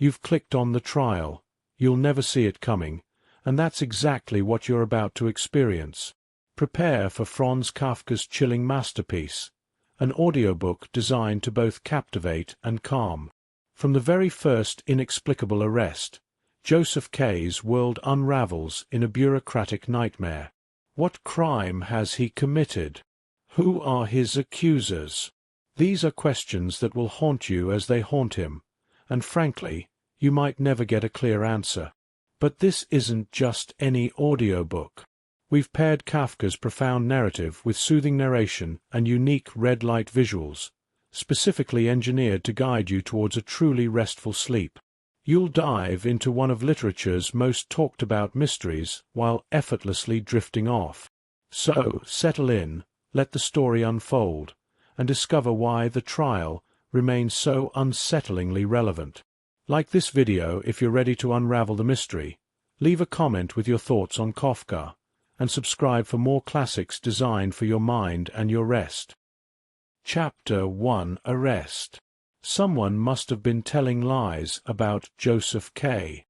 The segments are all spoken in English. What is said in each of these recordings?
You've clicked on the trial. You'll never see it coming, and that's exactly what you're about to experience. Prepare for Franz Kafka's chilling masterpiece, an audiobook designed to both captivate and calm. From the very first inexplicable arrest, Josef K's world unravels in a bureaucratic nightmare. What crime has he committed? Who are his accusers? These are questions that will haunt you as they haunt him, and frankly, you might never get a clear answer. But this isn't just any audiobook. We've paired Kafka's profound narrative with soothing narration and unique red-light visuals, specifically engineered to guide you towards a truly restful sleep. You'll dive into one of literature's most talked-about mysteries while effortlessly drifting off. So, settle in, let the story unfold, and discover why the trial remains so unsettlingly relevant. Like this video if you're ready to unravel the mystery. Leave a comment with your thoughts on Kafka, and subscribe for more classics designed for your mind and your rest. Chapter 1: Arrest. Someone must have been telling lies about Josef K.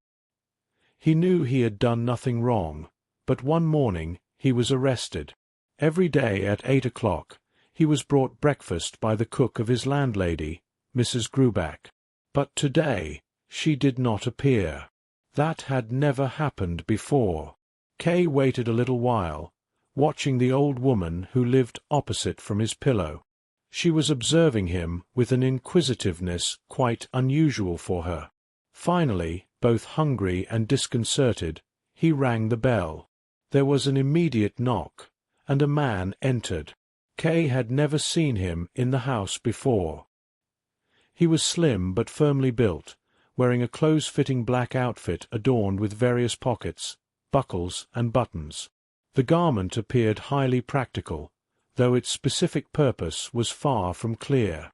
He knew he had done nothing wrong, but one morning he was arrested. Every day at 8 o'clock he was brought breakfast by the cook of his landlady, Mrs. Gruback. But today she did not appear. That had never happened before. K waited a little while, watching the old woman who lived opposite from his pillow. She was observing him with an inquisitiveness quite unusual for her. Finally, both hungry and disconcerted, he rang the bell. There was an immediate knock, and a man entered. K had never seen him in the house before. He was slim but firmly built, wearing a close-fitting black outfit adorned with various pockets, buckles, and buttons. The garment appeared highly practical, though its specific purpose was far from clear.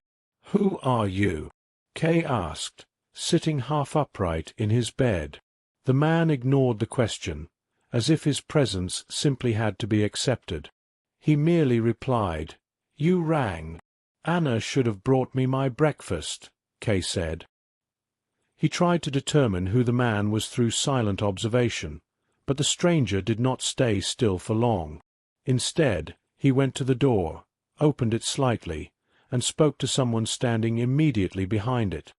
"Who are you?" K asked, sitting half upright in his bed. The man ignored the question, as if his presence simply had to be accepted. He merely replied, "You rang. Anna should have brought me my breakfast," K said. He tried to determine who the man was through silent observation, but the stranger did not stay still for long. Instead, he went to the door, opened it slightly, and spoke to someone standing immediately behind it.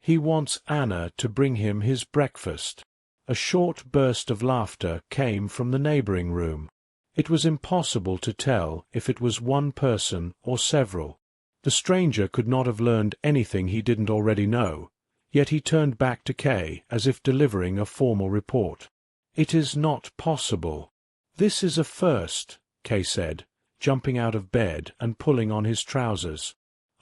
"He wants Anna to bring him his breakfast." A short burst of laughter came from the neighboring room. It was impossible to tell if it was one person or several. The stranger could not have learned anything he didn't already know, yet he turned back to K as if delivering a formal report. "It is not possible." "This is a first," K said, jumping out of bed and pulling on his trousers.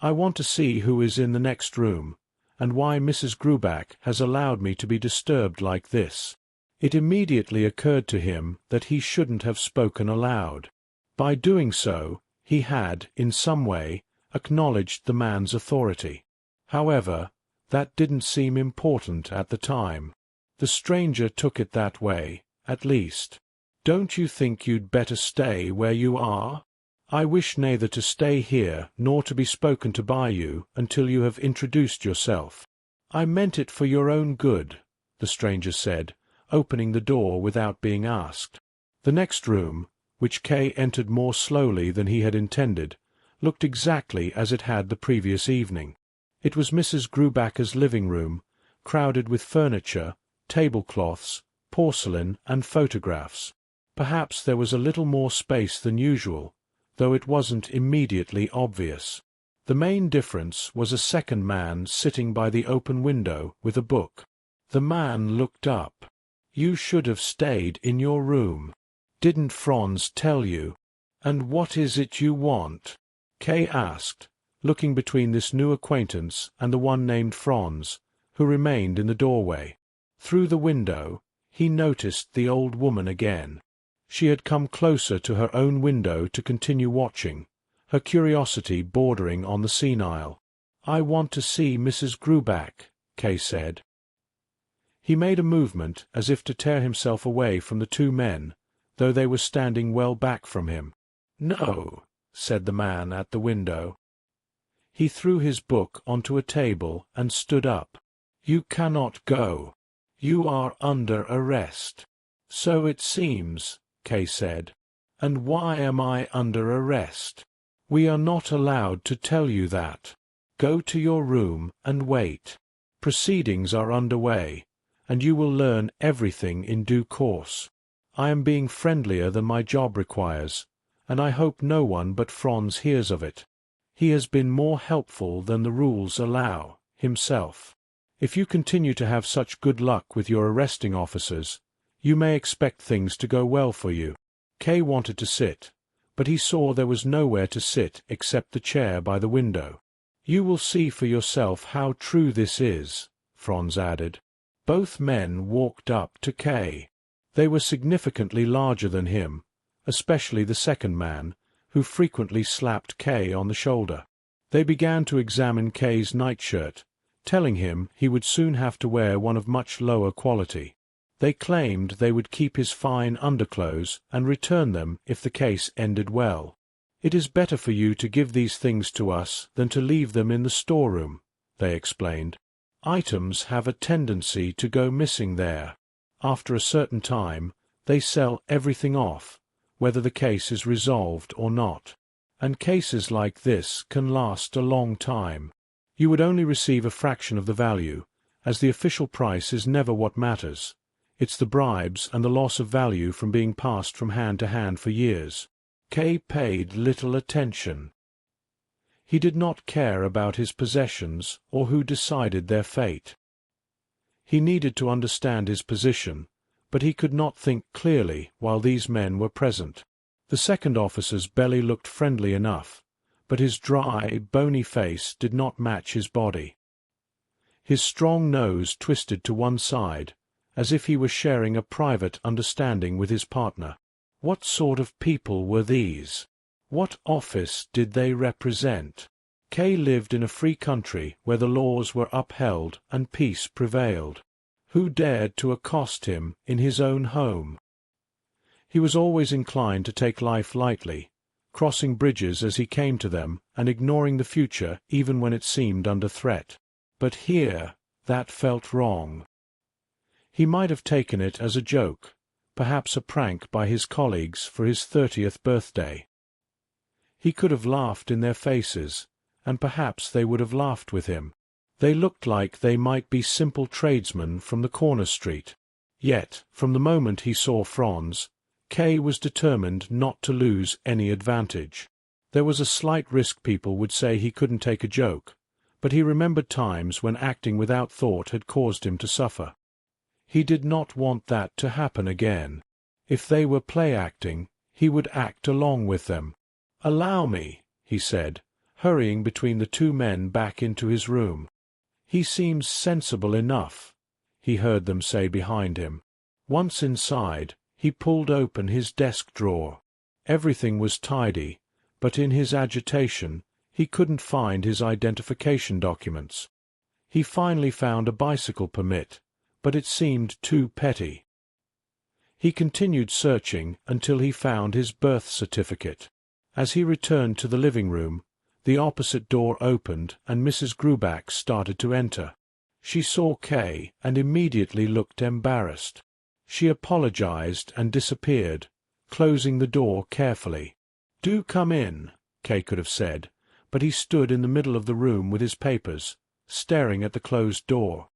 "I want to see who is in the next room, and why Mrs. Gruback has allowed me to be disturbed like this." It immediately occurred to him that he shouldn't have spoken aloud. By doing so, he had, in some way, acknowledged the man's authority. However, that didn't seem important at the time. The stranger took it that way, at least. "Don't you think you'd better stay where you are? I wish neither to stay here nor to be spoken to by you until you have introduced yourself." "I meant it for your own good," the stranger said, opening the door without being asked. The next room, which K entered more slowly than he had intended, looked exactly as it had the previous evening. It was Mrs. Gruback's living room, crowded with furniture, tablecloths, porcelain, and photographs. Perhaps there was a little more space than usual, though it wasn't immediately obvious. The main difference was a second man sitting by the open window with a book. The man looked up. "You should have stayed in your room. Didn't Franz tell you? And what is it you want?" K asked, looking between this new acquaintance and the one named Franz, who remained in the doorway. Through the window, he noticed the old woman again. She had come closer to her own window to continue watching, her curiosity bordering on the senile. "I want to see Mrs. Gruback," K said. He made a movement as if to tear himself away from the two men, though they were standing well back from him. "No," said the man at the window. He threw his book onto a table and stood up. You cannot go. You are under arrest. So it seems, Kay said. And why am I under arrest? We are not allowed to tell you that. Go to your room and wait. Proceedings are underway, and you will learn everything in due course. I am being friendlier than my job requires, and I hope no one but Franz hears of it. He has been more helpful than the rules allow, himself. If you continue to have such good luck with your arresting officers, you may expect things to go well for you. Kay wanted to sit, but he saw there was nowhere to sit except the chair by the window. You will see for yourself how true this is, Franz added. Both men walked up to Kay. They were significantly larger than him, especially the second man, who frequently slapped Kay on the shoulder. They began to examine Kay's nightshirt, telling him he would soon have to wear one of much lower quality. They claimed they would keep his fine underclothes and return them if the case ended well. It is better for you to give these things to us than to leave them in the storeroom, they explained. Items have a tendency to go missing there. After a certain time, they sell everything off, whether the case is resolved or not. And cases like this can last a long time. You would only receive a fraction of the value, as the official price is never what matters. It's the bribes and the loss of value from being passed from hand to hand for years. Kay paid little attention. He did not care about his possessions or who decided their fate. He needed to understand his position, but he could not think clearly while these men were present. The second officer's belly looked friendly enough, but his dry, bony face did not match his body. His strong nose twisted to one side, as if he were sharing a private understanding with his partner. What sort of people were these? What office did they represent? Kay lived in a free country where the laws were upheld and peace prevailed. Who dared to accost him in his own home? He was always inclined to take life lightly, crossing bridges as he came to them and ignoring the future even when it seemed under threat. But here, that felt wrong. He might have taken it as a joke, perhaps a prank by his colleagues for his 30th birthday. He could have laughed in their faces, and perhaps they would have laughed with him. They looked like they might be simple tradesmen from the corner street. Yet, from the moment he saw Franz, Kay was determined not to lose any advantage. There was a slight risk people would say he couldn't take a joke, but he remembered times when acting without thought had caused him to suffer. He did not want that to happen again. If they were play-acting, he would act along with them. "Allow me," he said, hurrying between the two men back into his room. "He seems sensible enough," he heard them say behind him. Once inside, he pulled open his desk drawer. Everything was tidy, but in his agitation, he couldn't find his identification documents. He finally found a bicycle permit, but it seemed too petty. He continued searching until he found his birth certificate. As he returned to the living room, the opposite door opened and Mrs. Grubach started to enter. She saw Kay and immediately looked embarrassed. She apologized and disappeared, closing the door carefully. "Do come in," Kay could have said, but he stood in the middle of the room with his papers, staring at the closed door.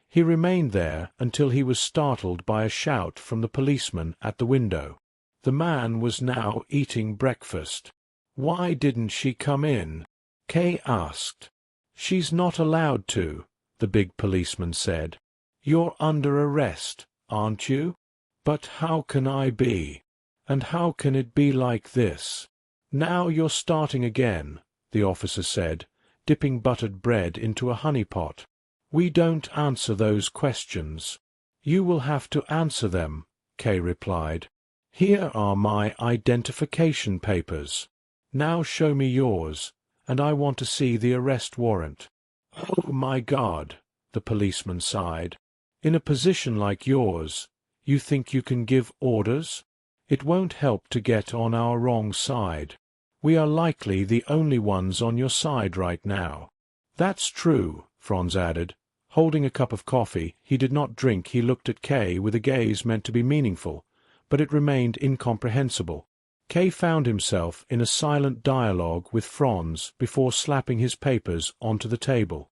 He remained there until he was startled by a shout from the policeman at the window. The man was now eating breakfast. "Why didn't she come in?" Kay asked. "She's not allowed to," the big policeman said. "You're under arrest, aren't you?" "But how can I be? And how can it be like this?" "Now you're starting again," the officer said, dipping buttered bread into a honey pot. "We don't answer those questions." "You will have to answer them," Kay replied. "Here are my identification papers. Now show me yours, and I want to see the arrest warrant." "Oh, my God," the policeman sighed. "In a position like yours, you think you can give orders? It won't help to get on our wrong side. We are likely the only ones on your side right now." "That's true," Franz added. Holding a cup of coffee he did not drink, he looked at Kay with a gaze meant to be meaningful, but it remained incomprehensible. Kay found himself in a silent dialogue with Franz before slapping his papers onto the table.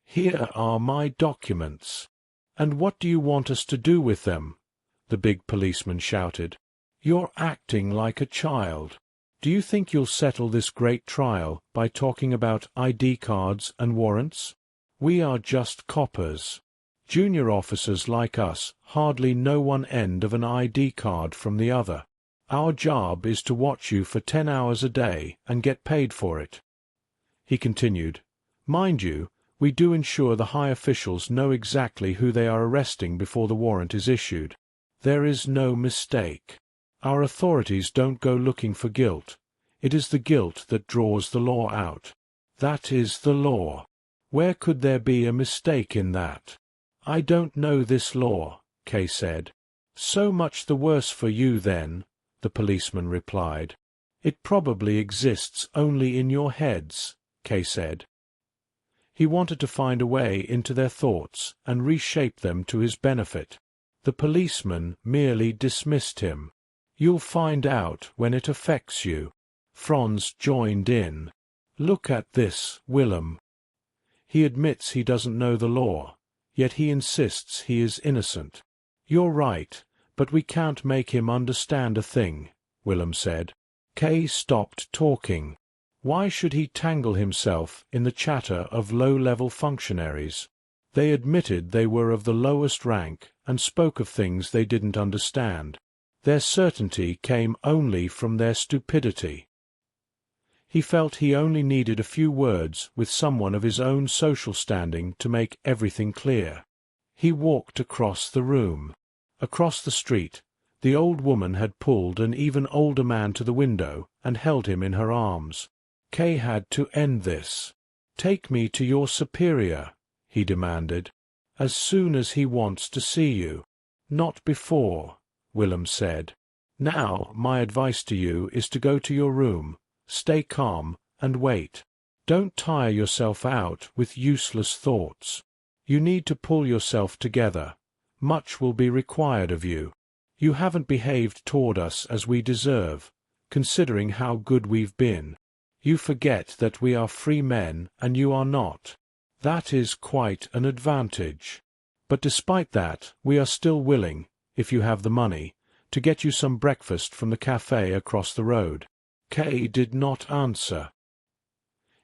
"Here are my documents." "And what do you want us to do with them?" the big policeman shouted. "You're acting like a child. Do you think you'll settle this great trial by talking about ID cards and warrants? We are just coppers. Junior officers like us hardly know one end of an ID card from the other. Our job is to watch you for 10 hours a day and get paid for it." He continued, "Mind you, we do ensure the high officials know exactly who they are arresting before the warrant is issued. There is no mistake. Our authorities don't go looking for guilt. It is the guilt that draws the law out. That is the law. Where could there be a mistake in that?" "I don't know this law," Kay said. "So much the worse for you, then," the policeman replied. "It probably exists only in your heads," Kay said. He wanted to find a way into their thoughts and reshape them to his benefit. The policeman merely dismissed him. "You'll find out when it affects you." Franz joined in. "Look at this, Willem." He admits he doesn't know the law, yet he insists he is innocent. "You're right, but we can't make him understand a thing," Willem said. Kay stopped talking. Why should he tangle himself in the chatter of low-level functionaries? They admitted they were of the lowest rank and spoke of things they didn't understand. Their certainty came only from their stupidity. He felt he only needed a few words with someone of his own social standing to make everything clear. He walked across the room. Across the street, the old woman had pulled an even older man to the window and held him in her arms. Kay had to end this. "Take me to your superior," he demanded, "as soon as he wants to see you." "Not before," Willem said. "Now my advice to you is to go to your room, stay calm, and wait. Don't tire yourself out with useless thoughts. You need to pull yourself together. Much will be required of you. You haven't behaved toward us as we deserve, considering how good we've been. You forget that we are free men and you are not. That is quite an advantage. But despite that, we are still willing, if you have the money, to get you some breakfast from the cafe across the road." Kay did not answer.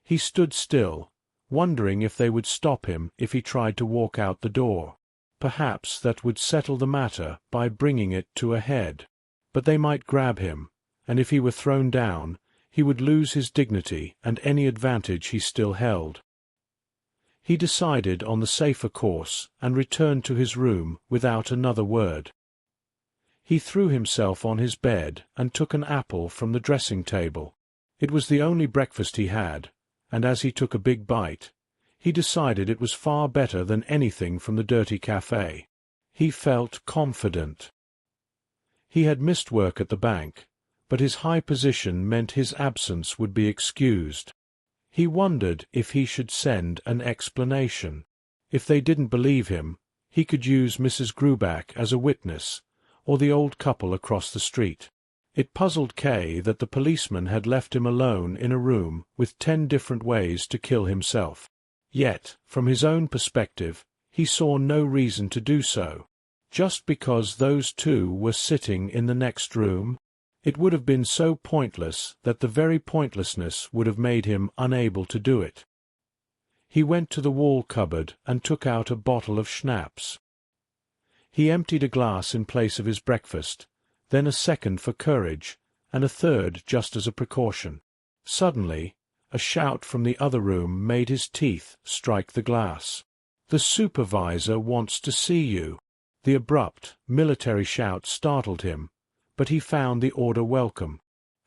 He stood still, wondering if they would stop him if he tried to walk out the door. Perhaps that would settle the matter by bringing it to a head. But they might grab him, and if he were thrown down, he would lose his dignity and any advantage he still held. He decided on the safer course and returned to his room without another word. He threw himself on his bed and took an apple from the dressing table. It was the only breakfast he had, and as he took a big bite, he decided it was far better than anything from the dirty cafe. He felt confident. He had missed work at the bank, but his high position meant his absence would be excused. He wondered if he should send an explanation. If they didn't believe him, he could use Mrs. Grubach as a witness, or the old couple across the street. It puzzled Kay that the policeman had left him alone in a room with 10 different ways to kill himself. Yet, from his own perspective, he saw no reason to do so. Just because those two were sitting in the next room? It would have been so pointless that the very pointlessness would have made him unable to do it. He went to the wall cupboard and took out a bottle of schnapps. He emptied a glass in place of his breakfast, then a second for courage, and a third just as a precaution. Suddenly, a shout from the other room made his teeth strike the glass. "The supervisor wants to see you." The abrupt, military shout startled him, but he found the order welcome.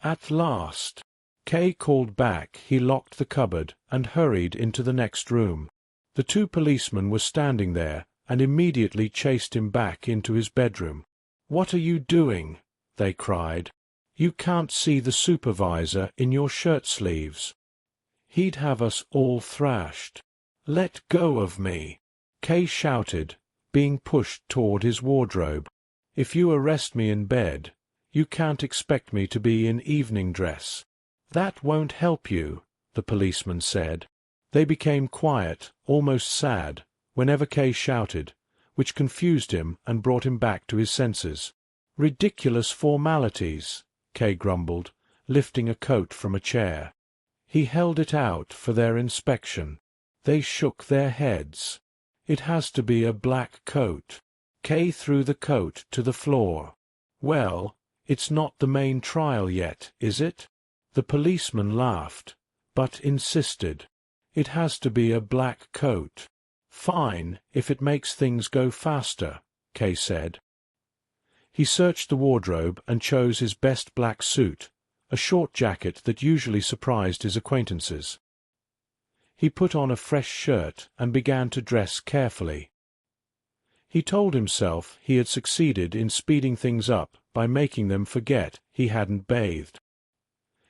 At last! Kay called back. He locked the cupboard and hurried into the next room. The 2 policemen were standing there and immediately chased him back into his bedroom. "What are you doing?" they cried. "You can't see the supervisor in your shirt sleeves. He'd have us all thrashed. Let go of me." Kay shouted, being pushed toward his wardrobe. "If you arrest me in bed, you can't expect me to be in evening dress." "That won't help you," the policeman said. They became quiet, almost sad, whenever Kay shouted, which confused him and brought him back to his senses. "Ridiculous formalities," Kay grumbled, lifting a coat from a chair. He held it out for their inspection. They shook their heads. "It has to be a black coat." Kay threw the coat to the floor. "Well, it's not the main trial yet, is it?" The policeman laughed, but insisted. "It has to be a black coat." "Fine, if it makes things go faster," Kay said. He searched the wardrobe and chose his best black suit, a short jacket that usually surprised his acquaintances. He put on a fresh shirt and began to dress carefully. He told himself he had succeeded in speeding things up by making them forget he hadn't bathed.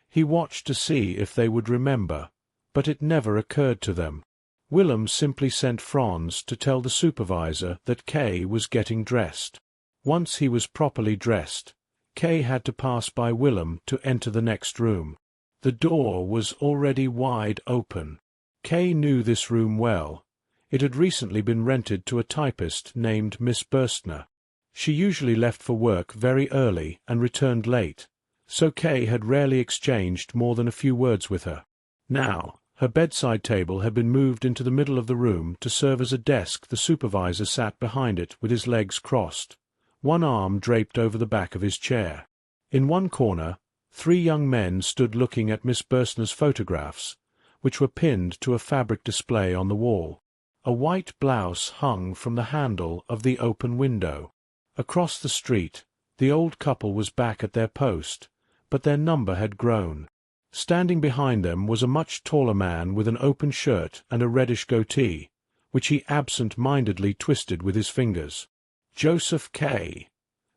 He watched to see if they would remember, but it never occurred to them. Willem simply sent Franz to tell the supervisor that Kay was getting dressed. Once he was properly dressed, Kay had to pass by Willem to enter the next room. The door was already wide open. Kay knew this room well. It had recently been rented to a typist named Miss Burstner. She usually left for work very early and returned late, so Kay had rarely exchanged more than a few words with her. Now, her bedside table had been moved into the middle of the room to serve as a desk. The supervisor sat behind it with his legs crossed, one arm draped over the back of his chair. In one corner, 3 young men stood looking at Miss Burstner's photographs, which were pinned to a fabric display on the wall. A white blouse hung from the handle of the open window. Across the street, the old couple was back at their post, but their number had grown. Standing behind them was a much taller man with an open shirt and a reddish goatee, which he absent-mindedly twisted with his fingers. "Josef K?"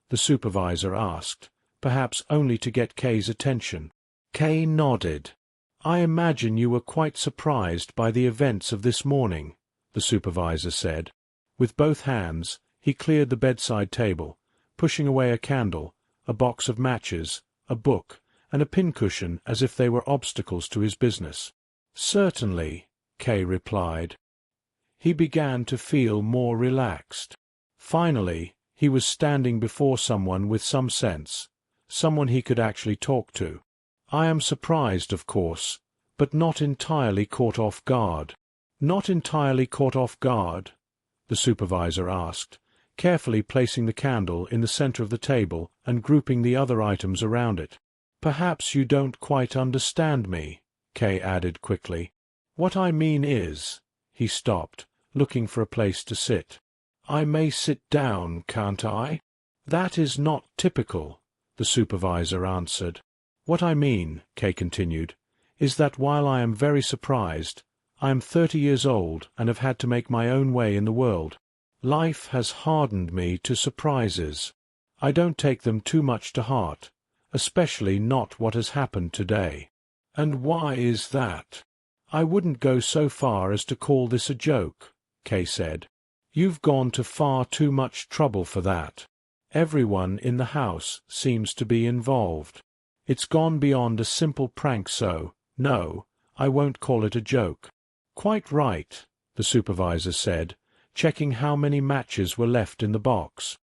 the supervisor asked, perhaps only to get Kay's attention. Kay nodded. "I imagine you were quite surprised by the events of this morning," the supervisor said. With both hands, he cleared the bedside table, pushing away a candle, a box of matches, a book, and a pincushion as if they were obstacles to his business. "Certainly," Kay replied. He began to feel more relaxed. Finally, he was standing before someone with some sense, someone he could actually talk to. "I am surprised, of course, but not entirely caught off guard." "Not entirely caught off guard?" the supervisor asked, carefully placing the candle in the center of the table and grouping the other items around it. "Perhaps you don't quite understand me," Kay added quickly. "What I mean is—" He stopped, looking for a place to sit. "I may sit down, can't I?" "That is not typical," the supervisor answered. "What I mean," Kay continued, "is that while I am very surprised, I am 30 years old and have had to make my own way in the world. Life has hardened me to surprises. I don't take them too much to heart, especially not what has happened today." "And why is that?" "I wouldn't go so far as to call this a joke," Kay said. "You've gone to far too much trouble for that. Everyone in the house seems to be involved. It's gone beyond a simple prank, so, no, I won't call it a joke." "Quite right," the supervisor said, checking how many matches were left in the box.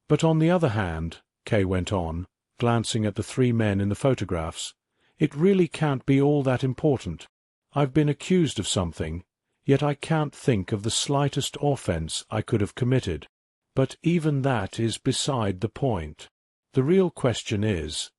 "But on the other hand," Kay went on, glancing at the 3 men in the photographs, "it really can't be all that important. I've been accused of something, yet I can't think of the slightest offense I could have committed. But even that is beside the point. The real question is,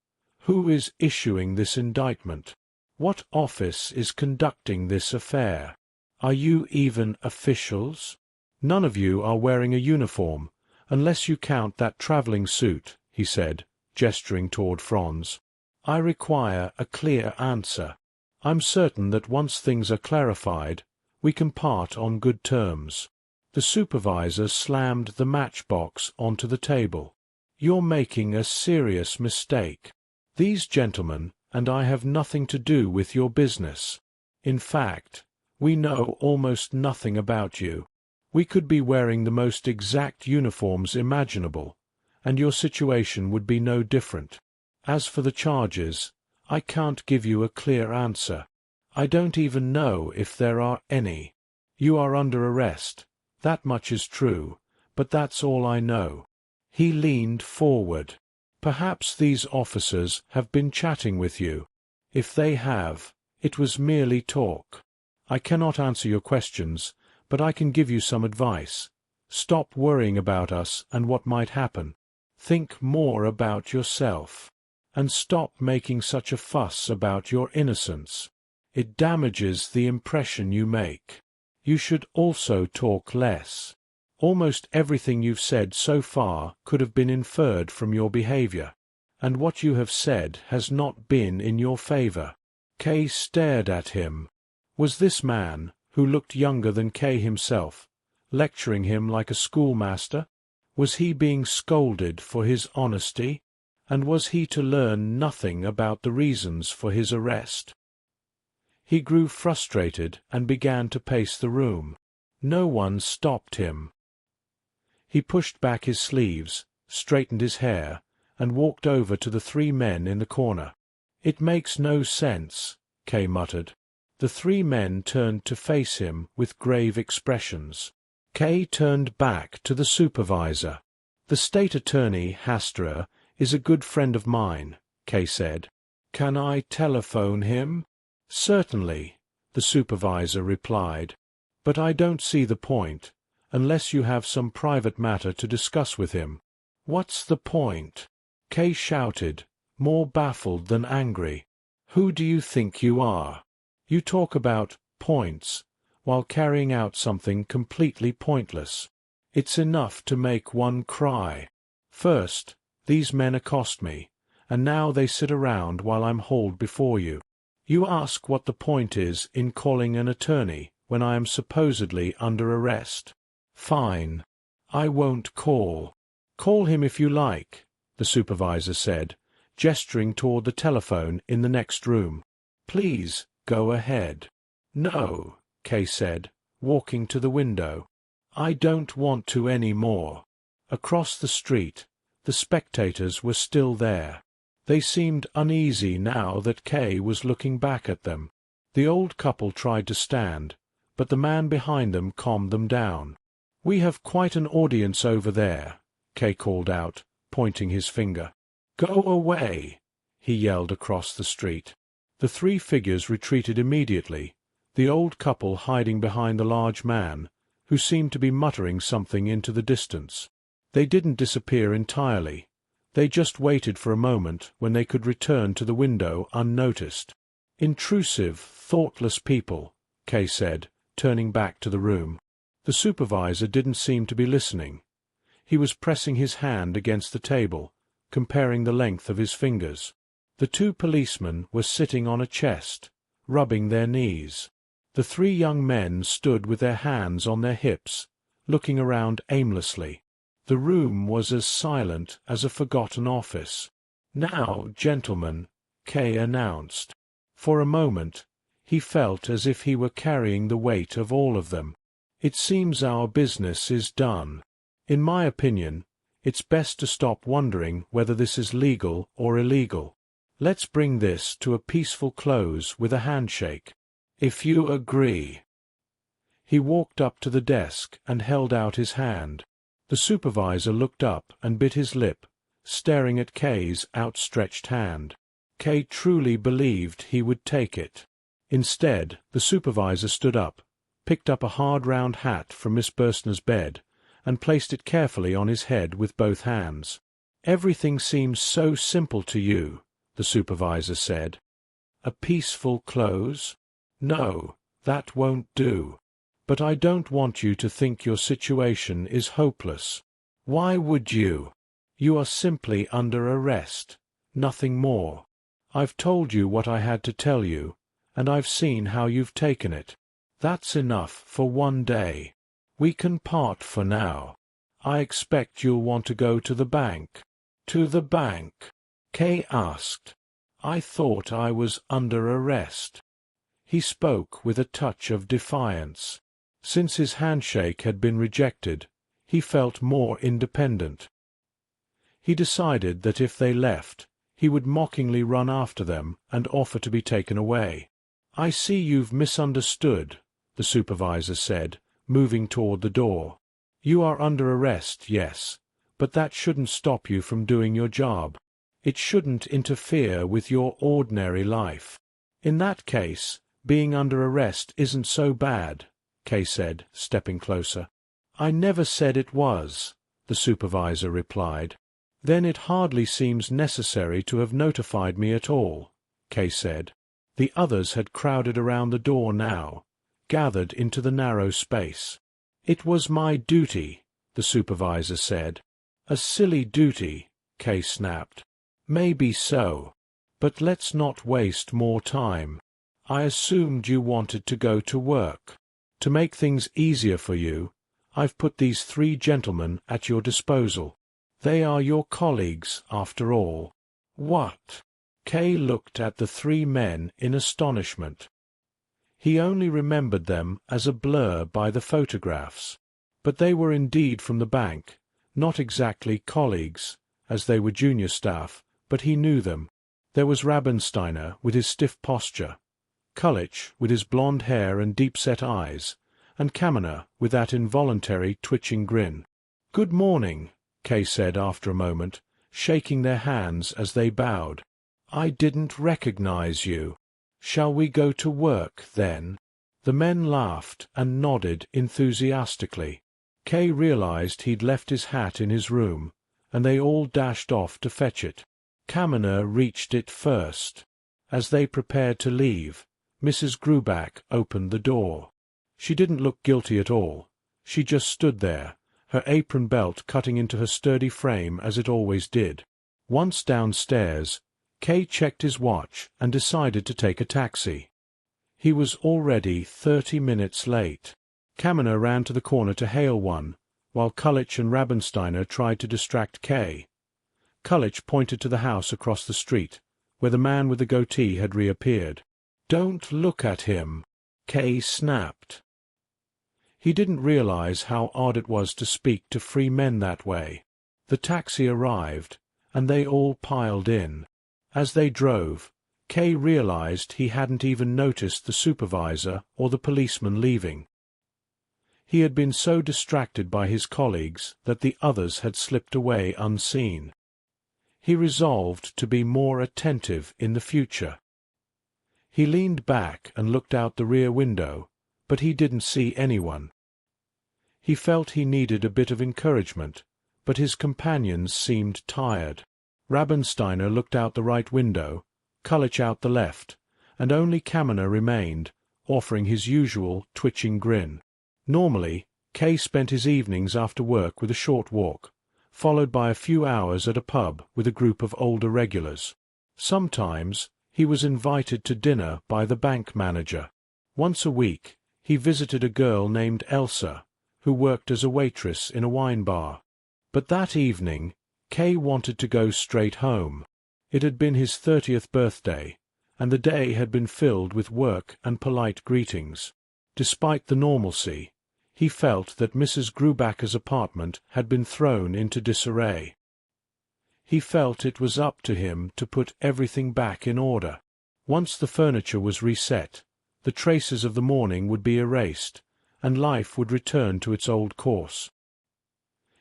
who is issuing this indictment? What office is conducting this affair? Are you even officials? None of you are wearing a uniform, unless you count that traveling suit," he said, gesturing toward Franz. "I require a clear answer. I'm certain that once things are clarified, we can part on good terms." The supervisor slammed the matchbox onto the table. "You're making a serious mistake. These gentlemen and I have nothing to do with your business. In fact, we know almost nothing about you. We could be wearing the most exact uniforms imaginable, and your situation would be no different. As for the charges, I can't give you a clear answer. I don't even know if there are any. You are under arrest, that much is true, but that's all I know." He leaned forward. "Perhaps these officers have been chatting with you. If they have, it was merely talk. I cannot answer your questions, but I can give you some advice. Stop worrying about us and what might happen. Think more about yourself. And stop making such a fuss about your innocence. It damages the impression you make. You should also talk less. Almost everything you've said so far could have been inferred from your behavior, and what you have said has not been in your favor." Kay stared at him. Was this man, who looked younger than Kay himself, lecturing him like a schoolmaster? Was he being scolded for his honesty? And was he to learn nothing about the reasons for his arrest? He grew frustrated and began to pace the room. No one stopped him. He pushed back his sleeves, straightened his hair, and walked over to the three men in the corner. "It makes no sense," Kay muttered. The three men turned to face him with grave expressions. Kay turned back to the supervisor. "The state attorney, Hastra, is a good friend of mine," Kay said. "Can I telephone him?" "Certainly," the supervisor replied. "But I don't see the point, unless you have some private matter to discuss with him." "What's the point?" Kay shouted, more baffled than angry. "Who do you think you are? You talk about points while carrying out something completely pointless. It's enough to make one cry. First, these men accost me, and now they sit around while I'm hauled before you. You ask what the point is in calling an attorney when I am supposedly under arrest. Fine. I won't call. Call him if you like," the supervisor said, gesturing toward the telephone in the next room. "Please, go ahead." "No," Kay said, walking to the window. "I don't want to any more." Across the street, the spectators were still there. They seemed uneasy now that Kay was looking back at them. The old couple tried to stand, but the man behind them calmed them down. "We have quite an audience over there," Kay called out, pointing his finger. "Go away," he yelled across the street. The three figures retreated immediately, the old couple hiding behind the large man, who seemed to be muttering something into the distance. They didn't disappear entirely. They just waited for a moment when they could return to the window unnoticed. "Intrusive, thoughtless people," Kay said, turning back to the room. The supervisor didn't seem to be listening. He was pressing his hand against the table, comparing the length of his fingers. The two policemen were sitting on a chest, rubbing their knees. The three young men stood with their hands on their hips, looking around aimlessly. The room was as silent as a forgotten office. "Now, gentlemen," Kay announced. For a moment, he felt as if he were carrying the weight of all of them. "It seems our business is done. In my opinion, it's best to stop wondering whether this is legal or illegal. Let's bring this to a peaceful close with a handshake. If you agree." He walked up to the desk and held out his hand. The supervisor looked up and bit his lip, staring at Kay's outstretched hand. Kay truly believed he would take it. Instead, the supervisor stood up, picked up a hard round hat from Miss Burstner's bed, and placed it carefully on his head with both hands. "Everything seems so simple to you," the supervisor said. "A peaceful close? No, that won't do. But I don't want you to think your situation is hopeless. Why would you? You are simply under arrest, nothing more. I've told you what I had to tell you, and I've seen how you've taken it. That's enough for one day. We can part for now. I expect you'll want to go to the bank." "To the bank?" Kay asked. "I thought I was under arrest." He spoke with a touch of defiance. Since his handshake had been rejected, he felt more independent. He decided that if they left, he would mockingly run after them and offer to be taken away. "I see you've misunderstood," the supervisor said, moving toward the door. "You are under arrest, yes, but that shouldn't stop you from doing your job. It shouldn't interfere with your ordinary life. In that case, being under arrest isn't so bad," Kay said, stepping closer. "I never said it was," the supervisor replied. "Then it hardly seems necessary to have notified me at all," Kay said. The others had crowded around the door now, gathered into the narrow space. "It was my duty," the supervisor said. "A silly duty," Kay snapped. "Maybe so. But let's not waste more time. I assumed you wanted to go to work. To make things easier for you, I've put these 3 gentlemen at your disposal. They are your colleagues, after all." "What?" Kay looked at the 3 men in astonishment. He only remembered them as a blur by the photographs. But they were indeed from the bank, not exactly colleagues, as they were junior staff, but he knew them. There was Rabensteiner with his stiff posture, Kulich with his blond hair and deep-set eyes, and Kaminer with that involuntary twitching grin. "Good morning," Kay said after a moment, shaking their hands as they bowed. "I didn't recognize you. Shall we go to work, then?" The men laughed and nodded enthusiastically. Kay realized he'd left his hat in his room, and they all dashed off to fetch it. Kaminer reached it first. As they prepared to leave, Mrs. Grubach opened the door. She didn't look guilty at all. She just stood there, her apron belt cutting into her sturdy frame as it always did. Once downstairs, Kay checked his watch and decided to take a taxi. He was already 30 minutes late. Kaminer ran to the corner to hail one, while Kulich and Rabensteiner tried to distract Kay. Kulich pointed to the house across the street, where the man with the goatee had reappeared. "Don't look at him," Kay snapped. He didn't realize how odd it was to speak to 3 men that way. The taxi arrived, and they all piled in. As they drove, Kay realized he hadn't even noticed the supervisor or the policeman leaving. He had been so distracted by his colleagues that the others had slipped away unseen. He resolved to be more attentive in the future. He leaned back and looked out the rear window, but he didn't see anyone. He felt he needed a bit of encouragement, but his companions seemed tired. Rabensteiner looked out the right window, Kulich out the left, and only Kaminer remained, offering his usual twitching grin. Normally, Kay spent his evenings after work with a short walk, followed by a few hours at a pub with a group of older regulars. Sometimes he was invited to dinner by the bank manager. Once a week, he visited a girl named Elsa, who worked as a waitress in a wine bar. But that evening, Kay wanted to go straight home. It had been his 30th birthday, and the day had been filled with work and polite greetings. Despite the normalcy, he felt that Mrs. Grubacher's apartment had been thrown into disarray. He felt it was up to him to put everything back in order. Once the furniture was reset, the traces of the morning would be erased, and life would return to its old course.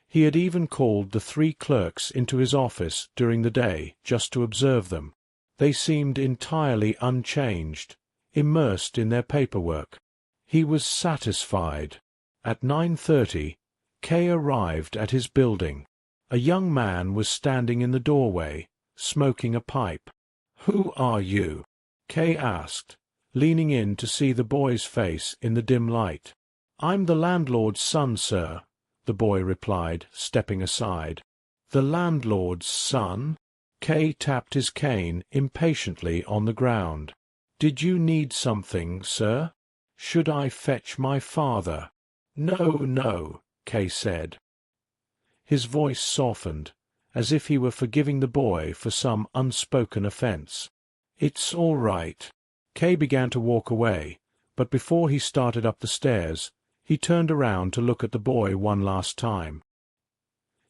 He had even called the 3 clerks into his office during the day just to observe them. They seemed entirely unchanged, immersed in their paperwork. He was satisfied. At 9:30, Kay arrived at his building. A young man was standing in the doorway, smoking a pipe. "Who are you?" Kay asked, leaning in to see the boy's face in the dim light. "I'm the landlord's son, sir," the boy replied, stepping aside. "The landlord's son?" Kay tapped his cane impatiently on the ground. "Did you need something, sir? Should I fetch my father?" "No, no," Kay said. His voice softened, as if he were forgiving the boy for some unspoken offense. "It's all right." Kay began to walk away, but before he started up the stairs, He turned around to look at the boy one last time.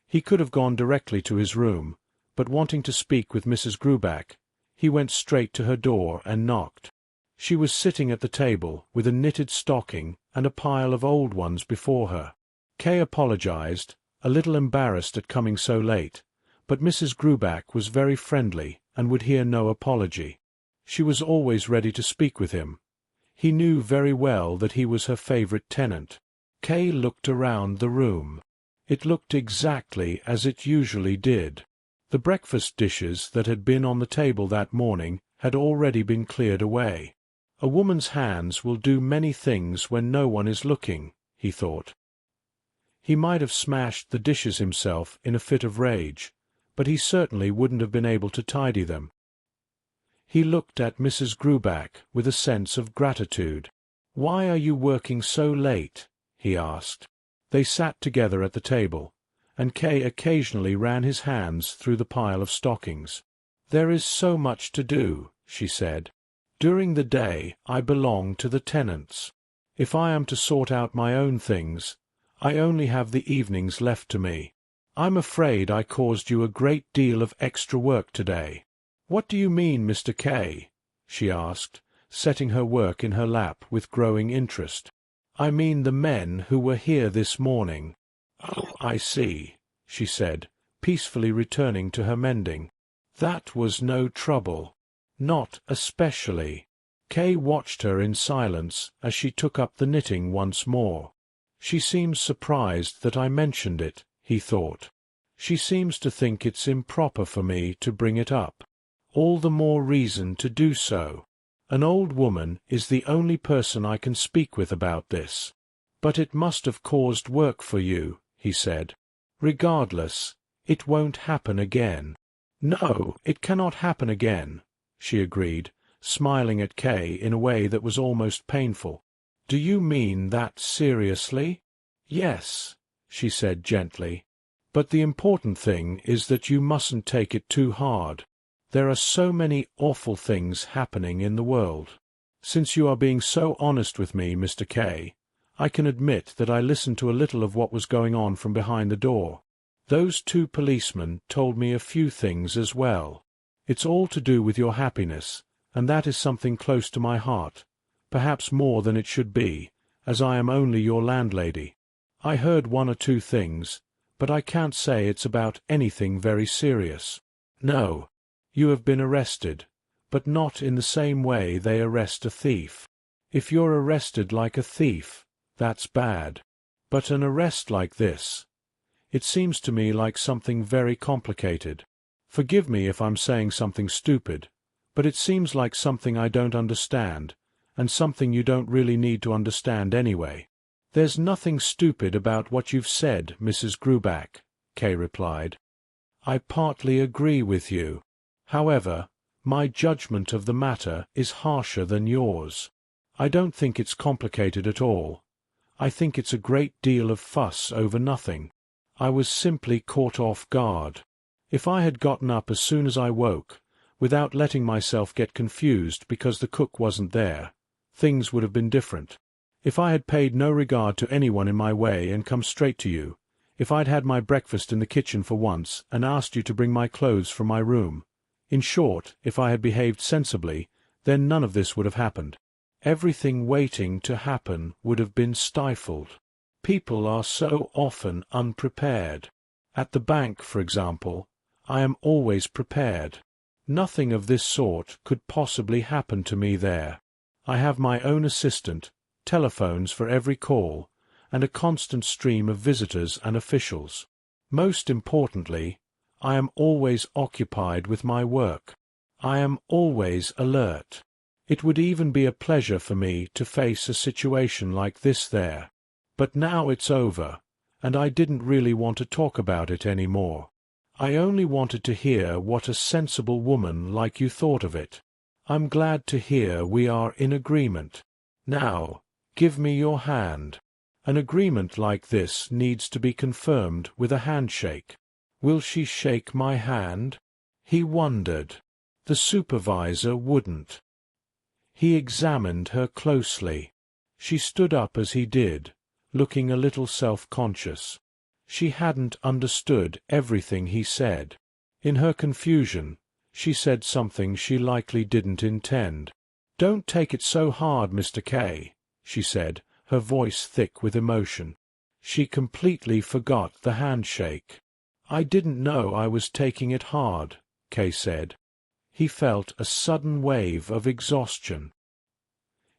He could have gone directly to his room, but wanting to speak with Mrs. Gruback, he went straight to her door and knocked. She was sitting at the table with a knitted stocking and a pile of old ones before her. Kay apologized, a little embarrassed at coming so late, but Mrs. Gruback was very friendly and would hear no apology. She was always ready to speak with him. He knew very well that he was her favorite tenant. Kay looked around the room. It looked exactly as it usually did. The breakfast dishes that had been on the table that morning had already been cleared away. A woman's hands will do many things when no one is looking, he thought. He might have smashed the dishes himself in a fit of rage, but he certainly wouldn't have been able to tidy them. He looked at Mrs. Gruback with a sense of gratitude. "Why are you working so late?" he asked. They sat together at the table, and Kay occasionally ran his hands through the pile of stockings. "There is so much to do," she said. "During the day I belong to the tenants. If I am to sort out my own things, I only have the evenings left to me. I'm afraid I caused you a great deal of extra work today." "What do you mean, Mr. K?" she asked, setting her work in her lap with growing interest. "I mean the men who were here this morning." "Oh, I see," she said, peacefully returning to her mending. "That was no trouble." "Not especially." Kay watched her in silence as she took up the knitting once more. "She seems surprised that I mentioned it," he thought. "She seems to think it's improper for me to bring it up. All the more reason to do so. An old woman is the only person I can speak with about this. But it must have caused work for you," he said. "Regardless, it won't happen again." "No, it cannot happen again," she agreed, smiling at Kay in a way that was almost painful. "Do you mean that seriously?" "Yes," she said gently. "But the important thing is that you mustn't take it too hard. There are so many awful things happening in the world. Since you are being so honest with me, Mr. K, I can admit that I listened to a little of what was going on from behind the door. Those two policemen told me a few things as well. It's all to do with your happiness, and that is something close to my heart, perhaps more than it should be, as I am only your landlady. I heard one or two things, but I can't say it's about anything very serious. No. You have been arrested, but not in the same way they arrest a thief. If you're arrested like a thief, that's bad. But an arrest like this, it seems to me like something very complicated. Forgive me if I'm saying something stupid, but it seems like something I don't understand, and something you don't really need to understand anyway." "There's nothing stupid about what you've said, Mrs. Gruback," Kay replied. "I partly agree with you. However, my judgment of the matter is harsher than yours. I don't think it's complicated at all. I think it's a great deal of fuss over nothing. I was simply caught off guard. If I had gotten up as soon as I woke, without letting myself get confused because the cook wasn't there, things would have been different. If I had paid no regard to anyone in my way and come straight to you, if I'd had my breakfast in the kitchen for once and asked you to bring my clothes from my room, in short, if I had behaved sensibly, then none of this would have happened. Everything waiting to happen would have been stifled. People are so often unprepared. At the bank, for example, I am always prepared. Nothing of this sort could possibly happen to me there. I have my own assistant, telephones for every call, and a constant stream of visitors and officials. Most importantly, I am always occupied with my work. I am always alert. It would even be a pleasure for me to face a situation like this there. But now it's over, and I didn't really want to talk about it any more. I only wanted to hear what a sensible woman like you thought of it. I'm glad to hear we are in agreement. Now, give me your hand. An agreement like this needs to be confirmed with a handshake. Will she shake my hand? He wondered. The supervisor wouldn't. He examined her closely. She stood up as he did, looking a little self-conscious. She hadn't understood everything he said. In her confusion, she said something she likely didn't intend. "Don't take it so hard, Mr. K," she said, her voice thick with emotion. She completely forgot the handshake. "I didn't know I was taking it hard," K said. He felt a sudden wave of exhaustion.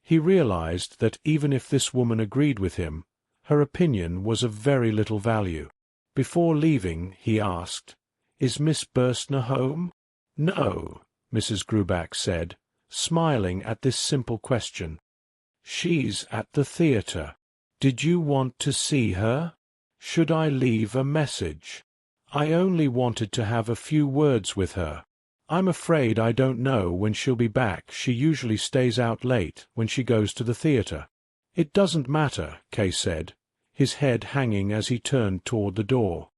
He realized that even if this woman agreed with him, her opinion was of very little value. Before leaving, he asked, "Is Miss Burstner home?" "No," Mrs. Gruback said, smiling at this simple question. "She's at the theatre. Did you want to see her? Should I leave a message?" "I only wanted to have a few words with her. I'm afraid I don't know when she'll be back. She usually stays out late when she goes to the theatre." "It doesn't matter," Kay said, his head hanging as he turned toward the door.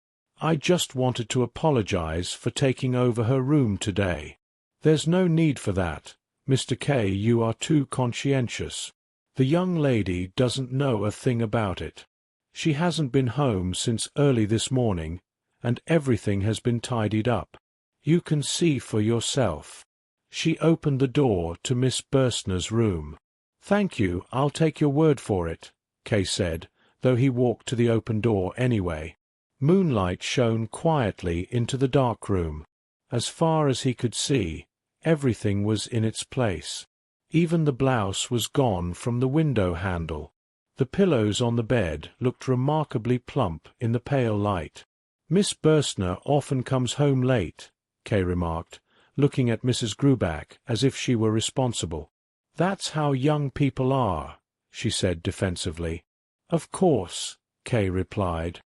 "I just wanted to apologize for taking over her room today." "There's no need for that, Mr. K. You are too conscientious. The young lady doesn't know a thing about it. She hasn't been home since early this morning, and everything has been tidied up. You can see for yourself." She opened the door to Miss Burstner's room. "Thank you, I'll take your word for it," Kay said, though he walked to the open door anyway. Moonlight shone quietly into the dark room. As far as he could see, everything was in its place. Even the blouse was gone from the window handle. The pillows on the bed looked remarkably plump in the pale light. "Miss Burstner often comes home late," Kay remarked, looking at Mrs. Gruback as if she were responsible. "That's how young people are," she said defensively. "Of course," Kay replied.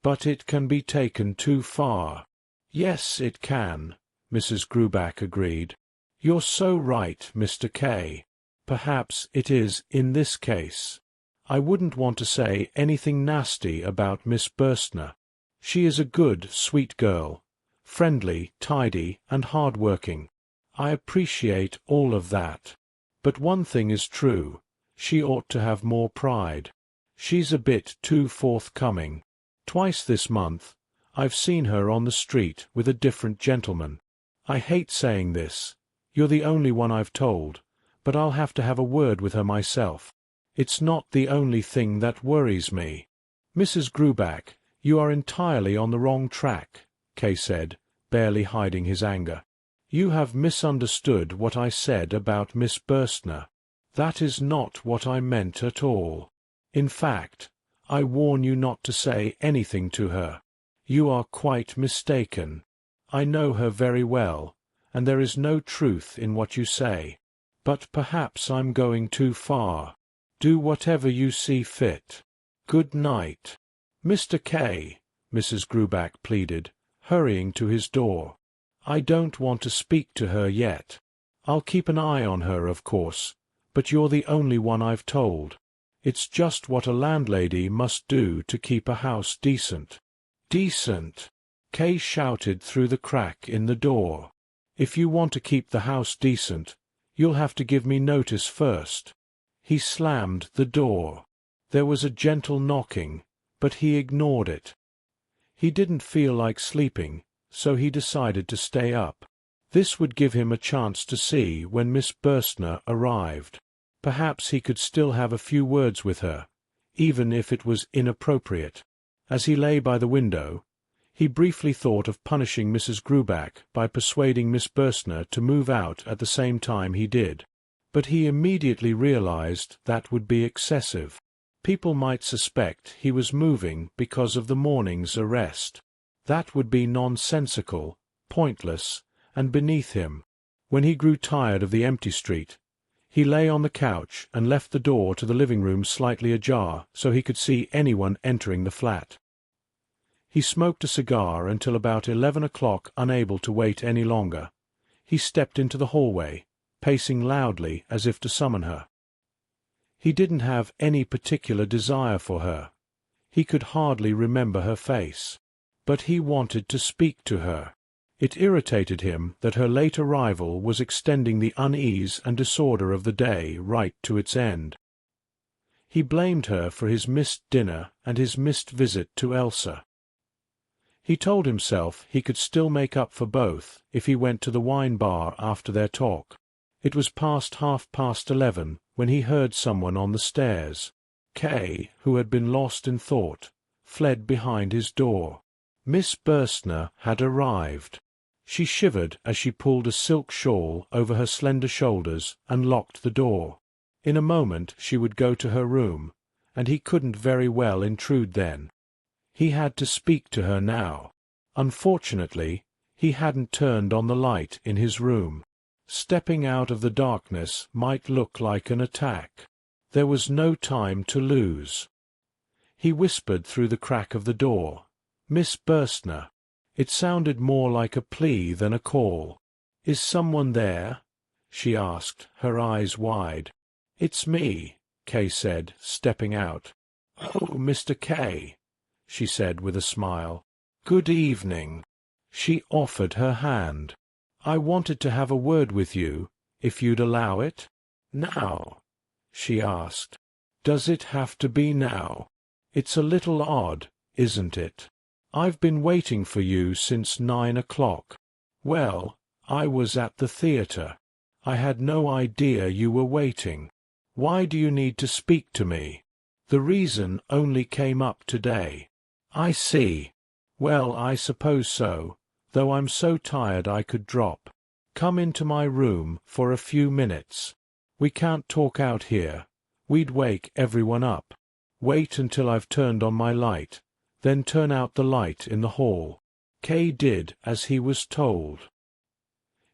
"But it can be taken too far." "Yes, it can," Mrs. Gruback agreed. "You're so right, Mr. K. Perhaps it is in this case. I wouldn't want to say anything nasty about Miss Burstner. She is a good, sweet girl, friendly, tidy, and hard-working. I appreciate all of that. But one thing is true, she ought to have more pride. She's a bit too forthcoming. Twice this month, I've seen her on the street with a different gentleman. I hate saying this. You're the only one I've told, but I'll have to have a word with her myself. It's not the only thing that worries me." "Mrs. Gruback, you are entirely on the wrong track," Kay said, barely hiding his anger. "You have misunderstood what I said about Miss Burstner. That is not what I meant at all. In fact, I warn you not to say anything to her. You are quite mistaken. I know her very well, and there is no truth in what you say. But perhaps I'm going too far. Do whatever you see fit. Good night." "Mr. K," Mrs. Gruback pleaded, hurrying to his door. "I don't want to speak to her yet. I'll keep an eye on her, of course, but you're the only one I've told. It's just what a landlady must do to keep a house decent." "Decent!" Kay shouted through the crack in the door. "If you want to keep the house decent, you'll have to give me notice first." He slammed the door. There was a gentle knocking, but he ignored it. He didn't feel like sleeping, so he decided to stay up. This would give him a chance to see when Miss Burstner arrived. Perhaps he could still have a few words with her, even if it was inappropriate. As he lay by the window, he briefly thought of punishing Mrs. Gruback by persuading Miss Burstner to move out at the same time he did. But he immediately realized that would be excessive. People might suspect he was moving because of the morning's arrest. That would be nonsensical, pointless, and beneath him. When he grew tired of the empty street, he lay on the couch and left the door to the living room slightly ajar so he could see anyone entering the flat. He smoked a cigar until about 11 o'clock. Unable to wait any longer, he stepped into the hallway, pacing loudly as if to summon her. He didn't have any particular desire for her. He could hardly remember her face. But he wanted to speak to her. It irritated him that her late arrival was extending the unease and disorder of the day right to its end. He blamed her for his missed dinner and his missed visit to Elsa. He told himself he could still make up for both if he went to the wine bar after their talk. It was past 11:30 when he heard someone on the stairs. K, who had been lost in thought, fled behind his door. Miss Burstner had arrived. She shivered as she pulled a silk shawl over her slender shoulders and locked the door. In a moment she would go to her room, and he couldn't very well intrude then. He had to speak to her now. Unfortunately, he hadn't turned on the light in his room. Stepping out of the darkness might look like an attack. There was no time to lose. He whispered through the crack of the door, "Miss Burstner." It sounded more like a plea than a call. "Is someone there?" she asked, her eyes wide. "It's me," Kay said, stepping out. "Oh, Mr. K," she said with a smile. "Good evening." She offered her hand. "I wanted to have a word with you, if you'd allow it." "Now?" she asked. "Does it have to be now? It's a little odd, isn't it? I've been waiting for you since 9 o'clock. Well, I was at the theatre. I had no idea you were waiting. Why do you need to speak to me? The reason only came up today." "I see. Well, I suppose so, though I'm so tired I could drop. Come into my room for a few minutes. We can't talk out here. We'd wake everyone up. Wait until I've turned on my light, then turn out the light in the hall." Kay did as he was told.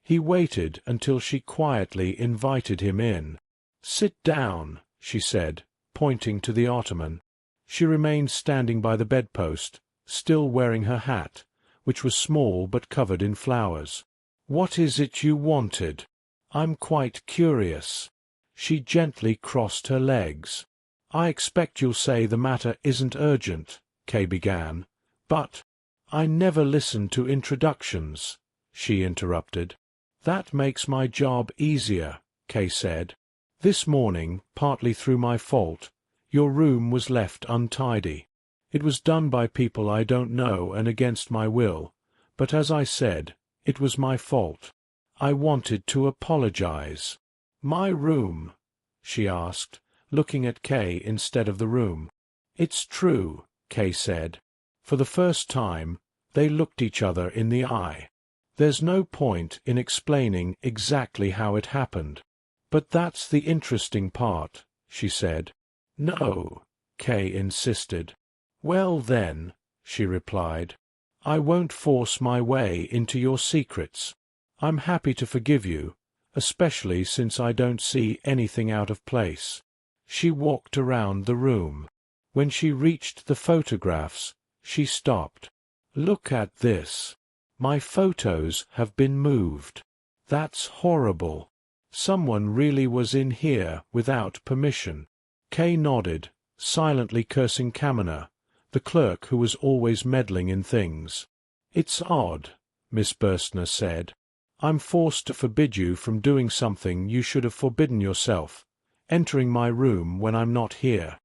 He waited until she quietly invited him in. "Sit down," she said, pointing to the ottoman. She remained standing by the bedpost, still wearing her hat, which was small but covered in flowers. "What is it you wanted? I'm quite curious." She gently crossed her legs. "I expect you'll say the matter isn't urgent," Kay began, "but—" "I never listen to introductions," she interrupted. "That makes my job easier," Kay said. "This morning, partly through my fault, your room was left untidy. It was done by people I don't know and against my will, but as I said, it was my fault. I wanted to apologize." "My room?" she asked, looking at Kay instead of the room. "It's true," Kay said. For the first time, they looked each other in the eye. "There's no point in explaining exactly how it happened. But that's the interesting part," she said. "No," Kay insisted. "Well then," she replied, "I won't force my way into your secrets. I'm happy to forgive you, especially since I don't see anything out of place." She walked around the room. When she reached the photographs, she stopped. "Look at this. My photos have been moved. That's horrible. Someone really was in here without permission." Kay nodded, silently cursing Kamina, the clerk who was always meddling in things. "It's odd," Miss Burstner said. "I'm forced to forbid you from doing something you should have forbidden yourself, entering my room when I'm not here."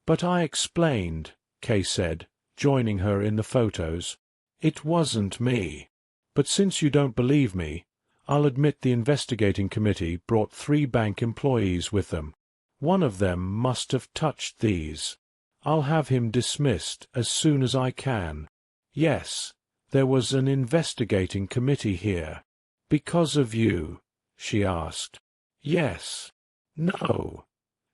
"But I explained," Kay said, joining her in the photos. "It wasn't me. But since you don't believe me, I'll admit the investigating committee brought 3 bank employees with them. One of them must have touched these. I'll have him dismissed as soon as I can. Yes, there was an investigating committee here." "Because of you?" she asked. "Yes." "No,"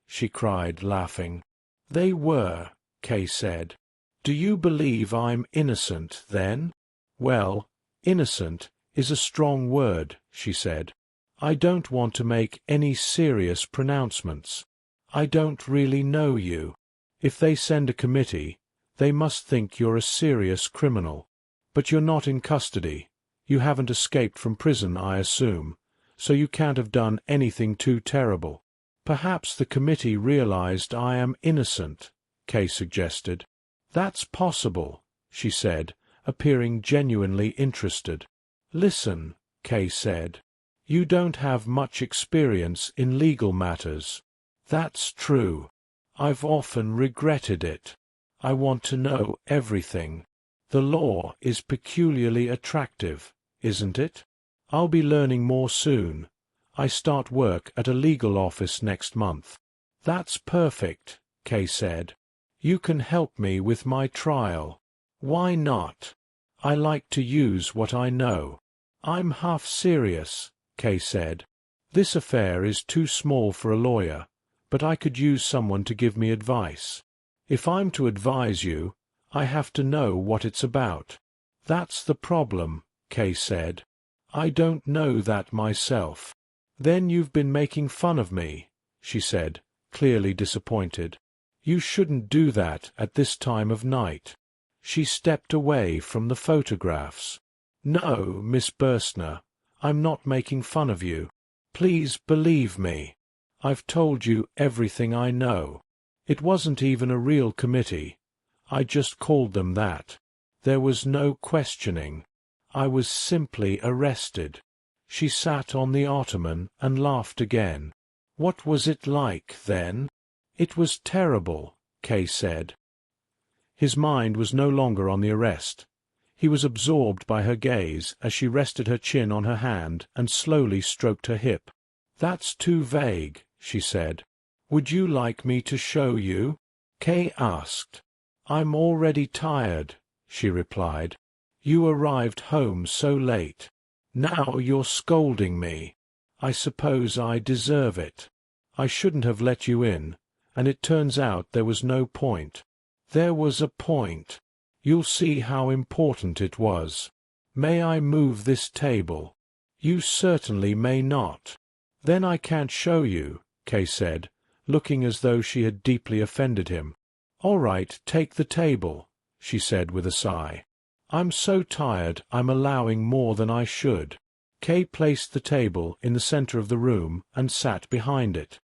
she cried, laughing. "They were," Kay said. "Do you believe I'm innocent, then?" "Well, innocent is a strong word," she said. "I don't want to make any serious pronouncements. I don't really know you. If they send a committee, they must think you're a serious criminal. But you're not in custody. You haven't escaped from prison, I assume, so you can't have done anything too terrible." "Perhaps the committee realized I am innocent," Kay suggested. "That's possible," she said, appearing genuinely interested. "Listen," Kay said. "You don't have much experience in legal matters." "That's true. I've often regretted it. I want to know everything. The law is peculiarly attractive, isn't it? I'll be learning more soon. I start work at a legal office next month. That's perfect, Kay said. You can help me with my trial. Why not? I like to use what I know. I'm half serious, Kay said. This affair is too small for a lawyer, but I could use someone to give me advice. If I'm to advise you, I have to know what it's about. That's the problem, Kay said. I don't know that myself. Then you've been making fun of me, she said, clearly disappointed. You shouldn't do that at this time of night. She stepped away from the photographs. No, Miss Burstner, I'm not making fun of you. Please believe me. I've told you everything I know. It wasn't even a real committee. I just called them that. There was no questioning. I was simply arrested. She sat on the ottoman and laughed again. What was it like, then? It was terrible, Kay said. His mind was no longer on the arrest. He was absorbed by her gaze as she rested her chin on her hand and slowly stroked her hip. That's too vague, she said. Would you like me to show you? Kay asked. I'm already tired, she replied. You arrived home so late. Now you're scolding me. I suppose I deserve it. I shouldn't have let you in, and it turns out there was no point. There was a point. You'll see how important it was. May I move this table? You certainly may not. Then I can't show you, Kay said, looking as though she had deeply offended him. All right, take the table, she said with a sigh. I'm so tired I'm allowing more than I should. Kay placed the table in the center of the room and sat behind it.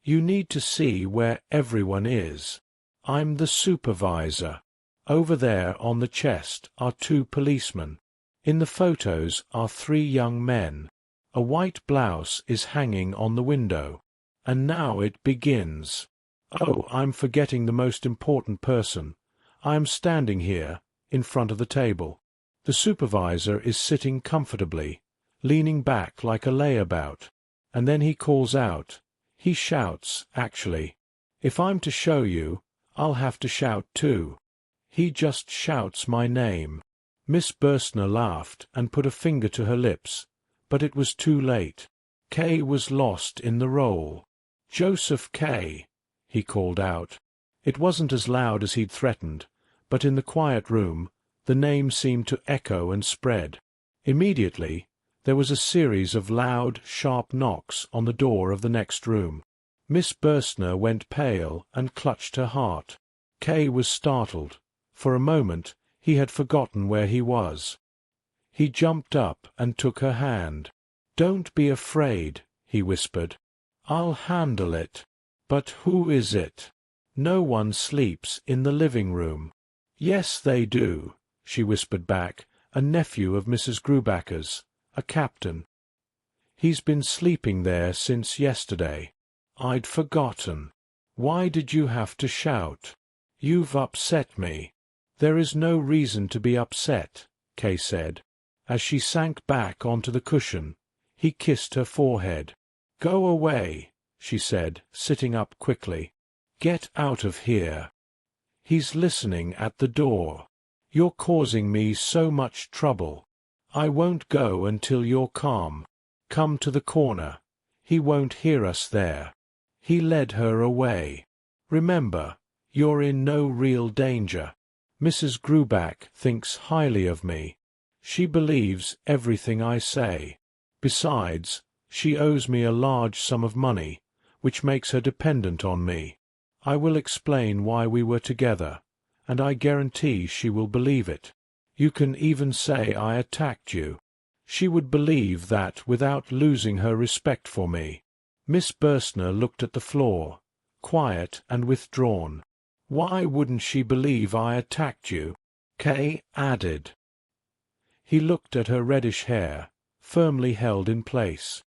You need to see where everyone is. I'm the supervisor. Over there on the chest are 2 policemen. In the photos are 3 young men. A white blouse is hanging on the window. And now it begins. Oh, I'm forgetting the most important person. I am standing here, in front of the table. The supervisor is sitting comfortably, leaning back like a layabout. And then he calls out. He shouts, actually. If I'm to show you, I'll have to shout too. He just shouts my name. Miss Burstner laughed and put a finger to her lips, but it was too late. Kay was lost in the role. Josef K, he called out. It wasn't as loud as he'd threatened, but in the quiet room the name seemed to echo and spread. Immediately there was a series of loud, sharp knocks on the door of the next room. Miss Burstner went pale and clutched her heart. Kay was startled. For a moment he had forgotten where he was. He jumped up and took her hand. "Don't be afraid," he whispered. "I'll handle it." "But who is it?" "No one sleeps in the living room." "Yes, they do," she whispered back. "A nephew of Mrs. Grubacher's, a captain. He's been sleeping there since yesterday." "I'd forgotten. Why did you have to shout?" "You've upset me." "There is no reason to be upset," Kay said. As she sank back onto the cushion, he kissed her forehead. "Go away," she said, sitting up quickly. "Get out of here. He's listening at the door. You're causing me so much trouble. I won't go until you're calm. Come to the corner. He won't hear us there." He led her away. "Remember, you're in no real danger. Mrs. Grubach thinks highly of me. She believes everything I say. Besides, she owes me a large sum of money, which makes her dependent on me. I will explain why we were together, and I guarantee she will believe it. You can even say I attacked you. She would believe that without losing her respect for me." Miss Burstner looked at the floor, quiet and withdrawn. "Why wouldn't she believe I attacked you?" Kay added. He looked at her reddish hair, firmly held in place.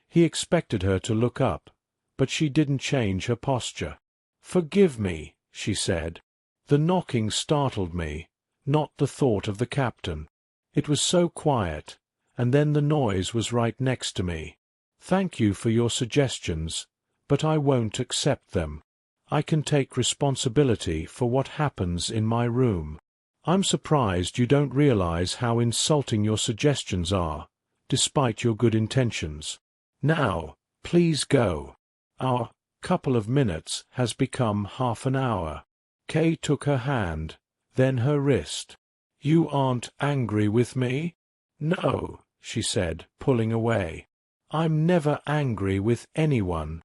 He expected her to look up, but she didn't change her posture. "Forgive me," she said. The knocking startled me, not the thought of the captain. It was so quiet, and then the noise was right next to me. "Thank you for your suggestions, but I won't accept them. I can take responsibility for what happens in my room. I'm surprised you don't realize how insulting your suggestions are, despite your good intentions. Now, please go. Our couple of minutes has become half an hour." Kay took her hand, then her wrist. "You aren't angry with me?" "No," she said, pulling away. "I'm never angry with anyone."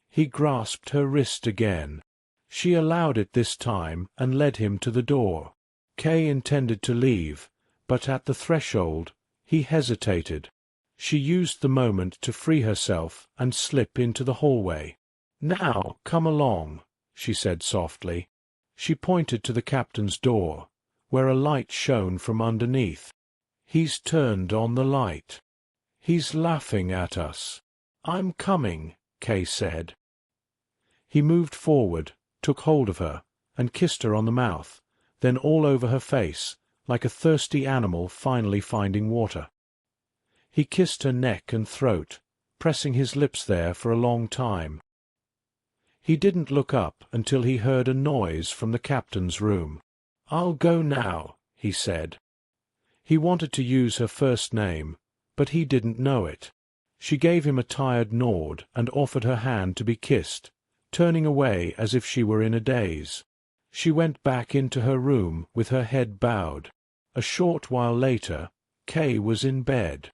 He grasped her wrist again. She allowed it this time and led him to the door. Kay intended to leave, but at the threshold, he hesitated. She used the moment to free herself and slip into the hallway. "Now, come along," she said softly. She pointed to the captain's door, where a light shone from underneath. "He's turned on the light. He's laughing at us." "I'm coming," Kay said. He moved forward, took hold of her, and kissed her on the mouth, then all over her face, like a thirsty animal finally finding water. He kissed her neck and throat, pressing his lips there for a long time. He didn't look up until he heard a noise from the captain's room. "I'll go now," he said. He wanted to use her first name, but he didn't know it. She gave him a tired nod and offered her hand to be kissed, turning away as if she were in a daze. She went back into her room with her head bowed. A short while later, Kay was in bed.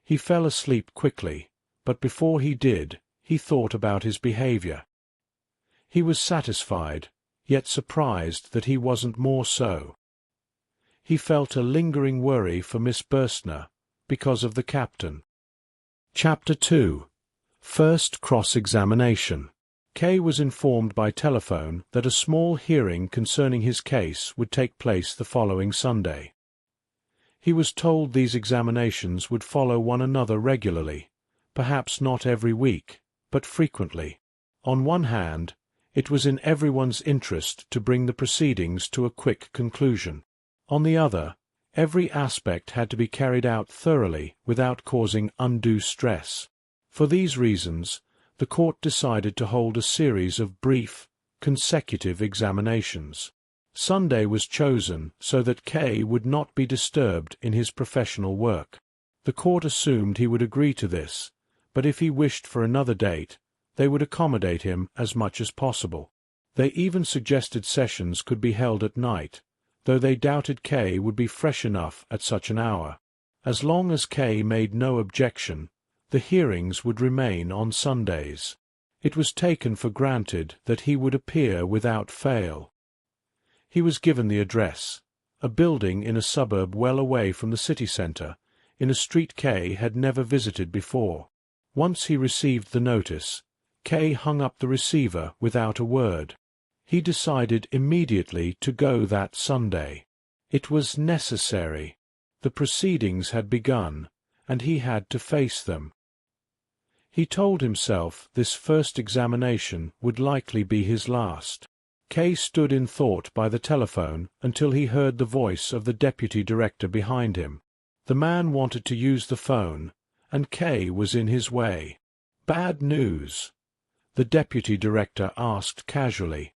He fell asleep quickly, but before he did, he thought about his behavior. He was satisfied, yet surprised that he wasn't more so. He felt a lingering worry for Miss Burstner, because of the captain. Chapter 2. First Cross-Examination. Kay was informed by telephone that a small hearing concerning his case would take place the following Sunday. He was told these examinations would follow one another regularly, perhaps not every week, but frequently. On one hand, it was in everyone's interest to bring the proceedings to a quick conclusion. On the other, every aspect had to be carried out thoroughly without causing undue stress. For these reasons, the court decided to hold a series of brief, consecutive examinations. Sunday was chosen so that Kay would not be disturbed in his professional work. The court assumed he would agree to this, but if he wished for another date, they would accommodate him as much as possible. They even suggested sessions could be held at night, though they doubted Kay would be fresh enough at such an hour. As long as Kay made no objection, the hearings would remain on Sundays. It was taken for granted that he would appear without fail. He was given the address, a building in a suburb well away from the city centre, in a street Kay had never visited before. Once he received the notice, Kay hung up the receiver without a word. He decided immediately to go that Sunday. It was necessary. The proceedings had begun, and he had to face them. He told himself this first examination would likely be his last. Kay stood in thought by the telephone until he heard the voice of the deputy director behind him. The man wanted to use the phone, and Kay was in his way. "Bad news?" the deputy director asked casually.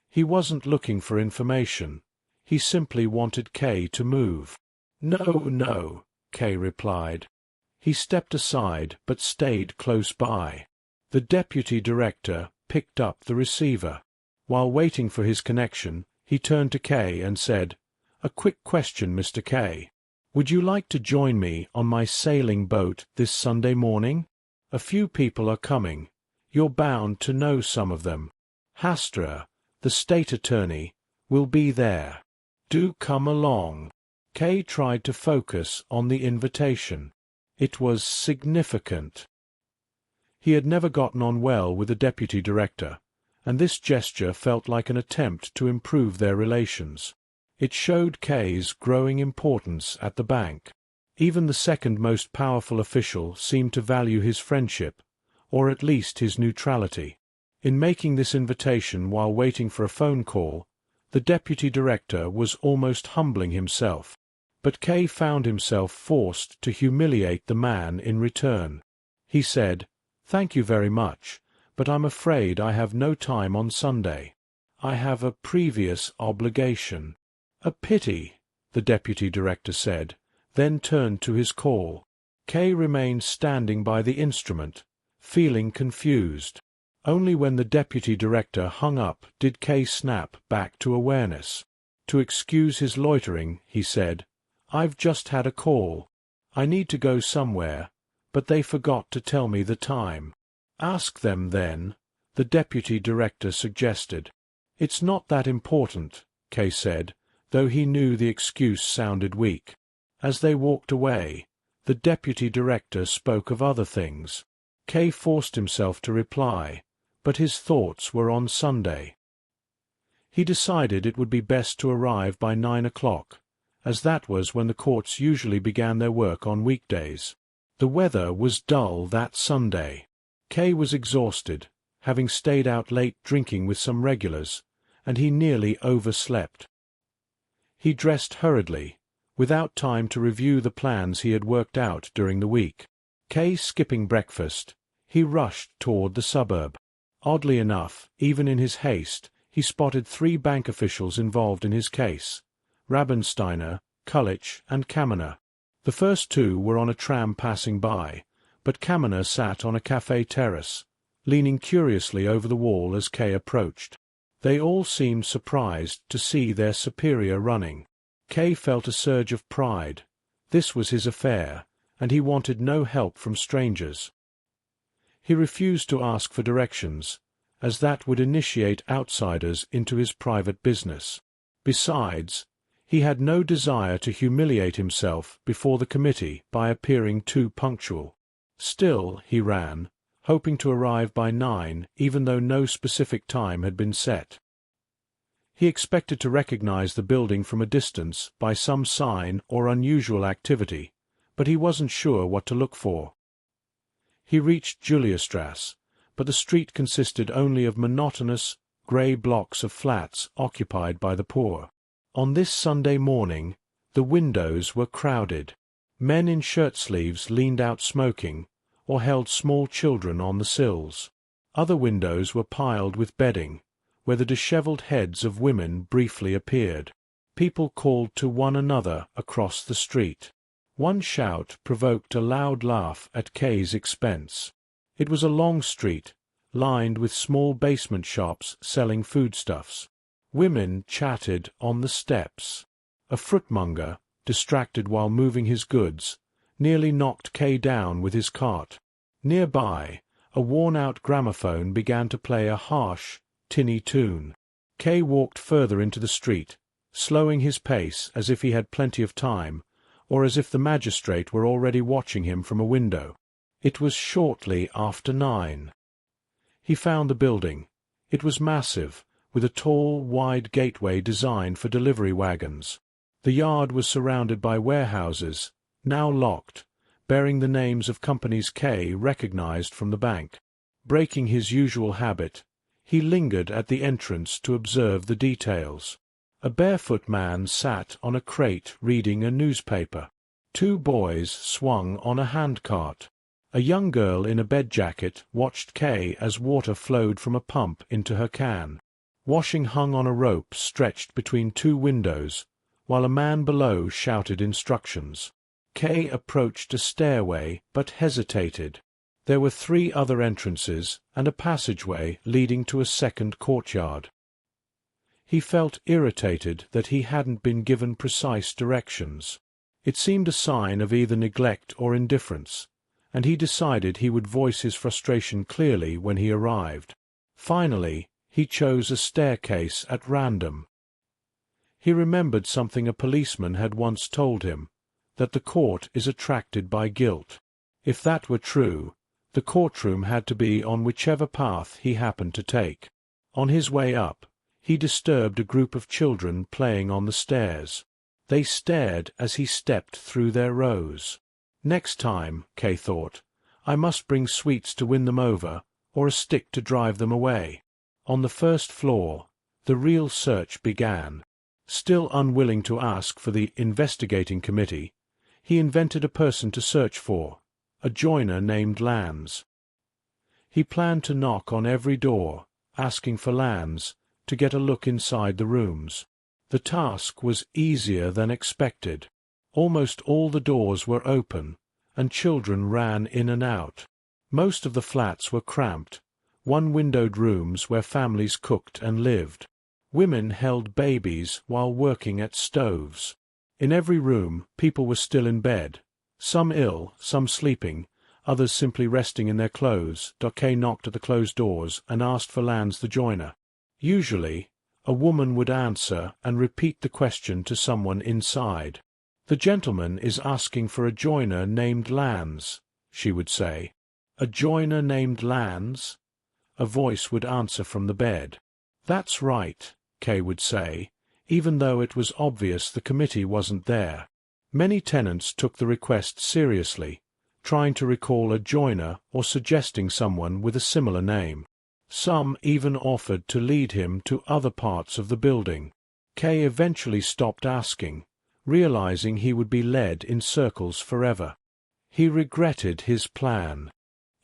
He wasn't looking for information. He simply wanted Kay to move. No, Kay replied. He stepped aside but stayed close by. The deputy director picked up the receiver. While waiting for his connection, he turned to Kay and said, "A quick question, Mr. Kay. Would you like to join me on my sailing boat this Sunday morning? A few people are coming. You're bound to know some of them. Hastra, the state attorney, will be there. Do come along." Kay tried to focus on the invitation. It was significant. He had never gotten on well with the deputy director, and this gesture felt like an attempt to improve their relations. It showed Kay's growing importance at the bank. Even the second most powerful official seemed to value his friendship, or at least his neutrality. In making this invitation while waiting for a phone call, the deputy director was almost humbling himself. But K found himself forced to humiliate the man in return. He said, "Thank you very much, but I'm afraid I have no time on Sunday. I have a previous obligation." "A pity," the deputy director said, then turned to his call. K remained standing by the instrument, feeling confused. Only when the deputy director hung up did K snap back to awareness. To excuse his loitering, he said, "I've just had a call. I need to go somewhere, but they forgot to tell me the time." "Ask them then," the deputy director suggested. "It's not that important," K said, though he knew the excuse sounded weak. As they walked away, the deputy director spoke of other things. K forced himself to reply, but his thoughts were on Sunday. He decided it would be best to arrive by 9 o'clock, as that was when the courts usually began their work on weekdays. The weather was dull that Sunday. K was exhausted, having stayed out late drinking with some regulars, and he nearly overslept. He dressed hurriedly, without time to review the plans he had worked out during the week. K skipping breakfast, he rushed toward the suburb. Oddly enough, even in his haste, he spotted 3 bank officials involved in his case: Rabensteiner, Kulich, and Kaminer. The first 2 were on a tram passing by, but Kaminer sat on a cafe terrace, leaning curiously over the wall as K approached. They all seemed surprised to see their superior running. K felt a surge of pride. This was his affair, and he wanted no help from strangers. He refused to ask for directions, as that would initiate outsiders into his private business. Besides, he had no desire to humiliate himself before the committee by appearing too punctual. Still, he ran, hoping to arrive by 9, even though no specific time had been set. He expected to recognize the building from a distance by some sign or unusual activity, but he wasn't sure what to look for. He reached Juliastrasse, but the street consisted only of monotonous, grey blocks of flats occupied by the poor. On this Sunday morning, the windows were crowded. Men in shirt-sleeves leaned out smoking, or held small children on the sills. Other windows were piled with bedding, where the dishevelled heads of women briefly appeared. People called to one another across the street. One shout provoked a loud laugh at K's expense. It was a long street, lined with small basement shops selling foodstuffs. Women chatted on the steps. A fruitmonger, distracted while moving his goods, nearly knocked K down with his cart. Nearby, a worn-out gramophone began to play a harsh, tinny tune. K walked further into the street, slowing his pace as if he had plenty of time, or as if the magistrate were already watching him from a window. It was shortly after 9. He found the building. It was massive, with a tall, wide gateway designed for delivery wagons. The yard was surrounded by warehouses, now locked, bearing the names of companies K recognized from the bank. Breaking his usual habit, he lingered at the entrance to observe the details. A barefoot man sat on a crate reading a newspaper. 2 boys swung on a handcart. A young girl in a bed jacket watched K as water flowed from a pump into her can. Washing hung on a rope stretched between 2 windows, while a man below shouted instructions. K approached a stairway but hesitated. There were 3 other entrances and a passageway leading to a second courtyard. He felt irritated that he hadn't been given precise directions. It seemed a sign of either neglect or indifference, and he decided he would voice his frustration clearly when he arrived. Finally, he chose a staircase at random. He remembered something a policeman had once told him, that the court is attracted by guilt. If that were true, the courtroom had to be on whichever path he happened to take. On his way up, he disturbed a group of children playing on the stairs. They stared as he stepped through their rows. Next time, K thought, I must bring sweets to win them over, or a stick to drive them away. On the first floor, the real search began. Still unwilling to ask for the investigating committee, he invented a person to search for, a joiner named Lands. He planned to knock on every door, asking for Lands, to get a look inside the rooms. The task was easier than expected. Almost all the doors were open, and children ran in and out. Most of the flats were cramped, one-windowed rooms where families cooked and lived. Women held babies while working at stoves. In every room, people were still in bed, some ill, some sleeping, others simply resting in their clothes. K knocked at the closed doors and asked for Lands the joiner. Usually, a woman would answer and repeat the question to someone inside. "The gentleman is asking for a joiner named Lands," she would say. "A joiner named Lands?" A voice would answer from the bed. "That's right," Kay would say, even though it was obvious the committee wasn't there. Many tenants took the request seriously, trying to recall a joiner or suggesting someone with a similar name. Some even offered to lead him to other parts of the building. Kay eventually stopped asking, realizing he would be led in circles forever. He regretted his plan.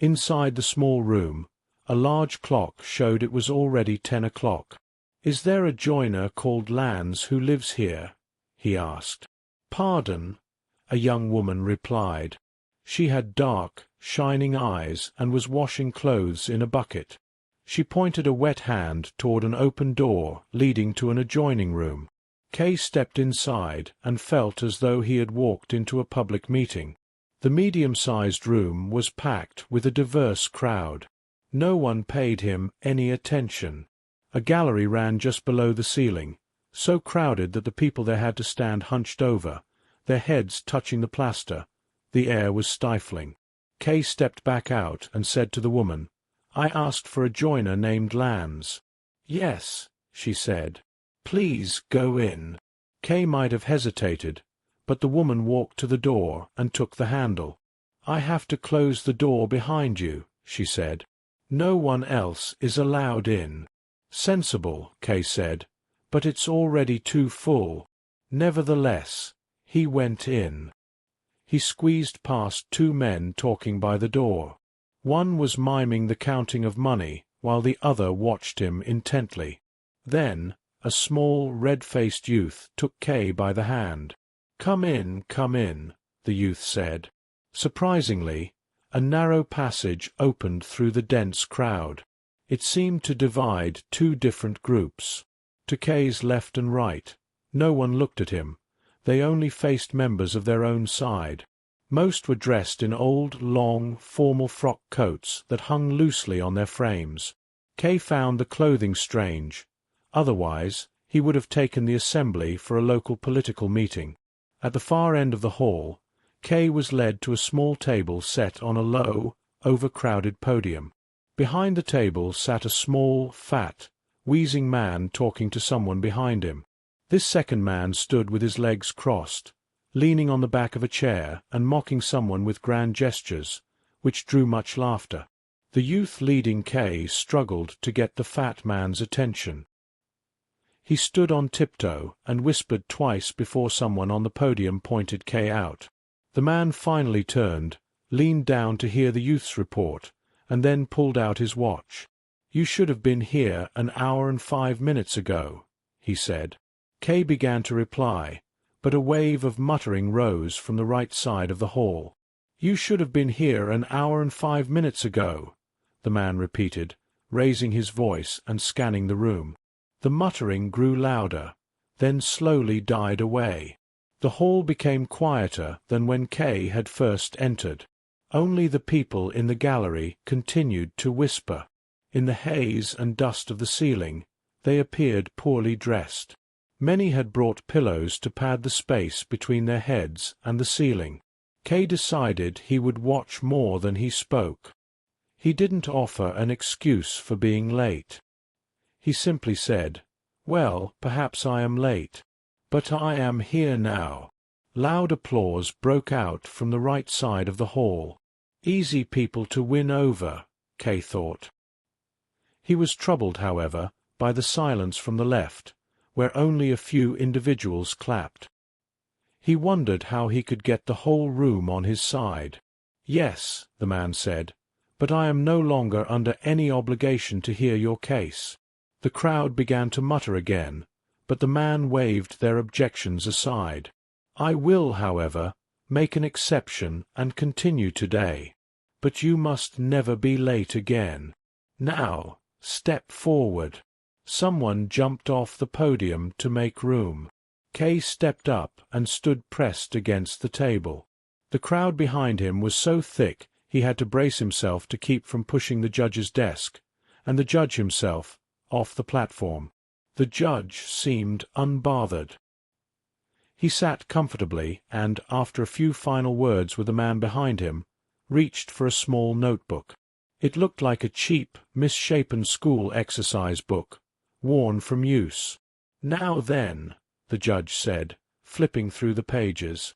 Inside the small room, a large clock showed it was already 10 o'clock. "Is there a joiner called Lands who lives here?" he asked. "Pardon?" a young woman replied. She had dark, shining eyes and was washing clothes in a bucket. She pointed a wet hand toward an open door leading to an adjoining room. Kay stepped inside and felt as though he had walked into a public meeting. The medium-sized room was packed with a diverse crowd. No one paid him any attention. A gallery ran just below the ceiling, so crowded that the people there had to stand hunched over, their heads touching the plaster. The air was stifling. Kay stepped back out and said to the woman, "I asked for a joiner named Lands." "Yes," she said. "Please go in." Kay might have hesitated, but the woman walked to the door and took the handle. "I have to close the door behind you," she said. "No one else is allowed in." "Sensible," Kay said, "but it's already too full." Nevertheless, he went in. He squeezed past two men talking by the door. One was miming the counting of money, while the other watched him intently. Then a small, red-faced youth took Kay by the hand. Come in," the youth said. Surprisingly, a narrow passage opened through the dense crowd. It seemed to divide two different groups. To Kay's left and right, no one looked at him. They only faced members of their own side. Most were dressed in old, long, formal frock coats that hung loosely on their frames. Kay found the clothing strange. Otherwise, he would have taken the assembly for a local political meeting. At the far end of the hall, Kay was led to a small table set on a low, overcrowded podium. Behind the table sat a small, fat, wheezing man talking to someone behind him. This second man stood with his legs crossed, leaning on the back of a chair and mocking someone with grand gestures, which drew much laughter. The youth leading Kay struggled to get the fat man's attention. He stood on tiptoe and whispered twice before someone on the podium pointed Kay out. The man finally turned, leaned down to hear the youth's report, and then pulled out his watch. "You should have been here an hour and 5 minutes ago," he said. Kay began to reply, but a wave of muttering rose from the right side of the hall. "You should have been here an hour and 5 minutes ago," the man repeated, raising his voice and scanning the room. The muttering grew louder, then slowly died away. The hall became quieter than when Kay had first entered. Only the people in the gallery continued to whisper. In the haze and dust of the ceiling, they appeared poorly dressed. Many had brought pillows to pad the space between their heads and the ceiling. Kay decided he would watch more than he spoke. He didn't offer an excuse for being late. He simply said, "Well, perhaps I am late, but I am here now." Loud applause broke out from the right side of the hall. Easy people to win over, Kay thought. He was troubled, however, by the silence from the left, where only a few individuals clapped. He wondered how he could get the whole room on his side. "Yes," the man said, "but I am no longer under any obligation to hear your case." The crowd began to mutter again, but the man waved their objections aside. "I will, however, make an exception and continue today. But you must never be late again. Now, step forward." Someone jumped off the podium to make room. Kay stepped up and stood pressed against the table. The crowd behind him was so thick he had to brace himself to keep from pushing the judge's desk, and the judge himself, off the platform. The judge seemed unbothered. He sat comfortably and, after a few final words with the man behind him, reached for a small notebook. It looked like a cheap, misshapen school exercise book, worn from use. "Now then," the judge said, flipping through the pages.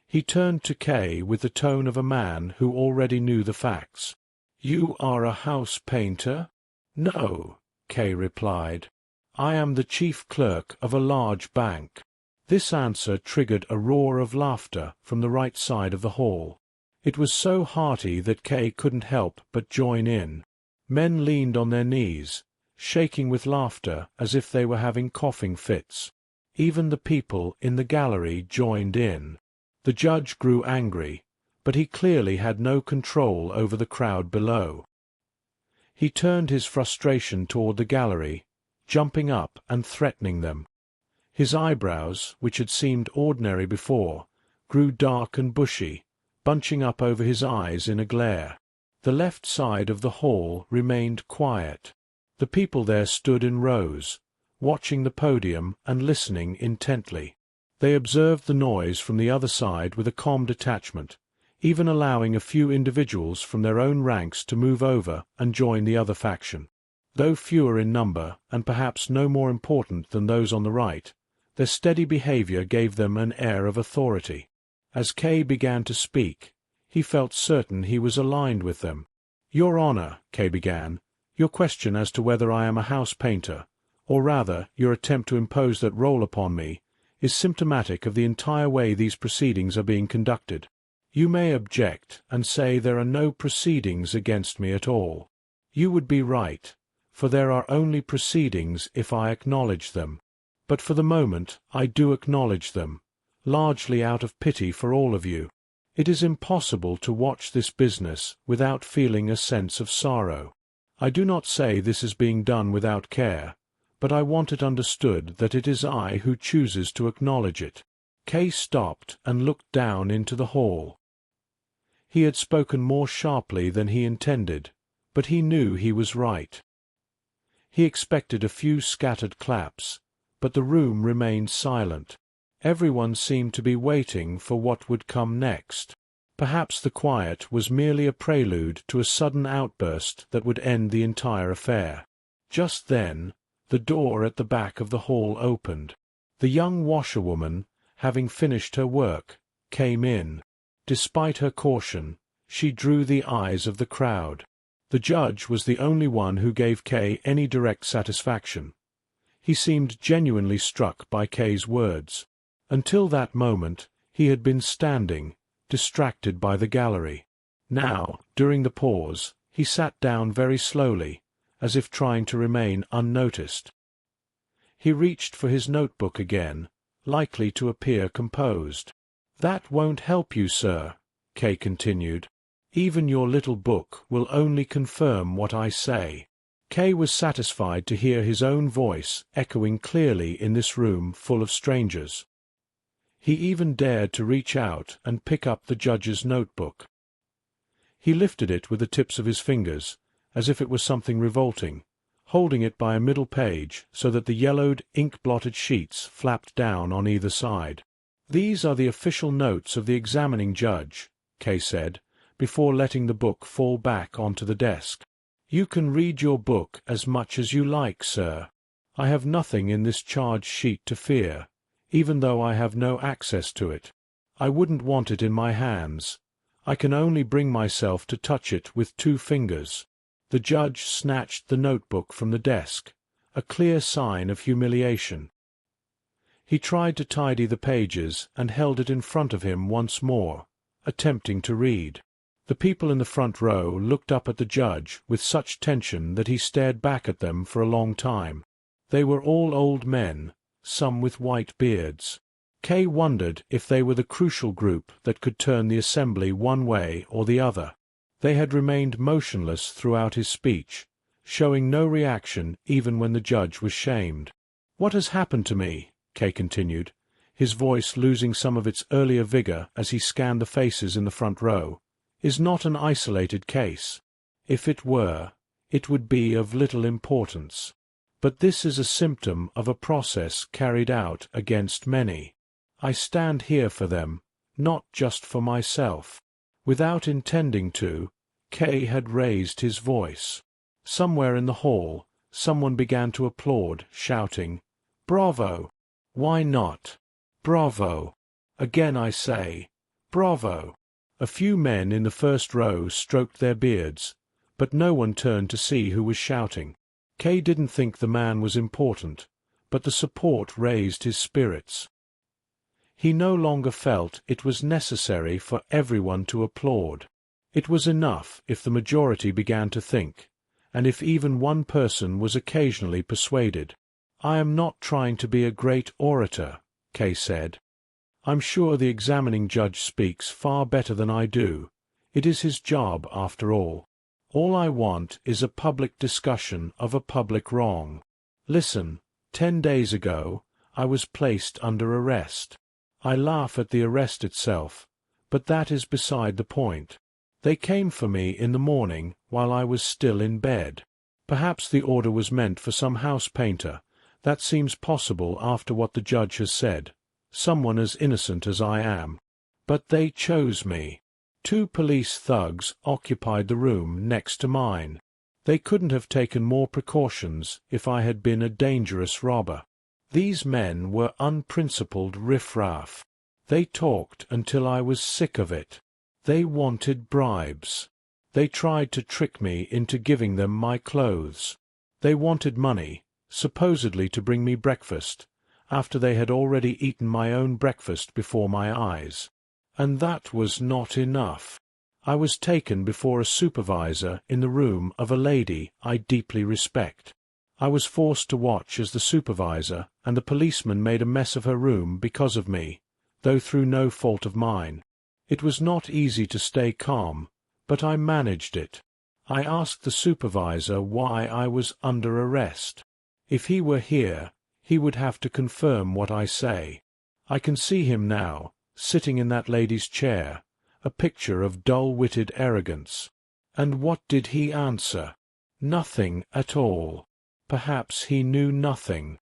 He turned to Kay with the tone of a man who already knew the facts. "You are a house painter?" "No," Kay replied. "I am the chief clerk of a large bank." This answer triggered a roar of laughter from the right side of the hall. It was so hearty that Kay couldn't help but join in. Men leaned on their knees, shaking with laughter as if they were having coughing fits. Even the people in the gallery joined in. The judge grew angry, but he clearly had no control over the crowd below. He turned his frustration toward the gallery, jumping up and threatening them. His eyebrows, which had seemed ordinary before, grew dark and bushy, bunching up over his eyes in a glare. The left side of the hall remained quiet. The people there stood in rows, watching the podium and listening intently. They observed the noise from the other side with a calm detachment, even allowing a few individuals from their own ranks to move over and join the other faction. Though fewer in number, and perhaps no more important than those on the right, their steady behavior gave them an air of authority. As Kay began to speak, he felt certain he was aligned with them. "Your Honor," Kay began, "your question as to whether I am a house painter, or rather your attempt to impose that role upon me, is symptomatic of the entire way these proceedings are being conducted. You may object and say there are no proceedings against me at all. You would be right, for there are only proceedings if I acknowledge them. But for the moment I do acknowledge them, largely out of pity for all of you. It is impossible to watch this business without feeling a sense of sorrow. I do not say this is being done without care, but I want it understood that it is I who chooses to acknowledge it." Kay stopped and looked down into the hall. He had spoken more sharply than he intended, but he knew he was right. He expected a few scattered claps, but the room remained silent. Everyone seemed to be waiting for what would come next. Perhaps the quiet was merely a prelude to a sudden outburst that would end the entire affair. Just then, the door at the back of the hall opened. The young washerwoman, having finished her work, came in. Despite her caution, she drew the eyes of the crowd. The judge was the only one who gave Kay any direct satisfaction. He seemed genuinely struck by Kay's words. Until that moment, he had been standing, distracted by the gallery. Now, during the pause, he sat down very slowly, as if trying to remain unnoticed. He reached for his notebook again, likely to appear composed. "That won't help you, sir," Kay continued. "Even your little book will only confirm what I say." Kay was satisfied to hear his own voice echoing clearly in this room full of strangers. He even dared to reach out and pick up the judge's notebook. He lifted it with the tips of his fingers, as if it was something revolting, holding it by a middle page so that the yellowed, ink-blotted sheets flapped down on either side. "These are the official notes of the examining judge," Kay said, before letting the book fall back onto the desk. "You can read your book as much as you like, sir. I have nothing in this charge sheet to fear, even though I have no access to it. I wouldn't want it in my hands. I can only bring myself to touch it with 2 fingers. The judge snatched the notebook from the desk, a clear sign of humiliation. He tried to tidy the pages and held it in front of him once more, attempting to read. The people in the front row looked up at the judge with such tension that he stared back at them for a long time. They were all old men, some with white beards. Kay wondered if they were the crucial group that could turn the assembly one way or the other. They had remained motionless throughout his speech, showing no reaction even when the judge was shamed. "What has happened to me?" Kay continued, his voice losing some of its earlier vigor as he scanned the faces in the front row, "is not an isolated case. If it were, it would be of little importance. But this is a symptom of a process carried out against many. I stand here for them, not just for myself." Without intending to, Kay had raised his voice. Somewhere in the hall, someone began to applaud, shouting, "Bravo! Why not? Bravo! Again I say, bravo!" A few men in the first row stroked their beards, but no one turned to see who was shouting. Kay didn't think the man was important, but the support raised his spirits. He no longer felt it was necessary for everyone to applaud. It was enough if the majority began to think, and if even one person was occasionally persuaded. "I am not trying to be a great orator," Kay said. "I'm sure the examining judge speaks far better than I do. It is his job, after all. All I want is a public discussion of a public wrong. Listen, 10 days ago, I was placed under arrest. I laugh at the arrest itself, but that is beside the point. They came for me in the morning while I was still in bed. Perhaps the order was meant for some house painter. That seems possible after what the judge has said, someone as innocent as I am. But they chose me. 2 police thugs occupied the room next to mine. They couldn't have taken more precautions if I had been a dangerous robber. These men were unprincipled riffraff. They talked until I was sick of it. They wanted bribes. They tried to trick me into giving them my clothes. They wanted money, supposedly to bring me breakfast, after they had already eaten my own breakfast before my eyes. And that was not enough. I was taken before a supervisor in the room of a lady I deeply respect. I was forced to watch as the supervisor and the policeman made a mess of her room because of me, though through no fault of mine. It was not easy to stay calm, but I managed it. I asked the supervisor why I was under arrest. If he were here, he would have to confirm what I say. I can see him now, sitting in that lady's chair, a picture of dull-witted arrogance. And what did he answer? Nothing at all. Perhaps he knew nothing.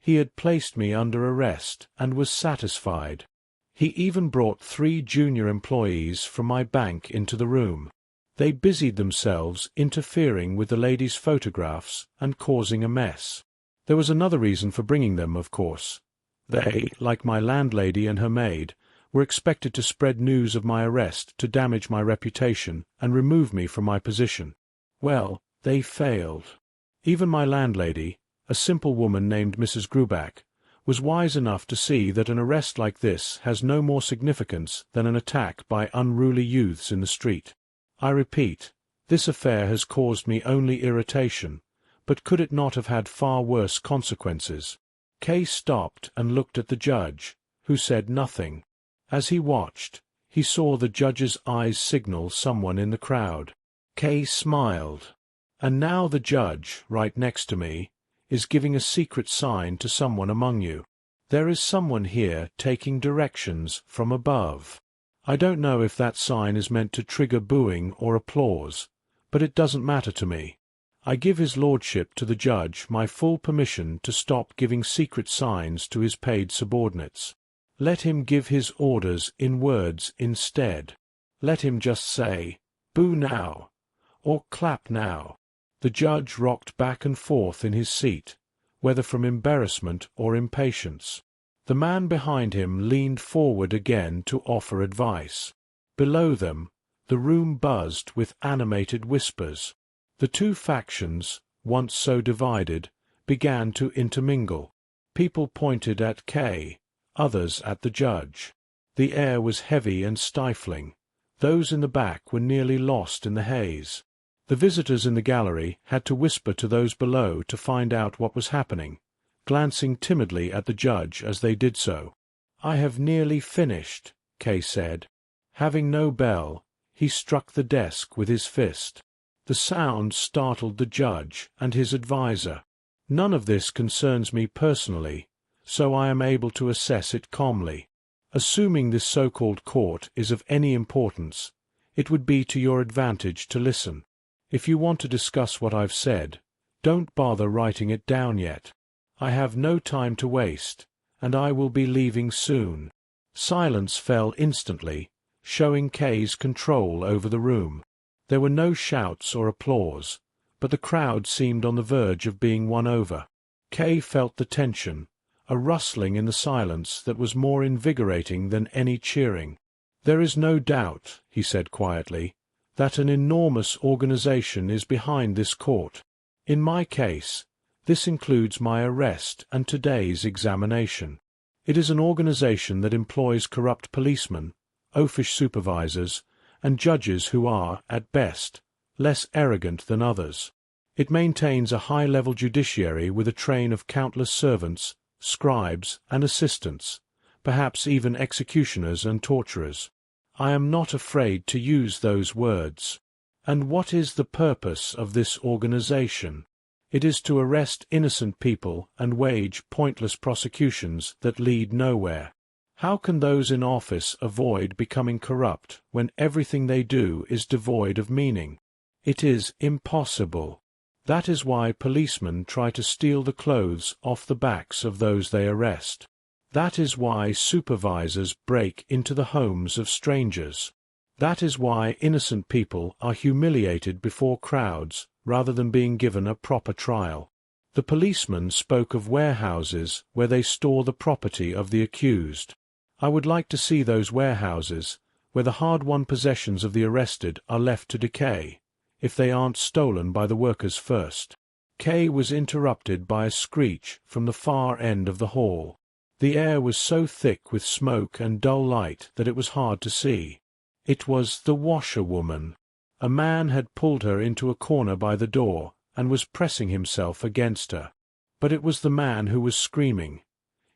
He had placed me under arrest and was satisfied. He even brought 3 junior employees from my bank into the room. They busied themselves interfering with the lady's photographs and causing a mess. There was another reason for bringing them, of course. They, like my landlady and her maid, were expected to spread news of my arrest to damage my reputation and remove me from my position. Well, they failed. Even my landlady, a simple woman named Mrs. Gruback, was wise enough to see that an arrest like this has no more significance than an attack by unruly youths in the street. I repeat, this affair has caused me only irritation, but could it not have had far worse consequences? Kay stopped and looked at the judge, who said nothing. As he watched, he saw the judge's eyes signal someone in the crowd. Kay smiled. And now the judge, right next to me, is giving a secret sign to someone among you. There is someone here taking directions from above. I don't know if that sign is meant to trigger booing or applause, but it doesn't matter to me. I give his lordship to the judge my full permission to stop giving secret signs to his paid subordinates. Let him give his orders in words instead. Let him just say, "Boo now," or "Clap now." The judge rocked back and forth in his seat, whether from embarrassment or impatience. The man behind him leaned forward again to offer advice. Below them, the room buzzed with animated whispers. The two factions, once so divided, began to intermingle. People pointed at K, others at the judge. The air was heavy and stifling. Those in the back were nearly lost in the haze. The visitors in the gallery had to whisper to those below to find out what was happening, glancing timidly at the judge as they did so. "I have nearly finished," K said. Having no bell, he struck the desk with his fist. The sound startled the judge and his adviser. "None of this concerns me personally, so I am able to assess it calmly. Assuming this so-called court is of any importance, it would be to your advantage to listen. If you want to discuss what I've said, don't bother writing it down yet. I have no time to waste, and I will be leaving soon." Silence fell instantly, showing K's control over the room. There were no shouts or applause, but the crowd seemed on the verge of being won over. K felt the tension, a rustling in the silence that was more invigorating than any cheering. "There is no doubt," he said quietly, "that an enormous organization is behind this court. In my case, this includes my arrest and today's examination. It is an organization that employs corrupt policemen, oafish supervisors, and judges who are, at best, less arrogant than others. It maintains a high-level judiciary with a train of countless servants, scribes, and assistants, perhaps even executioners and torturers. I am not afraid to use those words. And what is the purpose of this organization? It is to arrest innocent people and wage pointless prosecutions that lead nowhere. How can those in office avoid becoming corrupt when everything they do is devoid of meaning? It is impossible. That is why policemen try to steal the clothes off the backs of those they arrest. That is why supervisors break into the homes of strangers. That is why innocent people are humiliated before crowds rather than being given a proper trial. The policeman spoke of warehouses where they store the property of the accused. I would like to see those warehouses where the hard-won possessions of the arrested are left to decay, if they aren't stolen by the workers first. K was interrupted by a screech from the far end of the hall. The air was so thick with smoke and dull light that it was hard to see. It was the washerwoman. A man had pulled her into a corner by the door and was pressing himself against her. But it was the man who was screaming.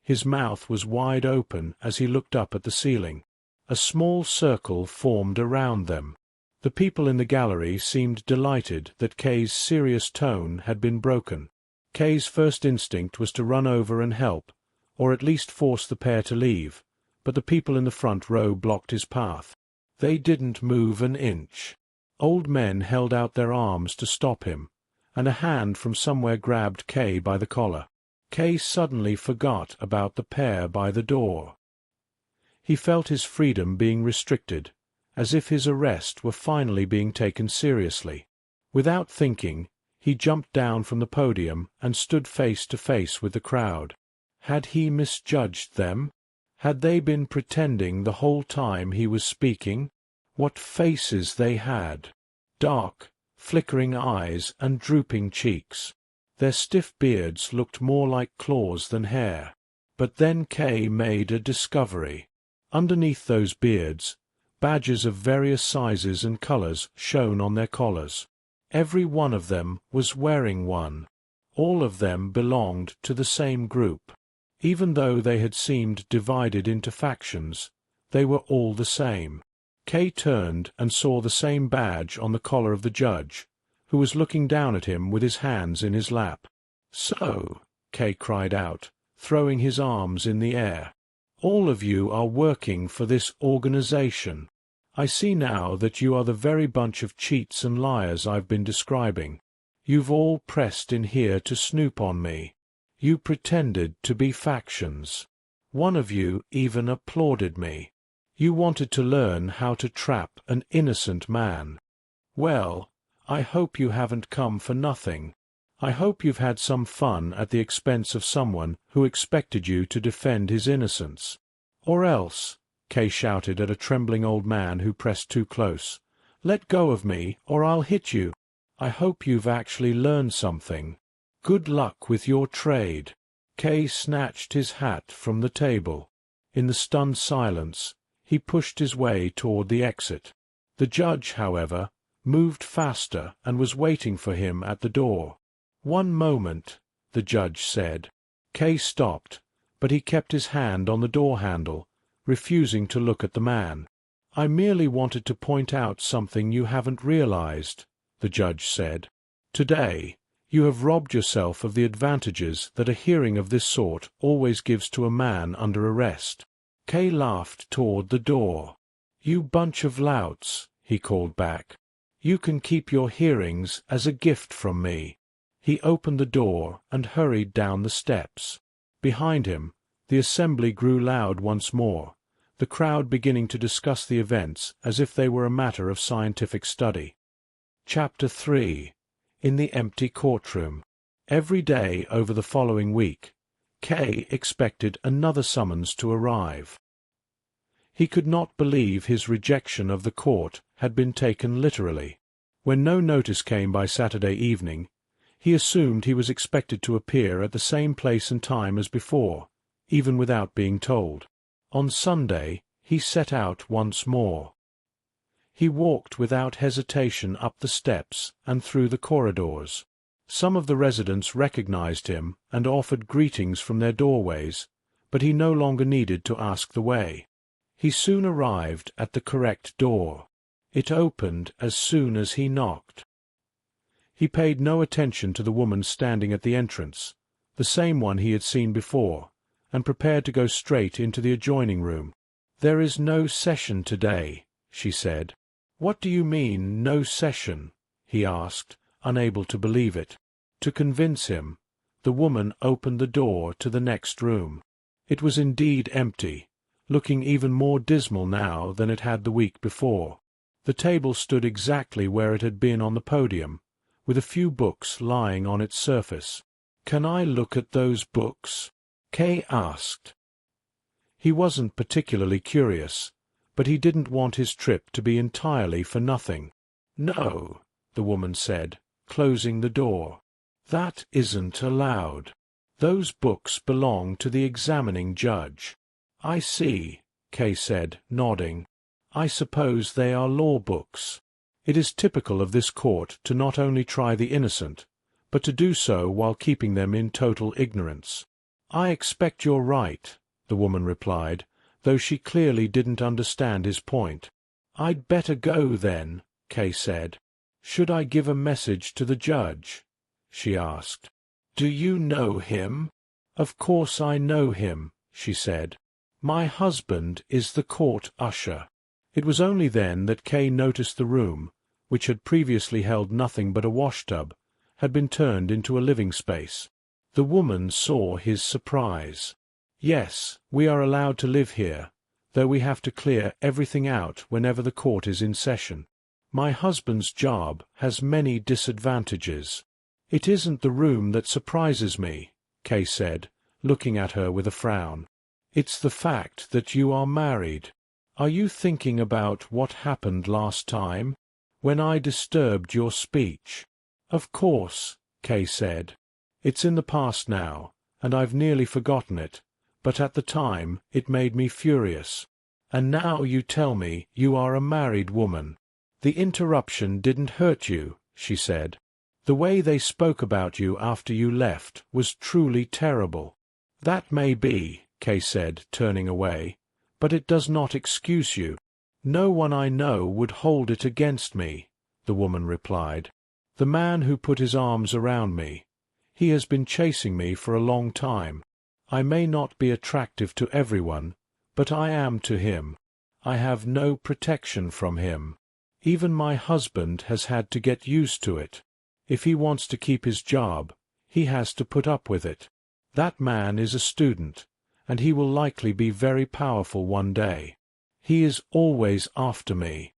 His mouth was wide open as he looked up at the ceiling. A small circle formed around them. The people in the gallery seemed delighted that K's serious tone had been broken. K's first instinct was to run over and help, or at least force the pair to leave, but the people in the front row blocked his path. They didn't move an inch. Old men held out their arms to stop him, and a hand from somewhere grabbed K by the collar. K suddenly forgot about the pair by the door. He felt his freedom being restricted, as if his arrest were finally being taken seriously. Without thinking, he jumped down from the podium and stood face to face with the crowd. Had he misjudged them? Had they been pretending the whole time he was speaking? What faces they had! Dark, flickering eyes and drooping cheeks. Their stiff beards looked more like claws than hair. But then K made a discovery. Underneath those beards, badges of various sizes and colors shone on their collars. Every one of them was wearing one. All of them belonged to the same group. Even though they had seemed divided into factions, they were all the same. K turned and saw the same badge on the collar of the judge, who was looking down at him with his hands in his lap. "So," K cried out, throwing his arms in the air, "all of you are working for this organization. I see now that you are the very bunch of cheats and liars I've been describing. You've all pressed in here to snoop on me. You pretended to be factions. One of you even applauded me. You wanted to learn how to trap an innocent man. Well, I hope you haven't come for nothing. I hope you've had some fun at the expense of someone who expected you to defend his innocence. Or else," Kay shouted at a trembling old man who pressed too close, "let go of me, or I'll hit you." I hope you've actually learned something. Good luck with your trade. Kay snatched his hat from the table. In the stunned silence, he pushed his way toward the exit. The judge, however, moved faster and was waiting for him at the door. "One moment," the judge said. Kay stopped, but he kept his hand on the door handle, refusing to look at the man. "I merely wanted to point out something you haven't realized," the judge said. "Today, you have robbed yourself of the advantages that a hearing of this sort always gives to a man under arrest." Kay laughed toward the door. "You bunch of louts," he called back. "You can keep your hearings as a gift from me." He opened the door and hurried down the steps. Behind him, the assembly grew loud once more, the crowd beginning to discuss the events as if they were a matter of scientific study. Chapter 3. In the empty courtroom. Every day over the following week, Kay expected another summons to arrive. He could not believe his rejection of the court had been taken literally. When no notice came by Saturday evening, he assumed he was expected to appear at the same place and time as before, even without being told. On Sunday he set out once more. He walked without hesitation up the steps and through the corridors. Some of the residents recognized him and offered greetings from their doorways, but he no longer needed to ask the way. He soon arrived at the correct door. It opened as soon as he knocked. He paid no attention to the woman standing at the entrance, the same one he had seen before, and prepared to go straight into the adjoining room. "There is no session today," she said. "What do you mean, no session?" he asked, unable to believe it. To convince him, the woman opened the door to the next room. It was indeed empty, looking even more dismal now than it had the week before. The table stood exactly where it had been on the podium, with a few books lying on its surface. "Can I look at those books?" Kay asked. He wasn't particularly curious, but he didn't want his trip to be entirely for nothing. "No," the woman said, closing the door. "That isn't allowed. Those books belong to the examining judge." "I see," Kay said, nodding. "I suppose they are law books." It is typical of this court to not only try the innocent, but to do so while keeping them in total ignorance. "I expect you're right," the woman replied, though she clearly didn't understand his point. "I'd better go, then," Kay said. "Should I give a message to the judge?" she asked. "Do you know him?" "Of course I know him," she said. "My husband is the court usher." It was only then that Kay noticed the room, which had previously held nothing but a washtub, had been turned into a living space. The woman saw his surprise. "Yes, we are allowed to live here, though we have to clear everything out whenever the court is in session. My husband's job has many disadvantages." "It isn't the room that surprises me," Kay said, looking at her with a frown. "It's the fact that you are married. Are you thinking about what happened last time, when I disturbed your speech?" "Of course," Kay said. "It's in the past now, and I've nearly forgotten it, but at the time it made me furious. And now you tell me you are a married woman." "The interruption didn't hurt you," she said. "The way they spoke about you after you left was truly terrible." "That may be," Kay said, turning away, "but it does not excuse you." "No one I know would hold it against me," the woman replied. "The man who put his arms around me, he has been chasing me for a long time. I may not be attractive to everyone, but I am to him. I have no protection from him. Even my husband has had to get used to it. If he wants to keep his job, he has to put up with it. That man is a student, and he will likely be very powerful one day. He is always after me.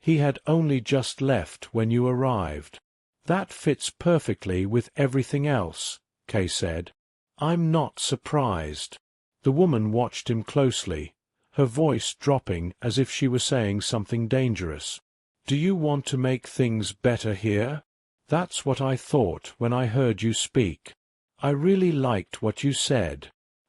He had only just left when you arrived." "That fits perfectly with everything else," Kay said. "I'm not surprised." The woman watched him closely, her voice dropping as if she were saying something dangerous. Do you want to make things better here? That's what I thought when I heard you speak. I really liked what you said.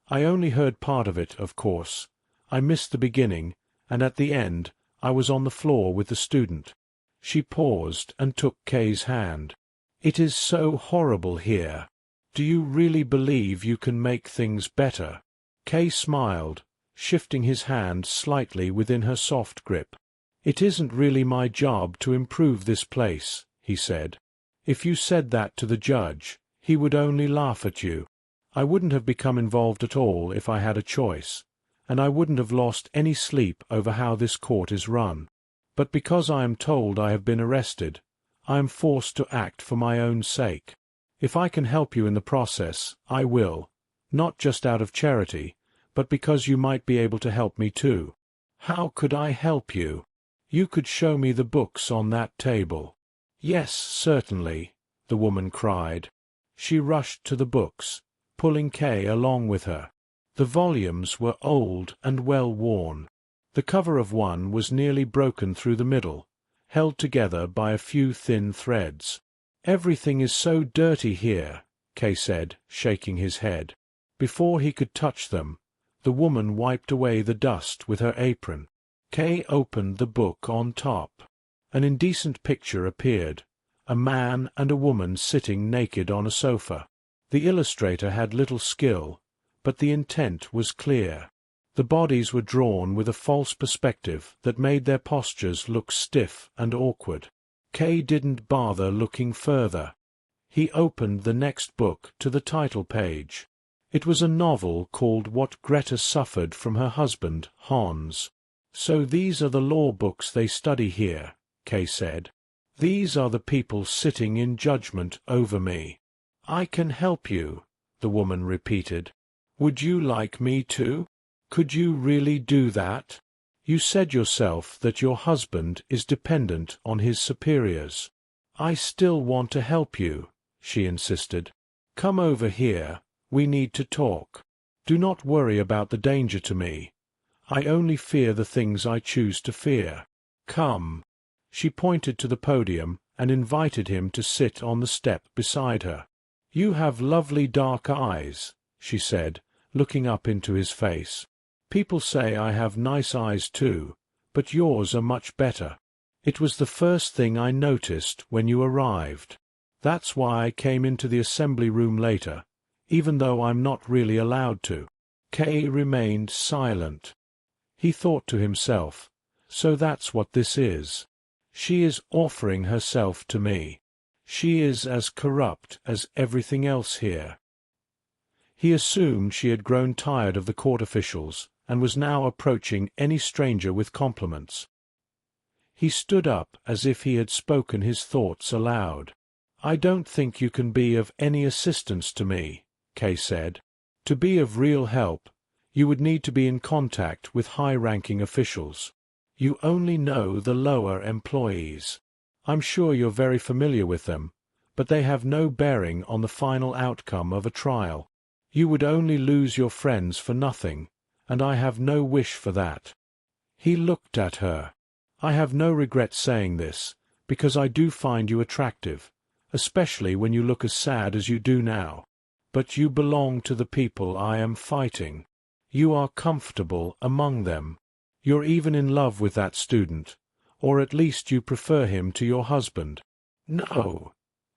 I only heard part of it, of course. I missed the beginning, and at the end, I was on the floor with the student. She paused and took Kay's hand. It is so horrible here. Do you really believe you can make things better? Kay smiled, shifting his hand slightly within her soft grip. It isn't really my job to improve this place, he said. If you said that to the judge, he would only laugh at you. I wouldn't have become involved at all if I had a choice, and I wouldn't have lost any sleep over how this court is run. But because I am told I have been arrested, I am forced to act for my own sake. If I can help you in the process, I will, not just out of charity, but because you might be able to help me too. How could I help you? You could show me the books on that table. Yes, certainly, the woman cried. She rushed to the books, pulling Kay along with her. The volumes were old and well worn. The cover of one was nearly broken through the middle, held together by a few thin threads. Everything is so dirty here, Kay said, shaking his head. Before he could touch them, the woman wiped away the dust with her apron. Kay opened the book on top. An indecent picture appeared, a man and a woman sitting naked on a sofa. The illustrator had little skill, but the intent was clear. The bodies were drawn with a false perspective that made their postures look stiff and awkward. Kay didn't bother looking further. He opened the next book to the title page. It was a novel called What Greta Suffered from Her Husband, Hans. So these are the law books they study here, Kay said. These are the people sitting in judgment over me. I can help you, the woman repeated. Would you like me to? Could you really do that? You said yourself that your husband is dependent on his superiors. I still want to help you, she insisted. Come over here, we need to talk. Do not worry about the danger to me. I only fear the things I choose to fear. Come. She pointed to the podium and invited him to sit on the step beside her. You have lovely dark eyes, she said, looking up into his face. People say I have nice eyes too, but yours are much better. It was the first thing I noticed when you arrived. That's why I came into the assembly room later, even though I'm not really allowed to. Kay remained silent. He thought to himself, so that's what this is. She is offering herself to me. She is as corrupt as everything else here. He assumed she had grown tired of the court officials and was now approaching any stranger with compliments. He stood up as if he had spoken his thoughts aloud. I don't think you can be of any assistance to me, Kay said. To be of real help, you would need to be in contact with high-ranking officials. You only know the lower employees. I'm sure you're very familiar with them, but they have no bearing on the final outcome of a trial. You would only lose your friends for nothing, and I have no wish for that. He looked at her. I have no regret saying this, because I do find you attractive, especially when you look as sad as you do now. But you belong to the people I am fighting. You are comfortable among them. You're even in love with that student, or at least you prefer him to your husband. No,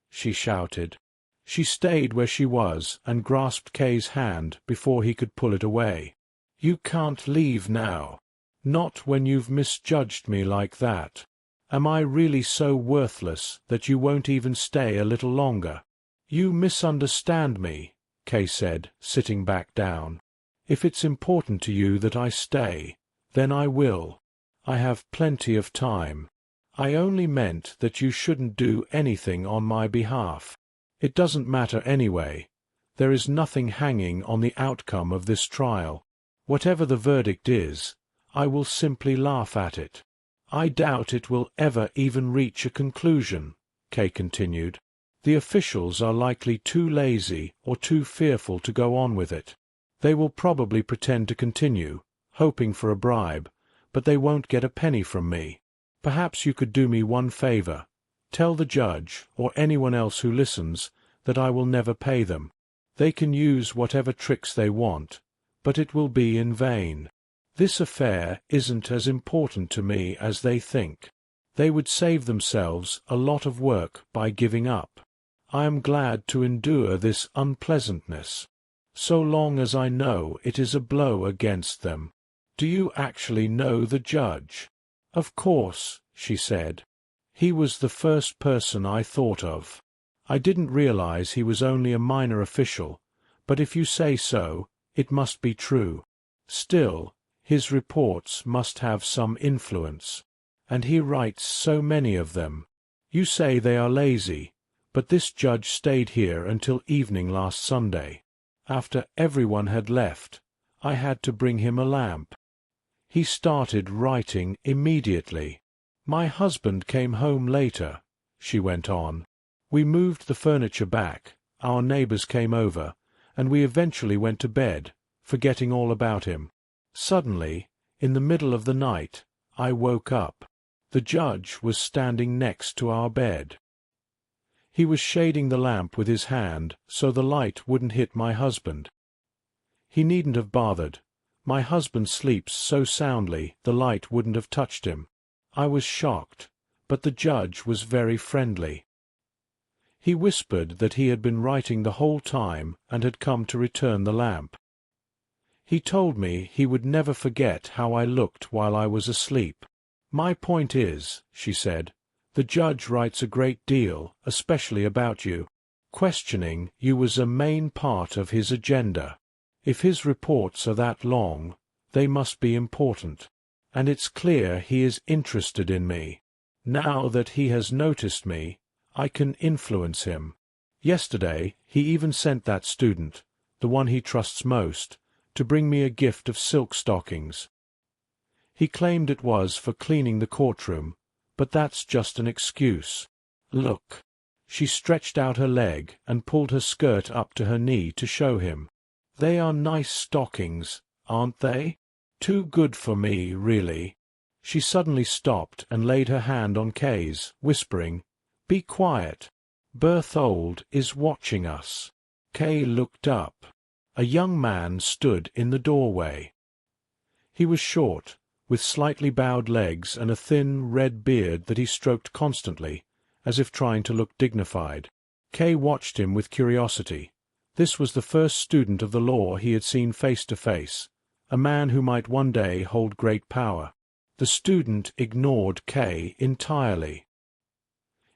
she shouted. She stayed where she was and grasped Kay's hand before he could pull it away. You can't leave now. Not when you've misjudged me like that. Am I really so worthless that you won't even stay a little longer? You misunderstand me, Kay said, sitting back down. If it's important to you that I stay, then I will. I have plenty of time. I only meant that you shouldn't do anything on my behalf. It doesn't matter anyway. There is nothing hanging on the outcome of this trial. Whatever the verdict is, I will simply laugh at it. I doubt it will ever even reach a conclusion, Kay continued. The officials are likely too lazy or too fearful to go on with it. They will probably pretend to continue, hoping for a bribe, but they won't get a penny from me. Perhaps you could do me one favor. Tell the judge, or anyone else who listens, that I will never pay them. They can use whatever tricks they want, but it will be in vain. This affair isn't as important to me as they think. They would save themselves a lot of work by giving up. I am glad to endure this unpleasantness, so long as I know it is a blow against them. Do you actually know the judge? Of course, she said. He was the first person I thought of. I didn't realize he was only a minor official, but if you say so, it must be true. Still, his reports must have some influence. And he writes so many of them. You say they are lazy, but this judge stayed here until evening last Sunday. After everyone had left, I had to bring him a lamp. He started writing immediately. My husband came home later, she went on. We moved the furniture back, our neighbors came over, and we eventually went to bed, forgetting all about him. Suddenly, in the middle of the night, I woke up. The judge was standing next to our bed. He was shading the lamp with his hand so the light wouldn't hit my husband. He needn't have bothered. My husband sleeps so soundly the light wouldn't have touched him. I was shocked, but the judge was very friendly. He whispered that he had been writing the whole time and had come to return the lamp. He told me he would never forget how I looked while I was asleep. My point is, she said, the judge writes a great deal, especially about you. Questioning you was a main part of his agenda. If his reports are that long, they must be important. And it's clear he is interested in me. Now that he has noticed me, I can influence him. Yesterday, he even sent that student, the one he trusts most, to bring me a gift of silk stockings. He claimed it was for cleaning the courtroom, but that's just an excuse. Look. She stretched out her leg and pulled her skirt up to her knee to show him. They are nice stockings, aren't they? Too good for me, really. She suddenly stopped and laid her hand on Kay's, whispering, "Be quiet. Berthold is watching us." Kay looked up. A young man stood in the doorway. He was short, with slightly bowed legs and a thin, red beard that he stroked constantly, as if trying to look dignified. Kay watched him with curiosity. This was the first student of the law he had seen face to face, a man who might one day hold great power. The student ignored Kay entirely.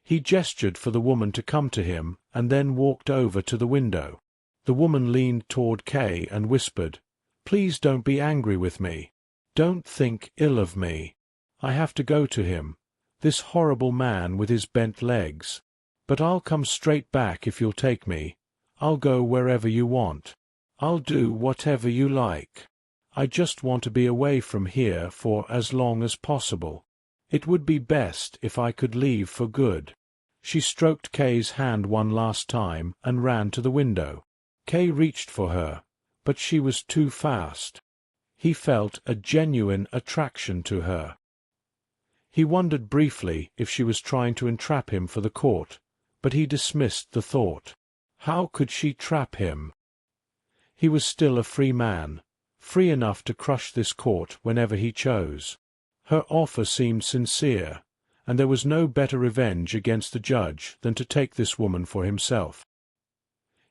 He gestured for the woman to come to him and then walked over to the window. The woman leaned toward Kay and whispered, "Please don't be angry with me. Don't think ill of me. I have to go to him, this horrible man with his bent legs. But I'll come straight back if you'll take me. I'll go wherever you want. I'll do whatever you like. I just want to be away from here for as long as possible. It would be best if I could leave for good." She stroked Kay's hand one last time and ran to the window. Kay reached for her, but she was too fast. He felt a genuine attraction to her. He wondered briefly if she was trying to entrap him for the court, but he dismissed the thought. How could she trap him? He was still a free man, free enough to crush this court whenever he chose. Her offer seemed sincere, and there was no better revenge against the judge than to take this woman for himself.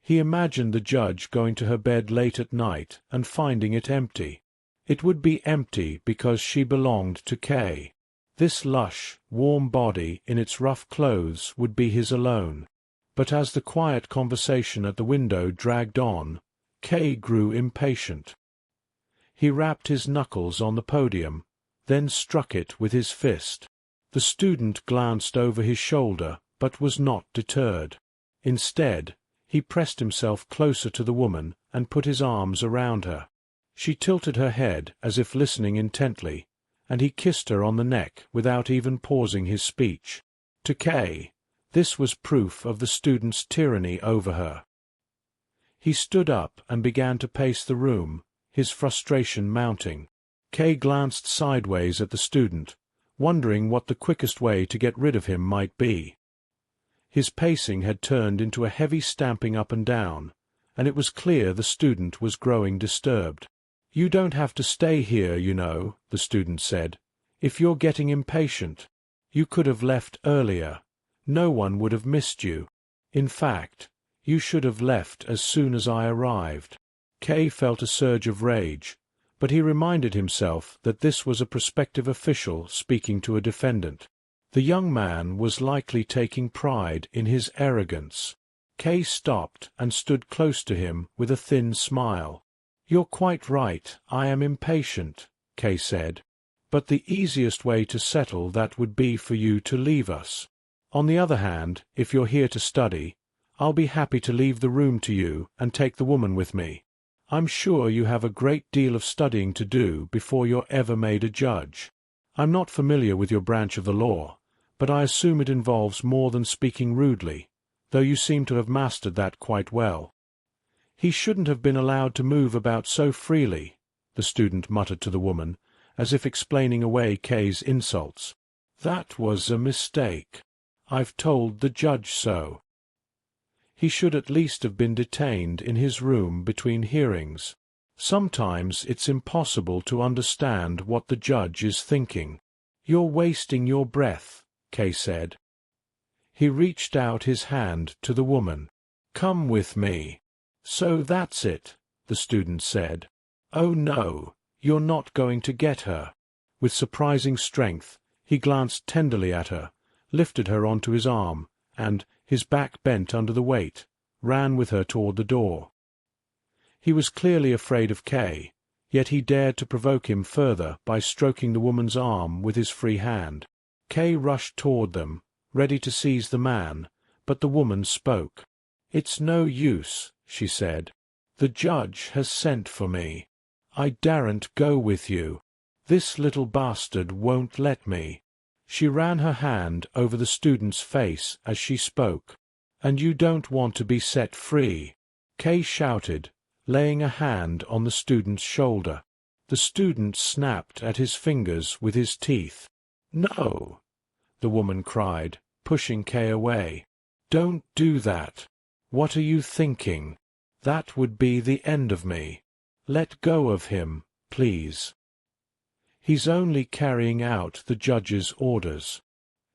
He imagined the judge going to her bed late at night and finding it empty. It would be empty because she belonged to Kay. This lush, warm body in its rough clothes would be his alone. But as the quiet conversation at the window dragged on, Kay grew impatient. He rapped his knuckles on the podium, then struck it with his fist. The student glanced over his shoulder, but was not deterred. Instead, he pressed himself closer to the woman and put his arms around her. She tilted her head as if listening intently, and he kissed her on the neck without even pausing his speech. To Kay, this was proof of the student's tyranny over her. He stood up and began to pace the room, his frustration mounting. Kay glanced sideways at the student, wondering what the quickest way to get rid of him might be. His pacing had turned into a heavy stamping up and down, and it was clear the student was growing disturbed. "You don't have to stay here, you know," the student said. "If you're getting impatient, you could have left earlier. No one would have missed you. In fact, you should have left as soon as I arrived." Kay felt a surge of rage, but he reminded himself that this was a prospective official speaking to a defendant. The young man was likely taking pride in his arrogance. Kay stopped and stood close to him with a thin smile. "You're quite right, I am impatient," Kay said. "But the easiest way to settle that would be for you to leave us. On the other hand, if you're here to study, I'll be happy to leave the room to you and take the woman with me. I'm sure you have a great deal of studying to do before you're ever made a judge. I'm not familiar with your branch of the law, but I assume it involves more than speaking rudely, though you seem to have mastered that quite well." "He shouldn't have been allowed to move about so freely," the student muttered to the woman, as if explaining away Kay's insults. "That was a mistake. I've told the judge so. He should at least have been detained in his room between hearings. Sometimes it's impossible to understand what the judge is thinking." "You're wasting your breath," Kay said. He reached out his hand to the woman. "Come with me." "So that's it," the student said. "Oh no, you're not going to get her." With surprising strength, he glanced tenderly at her, lifted her onto his arm, and, his back bent under the weight, ran with her toward the door. He was clearly afraid of Kay, yet he dared to provoke him further by stroking the woman's arm with his free hand. Kay rushed toward them, ready to seize the man, but the woman spoke. "It's no use," she said. "The judge has sent for me. I daren't go with you. This little bastard won't let me." She ran her hand over the student's face as she spoke. "And you don't want to be set free?" Kay shouted, laying a hand on the student's shoulder. The student snapped at his fingers with his teeth. "No!" the woman cried, pushing Kay away. "Don't do that. What are you thinking? That would be the end of me. Let go of him, please. He's only carrying out the judge's orders.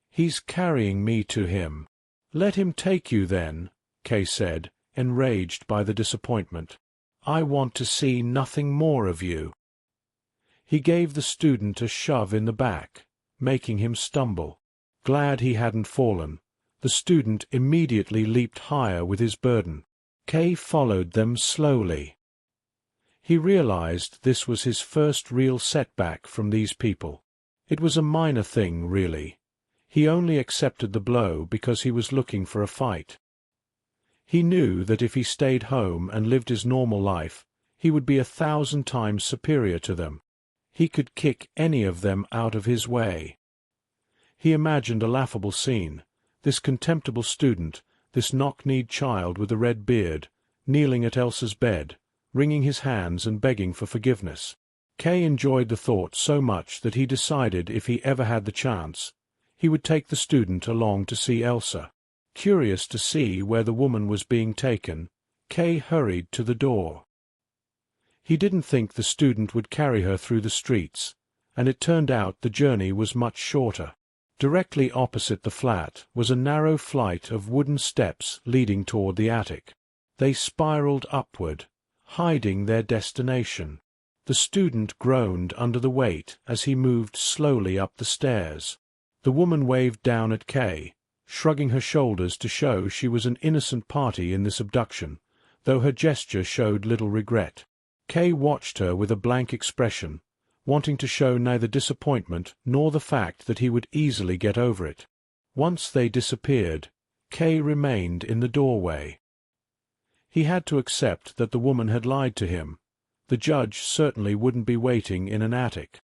He's carrying me to him." "Let him take you then," Kay said, enraged by the disappointment. "I want to see nothing more of you." He gave the student a shove in the back, making him stumble. Glad he hadn't fallen, the student immediately leaped higher with his burden. Kay followed them slowly. He realized this was his first real setback from these people. It was a minor thing, really. He only accepted the blow because he was looking for a fight. He knew that if he stayed home and lived his normal life, he would be 1,000 times superior to them. He could kick any of them out of his way. He imagined a laughable scene, this contemptible student, this knock-kneed child with a red beard, kneeling at Elsa's bed, wringing his hands and begging for forgiveness. Kay enjoyed the thought so much that he decided if he ever had the chance, he would take the student along to see Elsa. Curious to see where the woman was being taken, Kay hurried to the door. He didn't think the student would carry her through the streets, and it turned out the journey was much shorter. Directly opposite the flat was a narrow flight of wooden steps leading toward the attic. They spiraled upward, hiding their destination. The student groaned under the weight as he moved slowly up the stairs. The woman waved down at Kay, shrugging her shoulders to show she was an innocent party in this abduction, though her gesture showed little regret. Kay watched her with a blank expression, wanting to show neither disappointment nor the fact that he would easily get over it. Once they disappeared, Kay remained in the doorway. He had to accept that the woman had lied to him. The judge certainly wouldn't be waiting in an attic.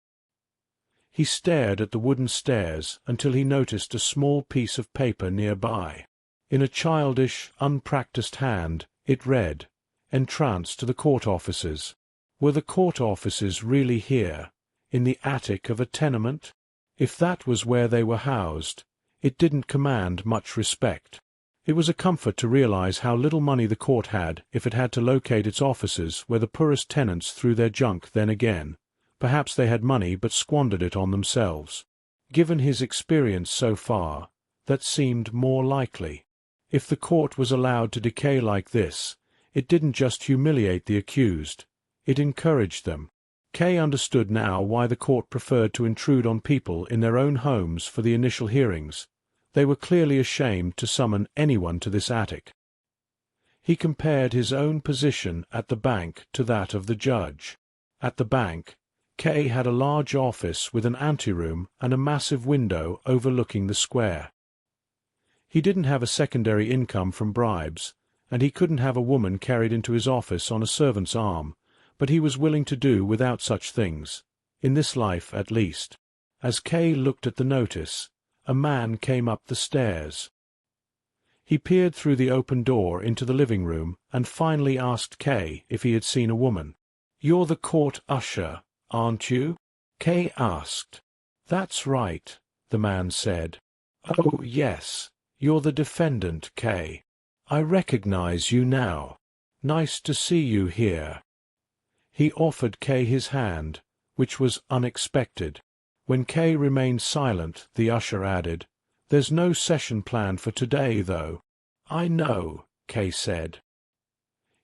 He stared at the wooden stairs until he noticed a small piece of paper nearby. In a childish, unpracticed hand, it read, "Entrance to the court offices." Were the court offices really here, in the attic of a tenement? If that was where they were housed, it didn't command much respect. It was a comfort to realize how little money the court had if it had to locate its offices where the poorest tenants threw their junk. Then again, perhaps they had money but squandered it on themselves. Given his experience so far, that seemed more likely. If the court was allowed to decay like this, it didn't just humiliate the accused, it encouraged them. Kay understood now why the court preferred to intrude on people in their own homes for the initial hearings. They were clearly ashamed to summon anyone to this attic. He compared his own position at the bank to that of the judge. At the bank, Kay had a large office with an anteroom and a massive window overlooking the square. He didn't have a secondary income from bribes, and he couldn't have a woman carried into his office on a servant's arm, but he was willing to do without such things, in this life at least. As Kay looked at the notice, a man came up the stairs. He peered through the open door into the living room and finally asked Kay if he had seen a woman. "You're the court usher, aren't you?" Kay asked. "That's right," the man said. "Oh, yes, you're the defendant, Kay. I recognize you now. Nice to see you here." He offered Kay his hand, which was unexpected. When Kay remained silent, the usher added, "There's no session planned for today, though." "I know," Kay said.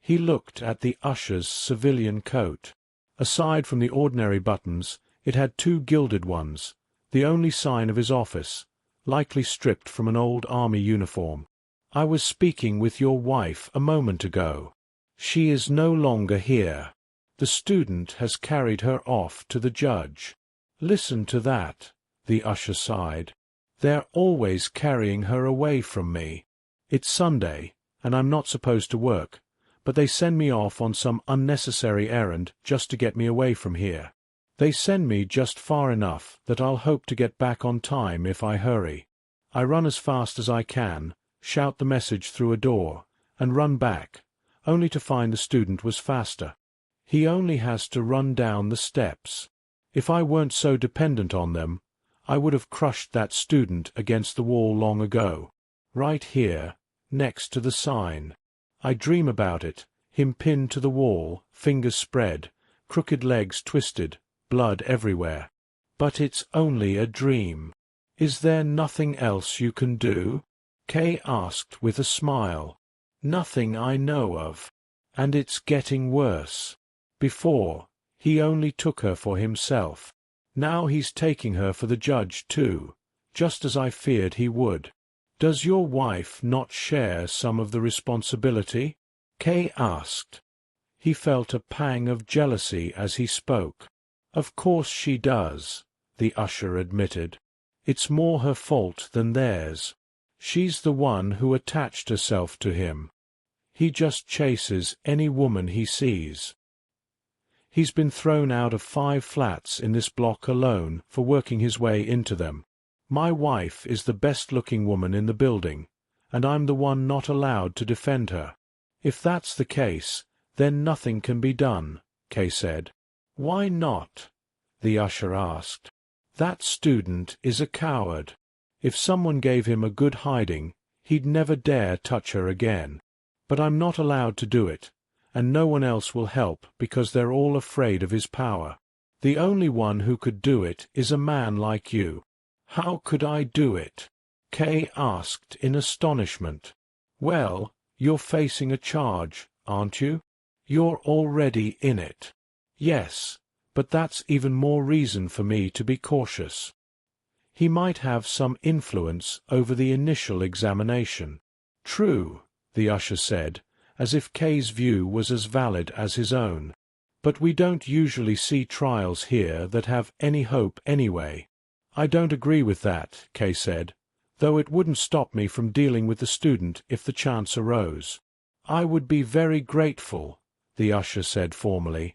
He looked at the usher's civilian coat. Aside from the ordinary buttons, it had two gilded ones, the only sign of his office, likely stripped from an old army uniform. "I was speaking with your wife a moment ago. She is no longer here. The student has carried her off to the judge." "Listen to that," the usher sighed. "They're always carrying her away from me. It's Sunday, and I'm not supposed to work, but they send me off on some unnecessary errand just to get me away from here. They send me just far enough that I'll hope to get back on time if I hurry. I run as fast as I can, shout the message through a door, and run back, only to find the student was faster. He only has to run down the steps. If I weren't so dependent on them, I would have crushed that student against the wall long ago. Right here, next to the sign. I dream about it, him pinned to the wall, fingers spread, crooked legs twisted, blood everywhere. But it's only a dream. Is there nothing else you can do?" Kay asked with a smile. "Nothing I know of. And it's getting worse. Before, he only took her for himself. Now he's taking her for the judge too, just as I feared he would. Does your wife not share some of the responsibility?" Kay asked. He felt a pang of jealousy as he spoke. "Of course she does," the usher admitted. "It's more her fault than theirs. She's the one who attached herself to him. He just chases any woman he sees. He's been thrown out of 5 flats in this block alone for working his way into them. My wife is the best-looking woman in the building, and I'm the one not allowed to defend her. If that's the case, then nothing can be done," Kay said. "Why not?" the usher asked. "That student is a coward. If someone gave him a good hiding, he'd never dare touch her again. But I'm not allowed to do it, and no one else will help because they're all afraid of his power. The only one who could do it is a man like you." "How could I do it?" Kay asked in astonishment. "Well, you're facing a charge, aren't you? You're already in it." "Yes, but that's even more reason for me to be cautious. He might have some influence over the initial examination." "True," the usher said, as if Kay's view was as valid as his own. "But we don't usually see trials here that have any hope anyway." "I don't agree with that," Kay said, "though it wouldn't stop me from dealing with the student if the chance arose." "I would be very grateful," the usher said formally.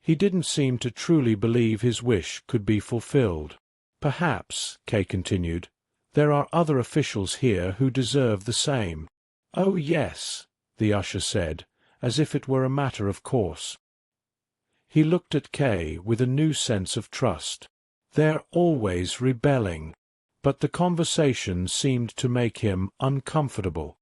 He didn't seem to truly believe his wish could be fulfilled. "Perhaps," Kay continued, "there are other officials here who deserve the same." "Oh, yes," the usher said, as if it were a matter of course. He looked at Kay with a new sense of trust. They're always rebelling. But the conversation seemed to make him uncomfortable.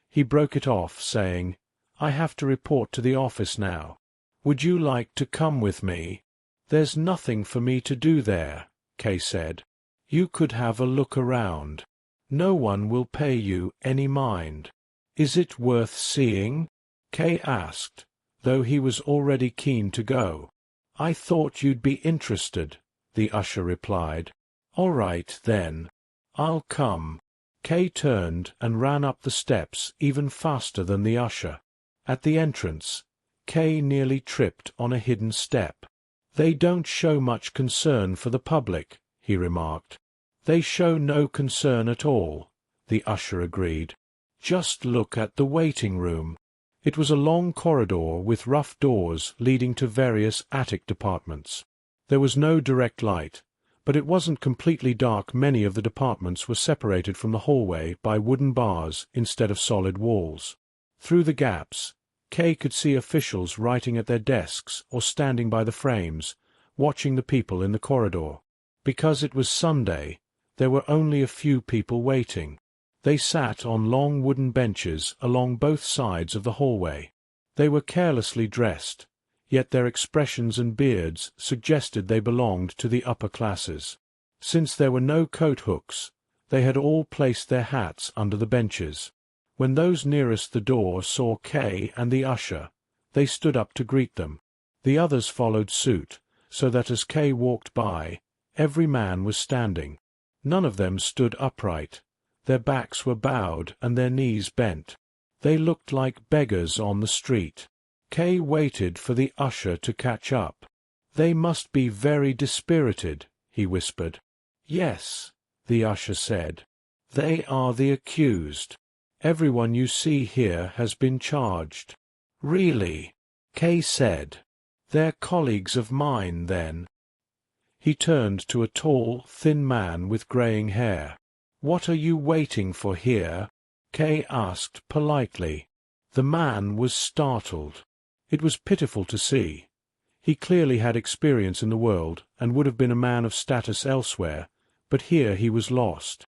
He broke it off, saying, "I have to report to the office now. Would you like to come with me?" "There's nothing for me to do there," Kay said. "You could have a look around. No one will pay you any mind." "Is it worth seeing?" Kay asked, though he was already keen to go. "I thought you'd be interested," the usher replied. "All right, then. I'll come." Kay turned and ran up the steps even faster than the usher. At the entrance, Kay nearly tripped on a hidden step. "They don't show much concern for the public," he remarked. "They show no concern at all," the usher agreed. "Just look at the waiting room." It was a long corridor with rough doors leading to various attic departments. There was no direct light, but it wasn't completely dark. Many of the departments were separated from the hallway by wooden bars instead of solid walls. Through the gaps, Kay could see officials writing at their desks or standing by the frames, watching the people in the corridor. Because it was Sunday, there were only a few people waiting. They sat on long wooden benches along both sides of the hallway. They were carelessly dressed, yet their expressions and beards suggested they belonged to the upper classes. Since there were no coat hooks, they had all placed their hats under the benches. When those nearest the door saw Kay and the usher, they stood up to greet them. The others followed suit, so that as Kay walked by, every man was standing. None of them stood upright. Their backs were bowed and their knees bent. They looked like beggars on the street. Kay waited for the usher to catch up. "They must be very dispirited," he whispered. "Yes," the usher said. "They are the accused. Everyone you see here has been charged." "Really?" Kay said. "They're colleagues of mine, then." He turned to a tall, thin man with graying hair. "What are you waiting for here?" Kay asked politely. The man was startled. It was pitiful to see. He clearly had experience in the world and would have been a man of status elsewhere, but here he was lost.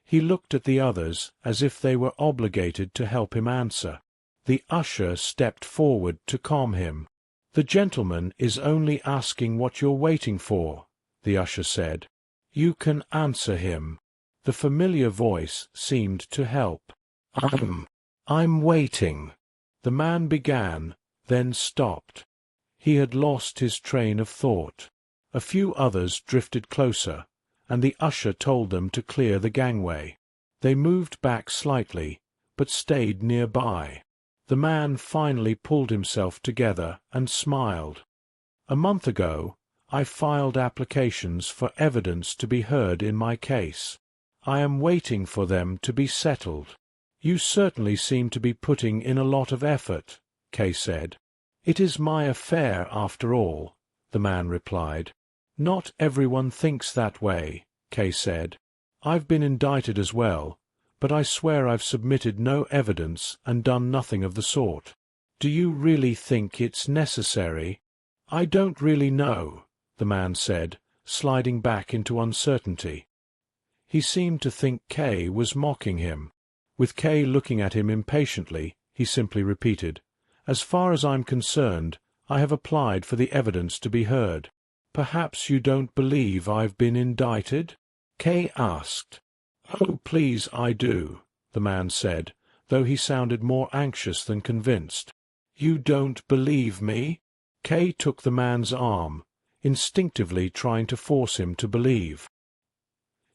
He looked at the others as if they were obligated to help him answer. The usher stepped forward to calm him. "The gentleman is only asking what you're waiting for," the usher said. "You can answer him." The familiar voice seemed to help. I'm waiting." The man began, then stopped. He had lost his train of thought. A few others drifted closer, and the usher told them to clear the gangway. They moved back slightly, but stayed nearby. The man finally pulled himself together and smiled. "A month ago, I filed applications for evidence to be heard in my case. I am waiting for them to be settled." "You certainly seem to be putting in a lot of effort," Kay said. "It is my affair, after all," the man replied. "Not everyone thinks that way," Kay said. "I've been indicted as well, but I swear I've submitted no evidence and done nothing of the sort. Do you really think it's necessary?" "I don't really know," the man said, sliding back into uncertainty. He seemed to think Kay was mocking him. With Kay looking at him impatiently, he simply repeated, "As far as I'm concerned, I have applied for the evidence to be heard." "Perhaps you don't believe I've been indicted?" Kay asked. "Oh, please, I do," the man said, though he sounded more anxious than convinced. "You don't believe me?" Kay took the man's arm, instinctively trying to force him to believe.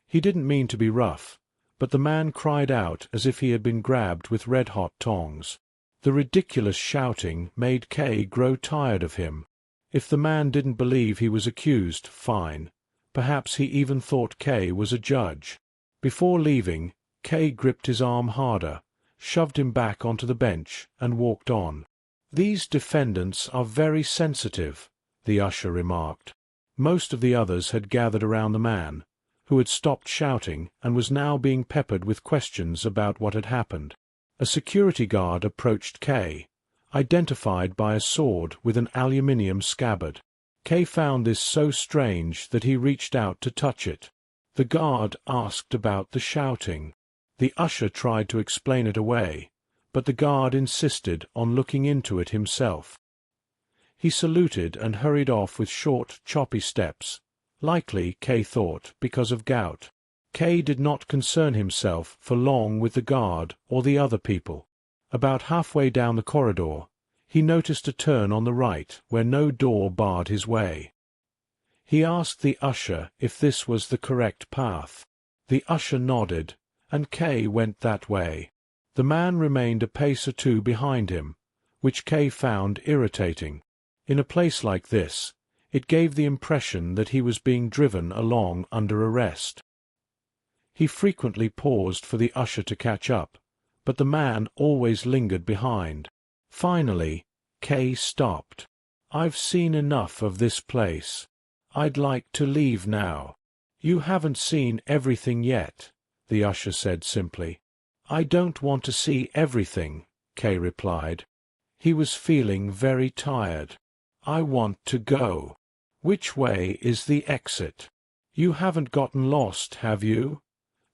He didn't mean to be rough, but the man cried out as if he had been grabbed with red-hot tongs. The ridiculous shouting made Kay grow tired of him. If the man didn't believe he was accused, fine. Perhaps he even thought Kay was a judge. Before leaving, Kay gripped his arm harder, shoved him back onto the bench, and walked on. "These defendants are very sensitive," the usher remarked. Most of the others had gathered around the man, who had stopped shouting and was now being peppered with questions about what had happened. A security guard approached Kay, identified by a sword with an aluminium scabbard. Kay found this so strange that he reached out to touch it. The guard asked about the shouting. The usher tried to explain it away, but the guard insisted on looking into it himself. He saluted and hurried off with short, choppy steps, likely, Kay thought, because of gout. Kay did not concern himself for long with the guard or the other people. About halfway down the corridor, he noticed a turn on the right where no door barred his way. He asked the usher if this was the correct path. The usher nodded, and Kay went that way. The man remained a pace or two behind him, which Kay found irritating. In a place like this, it gave the impression that he was being driven along under arrest. He frequently paused for the usher to catch up, but the man always lingered behind. Finally, Kay stopped. "I've seen enough of this place. I'd like to leave now." "You haven't seen everything yet," the usher said simply. "I don't want to see everything," Kay replied. He was feeling very tired. "I want to go. Which way is the exit?" "You haven't gotten lost, have you?"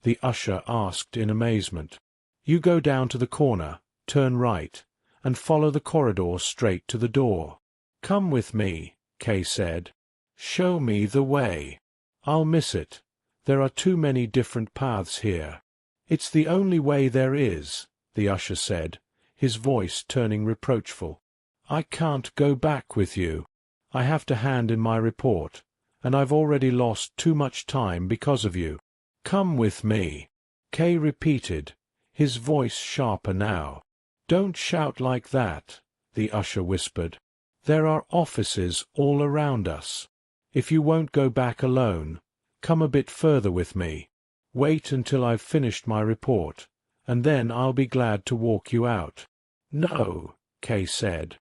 the usher asked in amazement. "You go down to the corner, turn right, and follow the corridor straight to the door." "Come with me," Kay said. "Show me the way." "I'll miss it. There are too many different paths here." "It's the only way there is," the usher said, his voice turning reproachful. "I can't go back with you. I have to hand in my report, and I've already lost too much time because of you." "Come with me," Kay repeated, his voice sharper now. "Don't shout like that," the usher whispered. "There are offices all around us. If you won't go back alone, come a bit further with me. Wait until I've finished my report, and then I'll be glad to walk you out." "No," Kay said.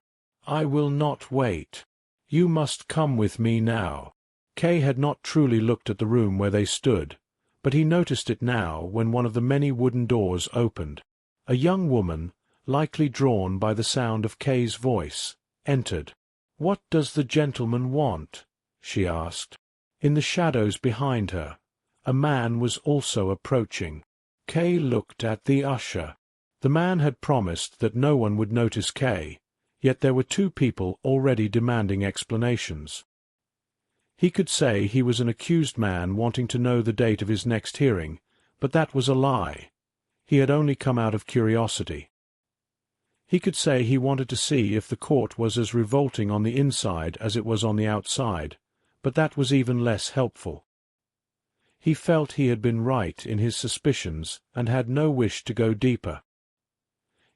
"I will not wait. You must come with me now." Kay had not truly looked at the room where they stood, but he noticed it now when one of the many wooden doors opened. A young woman, likely drawn by the sound of Kay's voice, entered. "What does the gentleman want?" she asked. In the shadows behind her, a man was also approaching. Kay looked at the usher. The man had promised that no one would notice Kay, yet there were two people already demanding explanations. He could say he was an accused man wanting to know the date of his next hearing, but that was a lie. He had only come out of curiosity. He could say he wanted to see if the court was as revolting on the inside as it was on the outside, but that was even less helpful. He felt he had been right in his suspicions and had no wish to go deeper.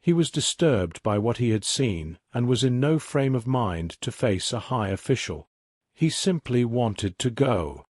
He was disturbed by what he had seen and was in no frame of mind to face a high official. He simply wanted to go.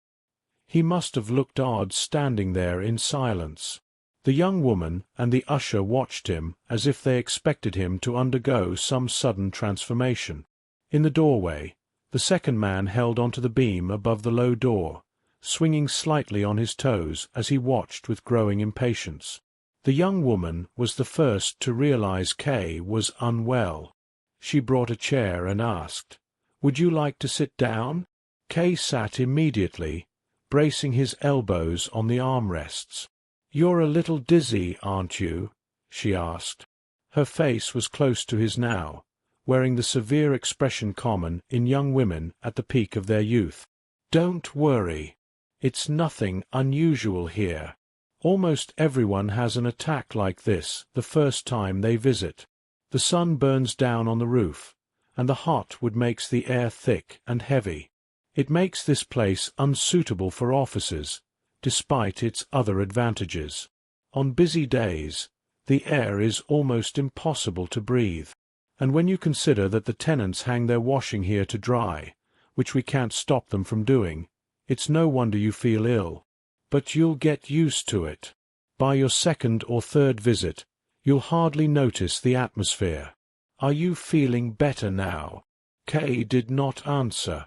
He must have looked odd standing there in silence. The young woman and the usher watched him as if they expected him to undergo some sudden transformation. In the doorway, the second man held onto the beam above the low door, swinging slightly on his toes as he watched with growing impatience. The young woman was the first to realize Kay was unwell. She brought a chair and asked, "Would you like to sit down?" Kay sat immediately, bracing his elbows on the armrests. "You're a little dizzy, aren't you?" she asked. Her face was close to his now, wearing the severe expression common in young women at the peak of their youth. "Don't worry. It's nothing unusual here. Almost everyone has an attack like this the first time they visit. The sun burns down on the roof, and the hot wood makes the air thick and heavy. It makes this place unsuitable for offices, despite its other advantages. On busy days, the air is almost impossible to breathe, and when you consider that the tenants hang their washing here to dry, which we can't stop them from doing, it's no wonder you feel ill. But you'll get used to it. By your second or third visit, you'll hardly notice the atmosphere. Are you feeling better now?" Kay did not answer.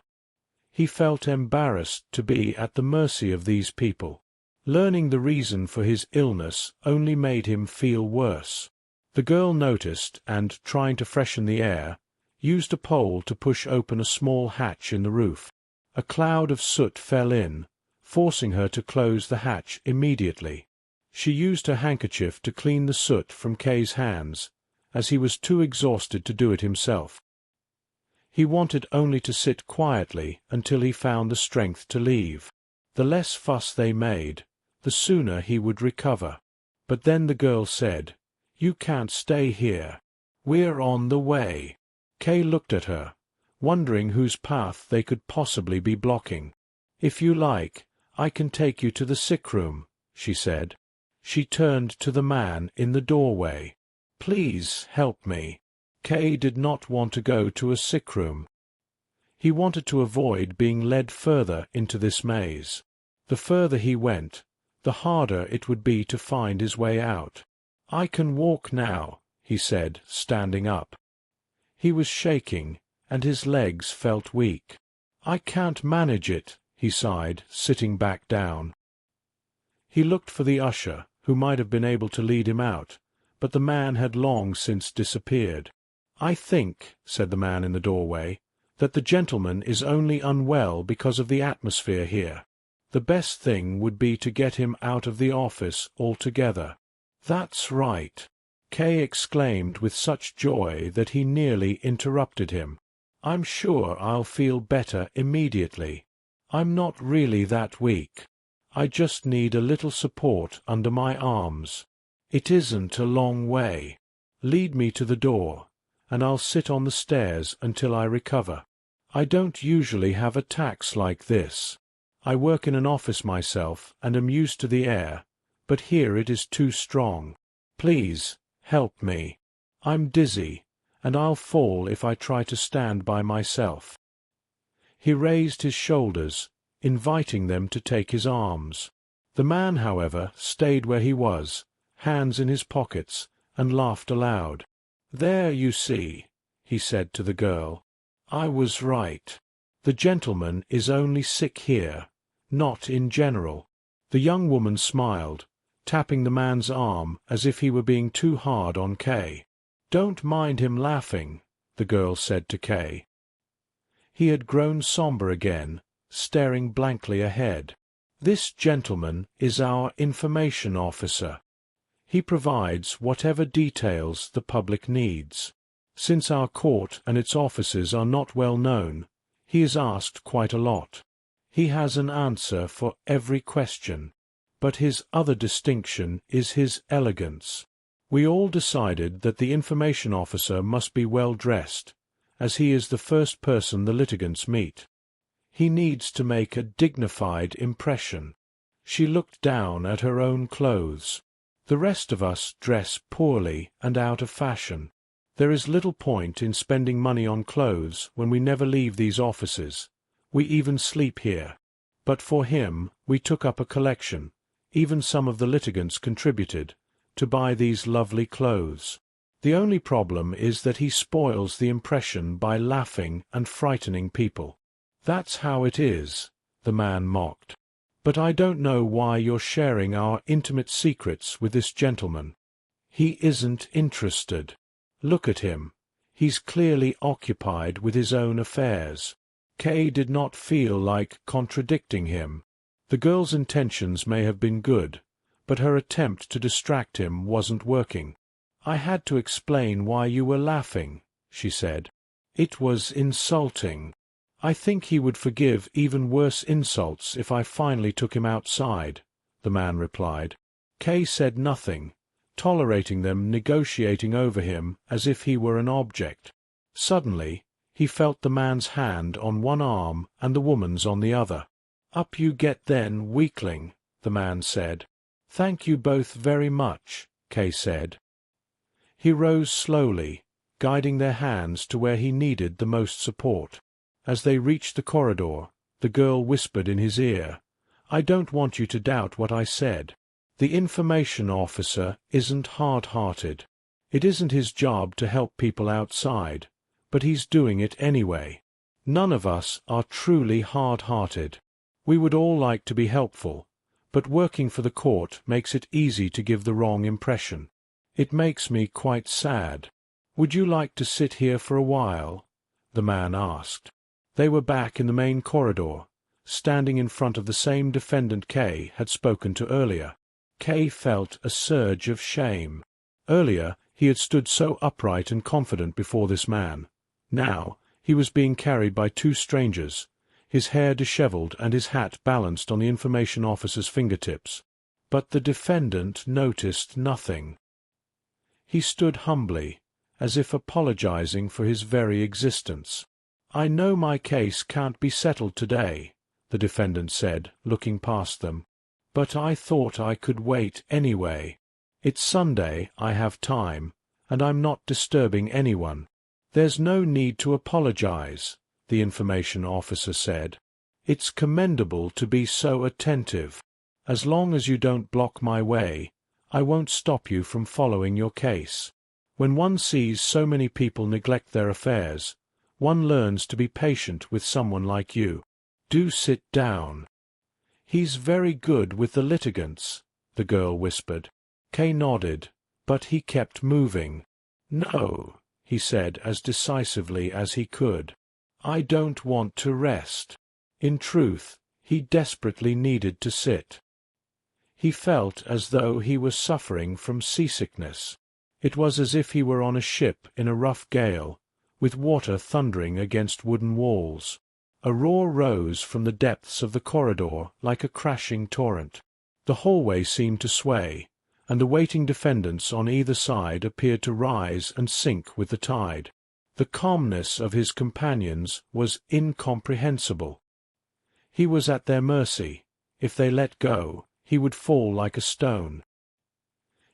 He felt embarrassed to be at the mercy of these people. Learning the reason for his illness only made him feel worse. The girl noticed and, trying to freshen the air, used a pole to push open a small hatch in the roof. A cloud of soot fell in, forcing her to close the hatch immediately. She used her handkerchief to clean the soot from Kay's hands, as he was too exhausted to do it himself. He wanted only to sit quietly until he found the strength to leave. The less fuss they made, the sooner he would recover. But then the girl said, "You can't stay here. We're on the way." Kay looked at her, wondering whose path they could possibly be blocking. "If you like, I can take you to the sick room," she said. She turned to the man in the doorway. "Please help me." Kay did not want to go to a sick room. He wanted to avoid being led further into this maze. The further he went, the harder it would be to find his way out. "I can walk now," he said, standing up. He was shaking, and his legs felt weak. "I can't manage it," he sighed, sitting back down. He looked for the usher, who might have been able to lead him out, but the man had long since disappeared. "I think," said the man in the doorway, "that the gentleman is only unwell because of the atmosphere here. The best thing would be to get him out of the office altogether." "That's right," Kay exclaimed with such joy that he nearly interrupted him. "I'm sure I'll feel better immediately. I'm not really that weak. I just need a little support under my arms. It isn't a long way. Lead me to the door, and I'll sit on the stairs until I recover. I don't usually have attacks like this. I work in an office myself and am used to the air, but here it is too strong. Please, help me. I'm dizzy, and I'll fall if I try to stand by myself." He raised his shoulders, inviting them to take his arms. The man, however, stayed where he was, hands in his pockets, and laughed aloud. "There you see," he said to the girl. "I was right. The gentleman is only sick here, not in general." The young woman smiled, tapping the man's arm as if he were being too hard on Kay. "Don't mind him laughing," the girl said to Kay. He had grown somber again, staring blankly ahead. "This gentleman is our information officer. He provides whatever details the public needs. Since our court and its offices are not well known, he is asked quite a lot. He has an answer for every question, but his other distinction is his elegance. We all decided that the information officer must be well dressed, as he is the first person the litigants meet. He needs to make a dignified impression." She looked down at her own clothes. "The rest of us dress poorly and out of fashion. There is little point in spending money on clothes when we never leave these offices. We even sleep here. But for him we took up a collection, even some of the litigants contributed, to buy these lovely clothes. The only problem is that he spoils the impression by laughing and frightening people." "That's how it is," the man mocked. "But I don't know why you're sharing our intimate secrets with this gentleman. He isn't interested. Look at him. He's clearly occupied with his own affairs." Kay did not feel like contradicting him. The girl's intentions may have been good, but her attempt to distract him wasn't working. "I had to explain why you were laughing," she said. "It was insulting. I think he would forgive even worse insults if I finally took him outside," the man replied. Kay said nothing, tolerating them negotiating over him as if he were an object. Suddenly, he felt the man's hand on one arm and the woman's on the other. "Up you get then, weakling," the man said. "Thank you both very much," Kay said. He rose slowly, guiding their hands to where he needed the most support. As they reached the corridor, the girl whispered in his ear, "I don't want you to doubt what I said. The information officer isn't hard-hearted. It isn't his job to help people outside, but he's doing it anyway. None of us are truly hard-hearted. We would all like to be helpful, but working for the court makes it easy to give the wrong impression. It makes me quite sad. Would you like to sit here for a while, the man asked. They were back in the main corridor, standing in front of the same defendant K had spoken to earlier. K felt a surge of shame. Earlier, he had stood so upright and confident before this man. Now, he was being carried by two strangers, his hair disheveled and his hat balanced on the information officer's fingertips. But the defendant noticed nothing. He stood humbly, as if apologizing for his very existence. "I know my case can't be settled today," the defendant said, looking past them. "But I thought I could wait anyway. It's Sunday, I have time, and I'm not disturbing anyone." "There's no need to apologize," the information officer said. "It's commendable to be so attentive. As long as you don't block my way, I won't stop you from following your case. When one sees so many people neglect their affairs, one learns to be patient with someone like you. Do sit down." "He's very good with the litigants," the girl whispered. Kay nodded, but he kept moving. "No," he said as decisively as he could. "I don't want to rest." In truth, he desperately needed to sit. He felt as though he was suffering from seasickness. It was as if he were on a ship in a rough gale, with water thundering against wooden walls. A roar rose from the depths of the corridor like a crashing torrent. The hallway seemed to sway, and the waiting defendants on either side appeared to rise and sink with the tide. The calmness of his companions was incomprehensible. He was at their mercy. If they let go, he would fall like a stone.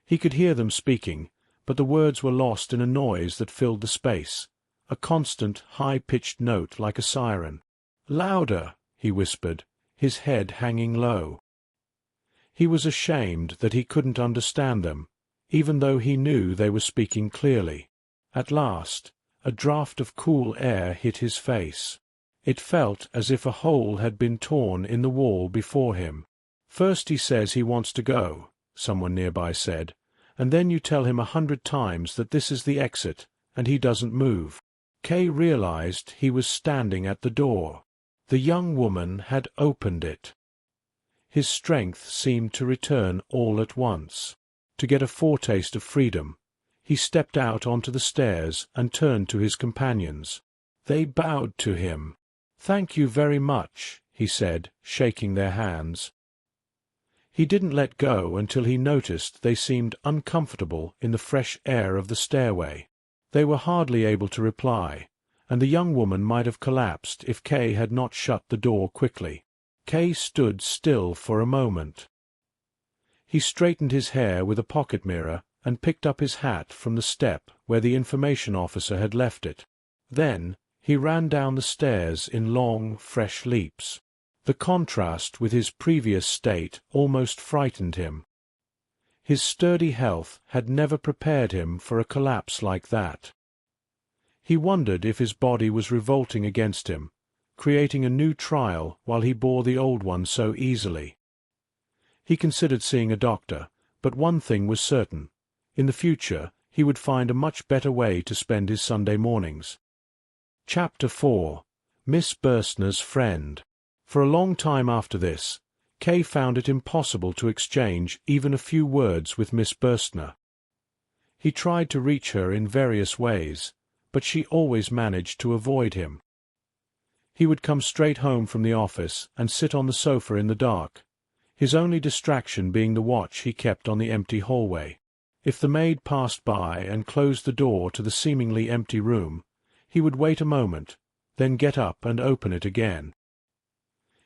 He could hear them speaking, but the words were lost in a noise that filled the space, a constant, high-pitched note like a siren. "Louder," he whispered, his head hanging low. He was ashamed that he couldn't understand them, even though he knew they were speaking clearly. At last, a draught of cool air hit his face. It felt as if a hole had been torn in the wall before him. "First he says he wants to go," someone nearby said, "and then you tell him 100 times that this is the exit, and he doesn't move." Kay realized he was standing at the door. The young woman had opened it. His strength seemed to return all at once. To get a foretaste of freedom, he stepped out onto the stairs and turned to his companions. They bowed to him. "Thank you very much," he said, shaking their hands. He didn't let go until he noticed they seemed uncomfortable in the fresh air of the stairway. They were hardly able to reply, and the young woman might have collapsed if Kay had not shut the door quickly. Kay stood still for a moment. He straightened his hair with a pocket mirror and picked up his hat from the step where the information officer had left it. Then he ran down the stairs in long, fresh leaps. The contrast with his previous state almost frightened him. His sturdy health had never prepared him for a collapse like that. He wondered if his body was revolting against him, creating a new trial while he bore the old one so easily. He considered seeing a doctor, but one thing was certain. In the future, he would find a much better way to spend his Sunday mornings. Chapter 4. Miss Burstner's Friend. For a long time after this, Kay found it impossible to exchange even a few words with Miss Burstner. He tried to reach her in various ways, but she always managed to avoid him. He would come straight home from the office and sit on the sofa in the dark, his only distraction being the watch he kept on the empty hallway. If the maid passed by and closed the door to the seemingly empty room, he would wait a moment, then get up and open it again.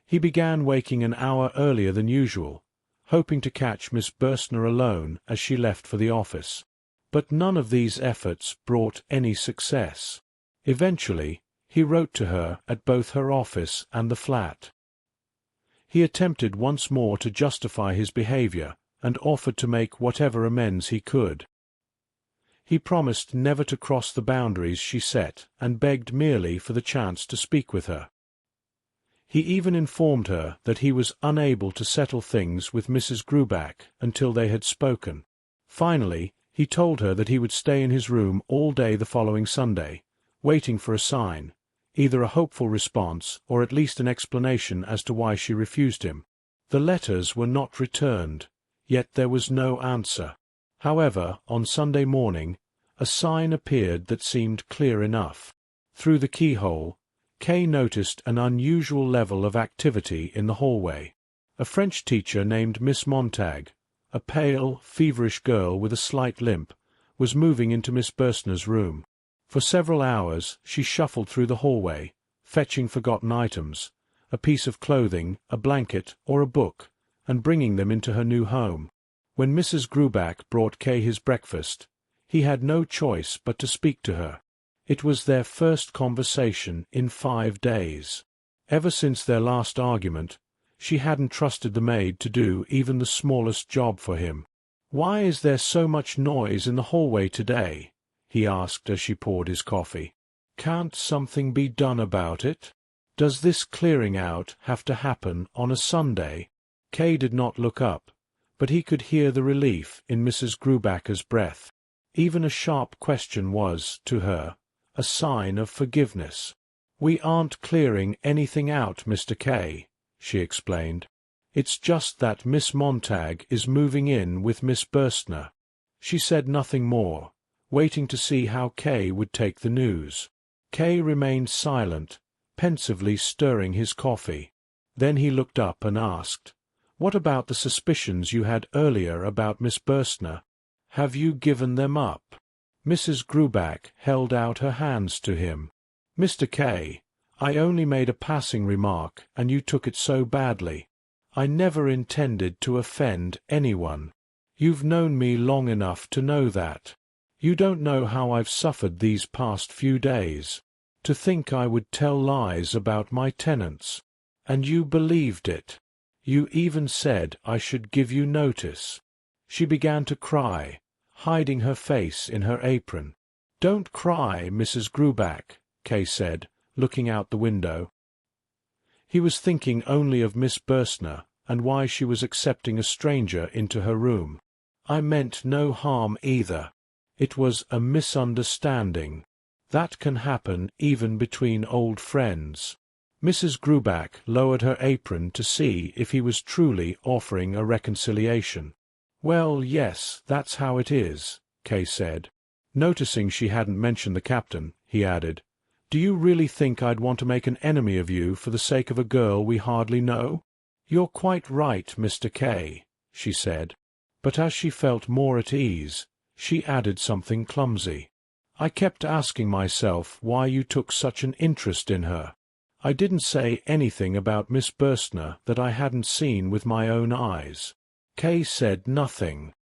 He began waking an hour earlier than usual, hoping to catch Miss Burstner alone as she left for the office. But none of these efforts brought any success. Eventually, he wrote to her at both her office and the flat. He attempted once more to justify his behavior and offered to make whatever amends he could. He promised never to cross the boundaries she set and begged merely for the chance to speak with her. He even informed her that he was unable to settle things with Mrs. Grubach until they had spoken. Finally, he told her that he would stay in his room all day the following Sunday, waiting for a sign, either a hopeful response or at least an explanation as to why she refused him. The letters were not returned, yet there was no answer. However, on Sunday morning, a sign appeared that seemed clear enough. Through the keyhole, Kay noticed an unusual level of activity in the hallway. A French teacher named Miss Montag, a pale, feverish girl with a slight limp, was moving into Miss Burstner's room. For several hours she shuffled through the hallway, fetching forgotten items, a piece of clothing, a blanket, or a book, and bringing them into her new home. When Mrs. Gruback brought Kay his breakfast, he had no choice but to speak to her. It was their first conversation in 5 days. Ever since their last argument, she hadn't trusted the maid to do even the smallest job for him. "Why is there so much noise in the hallway today?" he asked as she poured his coffee. "Can't something be done about it? Does this clearing out have to happen on a Sunday?" Kay did not look up, but he could hear the relief in Mrs. Grubacker's breath. Even a sharp question was, to her, a sign of forgiveness. "We aren't clearing anything out, Mr. K," she explained. "It's just that Miss Montag is moving in with Miss Burstner." She said nothing more, waiting to see how Kay would take the news. Kay remained silent, pensively stirring his coffee. Then he looked up and asked, "What about the suspicions you had earlier about Miss Burstner? Have you given them up?" Mrs. Gruback held out her hands to him. "Mr. K, I only made a passing remark, and you took it so badly. I never intended to offend anyone. You've known me long enough to know that. You don't know how I've suffered these past few days. To think I would tell lies about my tenants. And you believed it. You even said I should give you notice." She began to cry, hiding her face in her apron. "Don't cry, Mrs. Gruback," Kay said, looking out the window. He was thinking only of Miss Burstner and why she was accepting a stranger into her room. "I meant no harm either. It was a misunderstanding. That can happen even between old friends." Mrs. Gruback lowered her apron to see if he was truly offering a reconciliation. "Well, yes, that's how it is," Kay said. Noticing she hadn't mentioned the captain, he added, "Do you really think I'd want to make an enemy of you for the sake of a girl we hardly know?" "You're quite right, Mr. K," she said. But as she felt more at ease, she added something clumsy. "I kept asking myself why you took such an interest in her. I didn't say anything about Miss Burstner that I hadn't seen with my own eyes." Kay said nothing.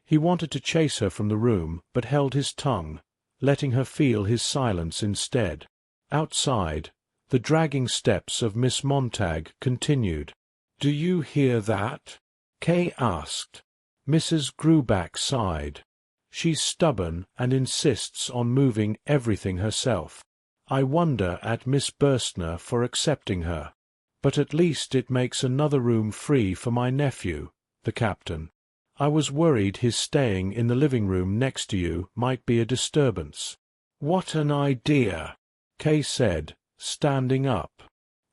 He wanted to chase her from the room, but held his tongue, letting her feel his silence instead. Outside, the dragging steps of Miss Montag continued. "Do you hear that?" Kay asked. Mrs. Gruback sighed. "She's stubborn and insists on moving everything herself. I wonder at Miss Burstner for accepting her. But at least it makes another room free for my nephew, the captain. I was worried his staying in the living room next to you might be a disturbance." "What an idea," Kay said, standing up.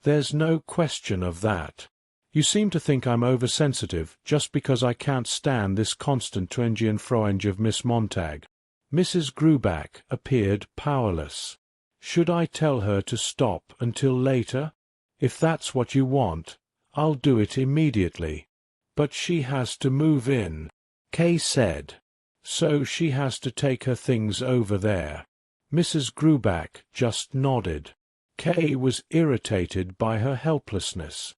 "There's no question of that. You seem to think I'm oversensitive just because I can't stand this constant to and froing of Miss Montag." Mrs. Gruback appeared powerless. "Should I tell her to stop until later? If that's what you want, I'll do it immediately." "But she has to move in," Kay said. "So she has to take her things over there." Mrs. Gruback just nodded. Kay was irritated by her helplessness.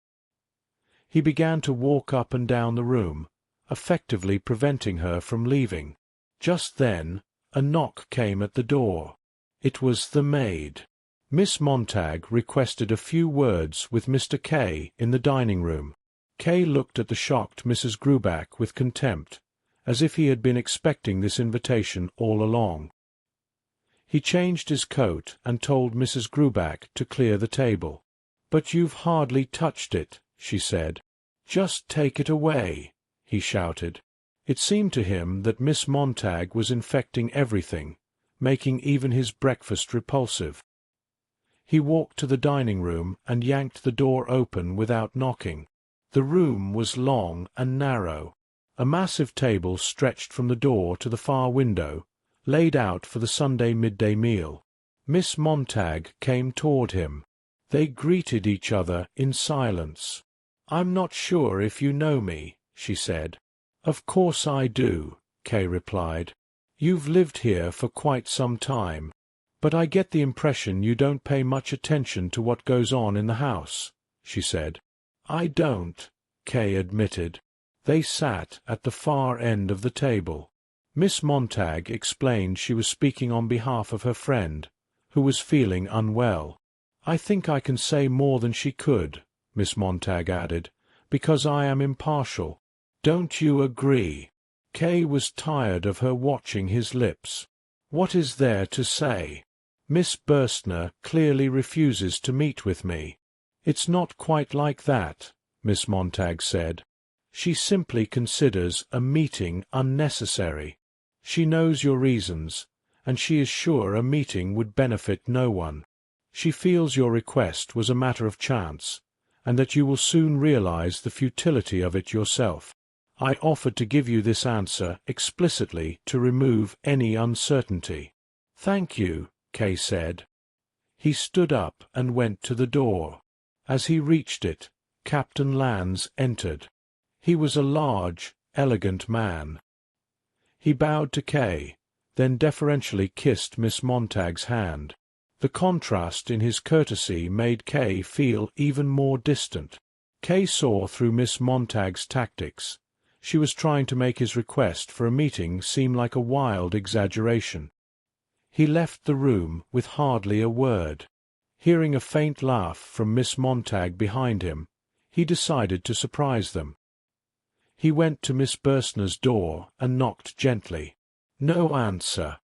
He began to walk up and down the room, effectively preventing her from leaving. Just then, a knock came at the door. It was the maid. Miss Montag requested a few words with Mr. K in the dining room. Kay looked at the shocked Mrs. Gruback with contempt, as if he had been expecting this invitation all along. He changed his coat and told Mrs. Gruback to clear the table. "But you've hardly touched it," she said. "Just take it away," he shouted. It seemed to him that Miss Montag was infecting everything, making even his breakfast repulsive. He walked to the dining room and yanked the door open without knocking. The room was long and narrow. A massive table stretched from the door to the far window, laid out for the Sunday midday meal. Miss Montag came toward him. They greeted each other in silence. "I'm not sure if you know me," she said. "Of course I do," Kay replied. "You've lived here for quite some time. But I get the impression you don't pay much attention to what goes on in the house," she said. "I don't," Kay admitted. They sat at the far end of the table. Miss Montag explained she was speaking on behalf of her friend, who was feeling unwell. "I think I can say more than she could," Miss Montag added, "because I am impartial. Don't you agree?" Kay was tired of her watching his lips. "What is there to say? Miss Burstner clearly refuses to meet with me." "It's not quite like that," Miss Montag said. "She simply considers a meeting unnecessary. She knows your reasons, and she is sure a meeting would benefit no one. She feels your request was a matter of chance, and that you will soon realize the futility of it yourself. I offered to give you this answer explicitly to remove any uncertainty." "Thank you," Kay said. He stood up and went to the door. As he reached it, Captain Lands entered. He was a large, elegant man. He bowed to Kay, then deferentially kissed Miss Montag's hand. The contrast in his courtesy made Kay feel even more distant. Kay saw through Miss Montag's tactics. She was trying to make his request for a meeting seem like a wild exaggeration. He left the room with hardly a word. Hearing a faint laugh from Miss Montag behind him, he decided to surprise them. He went to Miss Burstner's door and knocked gently. No answer.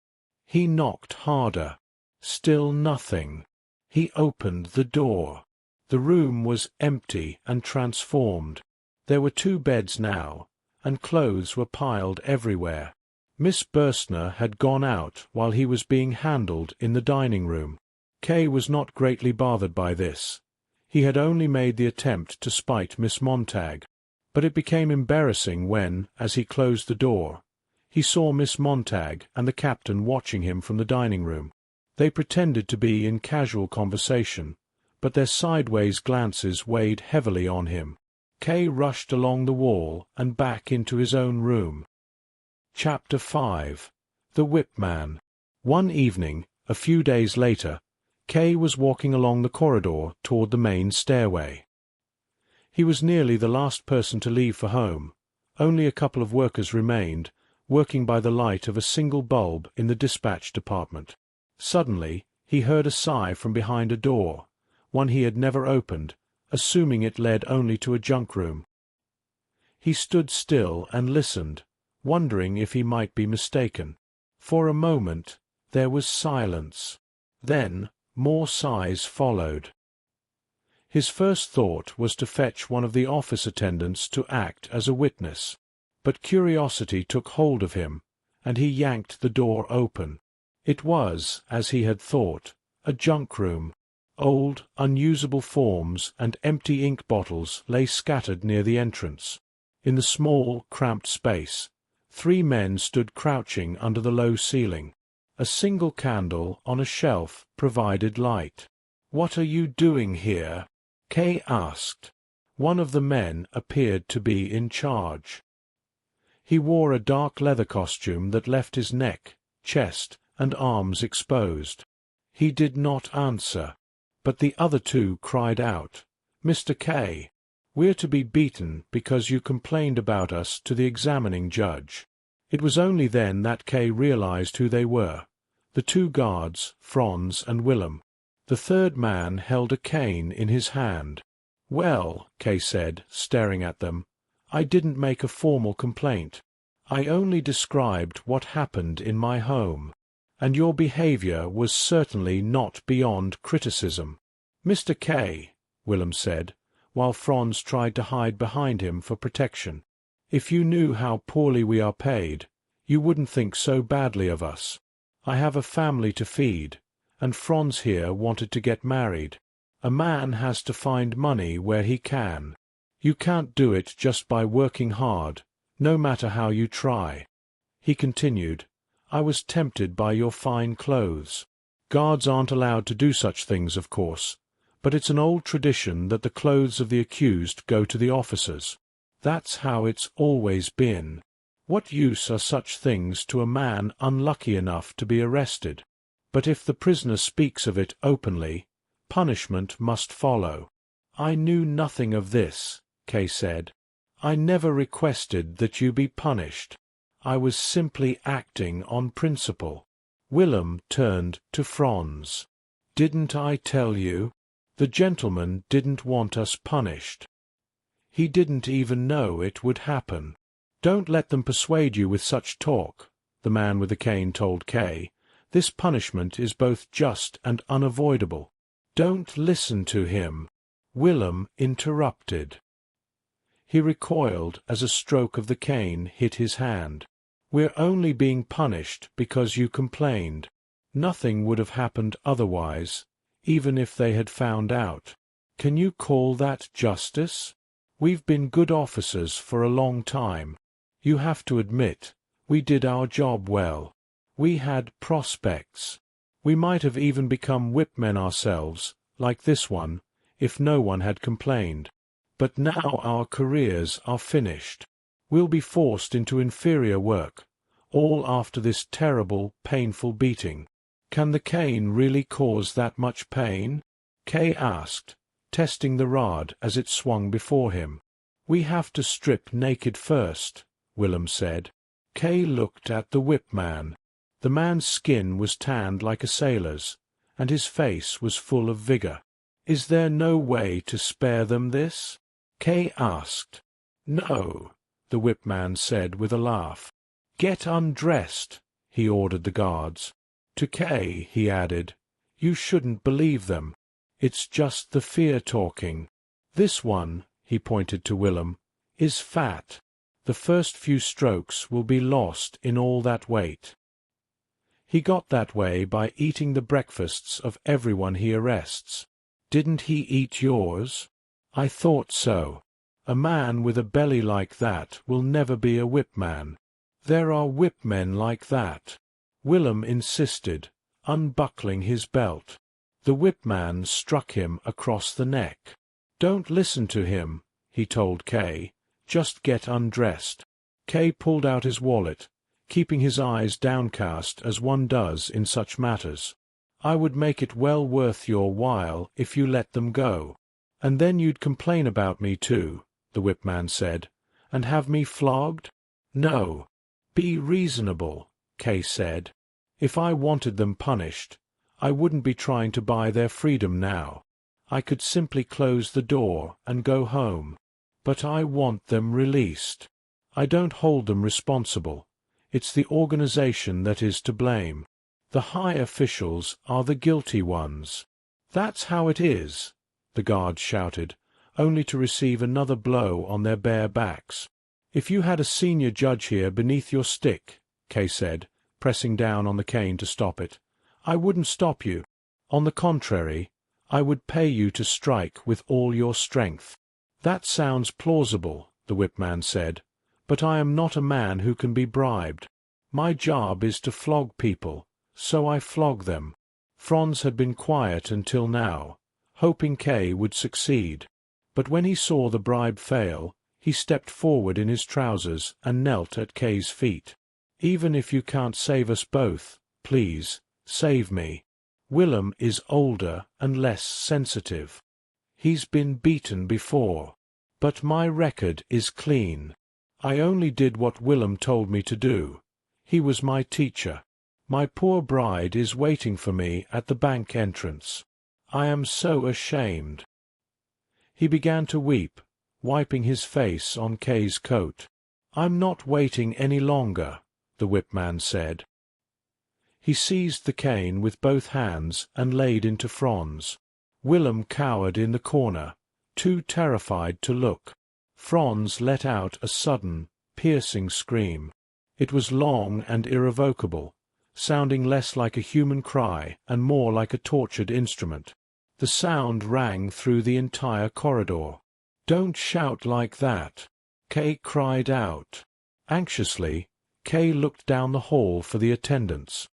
He knocked harder. Still nothing. He opened the door. The room was empty and transformed. There were 2 beds now, and clothes were piled everywhere. Miss Burstner had gone out while he was being handled in the dining room. Kay was not greatly bothered by this. He had only made the attempt to spite Miss Montag. But it became embarrassing when, as he closed the door, he saw Miss Montag and the captain watching him from the dining room. They pretended to be in casual conversation, but their sideways glances weighed heavily on him. Kay rushed along the wall and back into his own room. Chapter 5. The Whipman. One evening, a few days later, Kay was walking along the corridor toward the main stairway. He was nearly the last person to leave for home. Only a couple of workers remained, working by the light of a single bulb in the dispatch department. Suddenly, he heard a sigh from behind a door, one he had never opened, assuming it led only to a junk room. He stood still and listened, wondering if he might be mistaken. For a moment there was silence. Then more sighs followed. His first thought was to fetch one of the office attendants to act as a witness, but curiosity took hold of him, and he yanked the door open. It was, as he had thought, a junk room. Old, unusable forms and empty ink bottles lay scattered near the entrance. In the small, cramped space, 3 men stood crouching under the low ceiling. A single candle on a shelf provided light. "What are you doing here?" Kay asked. One of the men appeared to be in charge. He wore a dark leather costume that left his neck, chest, and arms exposed. He did not answer, but the other 2 cried out, "Mr. K, we're to be beaten because you complained about us to the examining judge." It was only then that Kay realized who they were, the 2 guards, Franz and Willem. The third man held a cane in his hand. "Well," Kay said, staring at them, "I didn't make a formal complaint. I only described what happened in my home, and your behavior was certainly not beyond criticism." "Mr. K," Willem said, while Franz tried to hide behind him for protection, "if you knew how poorly we are paid, you wouldn't think so badly of us. I have a family to feed, and Franz here wanted to get married. A man has to find money where he can. You can't do it just by working hard, no matter how you try. He continued, I was tempted by your fine clothes. Guards aren't allowed to do such things, of course, but it's an old tradition that the clothes of the accused go to the officers. That's how it's always been. What use are such things to a man unlucky enough to be arrested? But if the prisoner speaks of it openly, punishment must follow. I knew nothing of this, K said. I never requested that you be punished. I was simply acting on principle. Willem turned to Franz. Didn't I tell you? The gentleman didn't want us punished. He didn't even know it would happen. Don't let them persuade you with such talk, the man with the cane told K. This punishment is both just and unavoidable. Don't listen to him. Willem interrupted. He recoiled as a stroke of the cane hit his hand. We're only being punished because you complained. Nothing would have happened otherwise, even if they had found out. Can you call that justice? We've been good officers for a long time. You have to admit, we did our job well. We had prospects. We might have even become whipmen ourselves, like this one, if no one had complained. But now our careers are finished. We'll be forced into inferior work, all after this terrible, painful beating. Can the cane really cause that much pain? Kay asked, testing the rod as it swung before him. We have to strip naked first, Willem said. Kay looked at the whipman. The man's skin was tanned like a sailor's, and his face was full of vigor. Is there no way to spare them this? Kay asked. No, the whipman said with a laugh. Get undressed, he ordered the guards. To Kay, he added, you shouldn't believe them. It's just the fear talking. This one, he pointed to Willem, is fat. The first few strokes will be lost in all that weight. He got that way by eating the breakfasts of everyone he arrests. Didn't he eat yours? I thought so. A man with a belly like that will never be a whipman. There are whipmen like that. Willem insisted, unbuckling his belt. The whipman struck him across the neck. Don't listen to him, he told Kay. Just get undressed. Kay pulled out his wallet, keeping his eyes downcast as one does in such matters. I would make it well worth your while if you let them go. And then you'd complain about me too, the whipman said, and have me flogged? No. Be reasonable, Kay said. If I wanted them punished, I wouldn't be trying to buy their freedom now. I could simply close the door and go home. But I want them released. I don't hold them responsible. It's the organization that is to blame. The high officials are the guilty ones. That's how it is, the guards shouted, only to receive another blow on their bare backs. If you had a senior judge here beneath your stick, Kay said, pressing down on the cane to stop it, I wouldn't stop you. On the contrary, I would pay you to strike with all your strength. That sounds plausible, the whipman said, but I am not a man who can be bribed. My job is to flog people, so I flog them. Franz had been quiet until now, hoping Kay would succeed. But when he saw the bribe fail, he stepped forward in his trousers and knelt at Kay's feet. Even if you can't save us both, please, save me. Willem is older and less sensitive. He's been beaten before. But my record is clean. I only did what Willem told me to do. He was my teacher. My poor bride is waiting for me at the bank entrance. I am so ashamed. He began to weep, wiping his face on Kay's coat. I'm not waiting any longer, the whipman said. He seized the cane with both hands and laid into Franz. Willem cowered in the corner, too terrified to look. Franz let out a sudden, piercing scream. It was long and irrevocable, sounding less like a human cry and more like a tortured instrument. The sound rang through the entire corridor. "Don't shout like that," Kay cried out. Anxiously, Kay looked down the hall for the attendants.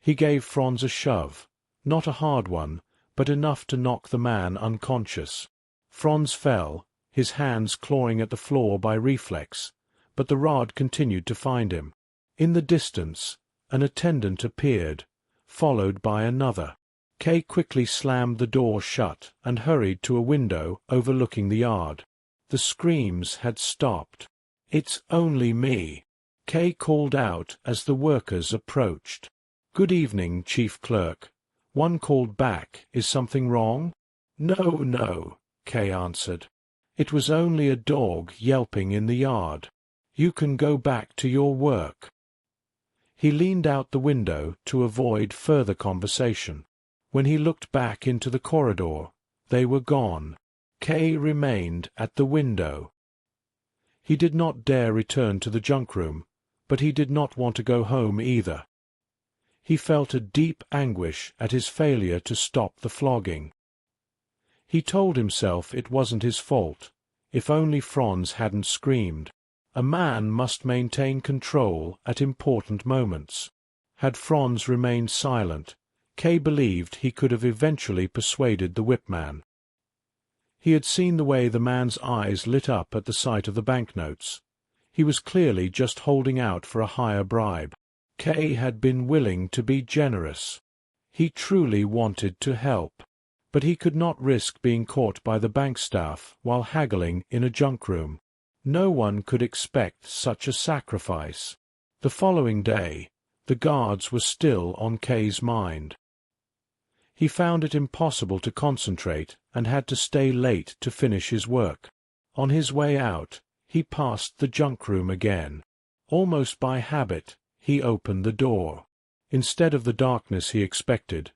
He gave Franz a shove, not a hard one, but enough to knock the man unconscious. Franz fell, his hands clawing at the floor by reflex, but the rod continued to find him. In the distance, an attendant appeared, followed by another. Kay quickly slammed the door shut and hurried to a window overlooking the yard. The screams had stopped. "It's only me," Kay called out as the workers approached. "Good evening, Chief Clerk." One called back, "Is something wrong?" No, Kay answered. "It was only a dog yelping in the yard. You can go back to your work." He leaned out the window to avoid further conversation. When he looked back into the corridor, they were gone. Kay remained at the window. He did not dare return to the junk room, but he did not want to go home either. He felt a deep anguish at his failure to stop the flogging. He told himself it wasn't his fault. If only Franz hadn't screamed. A man must maintain control at important moments. Had Franz remained silent, Kay believed he could have eventually persuaded the whipman. He had seen the way the man's eyes lit up at the sight of the banknotes. He was clearly just holding out for a higher bribe. Kay had been willing to be generous. He truly wanted to help. But he could not risk being caught by the bank staff while haggling in a junk room. No one could expect such a sacrifice. The following day, the guards were still on Kay's mind. He found it impossible to concentrate and had to stay late to finish his work. On his way out, he passed the junk room again. Almost by habit, he opened the door. Instead of the darkness he expected,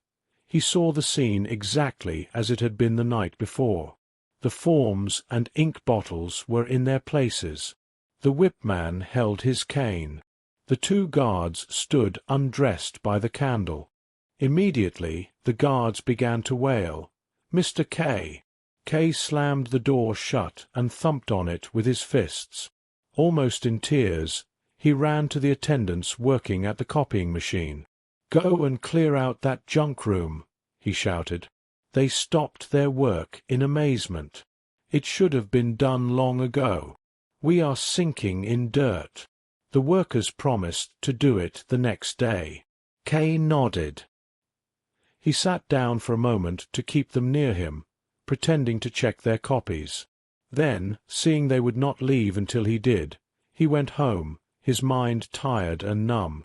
he saw the scene exactly as it had been the night before. The forms and ink bottles were in their places. The whipman held his cane. The two guards stood undressed by the candle. Immediately, the guards began to wail, "Mr. K!" Kay slammed the door shut and thumped on it with his fists. Almost in tears, he ran to the attendants working at the copying machine. "Go and clear out that junk room," he shouted. They stopped their work in amazement. "It should have been done long ago. We are sinking in dirt." The workers promised to do it the next day. Kay nodded. He sat down for a moment to keep them near him, pretending to check their copies. Then, seeing they would not leave until he did, he went home, his mind tired and numb.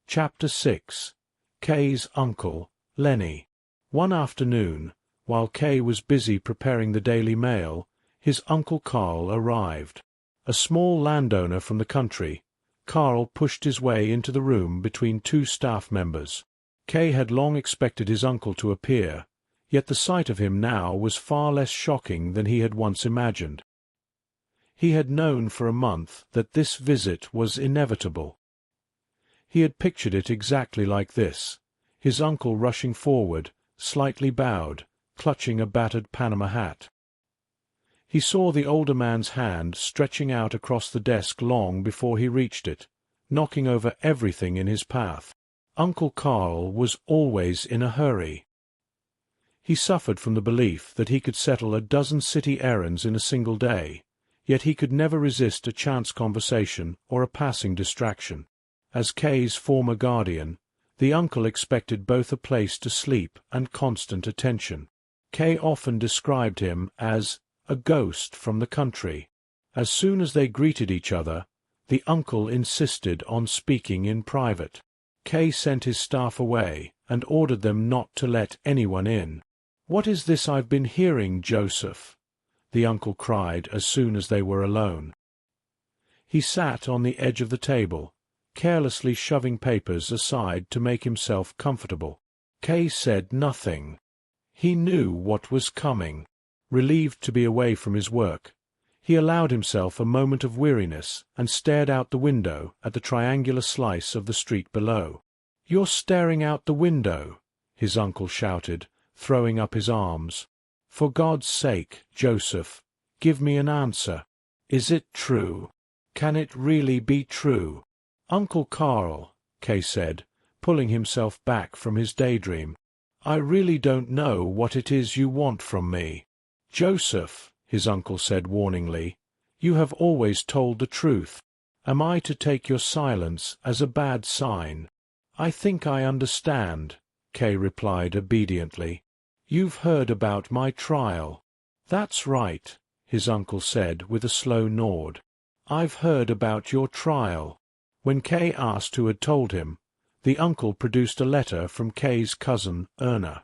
Chapter 6. Kay's uncle, Lenny. One afternoon, while Kay was busy preparing the Daily Mail, his Uncle Carl arrived. A small landowner from the country, Carl pushed his way into the room between two staff members. Kay had long expected his uncle to appear, yet the sight of him now was far less shocking than he had once imagined. He had known for a month that this visit was inevitable. He had pictured it exactly like this, his uncle rushing forward, slightly bowed, clutching a battered Panama hat. He saw the older man's hand stretching out across the desk long before he reached it, knocking over everything in his path. Uncle Carl was always in a hurry. He suffered from the belief that he could settle a dozen city errands in a single day, yet he could never resist a chance conversation or a passing distraction. As Kay's former guardian, the uncle expected both a place to sleep and constant attention. Kay often described him as a ghost from the country. As soon as they greeted each other, the uncle insisted on speaking in private. Kay sent his staff away and ordered them not to let anyone in. "What is this I've been hearing, Joseph?" the uncle cried as soon as they were alone. He sat on the edge of the table, carelessly shoving papers aside to make himself comfortable. Kay said nothing. He knew what was coming. Relieved to be away from his work, He allowed himself a moment of weariness and stared out the window at the triangular slice of the street below. "You're staring out the window," his uncle shouted, throwing up his arms. "For God's sake, Joseph, give me an answer. Is it true? Can it really be true?" "Uncle Carl," Kay said, pulling himself back from his daydream, "I really don't know what it is you want from me." "Joseph," his uncle said warningly, "you have always told the truth. Am I to take your silence as a bad sign?" "I think I understand," Kay replied obediently. "You've heard about my trial." "That's right," his uncle said with a slow nod. "I've heard about your trial." When Kay asked who had told him, the uncle produced a letter from Kay's cousin Erna.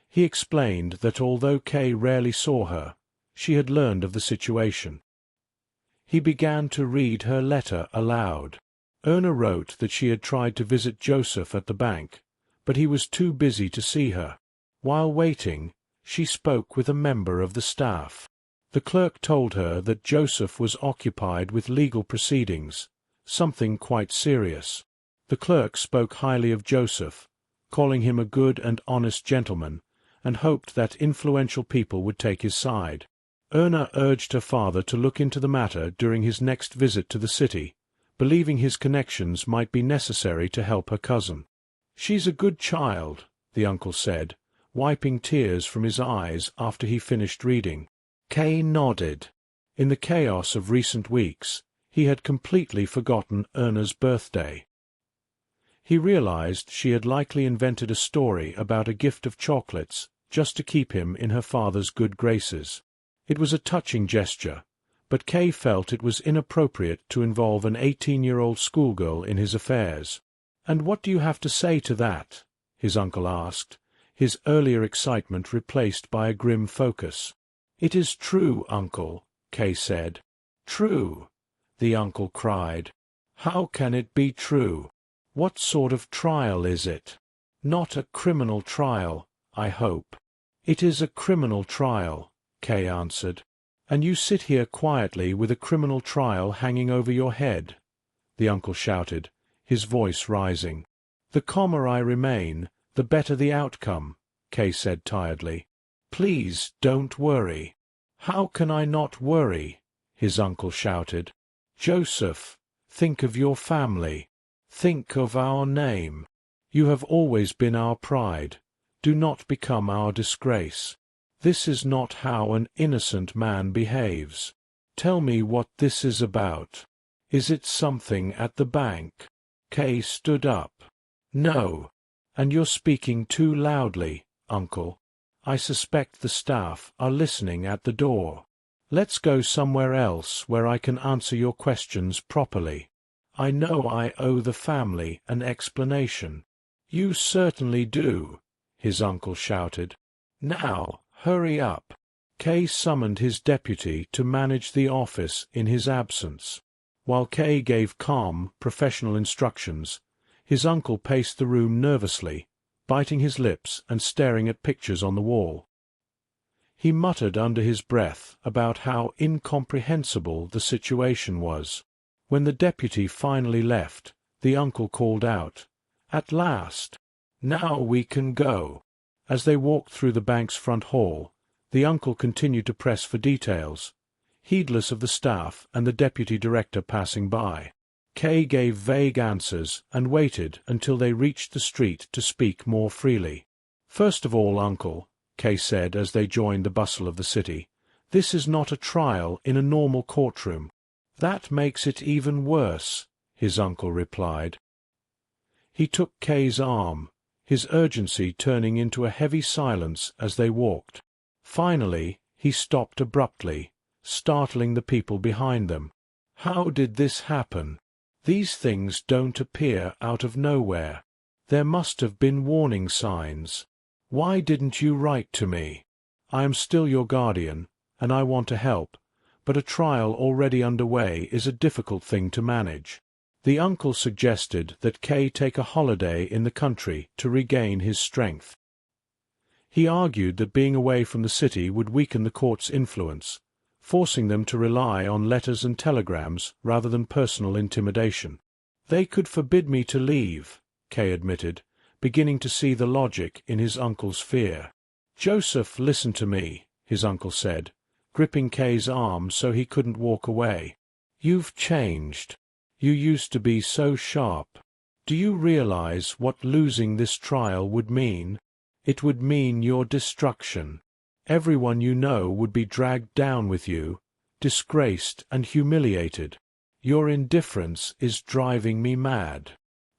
He explained that although Kay rarely saw her, she had learned of the situation. He began to read her letter aloud. Erna wrote that she had tried to visit Joseph at the bank, but he was too busy to see her. While waiting, she spoke with a member of the staff. The clerk told her that Joseph was occupied with legal proceedings, something quite serious. The clerk spoke highly of Joseph, calling him a good and honest gentleman, and hoped that influential people would take his side. Erna urged her father to look into the matter during his next visit to the city, believing his connections might be necessary to help her cousin. "She's a good child," the uncle said, wiping tears from his eyes after he finished reading. Kay nodded. In the chaos of recent weeks, he had completely forgotten Erna's birthday. He realized she had likely invented a story about a gift of chocolates just to keep him in her father's good graces. It was a touching gesture, but Kay felt it was inappropriate to involve an 18-year-old schoolgirl in his affairs. "And what do you have to say to that?" his uncle asked, his earlier excitement replaced by a grim focus. "It is true, uncle," Kay said. "True?" the uncle cried. "How can it be true? What sort of trial is it? Not a criminal trial, I hope." "It is a criminal trial," Kay answered. "And you sit here quietly with a criminal trial hanging over your head," the uncle shouted, his voice rising. "The calmer I remain, the better the outcome," Kay said tiredly. "Please don't worry." "How can I not worry?" his uncle shouted. "Joseph, think of your family. Think of our name. You have always been our pride. Do not become our disgrace. This is not how an innocent man behaves. Tell me what this is about. Is it something at the bank?" Kay stood up. "No. And you're speaking too loudly, uncle. I suspect the staff are listening at the door. Let's go somewhere else where I can answer your questions properly. I know I owe the family an explanation." "You certainly do," his uncle shouted. "Now, hurry up." Kay summoned his deputy to manage the office in his absence. While Kay gave calm, professional instructions, his uncle paced the room nervously, biting his lips and staring at pictures on the wall. He muttered under his breath about how incomprehensible the situation was. When the deputy finally left, the uncle called out, "At last! Now we can go." As they walked through the bank's front hall, the uncle continued to press for details, heedless of the staff and the deputy director passing by. Kay gave vague answers and waited until they reached the street to speak more freely. "First of all, uncle," Kay said as they joined the bustle of the city, "this is not a trial in a normal courtroom." "That makes it even worse," his uncle replied. He took Kay's arm, his urgency turning into a heavy silence as they walked. Finally, he stopped abruptly, startling the people behind them. "How did this happen? These things don't appear out of nowhere. There must have been warning signs. Why didn't you write to me? I am still your guardian, and I want to help, but a trial already underway is a difficult thing to manage." The uncle suggested that Kay take a holiday in the country to regain his strength. He argued that being away from the city would weaken the court's influence, forcing them to rely on letters and telegrams rather than personal intimidation. They could forbid me to leave, Kay admitted, beginning to see the logic in his uncle's fear. Joseph, listen to me, his uncle said, gripping Kay's arm so he couldn't walk away. You've changed. You used to be so sharp. Do you realize what losing this trial would mean? It would mean your destruction. Everyone you know would be dragged down with you, disgraced and humiliated. Your indifference is driving me mad.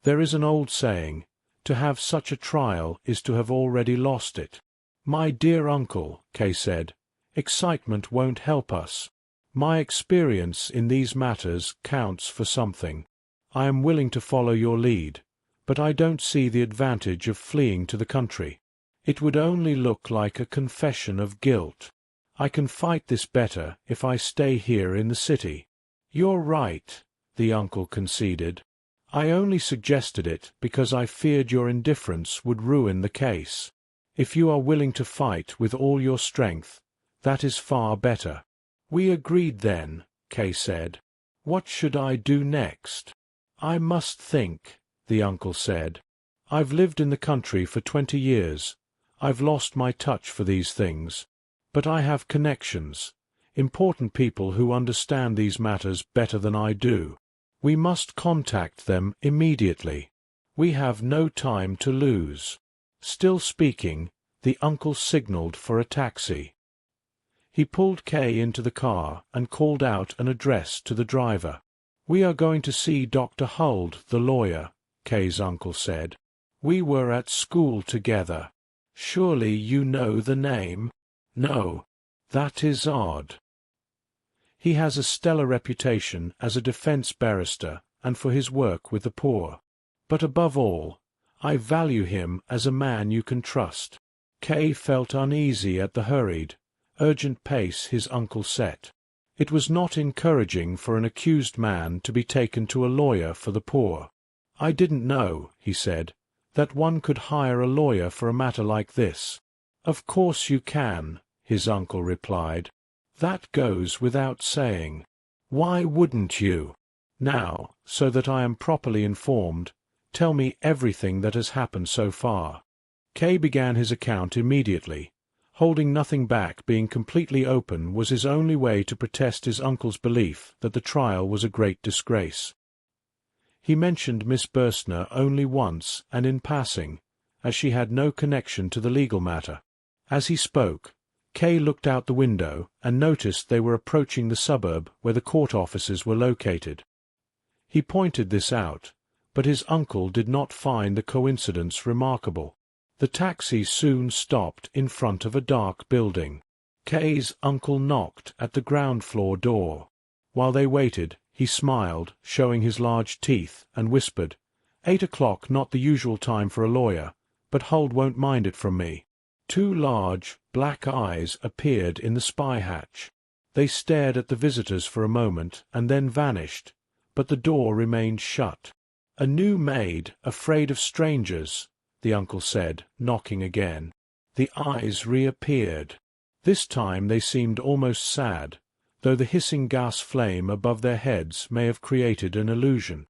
There is an old saying, to have such a trial is to have already lost it. My dear uncle, Kay said, excitement won't help us. My experience in these matters counts for something. I am willing to follow your lead, but I don't see the advantage of fleeing to the country. It would only look like a confession of guilt. I can fight this better if I stay here in the city. You're right, the uncle conceded. I only suggested it because I feared your indifference would ruin the case. If you are willing to fight with all your strength, that is far better. We agreed then, Kay said. What should I do next? I must think, the uncle said. I've lived in the country for 20 years. I've lost my touch for these things. But I have connections, important people who understand these matters better than I do. We must contact them immediately. We have no time to lose. Still speaking, the uncle signaled for a taxi. He pulled Kay into the car and called out an address to the driver. We are going to see Dr. Huld, the lawyer, Kay's uncle said. We were at school together. Surely you know the name? No. That is odd. He has a stellar reputation as a defense barrister and for his work with the poor. But above all, I value him as a man you can trust. Kay felt uneasy at the hurried, urgent pace his uncle set. It was not encouraging for an accused man to be taken to a lawyer for the poor. I didn't know, he said, that one could hire a lawyer for a matter like this. Of course you can, his uncle replied. That goes without saying. Why wouldn't you? Now, so that I am properly informed, tell me everything that has happened so far. Kay began his account immediately. Holding nothing back, being completely open, was his only way to protest his uncle's belief that the trial was a great disgrace. He mentioned Miss Burstner only once and in passing, as she had no connection to the legal matter. As he spoke, Kay looked out the window and noticed they were approaching the suburb where the court offices were located. He pointed this out, but his uncle did not find the coincidence remarkable. The taxi soon stopped in front of a dark building. Kay's uncle knocked at the ground-floor door. While they waited, he smiled, showing his large teeth, and whispered, 8 o'clock, not the usual time for a lawyer, but Huld won't mind it from me. 2 large, black eyes appeared in the spy hatch. They stared at the visitors for a moment and then vanished, but the door remained shut. A new maid, afraid of strangers, the uncle said, knocking again. The eyes reappeared. This time they seemed almost sad, though the hissing gas flame above their heads may have created an illusion.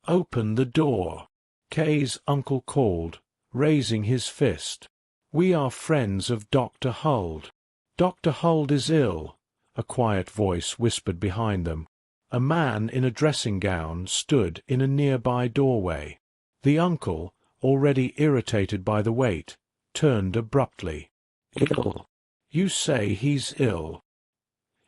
"Open the door," Kay's uncle called, raising his fist. "We are friends of Dr. Huld. Dr. Huld is ill," a quiet voice whispered behind them. A man in a dressing gown stood in a nearby doorway. The uncle, already irritated by the wait, turned abruptly. "Ill? You say he's ill?"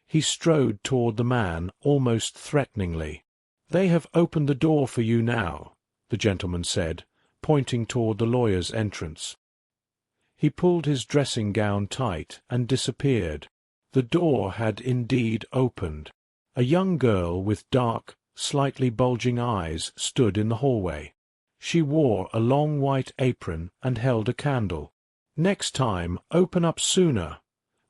He strode toward the man almost threateningly. "They have opened the door for you now," the gentleman said, pointing toward the lawyer's entrance. He pulled his dressing gown tight and disappeared. The door had indeed opened. A young girl with dark, slightly bulging eyes stood in the hallway. She wore a long white apron and held a candle. "Next time, open up sooner,"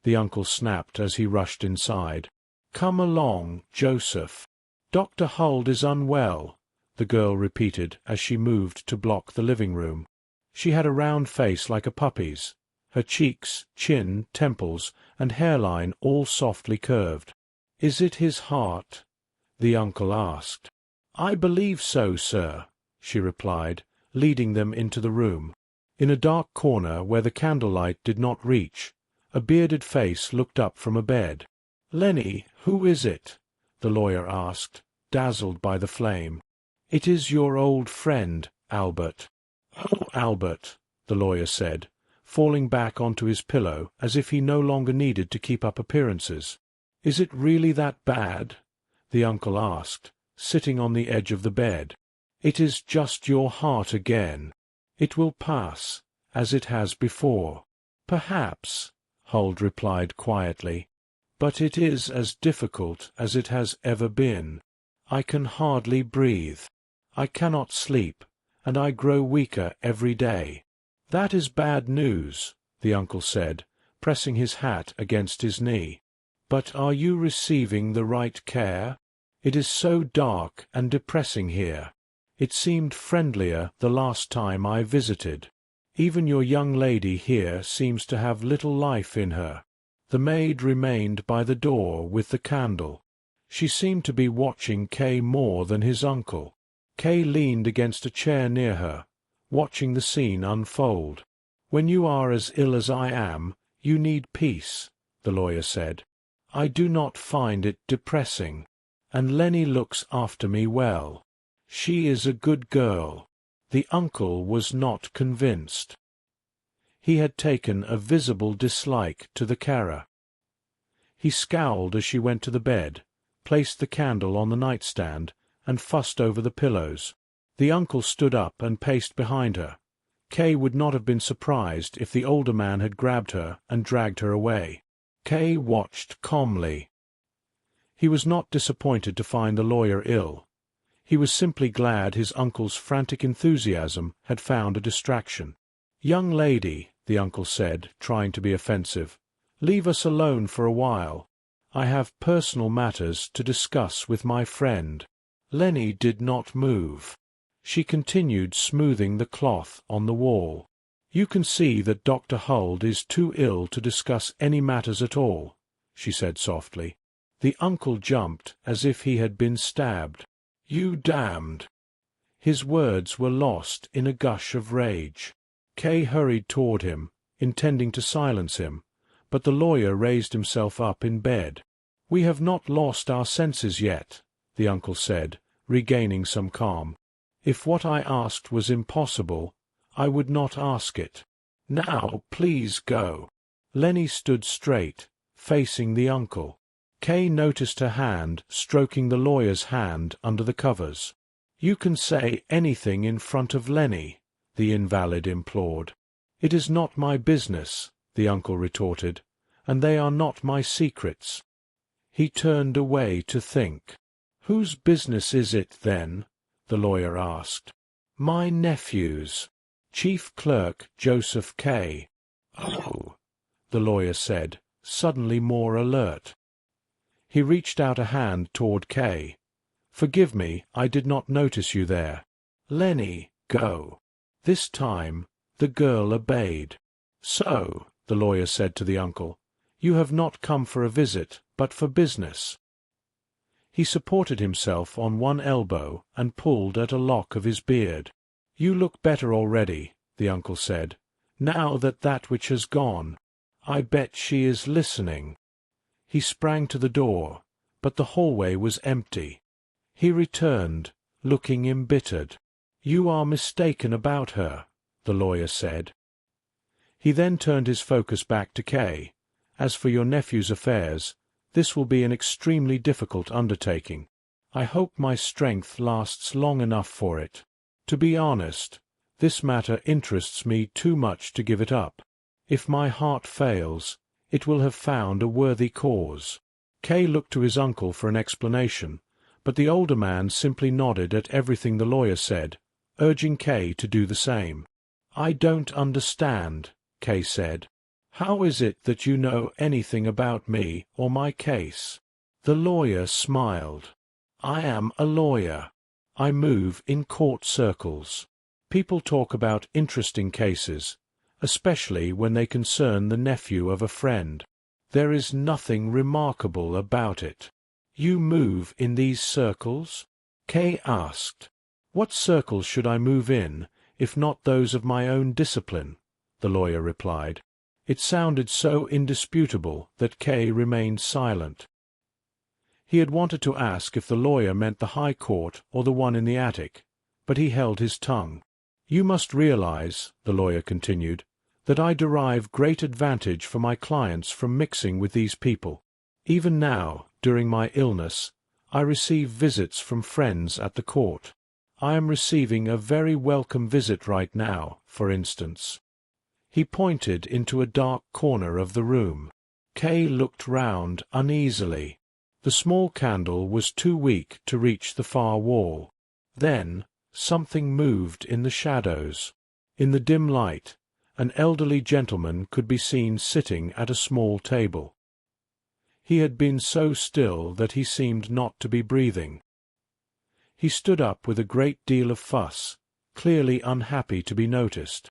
the uncle snapped as he rushed inside. "Come along, Joseph." "Dr. Huld is unwell," the girl repeated as she moved to block the living room. She had a round face like a puppy's, her cheeks, chin, temples, and hairline all softly curved. "Is it his heart?" the uncle asked. "I believe so, sir," she replied, leading them into the room. In a dark corner where the candlelight did not reach, a bearded face looked up from a bed. "Lenny, who is it?" the lawyer asked, dazzled by the flame. "It is your old friend, Albert." "Oh, Albert," the lawyer said, falling back onto his pillow as if he no longer needed to keep up appearances. "Is it really that bad?" the uncle asked, sitting on the edge of the bed. "It is just your heart again. It will pass, as it has before." "Perhaps," Huld replied quietly, "but it is as difficult as it has ever been. I can hardly breathe. I cannot sleep, and I grow weaker every day." "That is bad news," the uncle said, pressing his hat against his knee. "But are you receiving the right care? It is so dark and depressing here. It seemed friendlier the last time I visited. Even your young lady here seems to have little life in her." The maid remained by the door with the candle. She seemed to be watching Kay more than his uncle. Kay leaned against a chair near her, watching the scene unfold. "When you are as ill as I am, you need peace," the lawyer said. "I do not find it depressing. And Lenny looks after me well. She is a good girl." The uncle was not convinced. He had taken a visible dislike to the carer. He scowled as she went to the bed, placed the candle on the nightstand, and fussed over the pillows. The uncle stood up and paced behind her. Kay would not have been surprised if the older man had grabbed her and dragged her away. Kay watched calmly. He was not disappointed to find the lawyer ill. He was simply glad his uncle's frantic enthusiasm had found a distraction. "Young lady," the uncle said, trying to be offensive, "leave us alone for a while. I have personal matters to discuss with my friend." Lenny did not move. She continued smoothing the cloth on the wall. "You can see that Dr. Huld is too ill to discuss any matters at all," she said softly. The uncle jumped as if he had been stabbed. "You damned!" His words were lost in a gush of rage. Kay hurried toward him, intending to silence him, but the lawyer raised himself up in bed. "We have not lost our senses yet," the uncle said, regaining some calm. "If what I asked was impossible, I would not ask it. Now, please go." Lenny stood straight, facing the uncle. Kay noticed her hand stroking the lawyer's hand under the covers. "You can say anything in front of Lenny," the invalid implored. "It is not my business," the uncle retorted, "and they are not my secrets." He turned away to think. "Whose business is it, then?" the lawyer asked. "My nephew's. Chief Clerk Josef K." "Oh," the lawyer said, suddenly more alert. He reached out a hand toward Kay. "Forgive me, I did not notice you there. Lenny, go." This time the girl obeyed. "So," the lawyer said to the uncle, "you have not come for a visit, but for business." He supported himself on one elbow and pulled at a lock of his beard. "You look better already," the uncle said, "now that which has gone. I bet she is listening." He sprang to the door, but the hallway was empty. He returned, looking embittered. "You are mistaken about her," the lawyer said. He then turned his focus back to Kay. "As for your nephew's affairs, this will be an extremely difficult undertaking. I hope my strength lasts long enough for it. To be honest, this matter interests me too much to give it up. If my heart fails, it will have found a worthy cause." Kay looked to his uncle for an explanation, but the older man simply nodded at everything the lawyer said, urging Kay to do the same. "I don't understand," Kay said. "How is it that you know anything about me or my case?" The lawyer smiled. "I am a lawyer. I move in court circles. People talk about interesting cases, especially when they concern the nephew of a friend. There is nothing remarkable about it. You move in these circles? Kay asked. What circles should I move in, if not those of my own discipline? The lawyer replied. It sounded so indisputable that Kay remained silent. He had wanted to ask if the lawyer meant the High Court or the one in the attic, but he held his tongue. You must realize, the lawyer continued, that I derive great advantage for my clients from mixing with these people. Even now, during my illness, I receive visits from friends at the court. I am receiving a very welcome visit right now, for instance. He pointed into a dark corner of the room. Kay looked round uneasily. The small candle was too weak to reach the far wall. Then something moved in the shadows. In the dim light, an elderly gentleman could be seen sitting at a small table. He had been so still that he seemed not to be breathing. He stood up with a great deal of fuss, clearly unhappy to be noticed.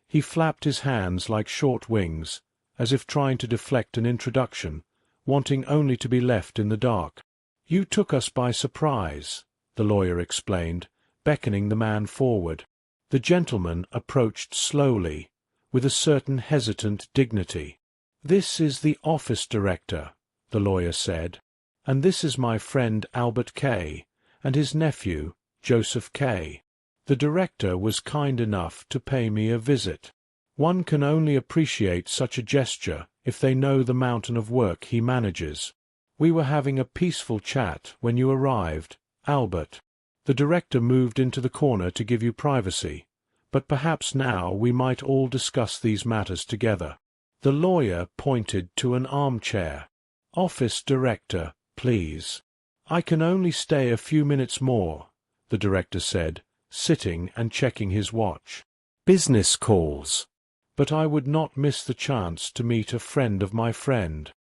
He flapped his hands like short wings, as if trying to deflect an introduction, wanting only to be left in the dark. You took us by surprise, the lawyer explained, beckoning the man forward. The gentleman approached slowly, with a certain hesitant dignity. This is the office director, the lawyer said, and this is my friend Albert K, and his nephew, Josef K. The director was kind enough to pay me a visit. One can only appreciate such a gesture if they know the mountain of work he manages. We were having a peaceful chat when you arrived, Albert. The director moved into the corner to give you privacy, but perhaps now we might all discuss these matters together. The lawyer pointed to an armchair. Office director, please. I can only stay a few minutes more, the director said, sitting and checking his watch. Business calls. But I would not miss the chance to meet a friend of my friend.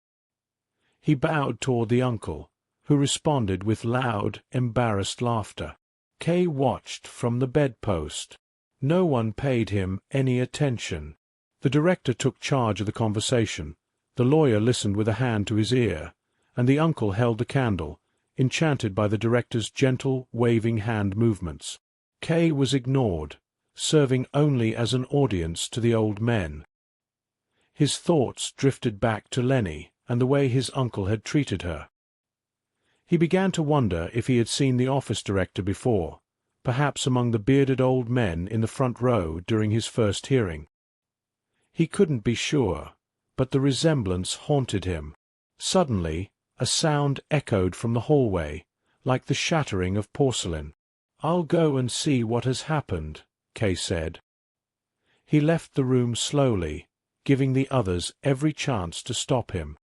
He bowed toward the uncle, who responded with loud, embarrassed laughter. Kay watched from the bedpost. No one paid him any attention. The director took charge of the conversation. The lawyer listened with a hand to his ear, and the uncle held the candle, enchanted by the director's gentle, waving hand movements. Kay was ignored, serving only as an audience to the old men. His thoughts drifted back to Lenny and the way his uncle had treated her. He began to wonder if he had seen the office director before, perhaps among the bearded old men in the front row during his first hearing. He couldn't be sure, but the resemblance haunted him. Suddenly, a sound echoed from the hallway, like the shattering of porcelain. "I'll go and see what has happened," Kay said. He left the room slowly, giving the others every chance to stop him.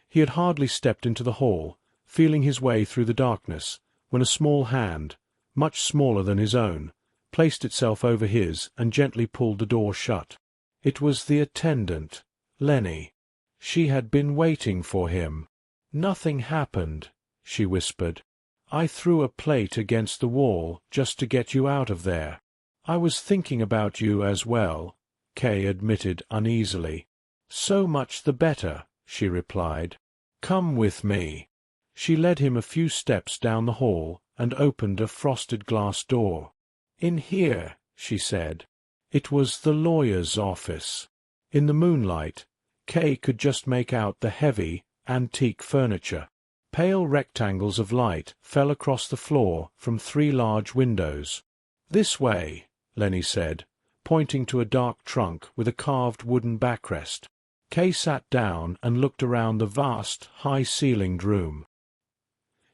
He had hardly stepped into the hall, feeling his way through the darkness, when a small hand, much smaller than his own, placed itself over his and gently pulled the door shut. It was the attendant, Lenny. She had been waiting for him. "Nothing happened," she whispered. "I threw a plate against the wall just to get you out of there." "I was thinking about you as well," Kay admitted uneasily. "So much the better," she replied. "Come with me." She led him a few steps down the hall and opened a frosted glass door. "In here," she said. It was the lawyer's office. In the moonlight, Kay could just make out the heavy, antique furniture. Pale rectangles of light fell across the floor from 3 large windows. "This way," Lenny said, pointing to a dark trunk with a carved wooden backrest. Kay sat down and looked around the vast, high-ceilinged room.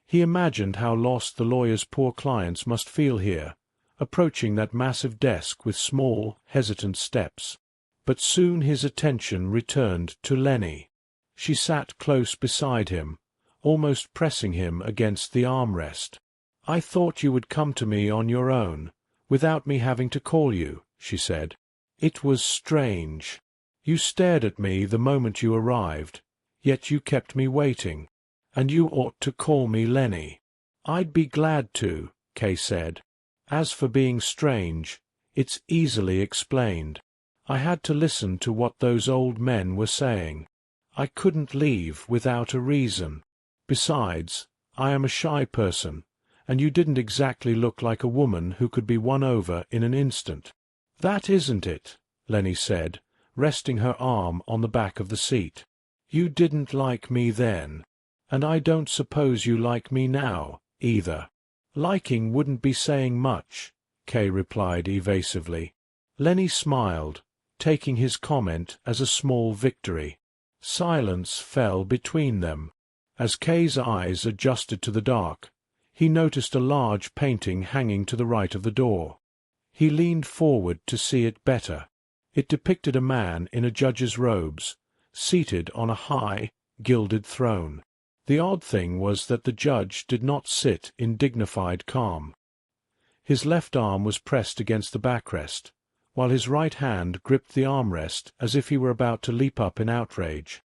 He imagined how lost the lawyer's poor clients must feel here, approaching that massive desk with small, hesitant steps. But soon his attention returned to Lenny. She sat close beside him, almost pressing him against the armrest. "I thought you would come to me on your own, without me having to call you," she said. "It was strange. You stared at me the moment you arrived, yet you kept me waiting, and you ought to call me Lenny." "I'd be glad to," Kay said. "As for being strange, it's easily explained. I had to listen to what those old men were saying. I couldn't leave without a reason." Besides, I am a shy person, and you didn't exactly look like a woman who could be won over in an instant." "That isn't it," Lenny said, resting her arm on the back of the seat. "You didn't like me then, and I don't suppose you like me now, either." "Liking wouldn't be saying much," Kay replied evasively. Lenny smiled, taking his comment as a small victory. Silence fell between them. As Kay's eyes adjusted to the dark, he noticed a large painting hanging to the right of the door. He leaned forward to see it better. It depicted a man in a judge's robes, seated on a high, gilded throne. The odd thing was that the judge did not sit in dignified calm. His left arm was pressed against the backrest, while his right hand gripped the armrest as if he were about to leap up in outrage.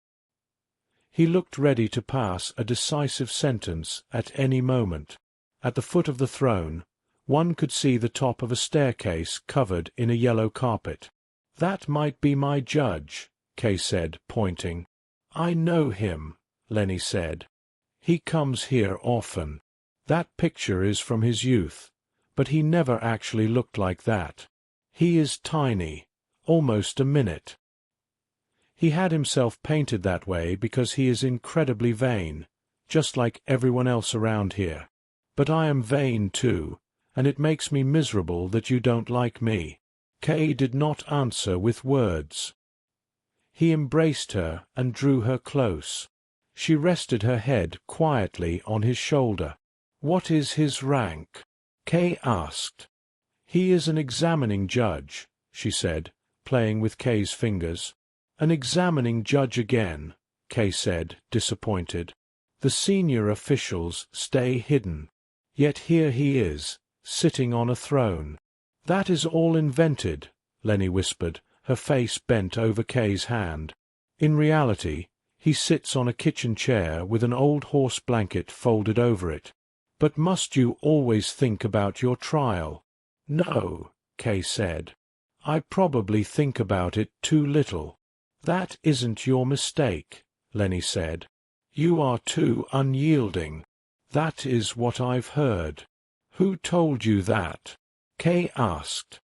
He looked ready to pass a decisive sentence at any moment. At the foot of the throne, one could see the top of a staircase covered in a yellow carpet. "That might be my judge," Kay said, pointing. "I know him," Lenny said. "He comes here often. That picture is from his youth, but he never actually looked like that. He is tiny, almost a minute. He had himself painted that way because he is incredibly vain, just like everyone else around here. But I am vain too, and it makes me miserable that you don't like me." Kay did not answer with words. He embraced her and drew her close. She rested her head quietly on his shoulder. "What is his rank?" Kay asked. "He is an examining judge," she said, playing with Kay's fingers. "An examining judge again," Kay said, disappointed. "The senior officials stay hidden. Yet here he is, sitting on a throne." "That is all invented," Lenny whispered, her face bent over Kay's hand. "In reality, he sits on a kitchen chair with an old horse blanket folded over it." "But must you always think about your trial?" "No," Kay said. "I probably think about it too little." "That isn't your mistake," Lenny said. "You are too unyielding. That is what I've heard." "Who told you that?" Kay asked.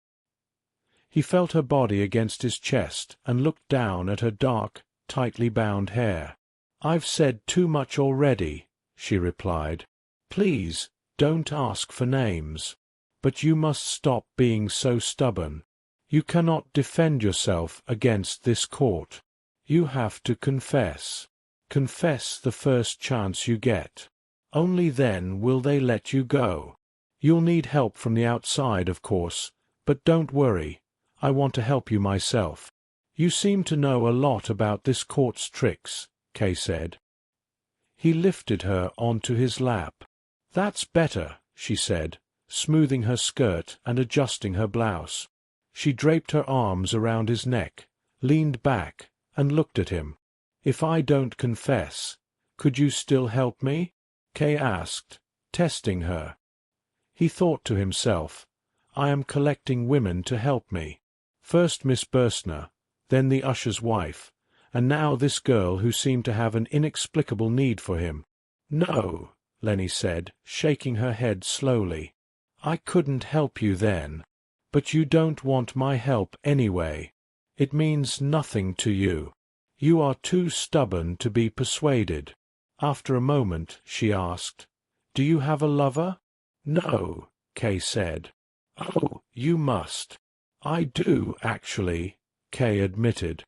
He felt her body against his chest and looked down at her dark, tightly bound hair. "I've said too much already," she replied. "Please, don't ask for names. But you must stop being so stubborn. You cannot defend yourself against this court. You have to confess. Confess the first chance you get. Only then will they let you go. You'll need help from the outside, of course, but don't worry. I want to help you myself." "You seem to know a lot about this court's tricks," Kay said. He lifted her onto his lap. "That's better," she said, smoothing her skirt and adjusting her blouse. She draped her arms around his neck, leaned back, and looked at him. "If I don't confess, could you still help me?" Kay asked, testing her. He thought to himself, "I am collecting women to help me. First Miss Burstner, then the usher's wife, and now this girl who seemed to have an inexplicable need for him." "No," Lenny said, shaking her head slowly. "I couldn't help you then. But you don't want my help anyway. It means nothing to you. You are too stubborn to be persuaded." After a moment, she asked, "Do you have a lover?" "No," Kay said. "Oh, you must." "I do, actually," Kay admitted.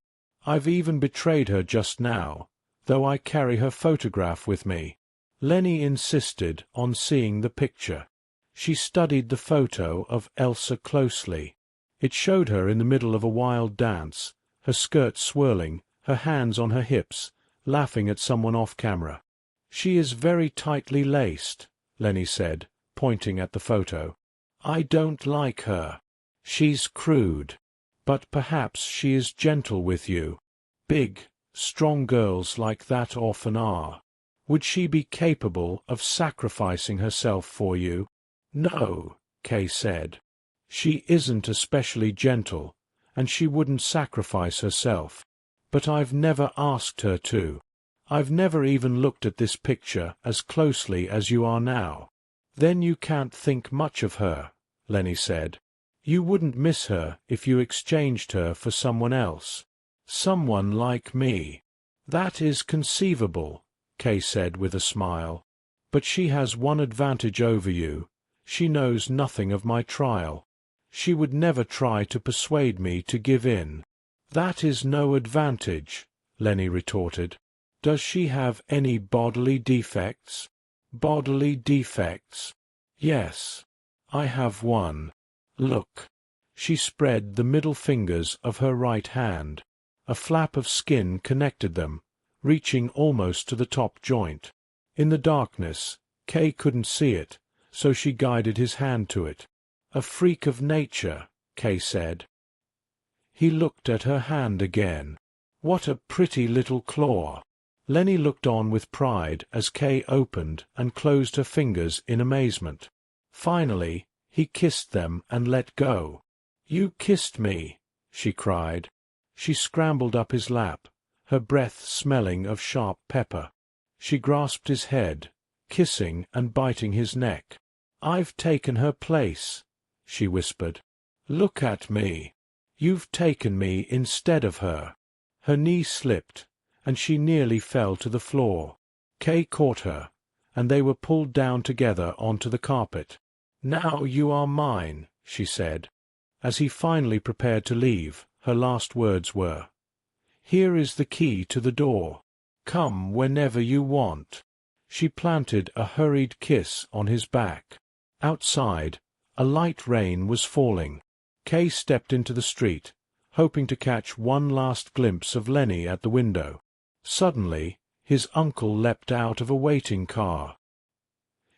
"I've even betrayed her just now, though I carry her photograph with me." Lenny insisted on seeing the picture. She studied the photo of Elsa closely. It showed her in the middle of a wild dance, her skirt swirling, her hands on her hips, laughing at someone off camera. "She is very tightly laced," Lenny said, pointing at the photo. "I don't like her. She's crude. But perhaps she is gentle with you. Big, strong girls like that often are. Would she be capable of sacrificing herself for you?" "No," Kay said. "She isn't especially gentle, and she wouldn't sacrifice herself. But I've never asked her to. I've never even looked at this picture as closely as you are now." "Then you can't think much of her," Lenny said. "You wouldn't miss her if you exchanged her for someone else. Someone like me." "That is conceivable," Kay said with a smile. "But she has one advantage over you. She knows nothing of my trial. She would never try to persuade me to give in." "That is no advantage," Lenny retorted. "Does she have any bodily defects?" "Bodily defects? Yes. I have one. Look." She spread the middle fingers of her right hand. A flap of skin connected them, reaching almost to the top joint. In the darkness, Kay couldn't see it, so she guided his hand to it. "A freak of nature," Kay said. He looked at her hand again. "What a pretty little claw." Lenny looked on with pride as Kay opened and closed her fingers in amazement. Finally, he kissed them and let go. "You kissed me," she cried. She scrambled up his lap, her breath smelling of sharp pepper. She grasped his head, kissing and biting his neck. "I've taken her place," she whispered. "Look at me. You've taken me instead of her." Her knee slipped, and she nearly fell to the floor. Kay caught her, and they were pulled down together onto the carpet. "Now you are mine," she said. As he finally prepared to leave, her last words were, "Here is the key to the door. Come whenever you want." She planted a hurried kiss on his back. Outside, a light rain was falling. Kay stepped into the street, hoping to catch one last glimpse of Lenny at the window. Suddenly, his uncle leapt out of a waiting car.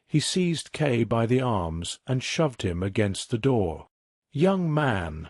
He seized Kay by the arms and shoved him against the door. "Young man,"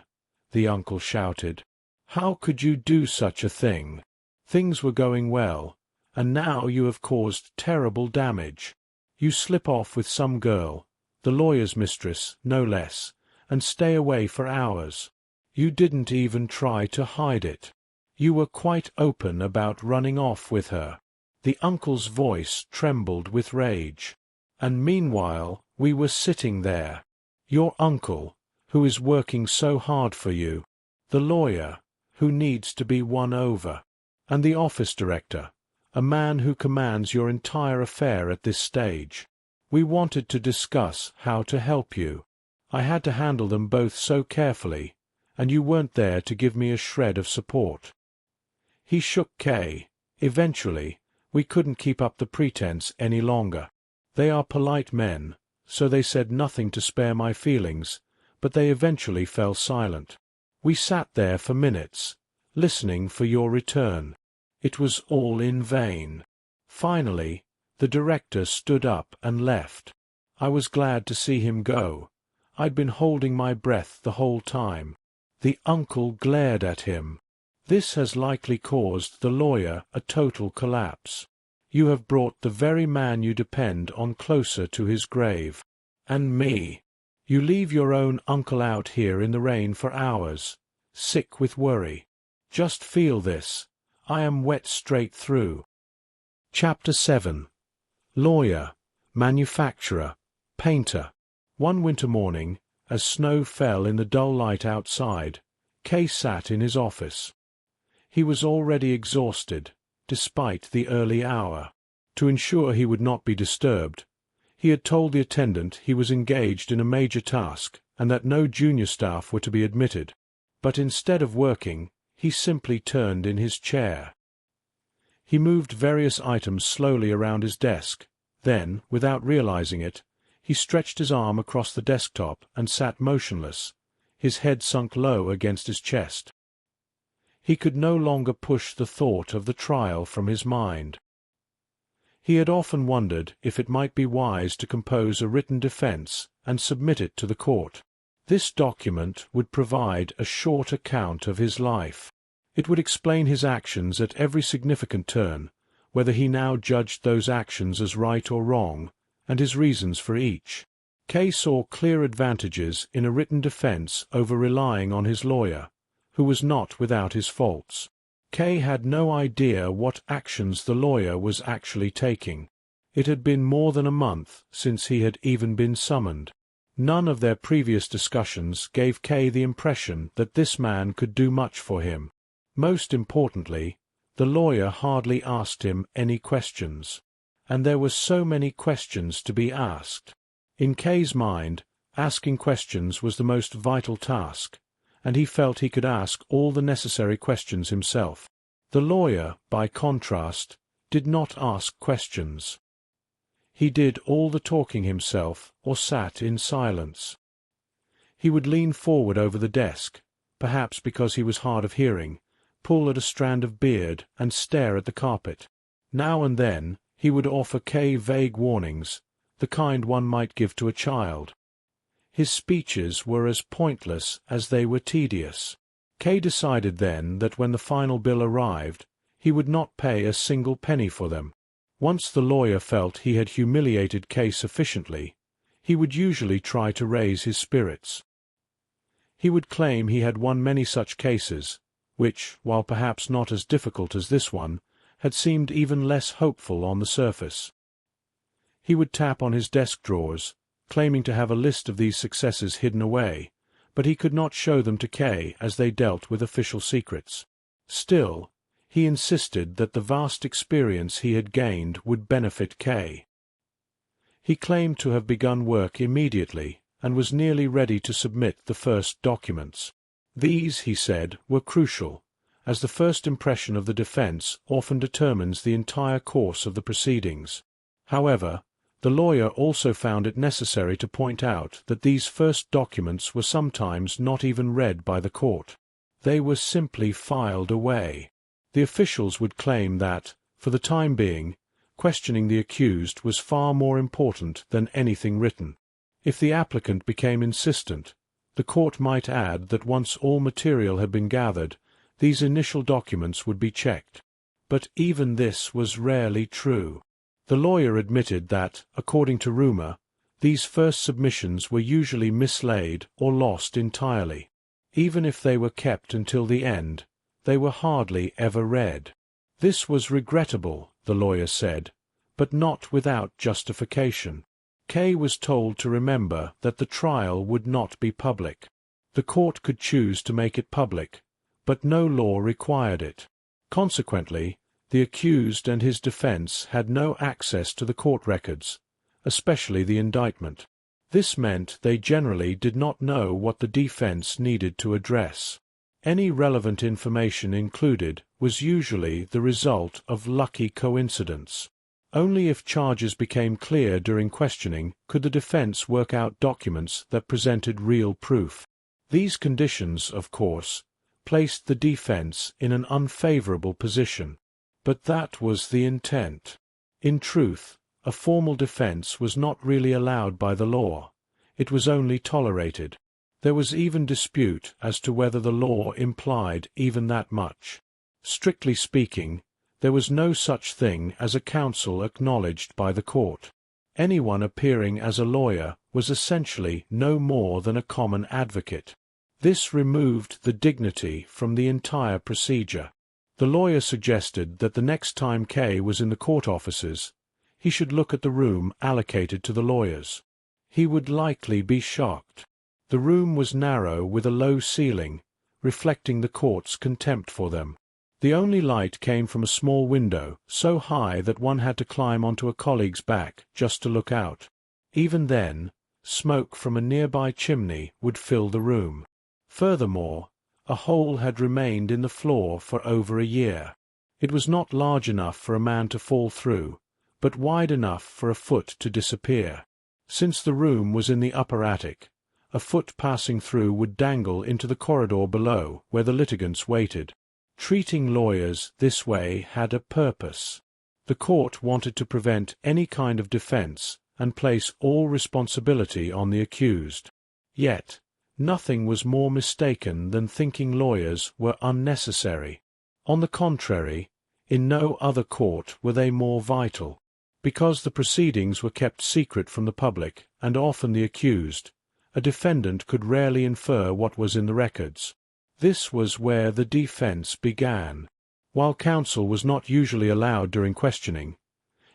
the uncle shouted, "how could you do such a thing? Things were going well, and now you have caused terrible damage. You slip off with some girl, the lawyer's mistress, no less, and stay away for hours. You didn't even try to hide it. You were quite open about running off with her." The uncle's voice trembled with rage. "And meanwhile we were sitting there. Your uncle, who is working so hard for you, the lawyer, who needs to be won over, and the office director, a man who commands your entire affair at this stage. We wanted to discuss how to help you. I had to handle them both so carefully, and you weren't there to give me a shred of support." He shook Kay. "Eventually, we couldn't keep up the pretense any longer. They are polite men, so they said nothing to spare my feelings, but they eventually fell silent. We sat there for minutes, listening for your return. It was all in vain. Finally, the director stood up and left. I was glad to see him go. I'd been holding my breath the whole time." The uncle glared at him. "This has likely caused the lawyer a total collapse. You have brought the very man you depend on closer to his grave. And me. You leave your own uncle out here in the rain for hours, sick with worry. Just feel this. I am wet straight through." Chapter 7. Lawyer, manufacturer, painter. One winter morning, as snow fell in the dull light outside, Kay sat in his office. He was already exhausted, despite the early hour. To ensure he would not be disturbed, he had told the attendant he was engaged in a major task and that no junior staff were to be admitted. But instead of working, he simply turned in his chair. He moved various items slowly around his desk. Then, without realizing it, he stretched his arm across the desktop and sat motionless, his head sunk low against his chest. He could no longer push the thought of the trial from his mind. He had often wondered if it might be wise to compose a written defense and submit it to the court. This document would provide a short account of his life. It would explain his actions at every significant turn, whether he now judged those actions as right or wrong, and his reasons for each. Kay saw clear advantages in a written defense over relying on his lawyer, who was not without his faults. Kay had no idea what actions the lawyer was actually taking. It had been more than a month since he had even been summoned. None of their previous discussions gave Kay the impression that this man could do much for him. Most importantly, the lawyer hardly asked him any questions. And there were so many questions to be asked. In Kay's mind, asking questions was the most vital task, and he felt he could ask all the necessary questions himself. The lawyer, by contrast, did not ask questions. He did all the talking himself or sat in silence. He would lean forward over the desk, perhaps because he was hard of hearing, pull at a strand of beard and stare at the carpet. Now and then he would offer Kay vague warnings, the kind one might give to a child. His speeches were as pointless as they were tedious. Kay decided then that when the final bill arrived, he would not pay a single penny for them. Once the lawyer felt he had humiliated Kay sufficiently, he would usually try to raise his spirits. He would claim he had won many such cases, which, while perhaps not as difficult as this one, had seemed even less hopeful on the surface. He would tap on his desk drawers, claiming to have a list of these successes hidden away, but he could not show them to Kay as they dealt with official secrets. Still, he insisted that the vast experience he had gained would benefit Kay. He claimed to have begun work immediately and was nearly ready to submit the first documents. These, he said, were crucial, as the first impression of the defense often determines the entire course of the proceedings. However, the lawyer also found it necessary to point out that these first documents were sometimes not even read by the court. They were simply filed away. The officials would claim that, for the time being, questioning the accused was far more important than anything written. If the applicant became insistent, the court might add that once all material had been gathered, these initial documents would be checked. But even this was rarely true. The lawyer admitted that, according to rumor, these first submissions were usually mislaid or lost entirely. Even if they were kept until the end, they were hardly ever read. This was regrettable, the lawyer said, but not without justification. Kay was told to remember that the trial would not be public. The court could choose to make it public, but no law required it. Consequently, the accused and his defense had no access to the court records, especially the indictment. This meant they generally did not know what the defense needed to address. Any relevant information included was usually the result of lucky coincidence. Only if charges became clear during questioning could the defense work out documents that presented real proof. These conditions, of course, placed the defense in an unfavorable position. But that was the intent. In truth, a formal defense was not really allowed by the law. It was only tolerated. There was even dispute as to whether the law implied even that much. Strictly speaking, there was no such thing as a counsel acknowledged by the court. Anyone appearing as a lawyer was essentially no more than a common advocate. This removed the dignity from the entire procedure. The lawyer suggested that the next time Kay was in the court offices, he should look at the room allocated to the lawyers. He would likely be shocked. The room was narrow with a low ceiling, reflecting the court's contempt for them. The only light came from a small window, so high that one had to climb onto a colleague's back just to look out. Even then, smoke from a nearby chimney would fill the room. Furthermore, a hole had remained in the floor for over a year. It was not large enough for a man to fall through, but wide enough for a foot to disappear. Since the room was in the upper attic, a foot passing through would dangle into the corridor below where the litigants waited. Treating lawyers this way had a purpose. The court wanted to prevent any kind of defense and place all responsibility on the accused. Yet, nothing was more mistaken than thinking lawyers were unnecessary. On the contrary, in no other court were they more vital. Because the proceedings were kept secret from the public, and often the accused, a defendant could rarely infer what was in the records. This was where the defense began. While counsel was not usually allowed during questioning,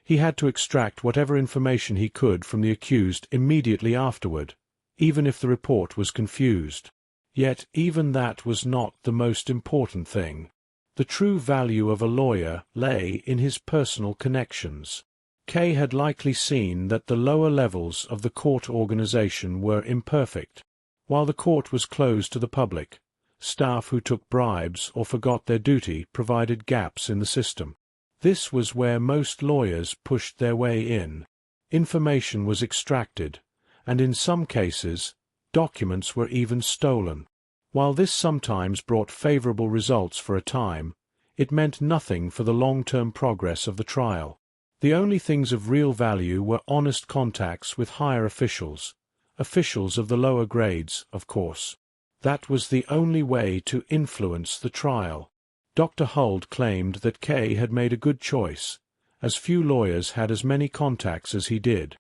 he had to extract whatever information he could from the accused immediately afterward, even if the report was confused. Yet even that was not the most important thing. The true value of a lawyer lay in his personal connections. K had likely seen that the lower levels of the court organization were imperfect. While the court was closed to the public, staff who took bribes or forgot their duty provided gaps in the system. This was where most lawyers pushed their way in. Information was extracted, and in some cases, documents were even stolen. While this sometimes brought favorable results for a time, it meant nothing for the long-term progress of the trial. The only things of real value were honest contacts with higher officials of the lower grades, of course. That was the only way to influence the trial. Dr. Huld claimed that Kay had made a good choice, as few lawyers had as many contacts as he did.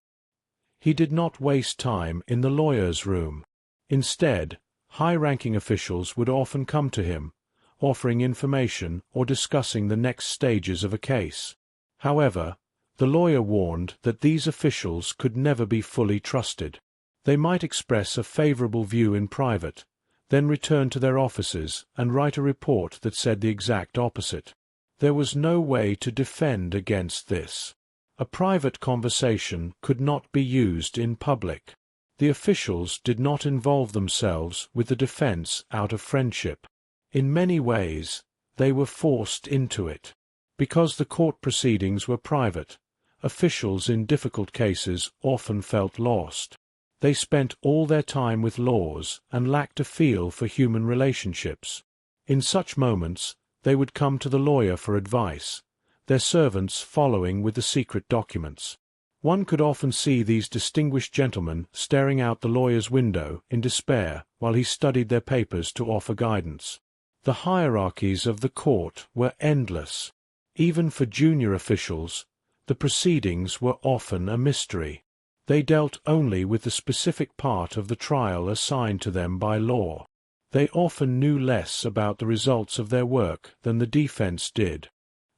He did not waste time in the lawyer's room. Instead, high-ranking officials would often come to him, offering information or discussing the next stages of a case. However, the lawyer warned that these officials could never be fully trusted. They might express a favorable view in private, then return to their offices and write a report that said the exact opposite. There was no way to defend against this. A private conversation could not be used in public. The officials did not involve themselves with the defense out of friendship. In many ways, they were forced into it. Because the court proceedings were private, officials in difficult cases often felt lost. They spent all their time with laws and lacked a feel for human relationships. In such moments, they would come to the lawyer for advice, their servants following with the secret documents. One could often see these distinguished gentlemen staring out the lawyer's window in despair while he studied their papers to offer guidance. The hierarchies of the court were endless. Even for junior officials, the proceedings were often a mystery. They dealt only with the specific part of the trial assigned to them by law. They often knew less about the results of their work than the defense did,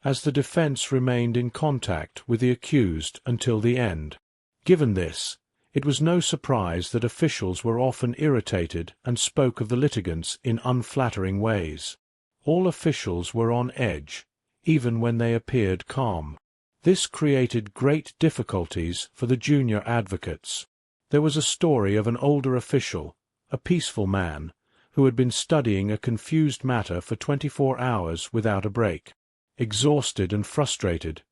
as the defense remained in contact with the accused until the end. Given this, it was no surprise that officials were often irritated and spoke of the litigants in unflattering ways. All officials were on edge, even when they appeared calm. This created great difficulties for the junior advocates. There was a story of an older official, a peaceful man, who had been studying a confused matter for 24 hours without a break. Exhausted and frustrated,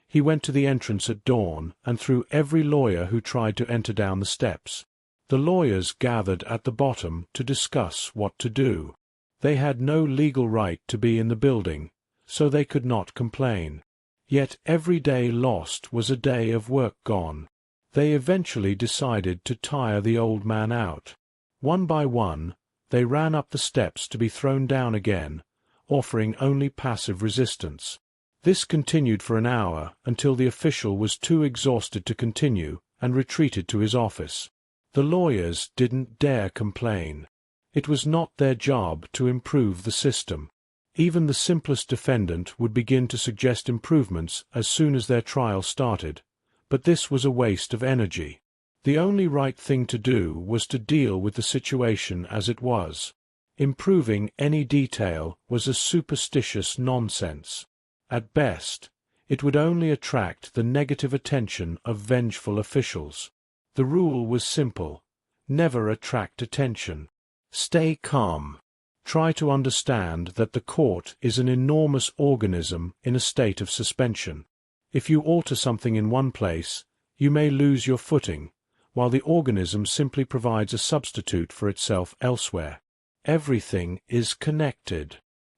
he went to the entrance at dawn and threw every lawyer who tried to enter down the steps. The lawyers gathered at the bottom to discuss what to do. They had no legal right to be in the building, so they could not complain. Yet every day lost was a day of work gone. They eventually decided to tire the old man out. One by one, they ran up the steps to be thrown down again, offering only passive resistance. This continued for an hour until the official was too exhausted to continue and retreated to his office. The lawyers didn't dare complain. It was not their job to improve the system. Even the simplest defendant would begin to suggest improvements as soon as their trial started, but this was a waste of energy. The only right thing to do was to deal with the situation as it was. Improving any detail was a superstitious nonsense. At best, it would only attract the negative attention of vengeful officials. The rule was simple: never attract attention. Stay calm. Try to understand that the court is an enormous organism in a state of suspension. If you alter something in one place, you may lose your footing, while the organism simply provides a substitute for itself elsewhere. Everything is connected.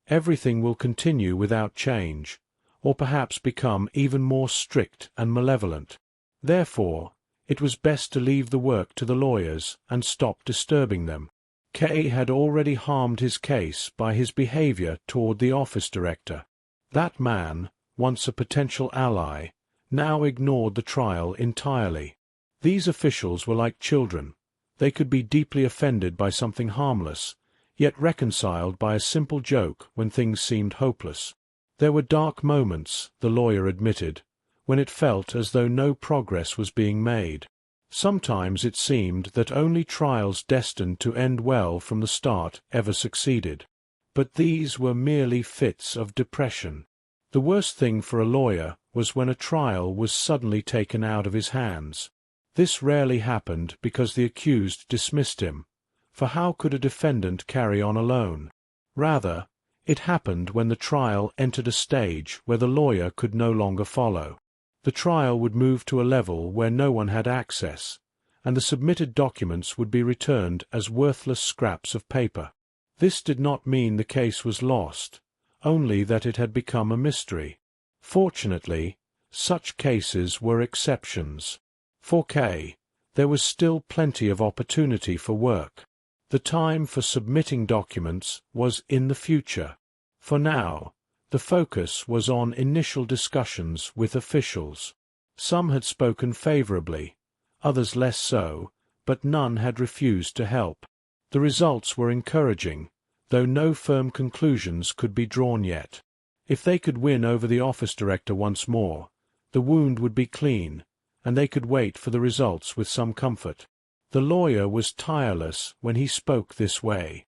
Everything will continue without change, or perhaps become even more strict and malevolent. Therefore, it was best to leave the work to the lawyers and stop disturbing them. K had already harmed his case by his behavior toward the office director. That man, once a potential ally, now ignored the trial entirely. These officials were like children. They could be deeply offended by something harmless, yet reconciled by a simple joke when things seemed hopeless. There were dark moments, the lawyer admitted, when it felt as though no progress was being made. Sometimes it seemed that only trials destined to end well from the start ever succeeded. But these were merely fits of depression. The worst thing for a lawyer was when a trial was suddenly taken out of his hands. This rarely happened because the accused dismissed him, for how could a defendant carry on alone? Rather, it happened when the trial entered a stage where the lawyer could no longer follow. The trial would move to a level where no one had access, and the submitted documents would be returned as worthless scraps of paper. This did not mean the case was lost, only that it had become a mystery. Fortunately, such cases were exceptions. For K, there was still plenty of opportunity for work. The time for submitting documents was in the future. For now, the focus was on initial discussions with officials. Some had spoken favorably, others less so, but none had refused to help. The results were encouraging, though no firm conclusions could be drawn yet. If they could win over the office director once more, the wound would be clean, and they could wait for the results with some comfort. The lawyer was tireless when he spoke this way.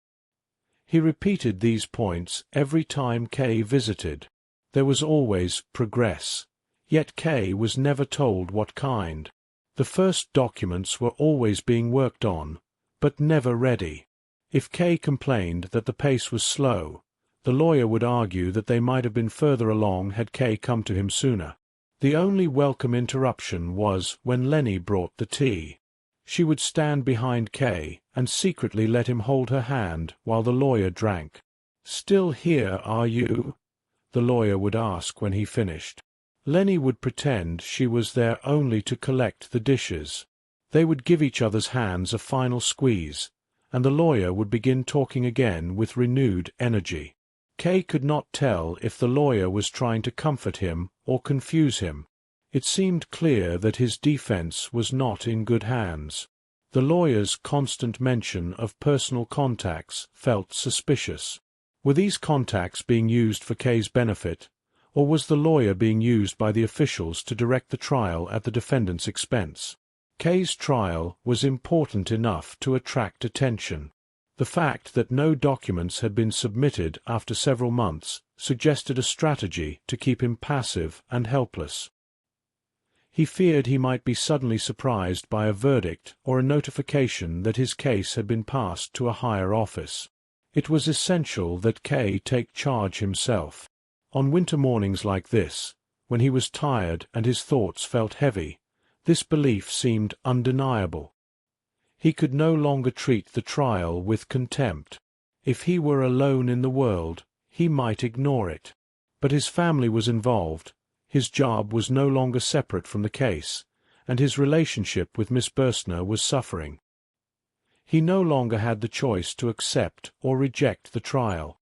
He repeated these points every time K visited. There was always progress, yet K was never told what kind. The first documents were always being worked on, but never ready. If K complained that the pace was slow, the lawyer would argue that they might have been further along had K come to him sooner. The only welcome interruption was when Lenny brought the tea. She would stand behind K and secretly let him hold her hand while the lawyer drank. "Still here, are you?" the lawyer would ask when he finished. Lenny would pretend she was there only to collect the dishes. They would give each other's hands a final squeeze, and the lawyer would begin talking again with renewed energy. K could not tell if the lawyer was trying to comfort him or confuse him. It seemed clear that his defense was not in good hands. The lawyer's constant mention of personal contacts felt suspicious. Were these contacts being used for K's benefit, or was the lawyer being used by the officials to direct the trial at the defendant's expense? K's trial was important enough to attract attention. The fact that no documents had been submitted after several months suggested a strategy to keep him passive and helpless. He feared he might be suddenly surprised by a verdict or a notification that his case had been passed to a higher office. It was essential that K take charge himself. On winter mornings like this, when he was tired and his thoughts felt heavy, this belief seemed undeniable. He could no longer treat the trial with contempt. If he were alone in the world, he might ignore it. But his family was involved. His job was no longer separate from the case, and his relationship with Miss Burstner was suffering. He no longer had the choice to accept or reject the trial.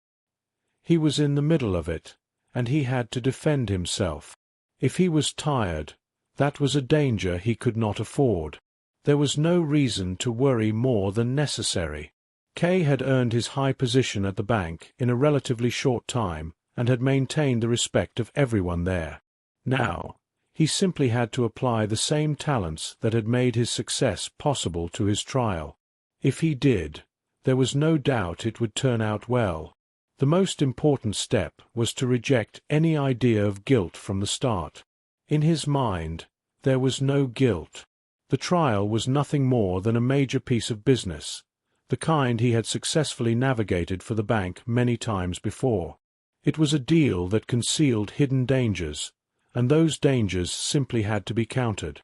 He was in the middle of it, and he had to defend himself. If he was tired, that was a danger he could not afford. There was no reason to worry more than necessary. K had earned his high position at the bank in a relatively short time and had maintained the respect of everyone there. Now, he simply had to apply the same talents that had made his success possible to his trial. If he did, there was no doubt it would turn out well. The most important step was to reject any idea of guilt from the start. In his mind, there was no guilt. The trial was nothing more than a major piece of business, the kind he had successfully navigated for the bank many times before. It was a deal that concealed hidden dangers, and those dangers simply had to be countered.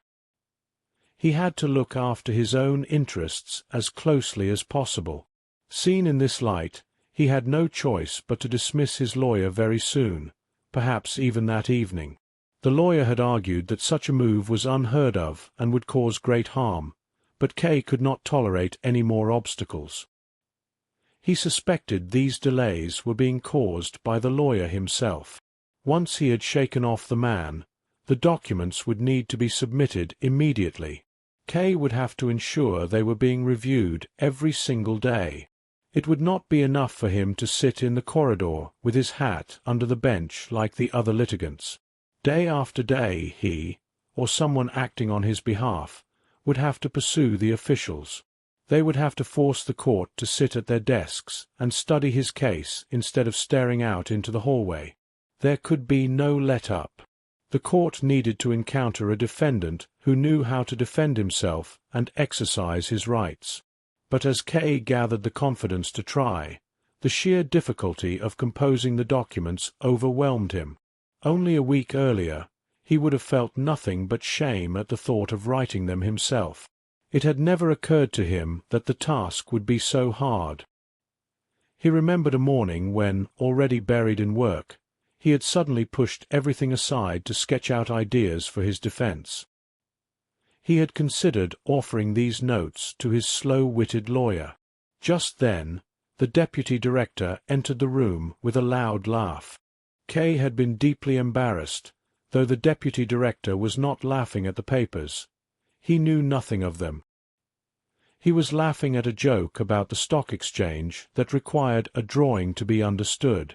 He had to look after his own interests as closely as possible. Seen in this light, he had no choice but to dismiss his lawyer very soon, perhaps even that evening. The lawyer had argued that such a move was unheard of and would cause great harm, but K could not tolerate any more obstacles. He suspected these delays were being caused by the lawyer himself. Once he had shaken off the man, the documents would need to be submitted immediately. K would have to ensure they were being reviewed every single day. It would not be enough for him to sit in the corridor with his hat under the bench like the other litigants. Day after day he, or someone acting on his behalf, would have to pursue the officials. They would have to force the court to sit at their desks and study his case instead of staring out into the hallway. There could be no let-up. The court needed to encounter a defendant who knew how to defend himself and exercise his rights. But as Kay gathered the confidence to try, the sheer difficulty of composing the documents overwhelmed him. Only a week earlier, he would have felt nothing but shame at the thought of writing them himself. It had never occurred to him that the task would be so hard. He remembered a morning when, already buried in work, he had suddenly pushed everything aside to sketch out ideas for his defense. He had considered offering these notes to his slow-witted lawyer. Just then, the deputy director entered the room with a loud laugh. Kay had been deeply embarrassed, though the deputy director was not laughing at the papers. He knew nothing of them. He was laughing at a joke about the stock exchange that required a drawing to be understood.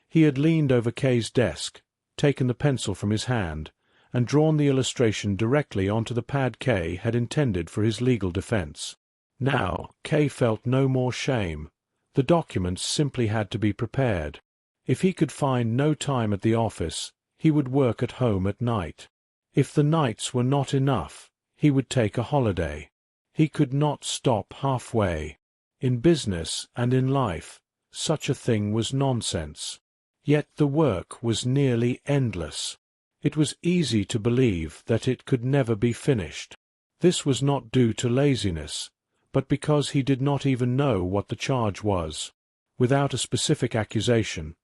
He had leaned over Kay's desk, taken the pencil from his hand, and drawn the illustration directly onto the pad Kay had intended for his legal defense. Now, Kay felt no more shame. The documents simply had to be prepared. If he could find no time at the office, he would work at home at night. If the nights were not enough, he would take a holiday. He could not stop halfway. In business and in life, such a thing was nonsense. Yet the work was nearly endless. It was easy to believe that it could never be finished. This was not due to laziness, but because he did not even know what the charge was. Without a specific accusation,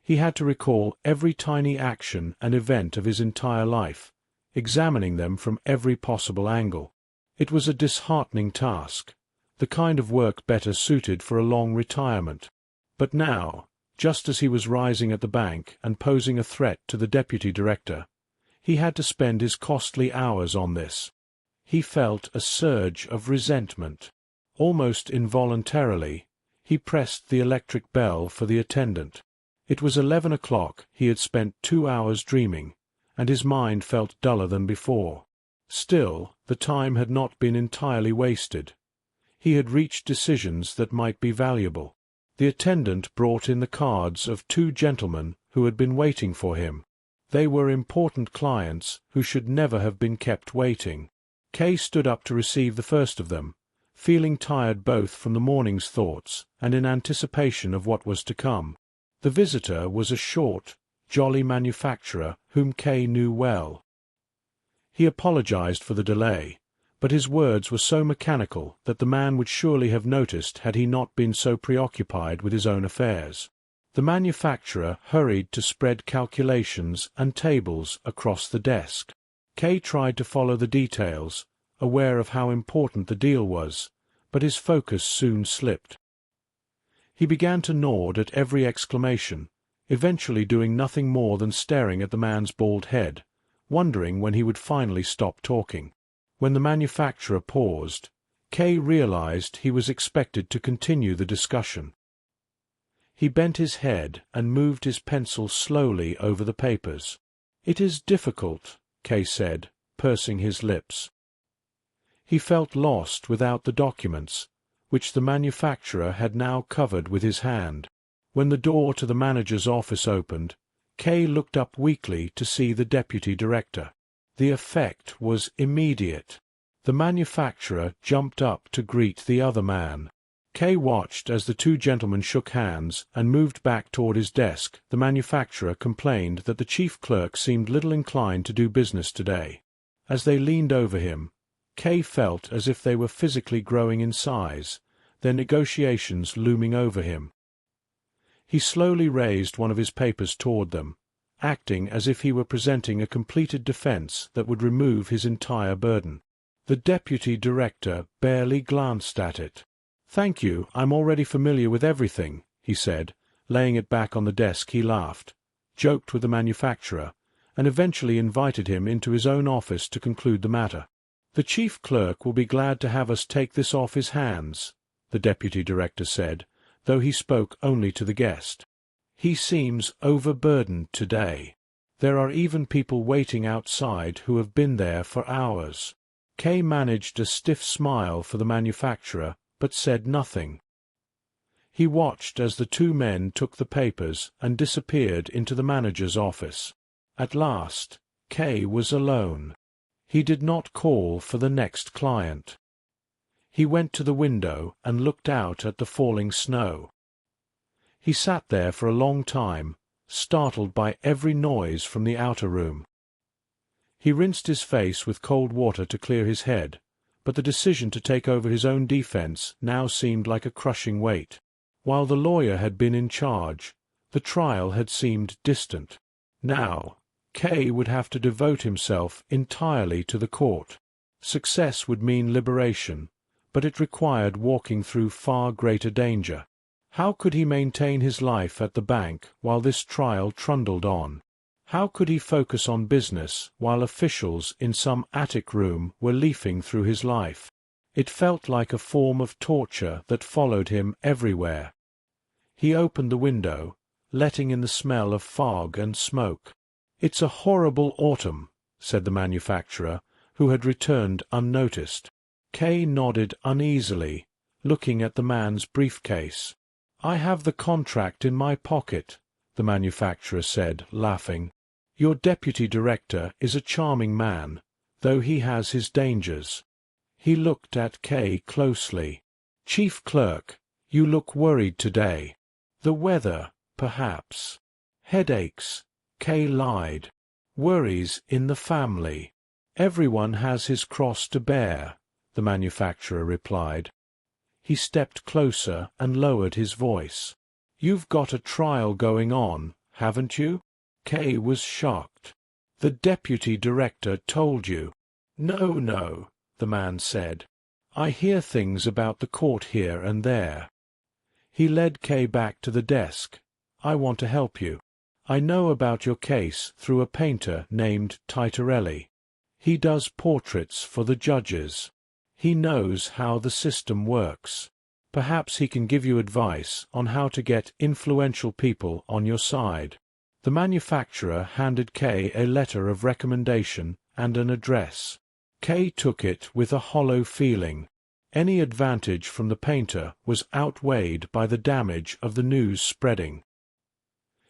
he had to recall every tiny action and event of his entire life, examining them from every possible angle. It was a disheartening task, the kind of work better suited for a long retirement. But now, just as he was rising at the bank and posing a threat to the deputy director, he had to spend his costly hours on this. He felt a surge of resentment. Almost involuntarily, he pressed the electric bell for the attendant. It was 11 o'clock. He had spent 2 hours dreaming, and his mind felt duller than before. Still, the time had not been entirely wasted. He had reached decisions that might be valuable. The attendant brought in the cards of 2 gentlemen who had been waiting for him. They were important clients who should never have been kept waiting. Kay stood up to receive the first of them, feeling tired both from the morning's thoughts and in anticipation of what was to come. The visitor was a short, jolly manufacturer whom Kay knew well. He apologized for the delay, but his words were so mechanical that the man would surely have noticed had he not been so preoccupied with his own affairs. The manufacturer hurried to spread calculations and tables across the desk. Kay tried to follow the details, aware of how important the deal was, but his focus soon slipped. He began to nod at every exclamation, eventually doing nothing more than staring at the man's bald head, wondering when he would finally stop talking. When the manufacturer paused, Kay realized he was expected to continue the discussion. He bent his head and moved his pencil slowly over the papers. "It is difficult," Kay said, pursing his lips. He felt lost without the documents, which the manufacturer had now covered with his hand. When the door to the manager's office opened, Kay looked up weakly to see the deputy director. The effect was immediate. The manufacturer jumped up to greet the other man. Kay watched as the 2 gentlemen shook hands and moved back toward his desk. The manufacturer complained that the chief clerk seemed little inclined to do business today. As they leaned over him, Kay felt as if they were physically growing in size, their negotiations looming over him. He slowly raised one of his papers toward them, acting as if he were presenting a completed defense that would remove his entire burden. The deputy director barely glanced at it. "Thank you, I'm already familiar with everything," he said, laying it back on the desk. He laughed, joked with the manufacturer, and eventually invited him into his own office to conclude the matter. "The chief clerk will be glad to have us take this off his hands," the deputy director said, though he spoke only to the guest. "He seems overburdened today. There are even people waiting outside who have been there for hours." Kay managed a stiff smile for the manufacturer, but said nothing. He watched as the two men took the papers and disappeared into the manager's office. At last, Kay was alone. He did not call for the next client. He went to the window and looked out at the falling snow. He sat there for a long time, startled by every noise from the outer room. He rinsed his face with cold water to clear his head, but the decision to take over his own defense now seemed like a crushing weight. While the lawyer had been in charge, the trial had seemed distant. Now, Kay would have to devote himself entirely to the court. Success would mean liberation, but it required walking through far greater danger. How could he maintain his life at the bank while this trial trundled on? How could he focus on business while officials in some attic room were leafing through his life? It felt like a form of torture that followed him everywhere. He opened the window, letting in the smell of fog and smoke. "It's a horrible autumn," said the manufacturer, who had returned unnoticed. Kay nodded uneasily, looking at the man's briefcase. "I have the contract in my pocket," the manufacturer said, laughing. "Your deputy director is a charming man, though he has his dangers." He looked at Kay closely. "Chief clerk, you look worried today." "The weather, perhaps." "Headaches," Kay lied. "Worries in the family." "Everyone has his cross to bear," the manufacturer replied. He stepped closer and lowered his voice. "You've got a trial going on, haven't you?" Kay was shocked. "The deputy director told you." No, the man said. "I hear things about the court here and there." He led Kay back to the desk. "I want to help you. I know about your case through a painter named Titorelli. He does portraits for the judges. He knows how the system works. Perhaps he can give you advice on how to get influential people on your side." The manufacturer handed Kay a letter of recommendation and an address. Kay took it with a hollow feeling. Any advantage from the painter was outweighed by the damage of the news spreading.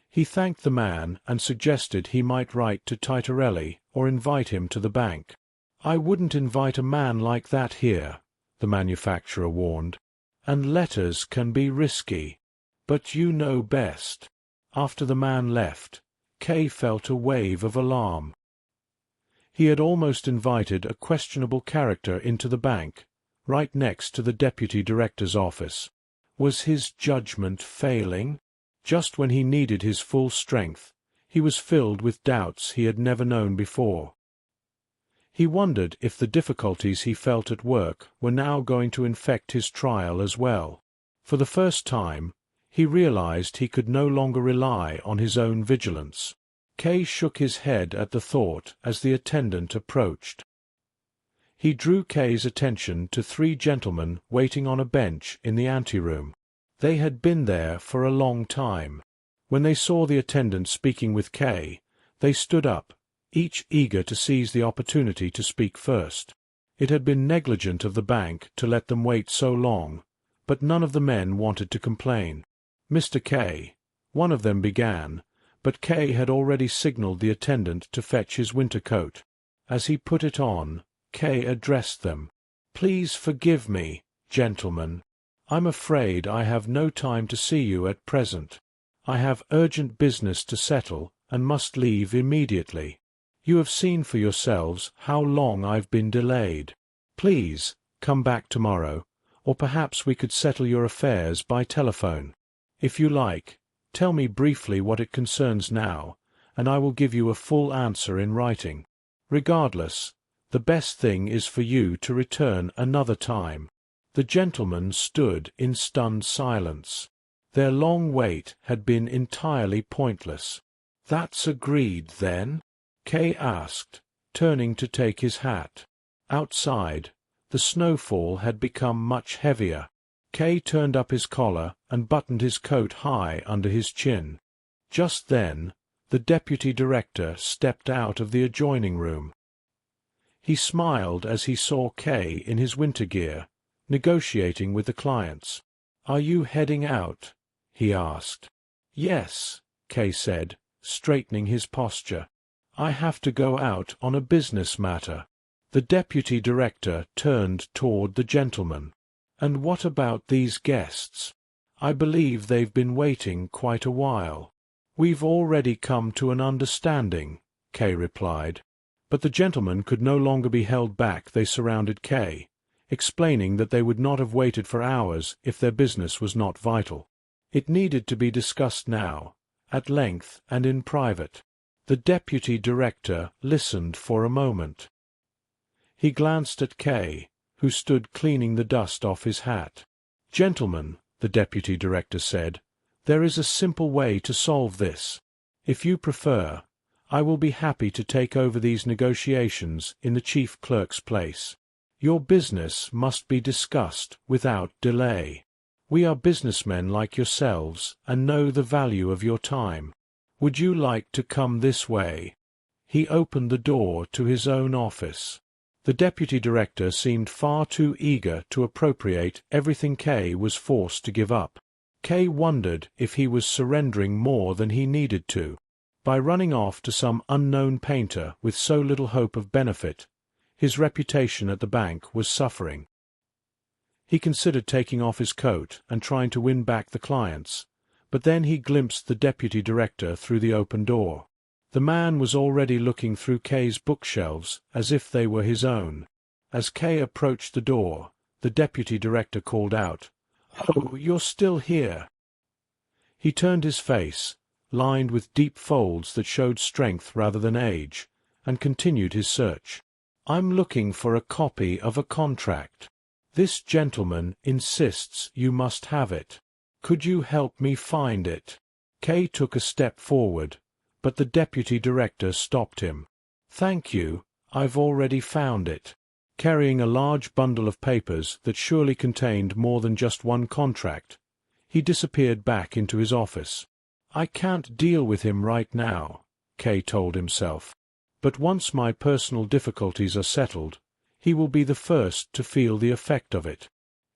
He thanked the man and suggested he might write to Titorelli or invite him to the bank. "I wouldn't invite a man like that here," the manufacturer warned. "And letters can be risky. But you know best." After the man left, Kay felt a wave of alarm. He had almost invited a questionable character into the bank, right next to the deputy director's office. Was his judgment failing? Just when he needed his full strength, he was filled with doubts he had never known before. He wondered if the difficulties he felt at work were now going to infect his trial as well. For the first time, he realized he could no longer rely on his own vigilance. Kay shook his head at the thought as the attendant approached. He drew Kay's attention to three gentlemen waiting on a bench in the anteroom. They had been there for a long time. When they saw the attendant speaking with Kay, they stood up, each eager to seize the opportunity to speak first. It had been negligent of the bank to let them wait so long, but none of the men wanted to complain. "Mr. K," one of them began, but Kay had already signaled the attendant to fetch his winter coat. As he put it on, Kay addressed them. "Please forgive me, gentlemen. I'm afraid I have no time to see you at present. I have urgent business to settle and must leave immediately. You have seen for yourselves how long I've been delayed. Please come back tomorrow, or perhaps we could settle your affairs by telephone. If you like, tell me briefly what it concerns now, and I will give you a full answer in writing. Regardless, the best thing is for you to return another time." The gentlemen stood in stunned silence. Their long wait had been entirely pointless. "That's agreed, then?" Kay asked, turning to take his hat. Outside, the snowfall had become much heavier. Kay turned up his collar and buttoned his coat high under his chin. Just then, the deputy director stepped out of the adjoining room. He smiled as he saw Kay in his winter gear, negotiating with the clients. "Are you heading out?" he asked. "Yes," Kay said, straightening his posture. "I have to go out on a business matter." The deputy director turned toward the gentleman. "And what about these guests? I believe they've been waiting quite a while." "We've already come to an understanding," Kay replied. But the gentlemen could no longer be held back. They surrounded Kay, explaining that they would not have waited for hours if their business was not vital. It needed to be discussed now, at length and in private. The deputy director listened for a moment. He glanced at Kay, who stood cleaning the dust off his hat. "Gentlemen," the deputy director said, "there is a simple way to solve this. If you prefer, I will be happy to take over these negotiations in the chief clerk's place. Your business must be discussed without delay. We are businessmen like yourselves and know the value of your time. Would you like to come this way?" He opened the door to his own office. The deputy director seemed far too eager to appropriate everything Kay was forced to give up. Kay wondered if he was surrendering more than he needed to. By running off to some unknown painter with so little hope of benefit, his reputation at the bank was suffering. He considered taking off his coat and trying to win back the clients, but then he glimpsed the deputy director through the open door. The man was already looking through Kay's bookshelves as if they were his own. As Kay approached the door, the deputy director called out, "Oh, you're still here." He turned his face, lined with deep folds that showed strength rather than age, and continued his search. "I'm looking for a copy of a contract. This gentleman insists you must have it. Could you help me find it?" Kay took a step forward, but the deputy director stopped him. "Thank you, I've already found it." Carrying a large bundle of papers that surely contained more than just one contract, he disappeared back into his office. "I can't deal with him right now," Kay told himself. "But once my personal difficulties are settled, he will be the first to feel the effect of it.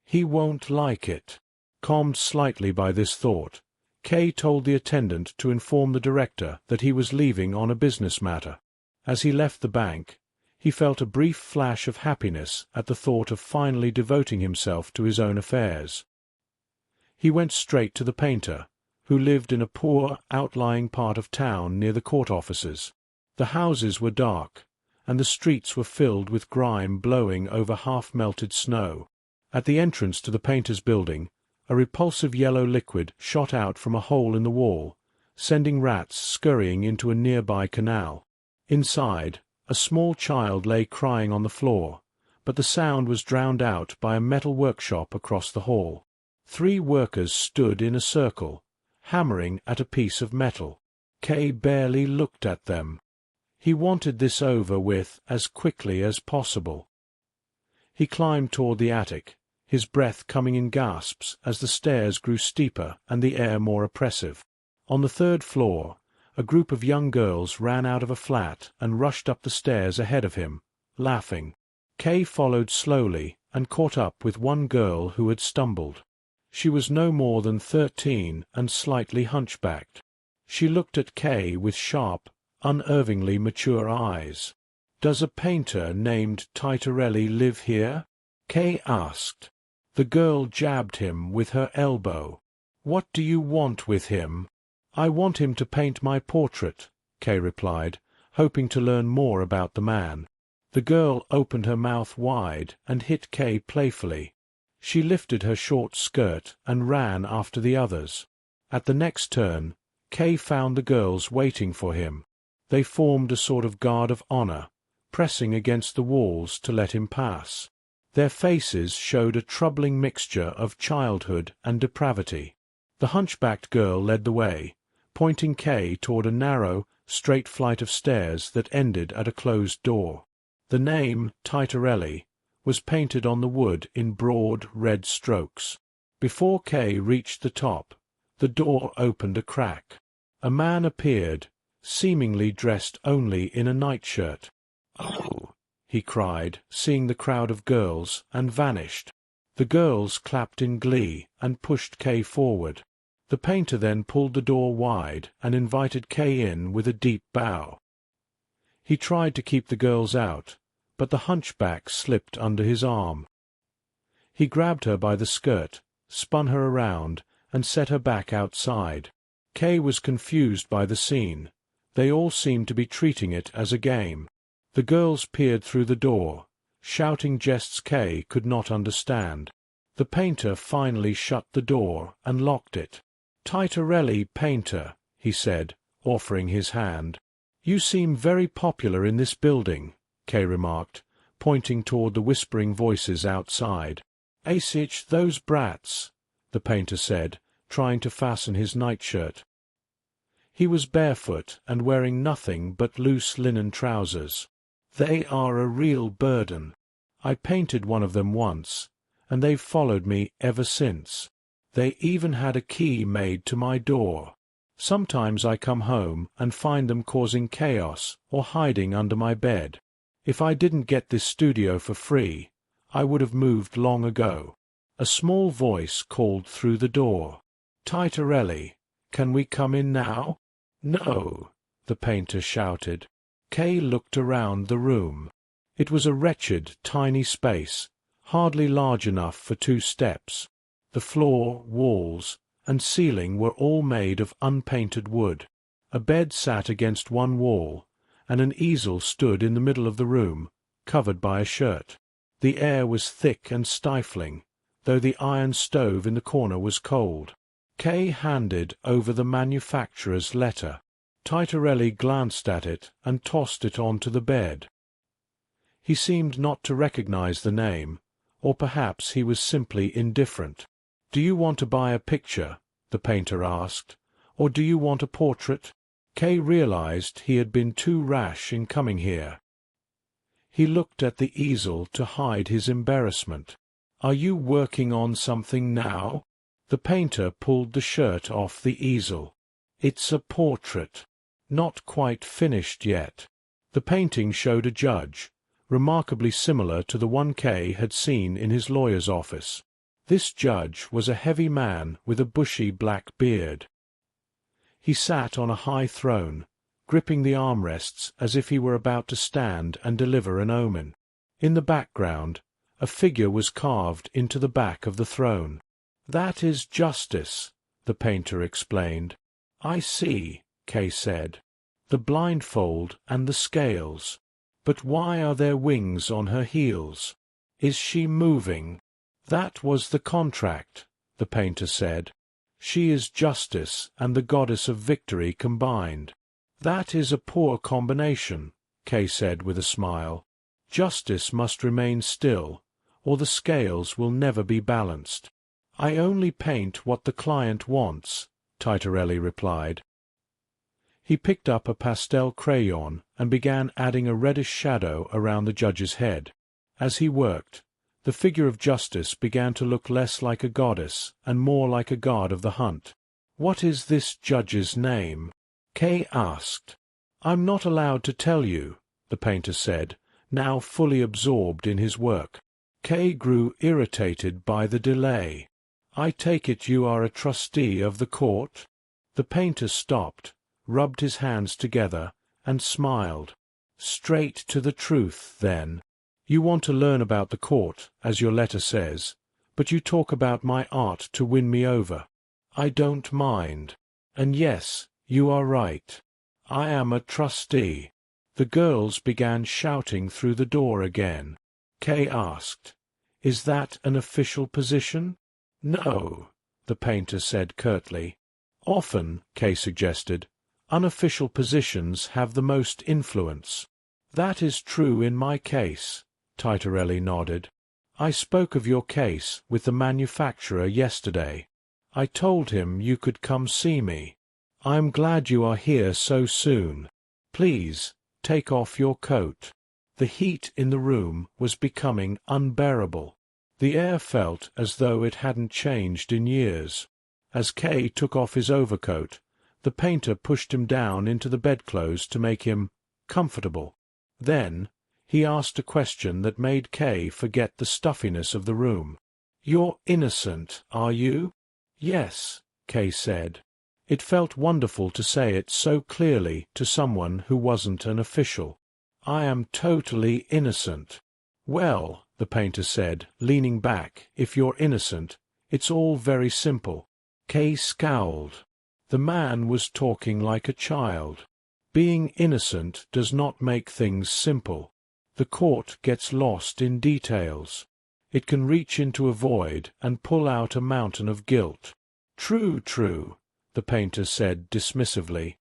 He won't like it." Calmed slightly by this thought, Kay told the attendant to inform the director that he was leaving on a business matter. As he left the bank, he felt a brief flash of happiness at the thought of finally devoting himself to his own affairs. He went straight to the painter, who lived in a poor, outlying part of town near the court offices. The houses were dark, and the streets were filled with grime blowing over half-melted snow. At the entrance to the painter's building, a repulsive yellow liquid shot out from a hole in the wall, sending rats scurrying into a nearby canal. Inside, a small child lay crying on the floor, but the sound was drowned out by a metal workshop across the hall. 3 workers stood in a circle, hammering at a piece of metal. Kay barely looked at them. He wanted this over with as quickly as possible. He climbed toward the attic, his breath coming in gasps as the stairs grew steeper and the air more oppressive. On the 3rd floor, a group of young girls ran out of a flat and rushed up the stairs ahead of him, laughing. Kay followed slowly and caught up with one girl who had stumbled. She was no more than 13 and slightly hunchbacked. She looked at Kay with sharp, unervingly mature eyes. "Does a painter named Titorelli live here?" Kay asked. The girl jabbed him with her elbow. "What do you want with him?" "I want him to paint my portrait," Kay replied, hoping to learn more about the man. The girl opened her mouth wide and hit Kay playfully. She lifted her short skirt and ran after the others. At the next turn, Kay found the girls waiting for him. They formed a sort of guard of honor, pressing against the walls to let him pass. Their faces showed a troubling mixture of childhood and depravity. The hunchbacked girl led the way, pointing Kay toward a narrow, straight flight of stairs that ended at a closed door. The name, Titorelli, was painted on the wood in broad, red strokes. Before Kay reached the top, the door opened a crack. A man appeared, seemingly dressed only in a nightshirt. "Oh!" he cried, seeing the crowd of girls, and vanished. The girls clapped in glee and pushed Kay forward. The painter then pulled the door wide and invited Kay in with a deep bow. He tried to keep the girls out, but the hunchback slipped under his arm. He grabbed her by the skirt, spun her around, and set her back outside. Kay was confused by the scene. They all seemed to be treating it as a game. The girls peered through the door, shouting jests Kay could not understand. The painter finally shut the door and locked it. "Titarelli, painter," he said, offering his hand. "You seem very popular in this building," Kay remarked, pointing toward the whispering voices outside. "Asich, those brats," the painter said, trying to fasten his nightshirt. He was barefoot and wearing nothing but loose linen trousers. "They are a real burden. I painted one of them once, and they've followed me ever since. They even had a key made to my door. Sometimes I come home and find them causing chaos or hiding under my bed. If I didn't get this studio for free, I would have moved long ago." A small voice called through the door. "Titarelli, can we come in now?" "No," the painter shouted. Kay looked around the room. It was a wretched, tiny space, hardly large enough for 2 steps. The floor, walls, and ceiling were all made of unpainted wood. A bed sat against one wall, and an easel stood in the middle of the room, covered by a shirt. The air was thick and stifling, though the iron stove in the corner was cold. Kay handed over the manufacturer's letter. Titarelli glanced at it and tossed it onto the bed. He seemed not to recognize the name, or perhaps he was simply indifferent. "Do you want to buy a picture?" the painter asked. "Or do you want a portrait?" Kay realized he had been too rash in coming here. He looked at the easel to hide his embarrassment. "Are you working on something now?" The painter pulled the shirt off the easel. "It's a portrait. Not quite finished yet." The painting showed a judge, remarkably similar to the one Kay had seen in his lawyer's office. This judge was a heavy man with a bushy black beard. He sat on a high throne, gripping the armrests as if he were about to stand and deliver an omen. In the background, a figure was carved into the back of the throne. "That is Justice," the painter explained. "I see," Kay said. "The blindfold and the scales. But why are there wings on her heels? Is she moving?" "That was the contract," the painter said. "She is Justice and the goddess of victory combined." "That is a poor combination," Kay said with a smile. "Justice must remain still, or the scales will never be balanced." "I only paint what the client wants," Titarelli replied. He picked up a pastel crayon and began adding a reddish shadow around the judge's head. As he worked, the figure of Justice began to look less like a goddess and more like a god of the hunt. "What is this judge's name?" Kay asked. "I'm not allowed to tell you," the painter said, now fully absorbed in his work. Kay grew irritated by the delay. "I take it you are a trustee of the court?" The painter stopped, rubbed his hands together, and smiled. "Straight to the truth, then. You want to learn about the court, as your letter says, but you talk about my art to win me over. I don't mind. And yes, you are right. I am a trustee." The girls began shouting through the door again. Kay asked, "Is that an official position?" "No," the painter said curtly. "Often," Kay suggested, "unofficial positions have the most influence." "That is true in my case," Titarelli nodded. "I spoke of your case with the manufacturer yesterday. I told him you could come see me. I am glad you are here so soon. Please, take off your coat." The heat in the room was becoming unbearable. The air felt as though it hadn't changed in years. As Kay took off his overcoat, the painter pushed him down into the bedclothes to make him comfortable. Then he asked a question that made Kay forget the stuffiness of the room. "You're innocent, are you?" "Yes," Kay said. It felt wonderful to say it so clearly to someone who wasn't an official. "I am totally innocent." "Well," the painter said, leaning back, "if you're innocent, it's all very simple." Kay scowled. The man was talking like a child. Being innocent does not make things simple. The court gets lost in details. It can reach into a void and pull out a mountain of guilt. "True, true," the painter said dismissively.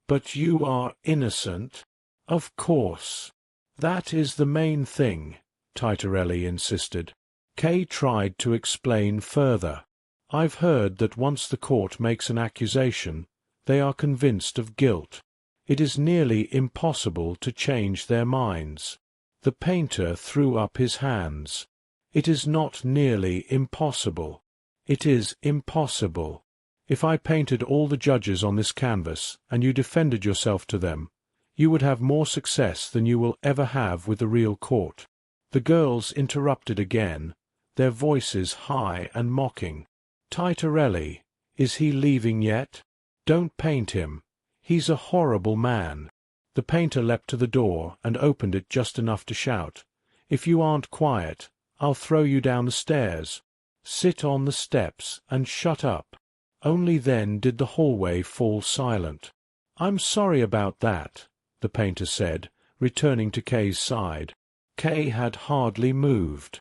"But you are innocent?" "Of course. That is the main thing," Titorelli insisted. Kay tried to explain further. "I've heard that once the court makes an accusation, they are convinced of guilt. It is nearly impossible to change their minds." The painter threw up his hands. "It is not nearly impossible. It is impossible. If I painted all the judges on this canvas, and you defended yourself to them, you would have more success than you will ever have with the real court." The girls interrupted again, their voices high and mocking. "Titorelli, is he leaving yet? Don't paint him. He's a horrible man." The painter leapt to the door and opened it just enough to shout, "If you aren't quiet, I'll throw you down the stairs. Sit on the steps and shut up." Only then did the hallway fall silent. "I'm sorry about that," the painter said, returning to Kay's side. Kay had hardly moved.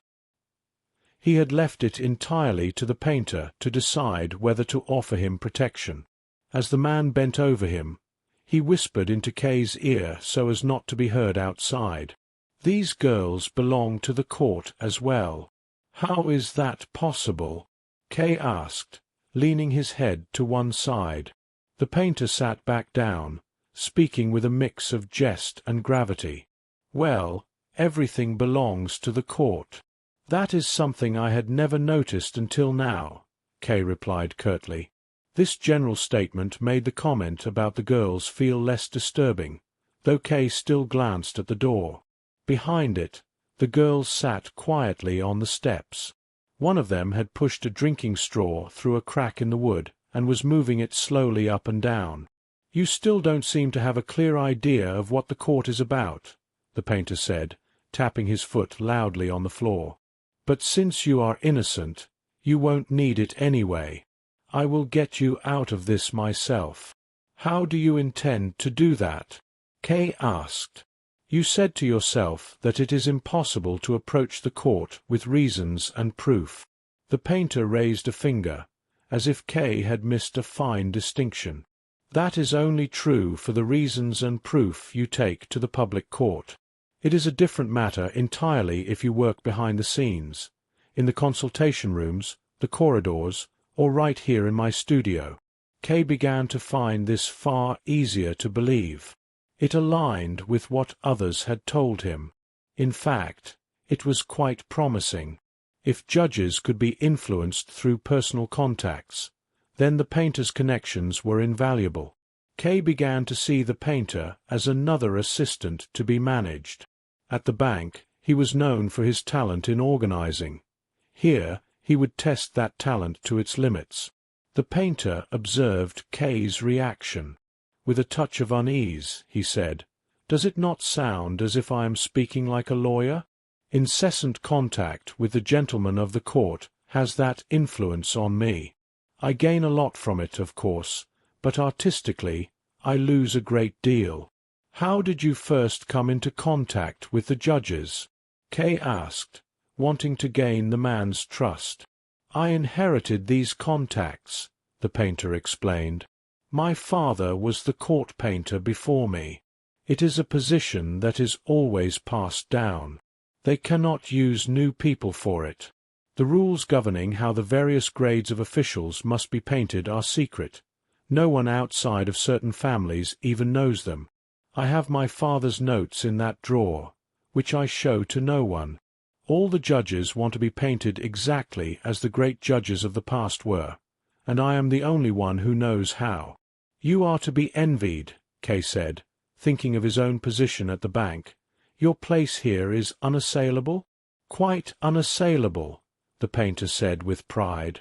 He had left it entirely to the painter to decide whether to offer him protection. As the man bent over him, he whispered into Kay's ear so as not to be heard outside. "These girls belong to the court as well." "How is that possible?" Kay asked, leaning his head to one side. The painter sat back down, speaking with a mix of jest and gravity. "Well, everything belongs to the court." "That is something I had never noticed until now," Kay replied curtly. This general statement made the comment about the girls feel less disturbing, though Kay still glanced at the door. Behind it, the girls sat quietly on the steps. One of them had pushed a drinking straw through a crack in the wood and was moving it slowly up and down. "You still don't seem to have a clear idea of what the court is about," the painter said, tapping his foot loudly on the floor. "But since you are innocent, you won't need it anyway. I will get you out of this myself." "How do you intend to do that?" Kay asked. "You said to yourself that it is impossible to approach the court with reasons and proof." The painter raised a finger, as if Kay had missed a fine distinction. "That is only true for the reasons and proof you take to the public court. It is a different matter entirely if you work behind the scenes, in the consultation rooms, the corridors, or right here in my studio." Kay began to find this far easier to believe. It aligned with what others had told him. In fact, it was quite promising. If judges could be influenced through personal contacts, then the painter's connections were invaluable. Kay began to see the painter as another assistant to be managed. At the bank, he was known for his talent in organizing. Here, he would test that talent to its limits. The painter observed Kay's reaction. With a touch of unease, he said, "Does it not sound as if I am speaking like a lawyer? Incessant contact with the gentlemen of the court has that influence on me. I gain a lot from it, of course, but artistically I lose a great deal." "How did you first come into contact with the judges?" Kay asked, wanting to gain the man's trust. "I inherited these contacts," the painter explained. "My father was the court painter before me. It is a position that is always passed down. They cannot use new people for it. The rules governing how the various grades of officials must be painted are secret. No one outside of certain families even knows them. I have my father's notes in that drawer, which I show to no one. All the judges want to be painted exactly as the great judges of the past were, and I am the only one who knows how. You are to be envied, Kay said, thinking of his own position at the bank. Your place here is unassailable? Quite unassailable, the painter said with pride.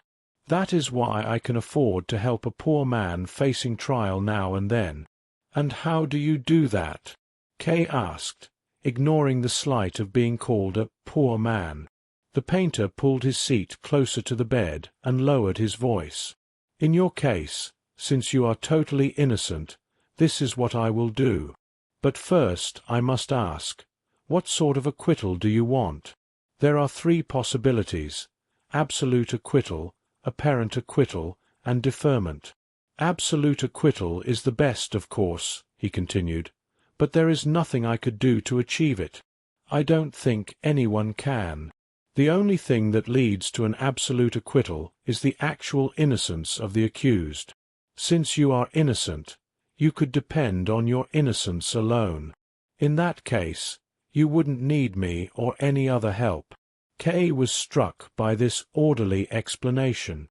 That is why I can afford to help a poor man facing trial now and then. And how do you do that? Kay asked, ignoring the slight of being called a poor man. The painter pulled his seat closer to the bed and lowered his voice. In your case, since you are totally innocent, this is what I will do. But first I must ask, what sort of acquittal do you want? There are 3 possibilities: absolute acquittal, apparent acquittal, and deferment. Absolute acquittal is the best, of course, he continued, but there is nothing I could do to achieve it. I don't think anyone can. The only thing that leads to an absolute acquittal is the actual innocence of the accused. Since you are innocent, you could depend on your innocence alone. In that case, you wouldn't need me or any other help. Kay was struck by this orderly explanation.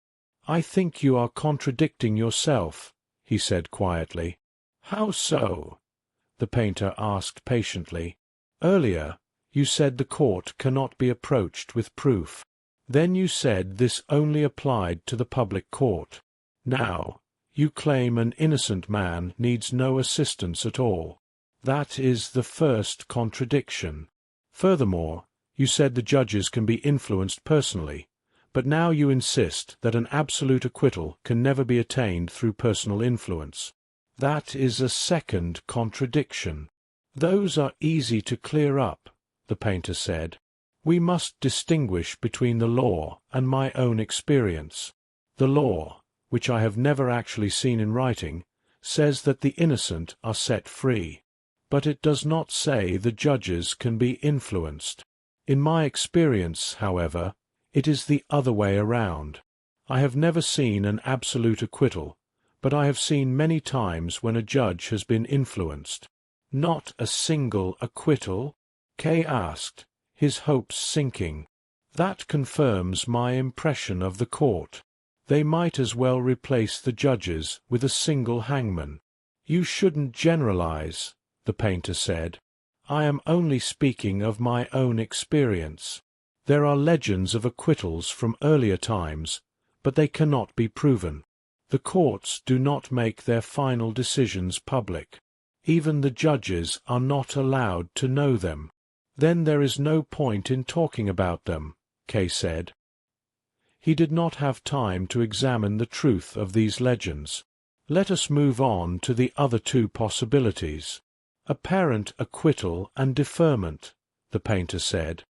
I think you are contradicting yourself, he said quietly. How so? The painter asked patiently. Earlier, you said the court cannot be approached with proof. Then you said this only applied to the public court. Now, you claim an innocent man needs no assistance at all. That is the first contradiction. Furthermore, you said the judges can be influenced personally, but now you insist that an absolute acquittal can never be attained through personal influence. That is a second contradiction. Those are easy to clear up, the painter said. We must distinguish between the law and my own experience. The law, which I have never actually seen in writing, says that the innocent are set free. But it does not say the judges can be influenced. In my experience, however, it is the other way around. I have never seen an absolute acquittal, but I have seen many times when a judge has been influenced. Not a single acquittal? Kay asked, his hopes sinking. That confirms my impression of the court. They might as well replace the judges with a single hangman. You shouldn't generalize, the painter said. I am only speaking of my own experience. There are legends of acquittals from earlier times, but they cannot be proven. The courts do not make their final decisions public. Even the judges are not allowed to know them. Then there is no point in talking about them, Kay said. He did not have time to examine the truth of these legends. Let us move on to the other 2 possibilities. Apparent acquittal and deferment, the painter said.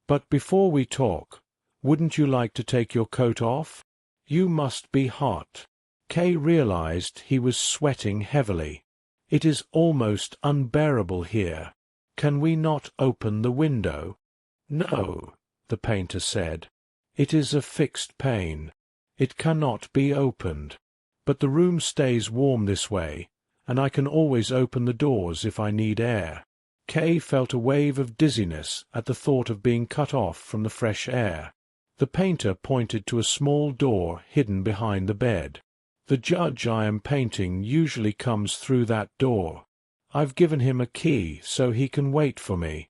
But before we talk, wouldn't you like to take your coat off? You must be hot. Kay realized he was sweating heavily. It is almost unbearable here. Can we not open the window? No, the painter said. It is a fixed pane. It cannot be opened. But the room stays warm this way, and I can always open the doors if I need air. Kay felt a wave of dizziness at the thought of being cut off from the fresh air. The painter pointed to a small door hidden behind the bed. The judge I am painting usually comes through that door. I've given him a key so he can wait for me.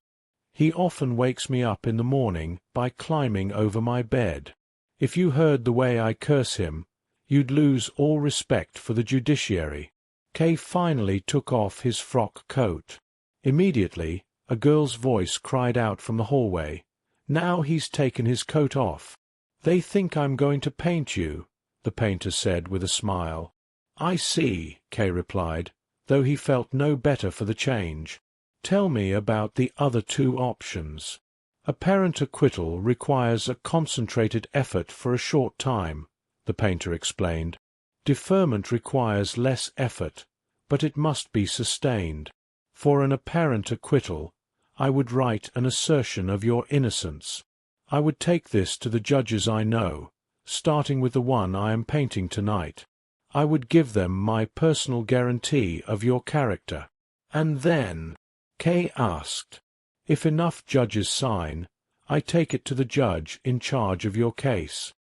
He often wakes me up in the morning by climbing over my bed. If you heard the way I curse him, you'd lose all respect for the judiciary. Kay finally took off his frock coat. Immediately, a girl's voice cried out from the hallway, "Now he's taken his coat off." "They think I'm going to paint you," the painter said with a smile. "I see," Kay replied, though he felt no better for the change. "Tell me about the other 2 options." "Apparent acquittal requires a concentrated effort for a short time," the painter explained. "Deferment requires less effort, but it must be sustained. For an apparent acquittal, I would write an assertion of your innocence. I would take this to the judges I know, starting with the one I am painting tonight. I would give them my personal guarantee of your character. And then," Kay asked, "if enough judges sign, I take it to the judge in charge of your case.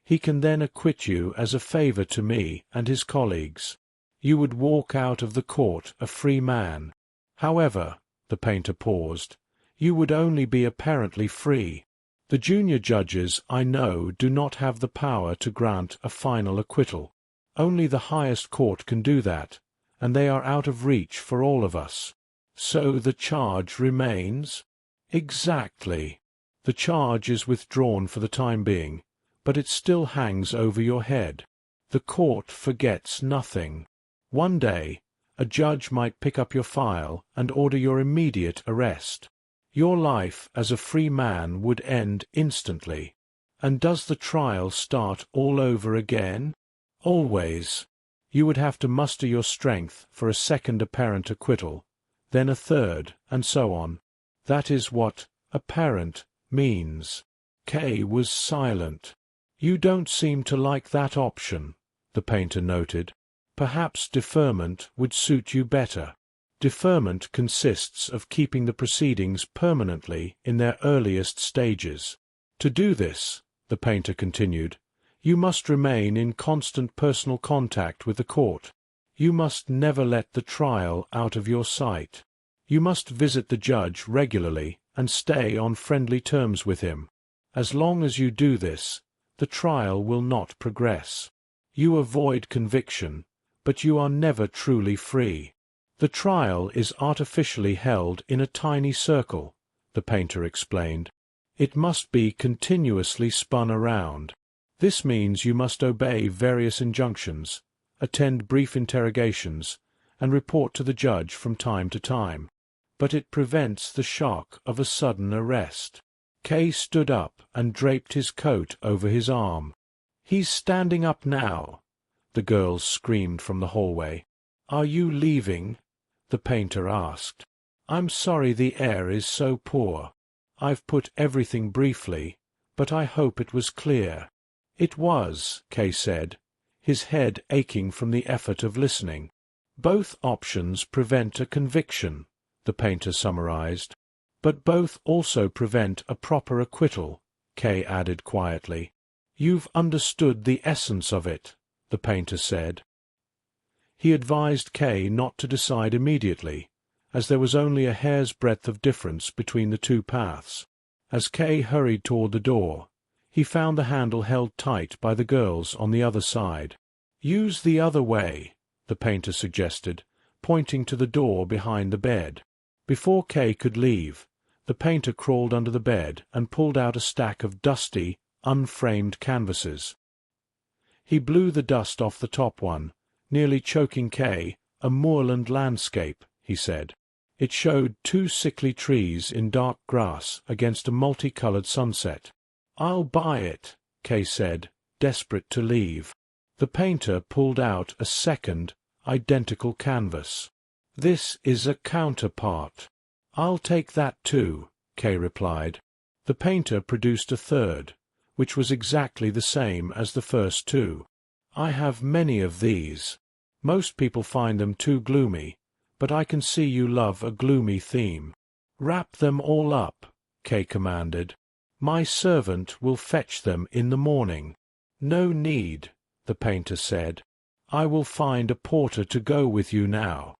He can then acquit you as a favor to me and his colleagues. You would walk out of the court a free man. However, the painter paused, you would only be apparently free. The junior judges, I know, do not have the power to grant a final acquittal. Only the highest court can do that, and they are out of reach for all of us. So the charge remains? Exactly. The charge is withdrawn for the time being, but it still hangs over your head. The court forgets nothing. One day, a judge might pick up your file and order your immediate arrest. Your life as a free man would end instantly. And does the trial start all over again? Always. You would have to muster your strength for a second apparent acquittal, then a third, and so on. That is what apparent means. Kay was silent. You don't seem to like that option, the painter noted. Perhaps deferment would suit you better. Deferment consists of keeping the proceedings permanently in their earliest stages. To do this, the painter continued, you must remain in constant personal contact with the court. You must never let the trial out of your sight. You must visit the judge regularly and stay on friendly terms with him. As long as you do this, the trial will not progress. You avoid conviction, but you are never truly free. The trial is artificially held in a tiny circle, the painter explained. It must be continuously spun around. This means you must obey various injunctions, attend brief interrogations, and report to the judge from time to time. But it prevents the shock of a sudden arrest. Kay stood up and draped his coat over his arm. He's standing up now, the girls screamed from the hallway. Are you leaving? The painter asked. I'm sorry the air is so poor. I've put everything briefly, but I hope it was clear. It was, Kay said, his head aching from the effort of listening. Both options prevent a conviction, the painter summarized. But both also prevent a proper acquittal, Kay added quietly. You've understood the essence of it, the painter said. He advised Kay not to decide immediately, as there was only a hair's breadth of difference between the two paths. As Kay hurried toward the door, he found the handle held tight by the girls on the other side. Use the other way, the painter suggested, pointing to the door behind the bed. Before Kay could leave, the painter crawled under the bed and pulled out a stack of dusty, unframed canvases. He blew the dust off the top one, nearly choking Kay. A moorland landscape, he said. It showed 2 sickly trees in dark grass against a multicolored sunset. I'll buy it, Kay said, desperate to leave. The painter pulled out a second, identical canvas. This is a counterpart. I'll take that too, Kay replied. The painter produced a third, which was exactly the same as the first 2. I have many of these. Most people find them too gloomy, but I can see you love a gloomy theme. Wrap them all up, Kay commanded. My servant will fetch them in the morning. No need, the painter said. I will find a porter to go with you now.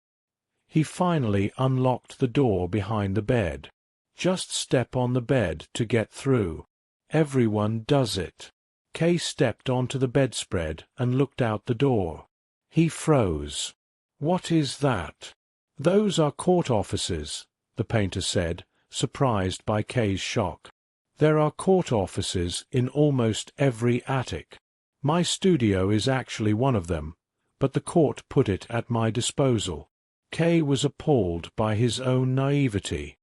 He finally unlocked the door behind the bed. Just step on the bed to get through. Everyone does it. Kay stepped onto the bedspread and looked out the door. He froze. What is that? Those are court offices, the painter said, surprised by Kay's shock. There are court offices in almost every attic. My studio is actually one of them, but the court put it at my disposal. Kay was appalled by his own naivety.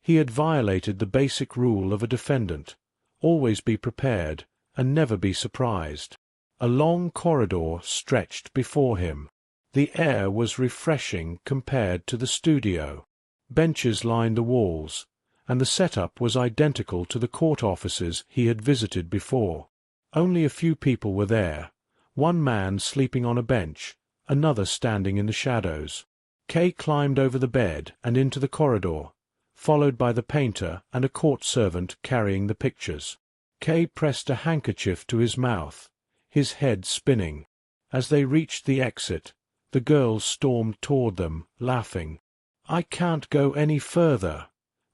He had violated the basic rule of a defendant: always be prepared and never be surprised. A long corridor stretched before him. The air was refreshing compared to the studio. Benches lined the walls, and the setup was identical to the court offices he had visited before. Only a few people were there, one man sleeping on a bench, another standing in the shadows. Kay climbed over the bed and into the corridor, followed by the painter and a court servant carrying the pictures. Kay pressed a handkerchief to his mouth, his head spinning. As they reached the exit, the girls stormed toward them, laughing. "I can't go any further,"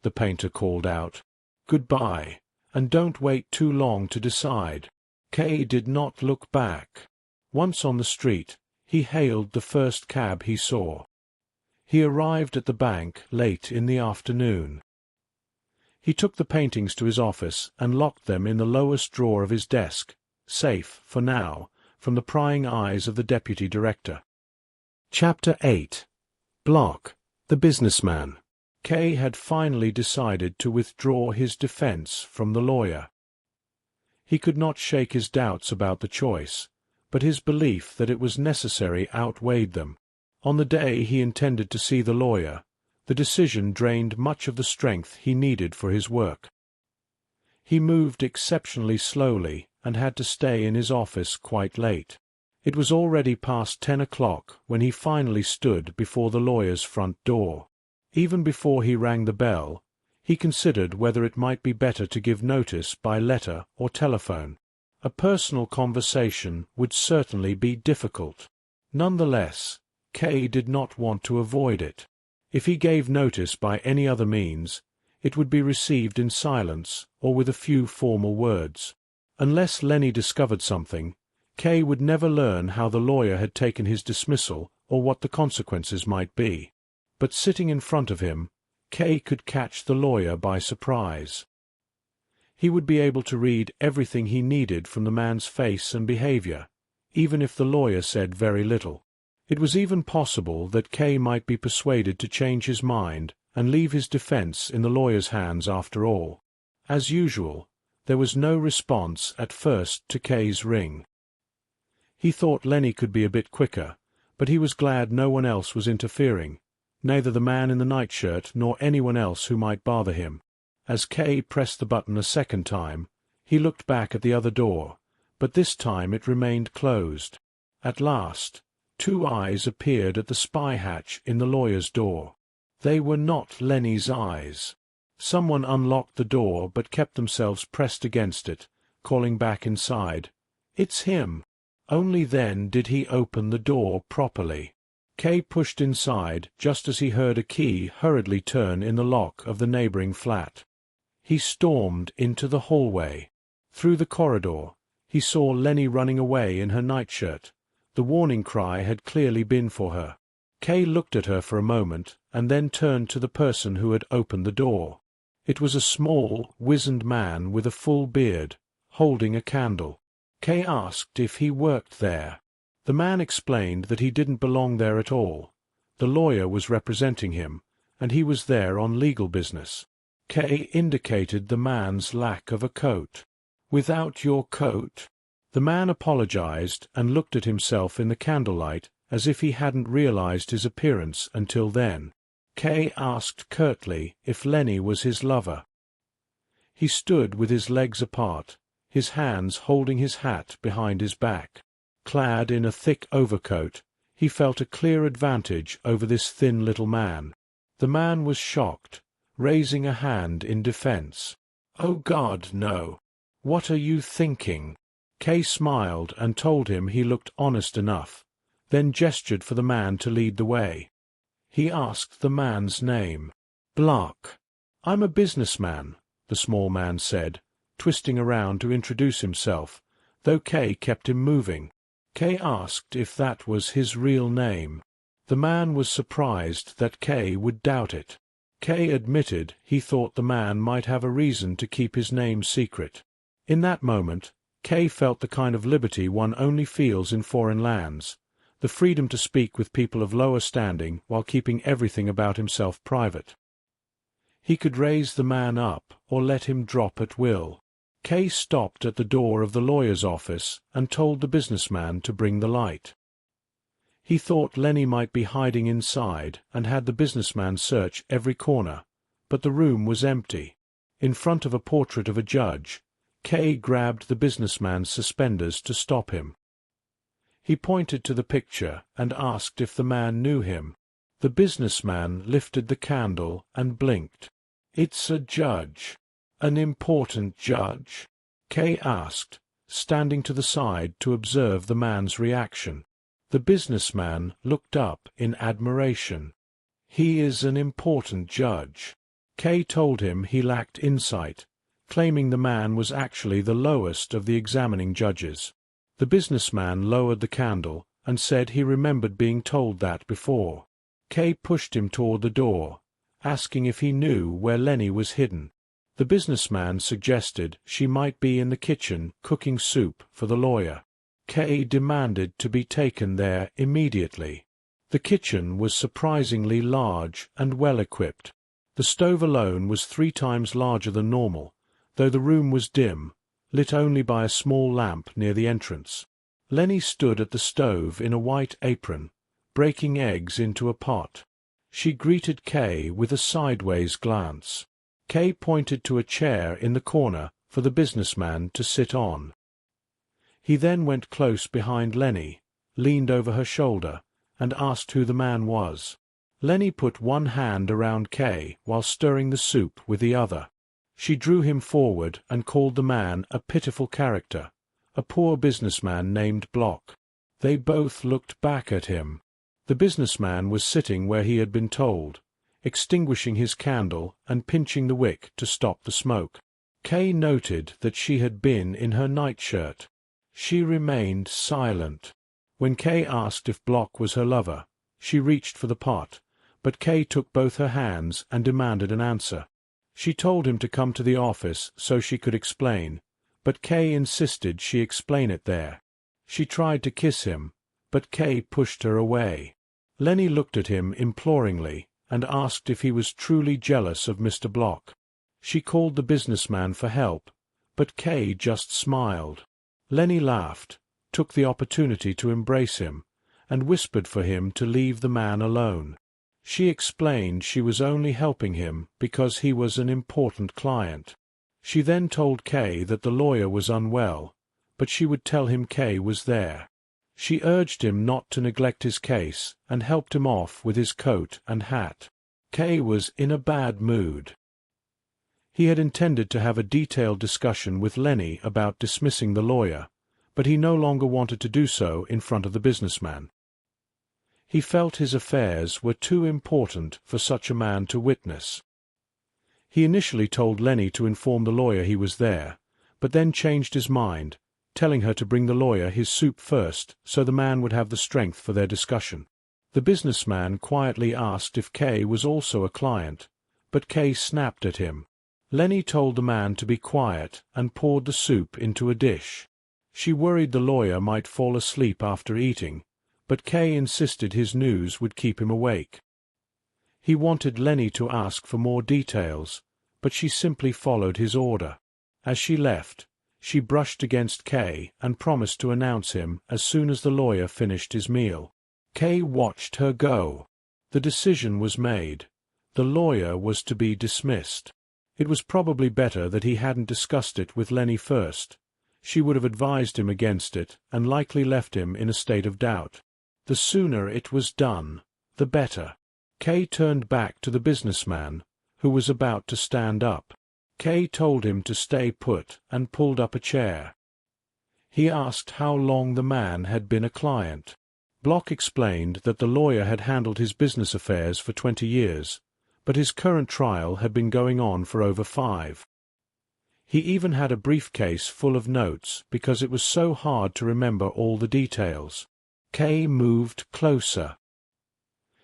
the painter called out. "Goodbye, and don't wait too long to decide." Kay did not look back. Once on the street, he hailed the first cab he saw. He arrived at the bank late in the afternoon. He took the paintings to his office and locked them in the lowest drawer of his desk, safe, for now, from the prying eyes of the deputy director. Chapter 8. Block, the businessman. Kay had finally decided to withdraw his defense from the lawyer. He could not shake his doubts about the choice, but his belief that it was necessary outweighed them. On the day he intended to see the lawyer, the decision drained much of the strength he needed for his work. He moved exceptionally slowly and had to stay in his office quite late. It was already past 10 o'clock when he finally stood before the lawyer's front door. Even before he rang the bell, he considered whether it might be better to give notice by letter or telephone. A personal conversation would certainly be difficult. Nonetheless, Kay did not want to avoid it. If he gave notice by any other means, it would be received in silence or with a few formal words. Unless Lenny discovered something, Kay would never learn how the lawyer had taken his dismissal or what the consequences might be. But sitting in front of him, Kay could catch the lawyer by surprise. He would be able to read everything he needed from the man's face and behavior, even if the lawyer said very little. It was even possible that Kay might be persuaded to change his mind and leave his defense in the lawyer's hands after all. As usual, there was no response at first to Kay's ring. He thought Lenny could be a bit quicker, but he was glad no one else was interfering, neither the man in the nightshirt nor anyone else who might bother him. As Kay pressed the button a second time, he looked back at the other door, but this time it remained closed. At last, two eyes appeared at the spy hatch in the lawyer's door. They were not Lenny's eyes. Someone unlocked the door but kept themselves pressed against it, calling back inside, "It's him." Only then did he open the door properly. Kay pushed inside just as he heard a key hurriedly turn in the lock of the neighboring flat. He stormed into the hallway. Through the corridor, he saw Lenny running away in her nightshirt. The warning cry had clearly been for her. Kay looked at her for a moment and then turned to the person who had opened the door. It was a small, wizened man with a full beard, holding a candle. Kay asked if he worked there. The man explained that he didn't belong there at all. The lawyer was representing him, and he was there on legal business. Kay indicated the man's lack of a coat. "Without your coat?" The man apologized and looked at himself in the candlelight as if he hadn't realized his appearance until then. Kay asked curtly if Lenny was his lover. He stood with his legs apart, his hands holding his hat behind his back. Clad in a thick overcoat, he felt a clear advantage over this thin little man. The man was shocked, raising a hand in defense. "Oh God, no! What are you thinking?" Kay smiled and told him he looked honest enough, then gestured for the man to lead the way. He asked the man's name. "Block. I'm a businessman," the small man said, twisting around to introduce himself, though Kay kept him moving. Kay asked if that was his real name. The man was surprised that Kay would doubt it. Kay admitted he thought the man might have a reason to keep his name secret. In that moment, Kay felt the kind of liberty one only feels in foreign lands, the freedom to speak with people of lower standing while keeping everything about himself private. He could raise the man up or let him drop at will. Kay stopped at the door of the lawyer's office and told the businessman to bring the light. He thought Lenny might be hiding inside and had the businessman search every corner, but the room was empty. In front of a portrait of a judge, Kay grabbed the businessman's suspenders to stop him. He pointed to the picture and asked if the man knew him. The businessman lifted the candle and blinked. "It's a judge. An important judge?" Kay asked, standing to the side to observe the man's reaction. The businessman looked up in admiration. "He is an important judge." Kay told him he lacked insight, claiming the man was actually the lowest of the examining judges. The businessman lowered the candle and said he remembered being told that before. Kay pushed him toward the door, asking if he knew where Lenny was hidden. The businessman suggested she might be in the kitchen cooking soup for the lawyer. Kay demanded to be taken there immediately. The kitchen was surprisingly large and well-equipped. The stove alone was 3 times larger than normal, though the room was dim, lit only by a small lamp near the entrance. Lenny stood at the stove in a white apron, breaking eggs into a pot. She greeted Kay with a sideways glance. Kay pointed to a chair in the corner for the businessman to sit on. He then went close behind Lenny, leaned over her shoulder, and asked who the man was. Lenny put one hand around Kay while stirring the soup with the other. She drew him forward and called the man a pitiful character, a poor businessman named Block. They both looked back at him. The businessman was sitting where he had been told, extinguishing his candle and pinching the wick to stop the smoke. Kay noted that she had been in her nightshirt. She remained silent. When Kay asked if Block was her lover, she reached for the pot, but Kay took both her hands and demanded an answer. She told him to come to the office so she could explain, but Kay insisted she explain it there. She tried to kiss him, but Kay pushed her away. Lenny looked at him imploringly and asked if he was truly jealous of Mr. Block. She called the businessman for help, but Kay just smiled. Lenny laughed, took the opportunity to embrace him, and whispered for him to leave the man alone. She explained she was only helping him because he was an important client. She then told Kay that the lawyer was unwell, but she would tell him Kay was there. She urged him not to neglect his case and helped him off with his coat and hat. Kay was in a bad mood. He had intended to have a detailed discussion with Lenny about dismissing the lawyer, but he no longer wanted to do so in front of the businessman. He felt his affairs were too important for such a man to witness. He initially told Lenny to inform the lawyer he was there, but then changed his mind, telling her to bring the lawyer his soup first so the man would have the strength for their discussion. The businessman quietly asked if Kay was also a client, but Kay snapped at him. Lenny told the man to be quiet and poured the soup into a dish. She worried the lawyer might fall asleep after eating, but Kay insisted his news would keep him awake. He wanted Lenny to ask for more details, but she simply followed his order. As she left, she brushed against Kay and promised to announce him as soon as the lawyer finished his meal. Kay watched her go. The decision was made. The lawyer was to be dismissed. It was probably better that he hadn't discussed it with Lenny first. She would have advised him against it and likely left him in a state of doubt. The sooner it was done, the better. Kay turned back to the businessman, who was about to stand up. Kay told him to stay put and pulled up a chair. He asked how long the man had been a client. Block explained that the lawyer had handled his business affairs for 20 years, but his current trial had been going on for over 5. He even had a briefcase full of notes because it was so hard to remember all the details. Kay moved closer.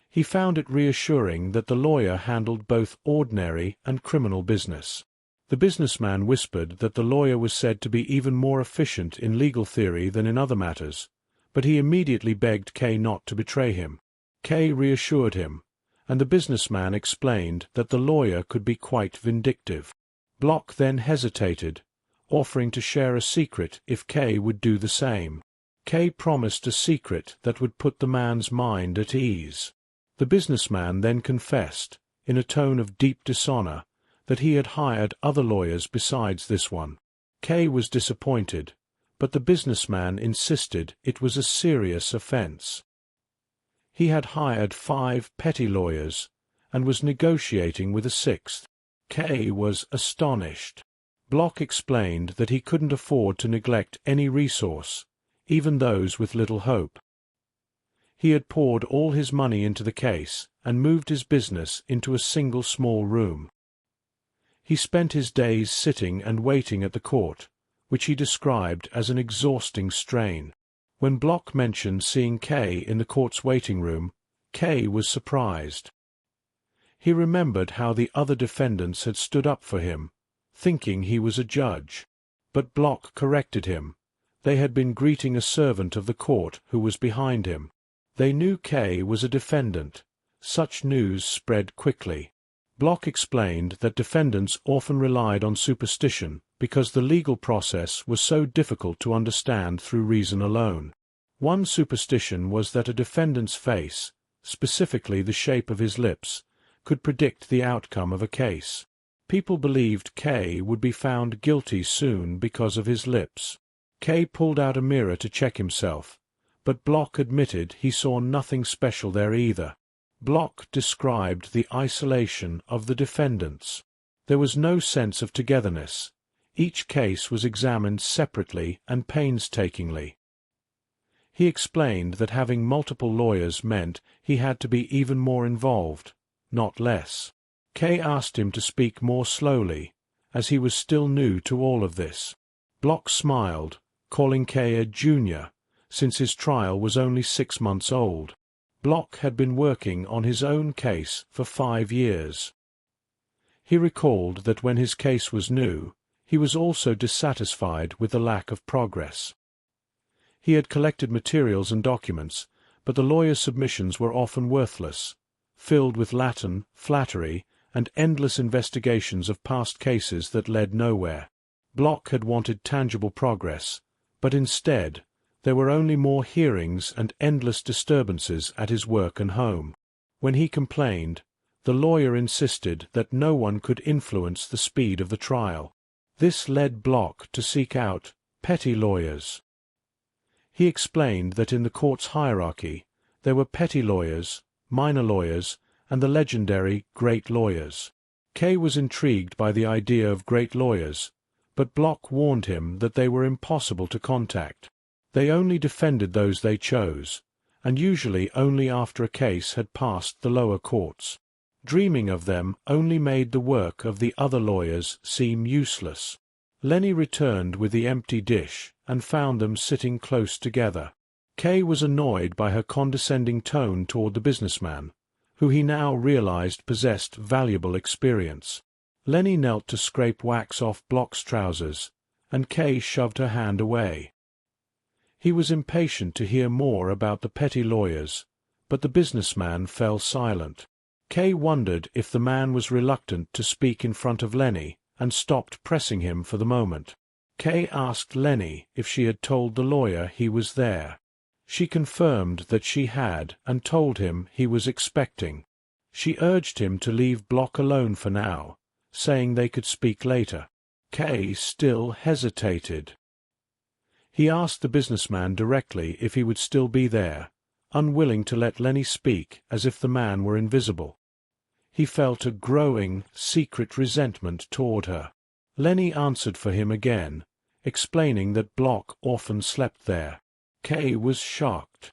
He found it reassuring that the lawyer handled both ordinary and criminal business. The businessman whispered that the lawyer was said to be even more efficient in legal theory than in other matters, but he immediately begged Kay not to betray him. Kay reassured him, and the businessman explained that the lawyer could be quite vindictive. Block then hesitated, offering to share a secret if Kay would do the same. Kay promised a secret that would put the man's mind at ease. The businessman then confessed, in a tone of deep dishonor, that he had hired other lawyers besides this one. Kay was disappointed, but the businessman insisted it was a serious offense. He had hired 5 petty lawyers and was negotiating with a 6th. Kay was astonished. Block explained that he couldn't afford to neglect any resource, even those with little hope. He had poured all his money into the case and moved his business into a single small room. He spent his days sitting and waiting at the court, which he described as an exhausting strain. When Block mentioned seeing Kay in the court's waiting room, Kay was surprised. He remembered how the other defendants had stood up for him, thinking he was a judge. But Block corrected him. They had been greeting a servant of the court who was behind him. They knew Kay was a defendant. Such news spread quickly. Block explained that defendants often relied on superstition because the legal process was so difficult to understand through reason alone. One superstition was that a defendant's face, specifically the shape of his lips, could predict the outcome of a case. People believed Kay would be found guilty soon because of his lips. Kay pulled out a mirror to check himself, but Block admitted he saw nothing special there either. Block described the isolation of the defendants. There was no sense of togetherness. Each case was examined separately and painstakingly. He explained that having multiple lawyers meant he had to be even more involved, not less. Kay asked him to speak more slowly, as he was still new to all of this. Block smiled, calling Kay a junior, since his trial was only 6 months old. Block had been working on his own case for 5 years. He recalled that when his case was new, he was also dissatisfied with the lack of progress. He had collected materials and documents, but the lawyer's submissions were often worthless, filled with Latin, flattery, and endless investigations of past cases that led nowhere. Block had wanted tangible progress, but instead there were only more hearings and endless disturbances at his work and home. When he complained, the lawyer insisted that no one could influence the speed of the trial. This led Block to seek out petty lawyers. He explained that in the court's hierarchy there were petty lawyers, minor lawyers, and the legendary great lawyers. Kay was intrigued by the idea of great lawyers, but Block warned him that they were impossible to contact. They only defended those they chose, and usually only after a case had passed the lower courts. Dreaming of them only made the work of the other lawyers seem useless. Lenny returned with the empty dish and found them sitting close together. Kay was annoyed by her condescending tone toward the businessman, who he now realized possessed valuable experience. Lenny knelt to scrape wax off Block's trousers, and Kay shoved her hand away. He was impatient to hear more about the petty lawyers, but the businessman fell silent. Kay wondered if the man was reluctant to speak in front of Lenny and stopped pressing him for the moment. Kay asked Lenny if she had told the lawyer he was there. She confirmed that she had and told him he was expecting. She urged him to leave Block alone for now, saying they could speak later. Kay still hesitated. He asked the businessman directly if he would still be there, unwilling to let Lenny speak as if the man were invisible. He felt a growing, secret resentment toward her. Lenny answered for him again, explaining that Block often slept there. Kay was shocked.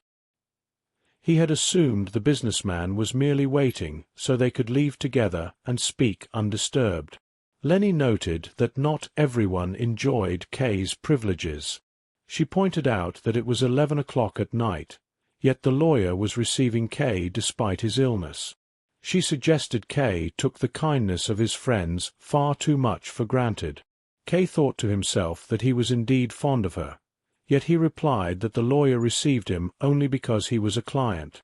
He had assumed the businessman was merely waiting so they could leave together and speak undisturbed. Lenny noted that not everyone enjoyed Kay's privileges. She pointed out that it was 11 o'clock at night, yet the lawyer was receiving Kay despite his illness. She suggested Kay took the kindness of his friends far too much for granted. Kay thought to himself that he was indeed fond of her, yet he replied that the lawyer received him only because he was a client.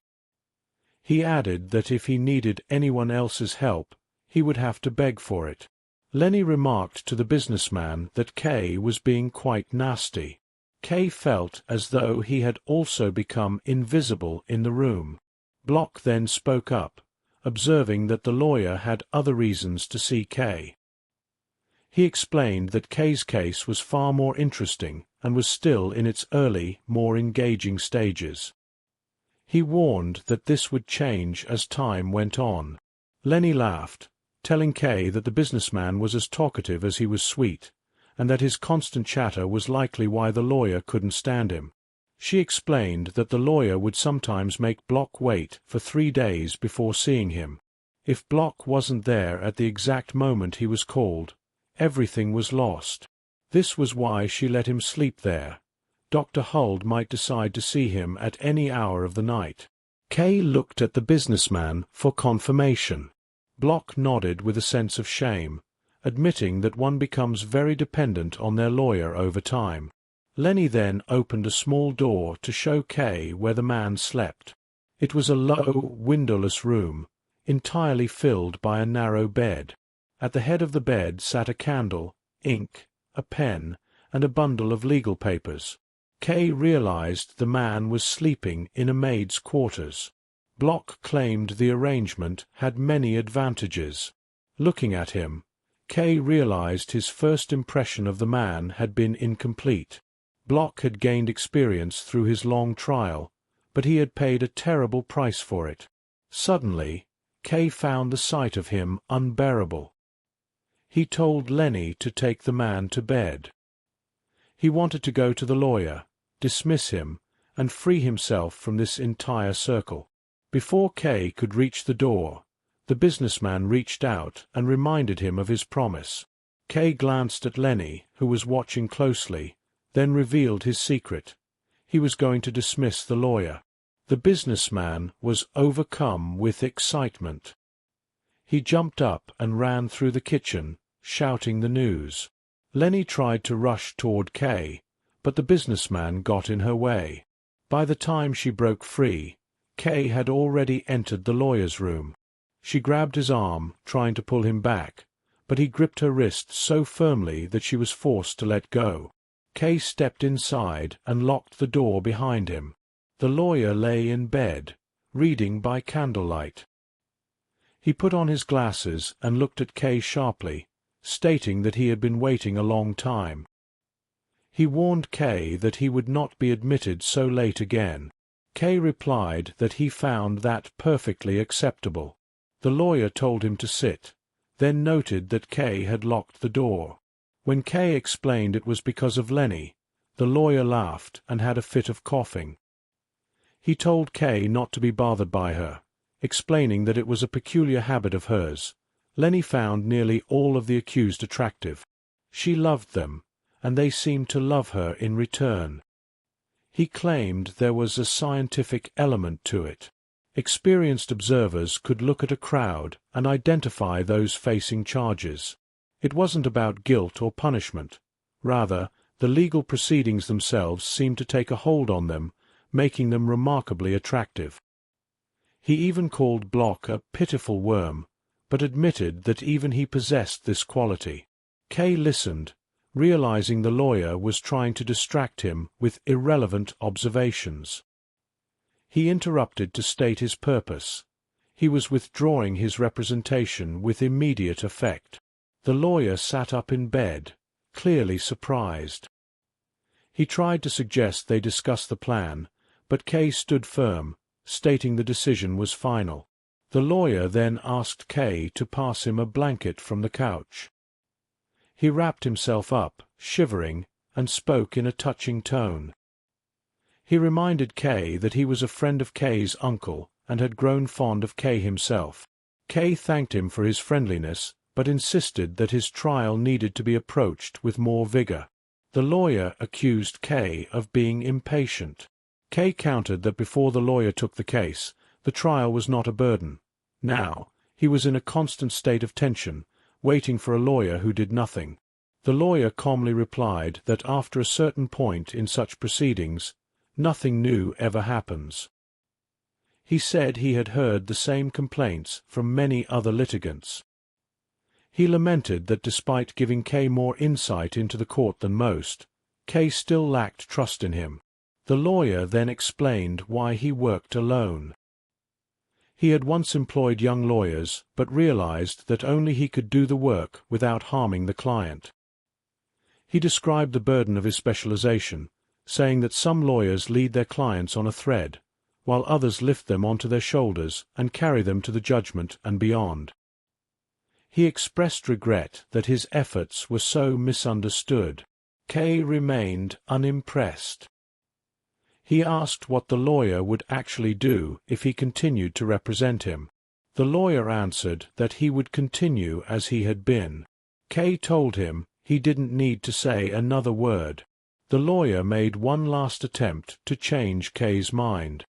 He added that if he needed anyone else's help, he would have to beg for it. Lenny remarked to the businessman that Kay was being quite nasty. Kay felt as though he had also become invisible in the room. Block then spoke up, observing that the lawyer had other reasons to see Kay. He explained that Kay's case was far more interesting and was still in its early, more engaging stages. He warned that this would change as time went on. Lenny laughed, telling Kay that the businessman was as talkative as he was sweet, and that his constant chatter was likely why the lawyer couldn't stand him. She explained that the lawyer would sometimes make Block wait for 3 days before seeing him. If Block wasn't there at the exact moment he was called, everything was lost. This was why she let him sleep there. Dr. Huld might decide to see him at any hour of the night. Kay looked at the businessman for confirmation. Block nodded with a sense of shame, admitting that one becomes very dependent on their lawyer over time. Lenny then opened a small door to show Kay where the man slept. It was a low, windowless room, entirely filled by a narrow bed. At the head of the bed sat a candle, ink, a pen, and a bundle of legal papers. Kay realized the man was sleeping in a maid's quarters. Block claimed the arrangement had many advantages. Looking at him, Kay realized his first impression of the man had been incomplete. Block had gained experience through his long trial, but he had paid a terrible price for it. Suddenly, Kay found the sight of him unbearable. He told Lenny to take the man to bed. He wanted to go to the lawyer, dismiss him, and free himself from this entire circle. Before Kay could reach the door, the businessman reached out and reminded him of his promise. Kay glanced at Lenny, who was watching closely, then revealed his secret. He was going to dismiss the lawyer. The businessman was overcome with excitement. He jumped up and ran through the kitchen, shouting the news. Lenny tried to rush toward Kay, but the businessman got in her way. By the time she broke free, Kay had already entered the lawyer's room. She grabbed his arm, trying to pull him back, but he gripped her wrist so firmly that she was forced to let go. Kay stepped inside and locked the door behind him. The lawyer lay in bed, reading by candlelight. He put on his glasses and looked at Kay sharply, stating that he had been waiting a long time. He warned Kay that he would not be admitted so late again. Kay replied that he found that perfectly acceptable. The lawyer told him to sit, then noted that Kay had locked the door. When Kay explained it was because of Lenny, the lawyer laughed and had a fit of coughing. He told Kay not to be bothered by her, explaining that it was a peculiar habit of hers. Lenny found nearly all of the accused attractive. She loved them, and they seemed to love her in return. He claimed there was a scientific element to it. Experienced observers could look at a crowd and identify those facing charges. It wasn't about guilt or punishment. Rather, the legal proceedings themselves seemed to take a hold on them, making them remarkably attractive. He even called Block a pitiful worm, but admitted that even he possessed this quality. Kay listened, realizing the lawyer was trying to distract him with irrelevant observations. He interrupted to state his purpose. He was withdrawing his representation with immediate effect. The lawyer sat up in bed, clearly surprised. He tried to suggest they discuss the plan, but Kay stood firm, stating the decision was final. The lawyer then asked Kay to pass him a blanket from the couch. He wrapped himself up, shivering, and spoke in a touching tone. He reminded Kay that he was a friend of Kay's uncle and had grown fond of Kay himself. Kay thanked him for his friendliness, but insisted that his trial needed to be approached with more vigor. The lawyer accused Kay of being impatient. Kay countered that before the lawyer took the case, the trial was not a burden. Now, he was in a constant state of tension, waiting for a lawyer who did nothing. The lawyer calmly replied that after a certain point in such proceedings, nothing new ever happens. He said he had heard the same complaints from many other litigants. He lamented that despite giving Kay more insight into the court than most, Kay still lacked trust in him. The lawyer then explained why he worked alone. He had once employed young lawyers, but realized that only he could do the work without harming the client. He described the burden of his specialization, saying that some lawyers lead their clients on a thread, while others lift them onto their shoulders and carry them to the judgment and beyond. He expressed regret that his efforts were so misunderstood. K remained unimpressed. He asked what the lawyer would actually do if he continued to represent him. The lawyer answered that he would continue as he had been. K told him he didn't need to say another word. The lawyer made one last attempt to change K's mind.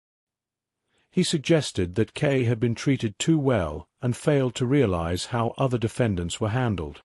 He suggested that K had been treated too well and failed to realize how other defendants were handled.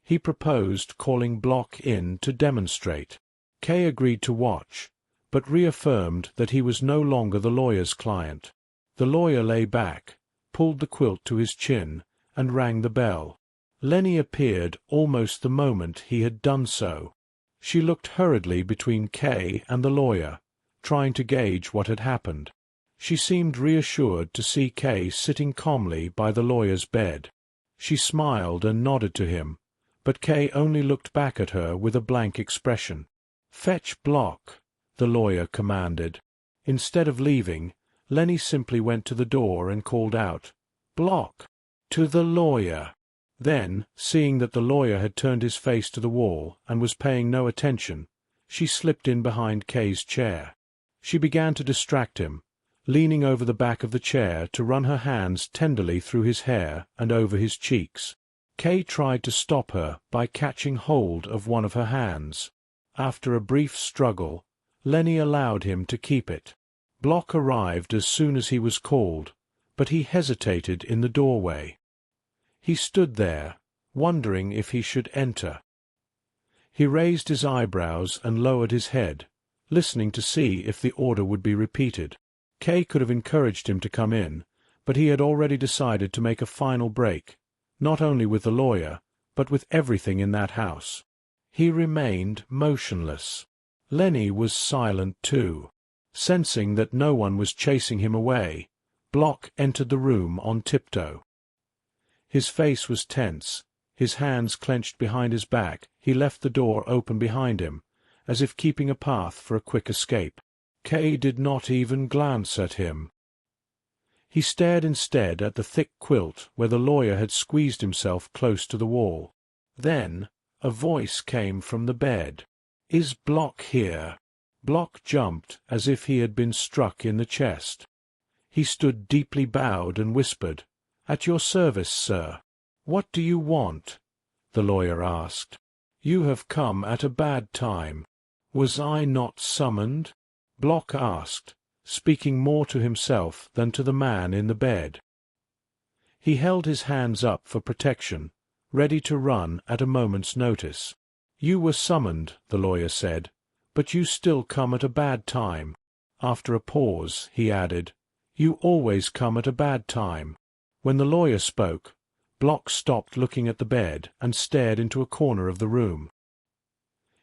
He proposed calling Block in to demonstrate. K agreed to watch, but reaffirmed that he was no longer the lawyer's client. The lawyer lay back, pulled the quilt to his chin, and rang the bell. Lenny appeared almost the moment he had done so. She looked hurriedly between K and the lawyer, trying to gauge what had happened. She seemed reassured to see K sitting calmly by the lawyer's bed. She smiled and nodded to him, but K only looked back at her with a blank expression. "Fetch Block," the lawyer commanded. Instead of leaving, Lenny simply went to the door and called out, "Block!" to the lawyer. Then, seeing that the lawyer had turned his face to the wall and was paying no attention, she slipped in behind K's chair. She began to distract him, leaning over the back of the chair to run her hands tenderly through his hair and over his cheeks. K tried to stop her by catching hold of one of her hands. After a brief struggle, Lenny allowed him to keep it. Block arrived as soon as he was called, but he hesitated in the doorway. He stood there, wondering if he should enter. He raised his eyebrows and lowered his head, listening to see if the order would be repeated. K could have encouraged him to come in, but he had already decided to make a final break, not only with the lawyer, but with everything in that house. He remained motionless. Lenny was silent too. Sensing that no one was chasing him away, Block entered the room on tiptoe. His face was tense, his hands clenched behind his back. He left the door open behind him, as if keeping a path for a quick escape. K did not even glance at him. He stared instead at the thick quilt where the lawyer had squeezed himself close to the wall. Then a voice came from the bed. "Is Block here?" Block jumped as if he had been struck in the chest. He stood deeply bowed and whispered, "At your service, sir." "What do you want?" the lawyer asked. "You have come at a bad time. Was I not summoned?" Block asked, speaking more to himself than to the man in the bed. He held his hands up for protection, ready to run at a moment's notice. "You were summoned," the lawyer said, "but you still come at a bad time." After a pause, he added, "You always come at a bad time." When the lawyer spoke, Block stopped looking at the bed and stared into a corner of the room.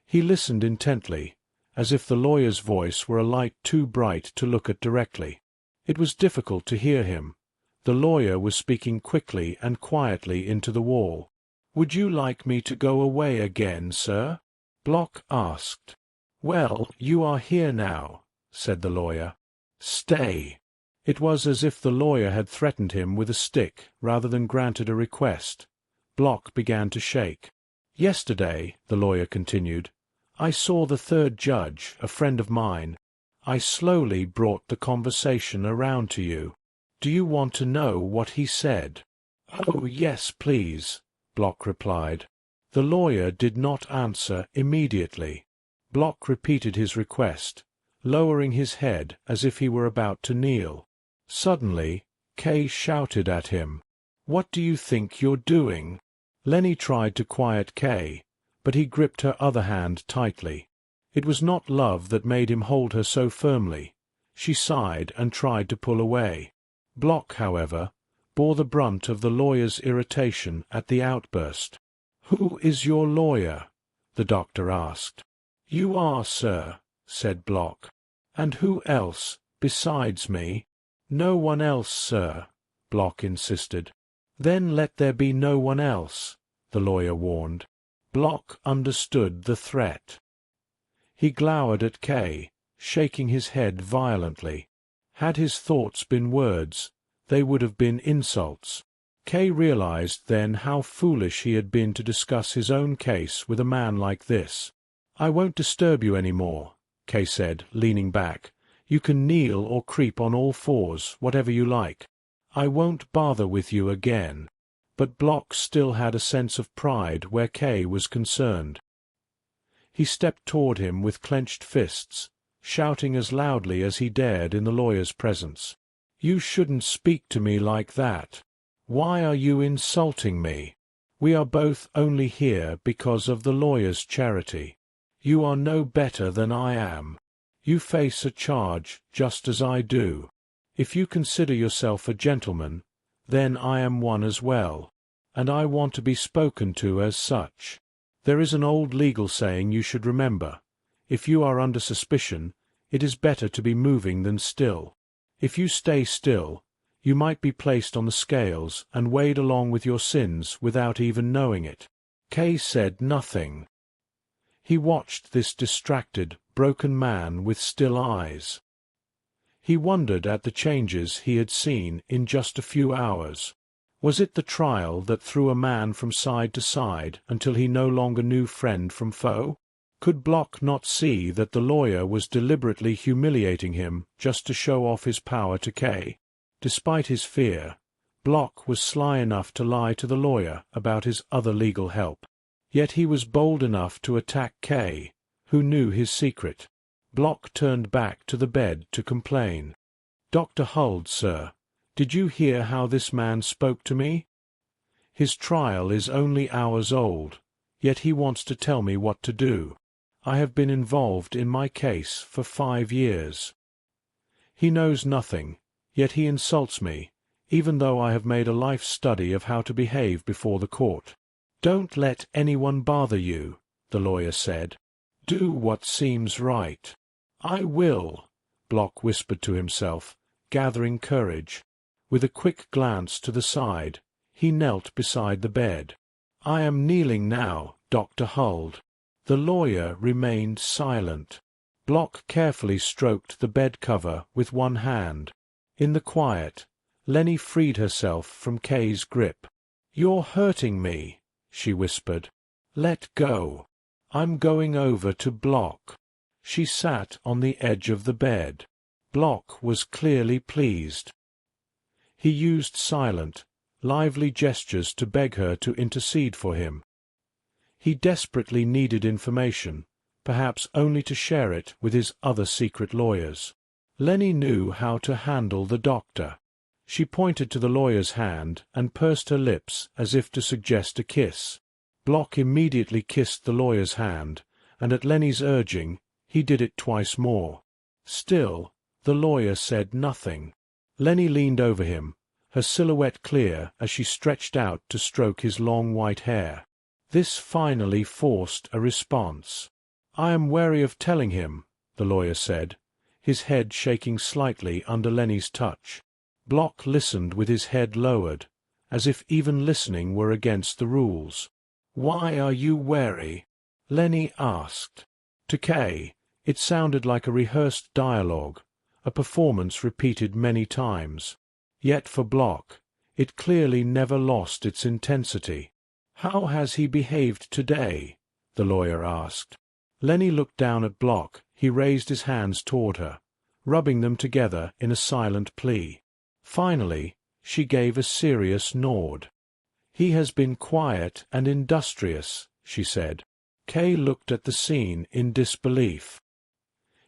He listened intently, as if the lawyer's voice were a light too bright to look at directly. It was difficult to hear him. The lawyer was speaking quickly and quietly into the wall. "Would you like me to go away again, sir?" Block asked. "Well, you are here now," said the lawyer. "Stay." It was as if the lawyer had threatened him with a stick rather than granted a request. Block began to shake. "Yesterday," the lawyer continued, "I saw the third judge, a friend of mine. I slowly brought the conversation around to you. Do you want to know what he said?" "Oh, yes, please," Block replied. The lawyer did not answer immediately. Block repeated his request, lowering his head as if he were about to kneel. Suddenly, K shouted at him, "What do you think you're doing?" Lenny tried to quiet K, but he gripped her other hand tightly. It was not love that made him hold her so firmly. She sighed and tried to pull away. Block, however, bore the brunt of the lawyer's irritation at the outburst. "Who is your lawyer?" the doctor asked. "You are, sir," said Block. "And who else, besides me?" "No one else, sir," Block insisted. "Then let there be no one else," the lawyer warned. Block understood the threat. He glowered at K, shaking his head violently. Had his thoughts been words, they would have been insults. Kay realized then how foolish he had been to discuss his own case with a man like this. "I won't disturb you any more," Kay said, leaning back. "You can kneel or creep on all fours, whatever you like. I won't bother with you again." But Block still had a sense of pride where Kay was concerned. He stepped toward him with clenched fists, shouting as loudly as he dared in the lawyer's presence. "You shouldn't speak to me like that. Why are you insulting me? We are both only here because of the lawyer's charity. You are no better than I am. You face a charge just as I do. If you consider yourself a gentleman, then I am one as well, and I want to be spoken to as such. There is an old legal saying you should remember. If you are under suspicion, it is better to be moving than still. If you stay still, you might be placed on the scales and weighed along with your sins without even knowing it." Kay said nothing. He watched this distracted, broken man with still eyes. He wondered at the changes he had seen in just a few hours. Was it the trial that threw a man from side to side until he no longer knew friend from foe? Could Block not see that the lawyer was deliberately humiliating him just to show off his power to Kay? Despite his fear, Block was sly enough to lie to the lawyer about his other legal help. Yet he was bold enough to attack Kay, who knew his secret. Block turned back to the bed to complain. "Dr. Huld, sir, did you hear how this man spoke to me? His trial is only hours old, yet he wants to tell me what to do. I have been involved in my case for 5 years. He knows nothing, yet he insults me, even though I have made a life study of how to behave before the court." "Don't let anyone bother you," the lawyer said. "Do what seems right." "I will," Block whispered to himself, gathering courage. With a quick glance to the side, he knelt beside the bed. "I am kneeling now, Dr. Huld." The lawyer remained silent. Block carefully stroked the bed cover with one hand. In the quiet, Lenny freed herself from Kay's grip. "You're hurting me," she whispered. "Let go. I'm going over to Block." She sat on the edge of the bed. Block was clearly pleased. He used silent, lively gestures to beg her to intercede for him. He desperately needed information, perhaps only to share it with his other secret lawyers. Lenny knew how to handle the doctor. She pointed to the lawyer's hand and pursed her lips as if to suggest a kiss. Block immediately kissed the lawyer's hand, and at Lenny's urging, he did it twice more. Still, the lawyer said nothing. Lenny leaned over him, her silhouette clear as she stretched out to stroke his long white hair. This finally forced a response. "I am wary of telling him," the lawyer said, his head shaking slightly under Lenny's touch. Block listened with his head lowered, as if even listening were against the rules. "Why are you wary?" Lenny asked. To Kay, it sounded like a rehearsed dialogue, a performance repeated many times. Yet for Block, it clearly never lost its intensity. "How has he behaved today?" the lawyer asked. Lenny looked down at Block. He raised his hands toward her, rubbing them together in a silent plea. Finally, she gave a serious nod. "He has been quiet and industrious," she said. Kay looked at the scene in disbelief.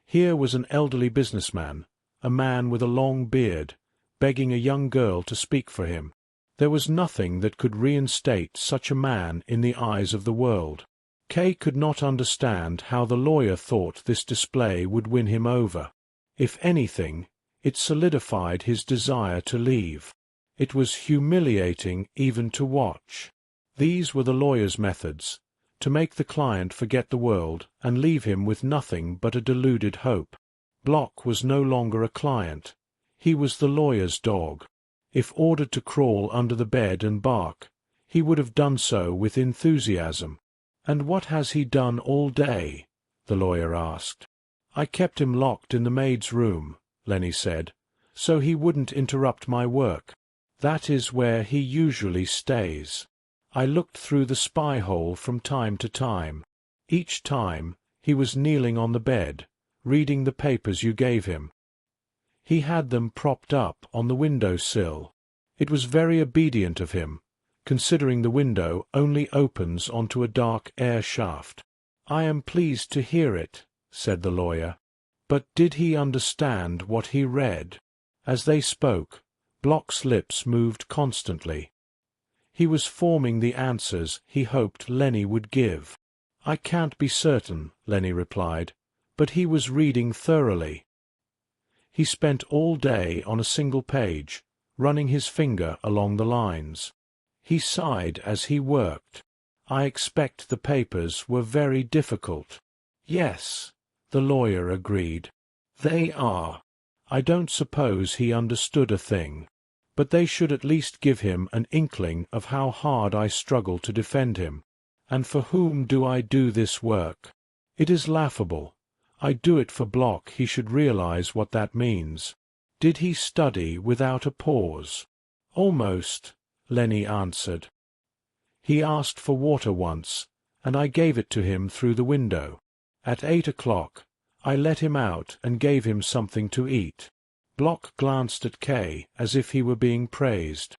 Here was an elderly businessman, a man with a long beard, begging a young girl to speak for him. There was nothing that could reinstate such a man in the eyes of the world. Kay could not understand how the lawyer thought this display would win him over. If anything, it solidified his desire to leave. It was humiliating even to watch. These were the lawyer's methods, to make the client forget the world and leave him with nothing but a deluded hope. Block was no longer a client. He was the lawyer's dog. If ordered to crawl under the bed and bark, he would have done so with enthusiasm. "And what has he done all day?" the lawyer asked. "I kept him locked in the maid's room," Lenny said, "so he wouldn't interrupt my work. That is where he usually stays. I looked through the spy hole from time to time. Each time, he was kneeling on the bed, reading the papers you gave him. He had them propped up on the window sill. It was very obedient of him, considering the window only opens onto a dark air shaft. I am pleased to hear it, said the lawyer. But did he understand what he read? As they spoke, Block's lips moved constantly. He was forming the answers he hoped Lenny would give. I can't be certain, Lenny replied, but he was reading thoroughly. He spent all day on a single page, running his finger along the lines. He sighed as he worked. I expect the papers were very difficult. Yes, the lawyer agreed. They are. I don't suppose he understood a thing, but they should at least give him an inkling of how hard I struggle to defend him. And for whom do I do this work? It is laughable. I do it for Block. He should realize what that means. Did he study without a pause? Almost, Lenny answered. He asked for water once, and I gave it to him through the window. At 8 o'clock, I let him out and gave him something to eat. Block glanced at Kay as if he were being praised.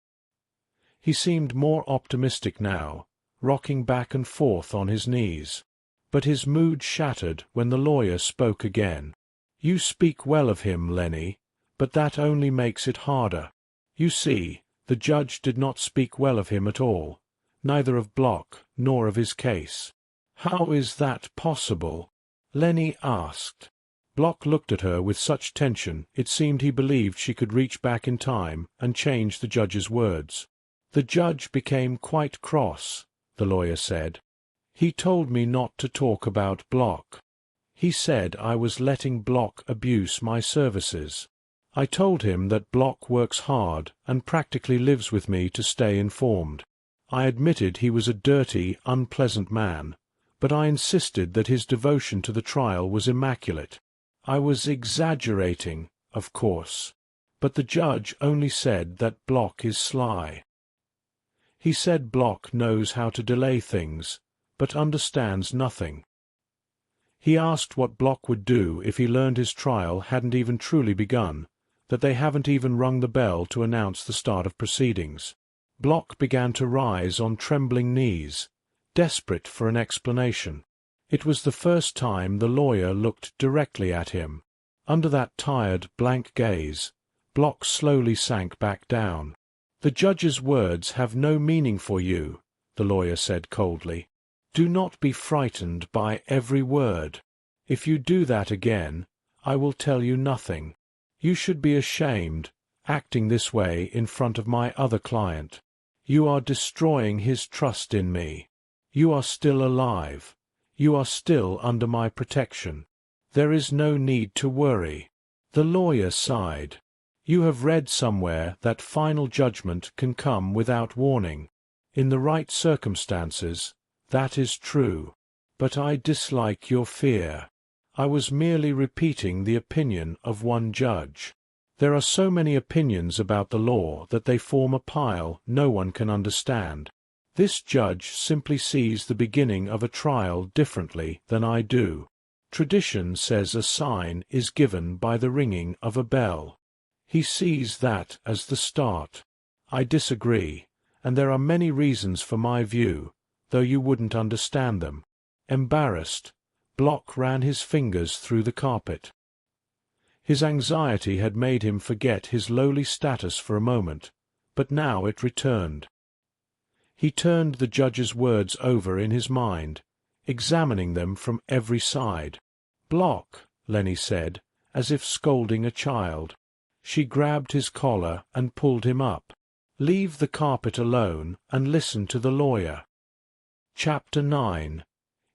He seemed more optimistic now, rocking back and forth on his knees. But his mood shattered when the lawyer spoke again. You speak well of him, Lenny, but that only makes it harder. You see, the judge did not speak well of him at all, neither of Block nor of his case. How is that possible? Lenny asked. Block looked at her with such tension it seemed he believed she could reach back in time and change the judge's words. The judge became quite cross, the lawyer said. He told me not to talk about Block. He said I was letting Block abuse my services. I told him that Block works hard and practically lives with me to stay informed. I admitted he was a dirty, unpleasant man, but I insisted that his devotion to the trial was immaculate. I was exaggerating, of course, but the judge only said that Block is sly. He said Block knows how to delay things, but understands nothing. He asked what Block would do if he learned his trial hadn't even truly begun, that they haven't even rung the bell to announce the start of proceedings. Block began to rise on trembling knees, desperate for an explanation. It was the first time the lawyer looked directly at him. Under that tired, blank gaze, Block slowly sank back down. The judge's words have no meaning for you, the lawyer said coldly. Do not be frightened by every word. If you do that again, I will tell you nothing. You should be ashamed, acting this way in front of my other client. You are destroying his trust in me. You are still alive. You are still under my protection. There is no need to worry. The lawyer sighed. You have read somewhere that final judgment can come without warning. In the right circumstances, that is true. But I dislike your fear. I was merely repeating the opinion of one judge. There are so many opinions about the law that they form a pile no one can understand. This judge simply sees the beginning of a trial differently than I do. Tradition says a sign is given by the ringing of a bell. He sees that as the start. I disagree, and there are many reasons for my view, though you wouldn't understand them. Embarrassed, Block ran his fingers through the carpet. His anxiety had made him forget his lowly status for a moment, but now it returned. He turned the judge's words over in his mind, examining them from every side. Block, Lenny said, as if scolding a child. She grabbed his collar and pulled him up. Leave the carpet alone and listen to the lawyer. Chapter 9.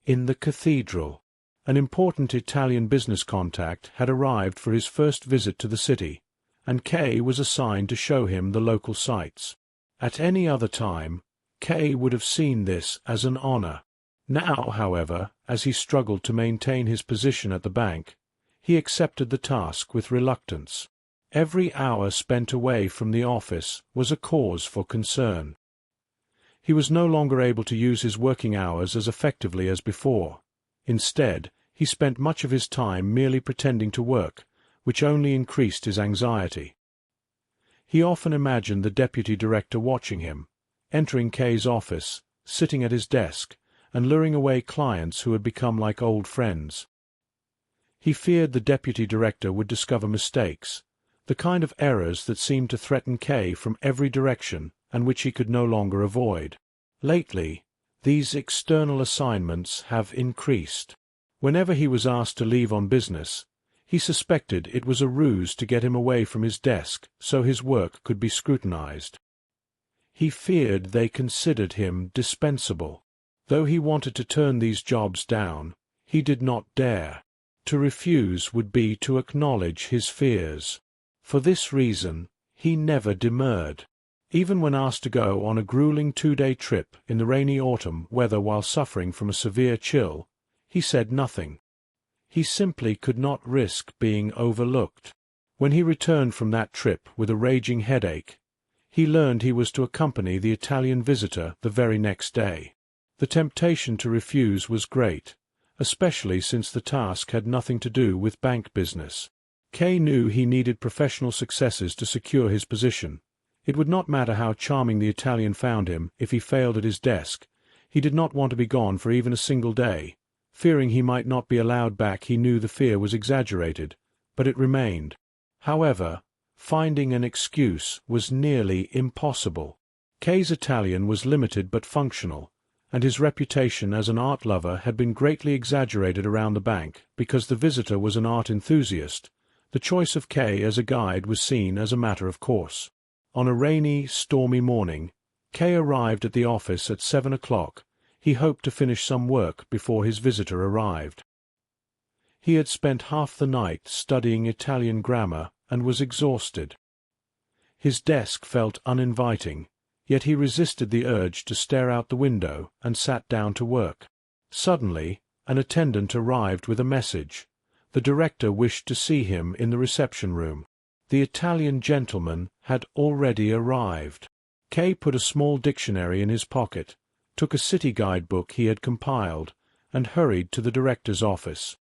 In the Cathedral. An important Italian business contact had arrived for his first visit to the city, and Kay was assigned to show him the local sights. At any other time, Kay would have seen this as an honor. Now, however, as he struggled to maintain his position at the bank, he accepted the task with reluctance. Every hour spent away from the office was a cause for concern. He was no longer able to use his working hours as effectively as before. Instead, he spent much of his time merely pretending to work, which only increased his anxiety. He often imagined the deputy director watching him, entering K's office, sitting at his desk, and luring away clients who had become like old friends. He feared the deputy director would discover mistakes, the kind of errors that seemed to threaten K from every direction and which he could no longer avoid. Lately, these external assignments have increased. Whenever he was asked to leave on business, he suspected it was a ruse to get him away from his desk so his work could be scrutinized. He feared they considered him dispensable. Though he wanted to turn these jobs down, he did not dare. To refuse would be to acknowledge his fears. For this reason, he never demurred. Even when asked to go on a grueling 2-day trip in the rainy autumn weather while suffering from a severe chill, he said nothing. He simply could not risk being overlooked. When he returned from that trip with a raging headache, he learned he was to accompany the Italian visitor the very next day. The temptation to refuse was great, especially since the task had nothing to do with bank business. K knew he needed professional successes to secure his position. It would not matter how charming the Italian found him if he failed at his desk. He did not want to be gone for even a single day. Fearing he might not be allowed back, he knew the fear was exaggerated, but it remained. However, finding an excuse was nearly impossible. K's Italian was limited but functional, and his reputation as an art lover had been greatly exaggerated around the bank because the visitor was an art enthusiast. The choice of K as a guide was seen as a matter of course. On a rainy, stormy morning, K arrived at the office at 7 o'clock. He hoped to finish some work before his visitor arrived. He had spent half the night studying Italian grammar and was exhausted. His desk felt uninviting, yet he resisted the urge to stare out the window and sat down to work. Suddenly, an attendant arrived with a message. The director wished to see him in the reception room. The Italian gentleman had already arrived. K put a small dictionary in his pocket, took a city guidebook he had compiled, and hurried to the director's office.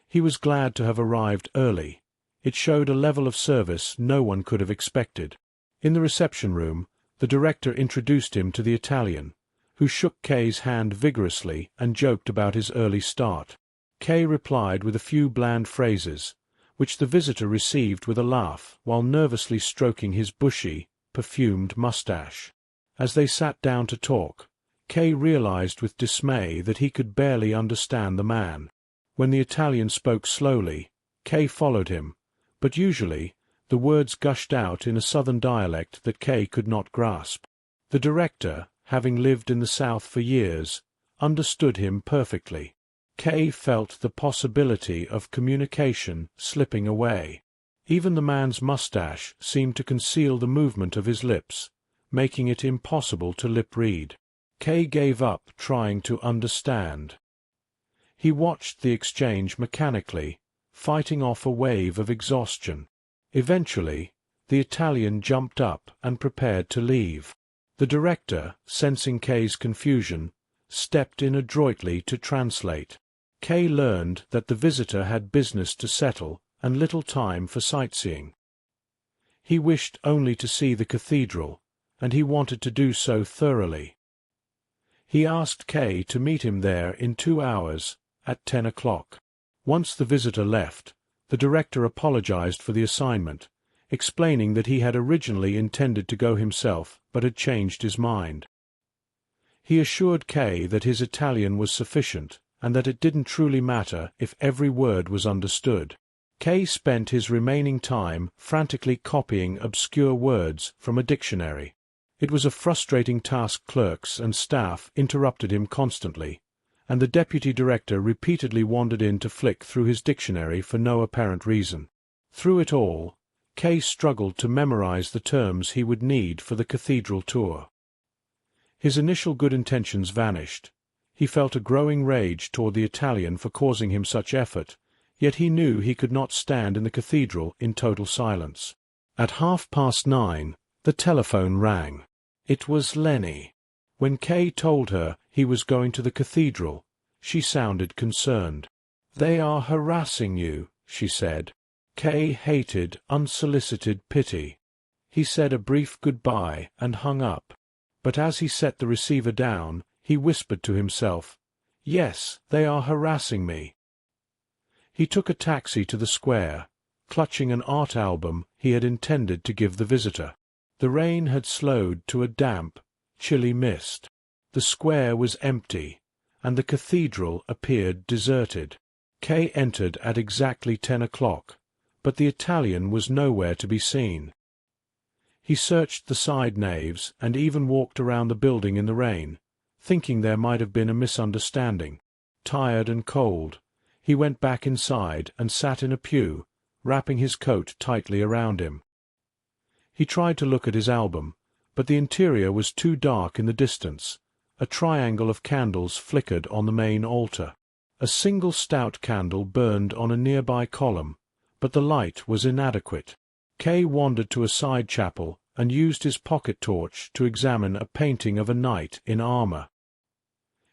He was glad to have arrived early. It showed a level of service no one could have expected. In the reception room, the director introduced him to the Italian, who shook K's hand vigorously and joked about his early start. K replied with a few bland phrases, which the visitor received with a laugh while nervously stroking his bushy, perfumed mustache. As they sat down to talk, K realized with dismay that he could barely understand the man. When the Italian spoke slowly, K followed him, but usually the words gushed out in a southern dialect that K could not grasp. The director, having lived in the South for years, understood him perfectly. K felt the possibility of communication slipping away. Even the man's mustache seemed to conceal the movement of his lips, making it impossible to lip-read. K gave up trying to understand. He watched the exchange mechanically, fighting off a wave of exhaustion. Eventually, the Italian jumped up and prepared to leave. The director, sensing K's confusion, stepped in adroitly to translate. K learned that the visitor had business to settle and little time for sightseeing. He wished only to see the cathedral, and he wanted to do so thoroughly. He asked K to meet him there in 2 hours, at 10 o'clock. Once the visitor left, the director apologized for the assignment, explaining that he had originally intended to go himself but had changed his mind. He assured K that his Italian was sufficient and that it didn't truly matter if every word was understood. K spent his remaining time frantically copying obscure words from a dictionary. It was a frustrating task. Clerks and staff interrupted him constantly, and the deputy director repeatedly wandered in to flick through his dictionary for no apparent reason. Through it all, K struggled to memorize the terms he would need for the cathedral tour. His initial good intentions vanished. He felt a growing rage toward the Italian for causing him such effort, yet he knew he could not stand in the cathedral in total silence. At 9:30, the telephone rang. It was Lenny. When Kay told her he was going to the cathedral, she sounded concerned. "They are harassing you," she said. Kay hated unsolicited pity. He said a brief goodbye and hung up. But as he set the receiver down, he whispered to himself, "Yes, they are harassing me." He took a taxi to the square, clutching an art album he had intended to give the visitor. The rain had slowed to a damp, chilly mist. The square was empty, and the cathedral appeared deserted. Kay entered at exactly 10 o'clock, but the Italian was nowhere to be seen. He searched the side naves and even walked around the building in the rain, thinking there might have been a misunderstanding. Tired and cold, he went back inside and sat in a pew, wrapping his coat tightly around him. He tried to look at his album, but the interior was too dark in the distance. A triangle of candles flickered on the main altar. A single stout candle burned on a nearby column, but the light was inadequate. Kay wandered to a side chapel and used his pocket torch to examine a painting of a knight in armor.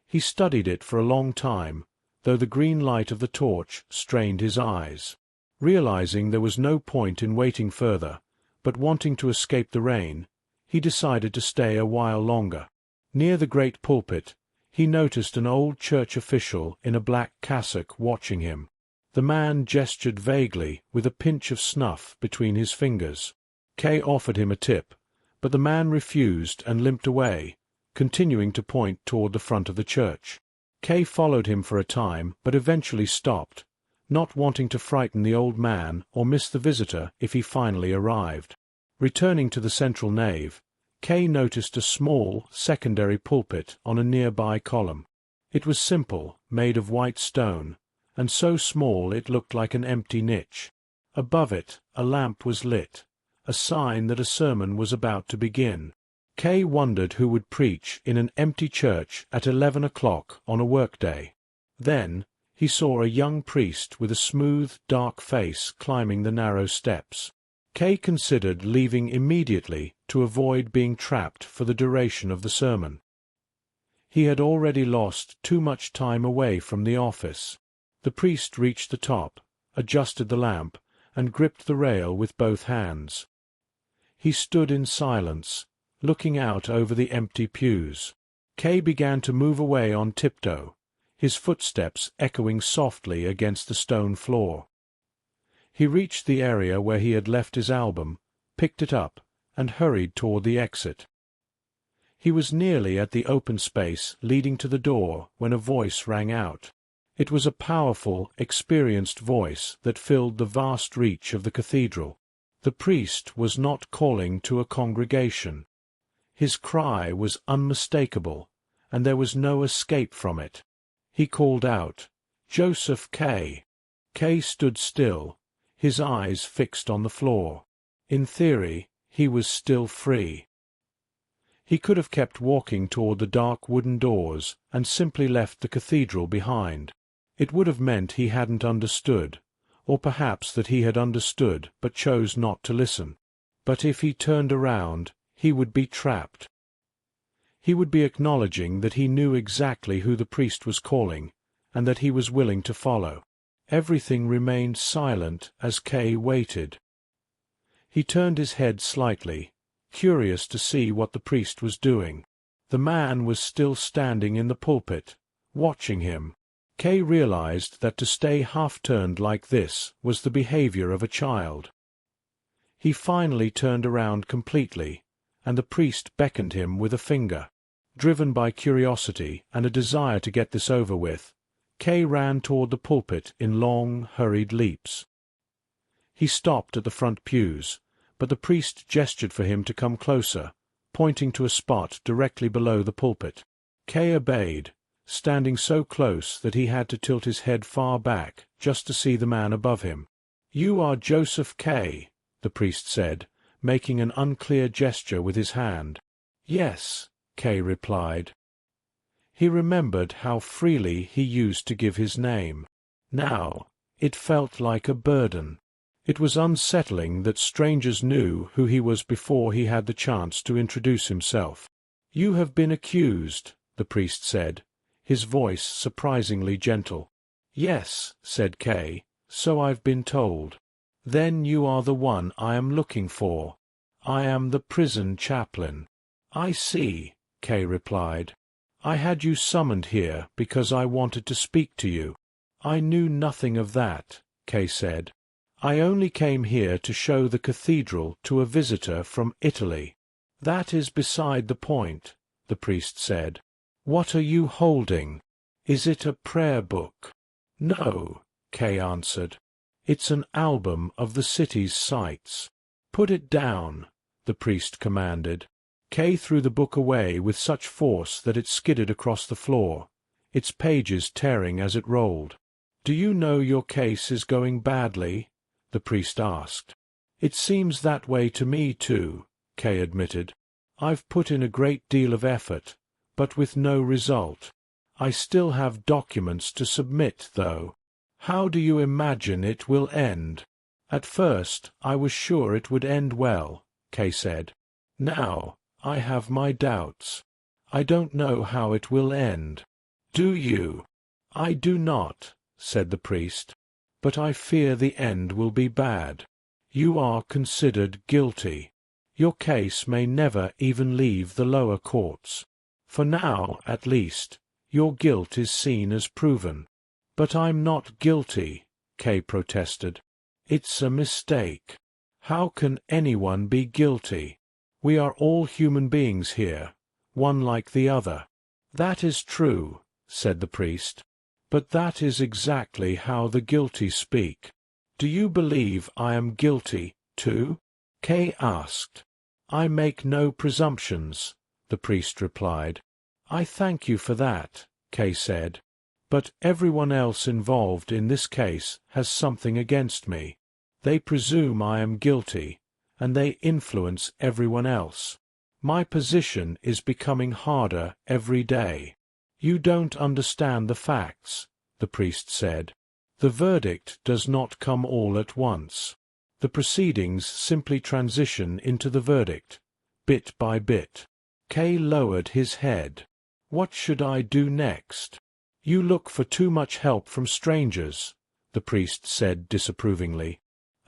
He studied it for a long time, though the green light of the torch strained his eyes. Realizing there was no point in waiting further, but wanting to escape the rain, he decided to stay a while longer. Near the great pulpit, he noticed an old church official in a black cassock watching him. The man gestured vaguely with a pinch of snuff between his fingers. Kay offered him a tip, but the man refused and limped away, continuing to point toward the front of the church. Kay followed him for a time, but eventually stopped, not wanting to frighten the old man or miss the visitor if he finally arrived. Returning to the central nave, Kay noticed a small, secondary pulpit on a nearby column. It was simple, made of white stone, and so small it looked like an empty niche. Above it, a lamp was lit, a sign that a sermon was about to begin. Kay wondered who would preach in an empty church at 11 o'clock on a workday. Then he saw a young priest with a smooth, dark face climbing the narrow steps. Kay considered leaving immediately to avoid being trapped for the duration of the sermon. He had already lost too much time away from the office. The priest reached the top, adjusted the lamp, and gripped the rail with both hands. He stood in silence, looking out over the empty pews. Kay began to move away on tiptoe, his footsteps echoing softly against the stone floor. He reached the area where he had left his album, picked it up, and hurried toward the exit. He was nearly at the open space leading to the door when a voice rang out. It was a powerful, experienced voice that filled the vast reach of the cathedral. The priest was not calling to a congregation. His cry was unmistakable, and there was no escape from it. He called out, "Josef K." K stood still, his eyes fixed on the floor. In theory, he was still free. He could have kept walking toward the dark wooden doors and simply left the cathedral behind. It would have meant he hadn't understood, or perhaps that he had understood but chose not to listen. But if he turned around, he would be trapped. He would be acknowledging that he knew exactly who the priest was calling, and that he was willing to follow. Everything remained silent as Kay waited. He turned his head slightly, curious to see what the priest was doing. The man was still standing in the pulpit, watching him. Kay realized that to stay half-turned like this was the behavior of a child. He finally turned around completely, and the priest beckoned him with a finger. Driven by curiosity and a desire to get this over with, Kay ran toward the pulpit in long, hurried leaps. He stopped at the front pews, but the priest gestured for him to come closer, pointing to a spot directly below the pulpit. Kay obeyed, standing so close that he had to tilt his head far back just to see the man above him. "You are Josef K," the priest said, making an unclear gesture with his hand. "Yes," Kay replied. He remembered how freely he used to give his name. Now, It felt like a burden. It was unsettling that strangers knew who he was before he had the chance to introduce himself. "You have been accused," the priest said, his voice surprisingly gentle. "Yes," said Kay, "so I've been told." "Then you are the one I am looking for. I am the prison chaplain." "I see," Kay replied. "I had you summoned here because I wanted to speak to you." "I knew nothing of that," Kay said. "I only came here to show the cathedral to a visitor from Italy." "That is beside the point," the priest said. "What are you holding? Is it a prayer book?" "No," Kay answered. "It's an album of the city's sights." "Put it down," the priest commanded. Kay threw the book away with such force that it skidded across the floor, its pages tearing as it rolled. "Do you know your case is going badly?" the priest asked. "It seems that way to me too," Kay admitted. "I've put in a great deal of effort, but with no result. I still have documents to submit, though." "How do you imagine it will end?" "At first I was sure it would end well," Kay said. "Now I have my doubts. I don't know how it will end." "Do you?" "I do not," said the priest. "But I fear the end will be bad. You are considered guilty. Your case may never even leave the lower courts. For now, at least, your guilt is seen as proven." "But I'm not guilty," Kay protested. "It's a mistake. How can anyone be guilty? We are all human beings here, one like the other." "That is true," said the priest. "But that is exactly how the guilty speak." "Do you believe I am guilty, too?" Kay asked. "I make no presumptions," the priest replied. "I thank you for that," Kay said. "But everyone else involved in this case has something against me. They presume I am guilty, and they influence everyone else. My position is becoming harder every day." "You don't understand the facts," the priest said. "The verdict does not come all at once. The proceedings simply transition into the verdict, bit by bit." Kay lowered his head. "What should I do next?" "You look for too much help from strangers," the priest said disapprovingly.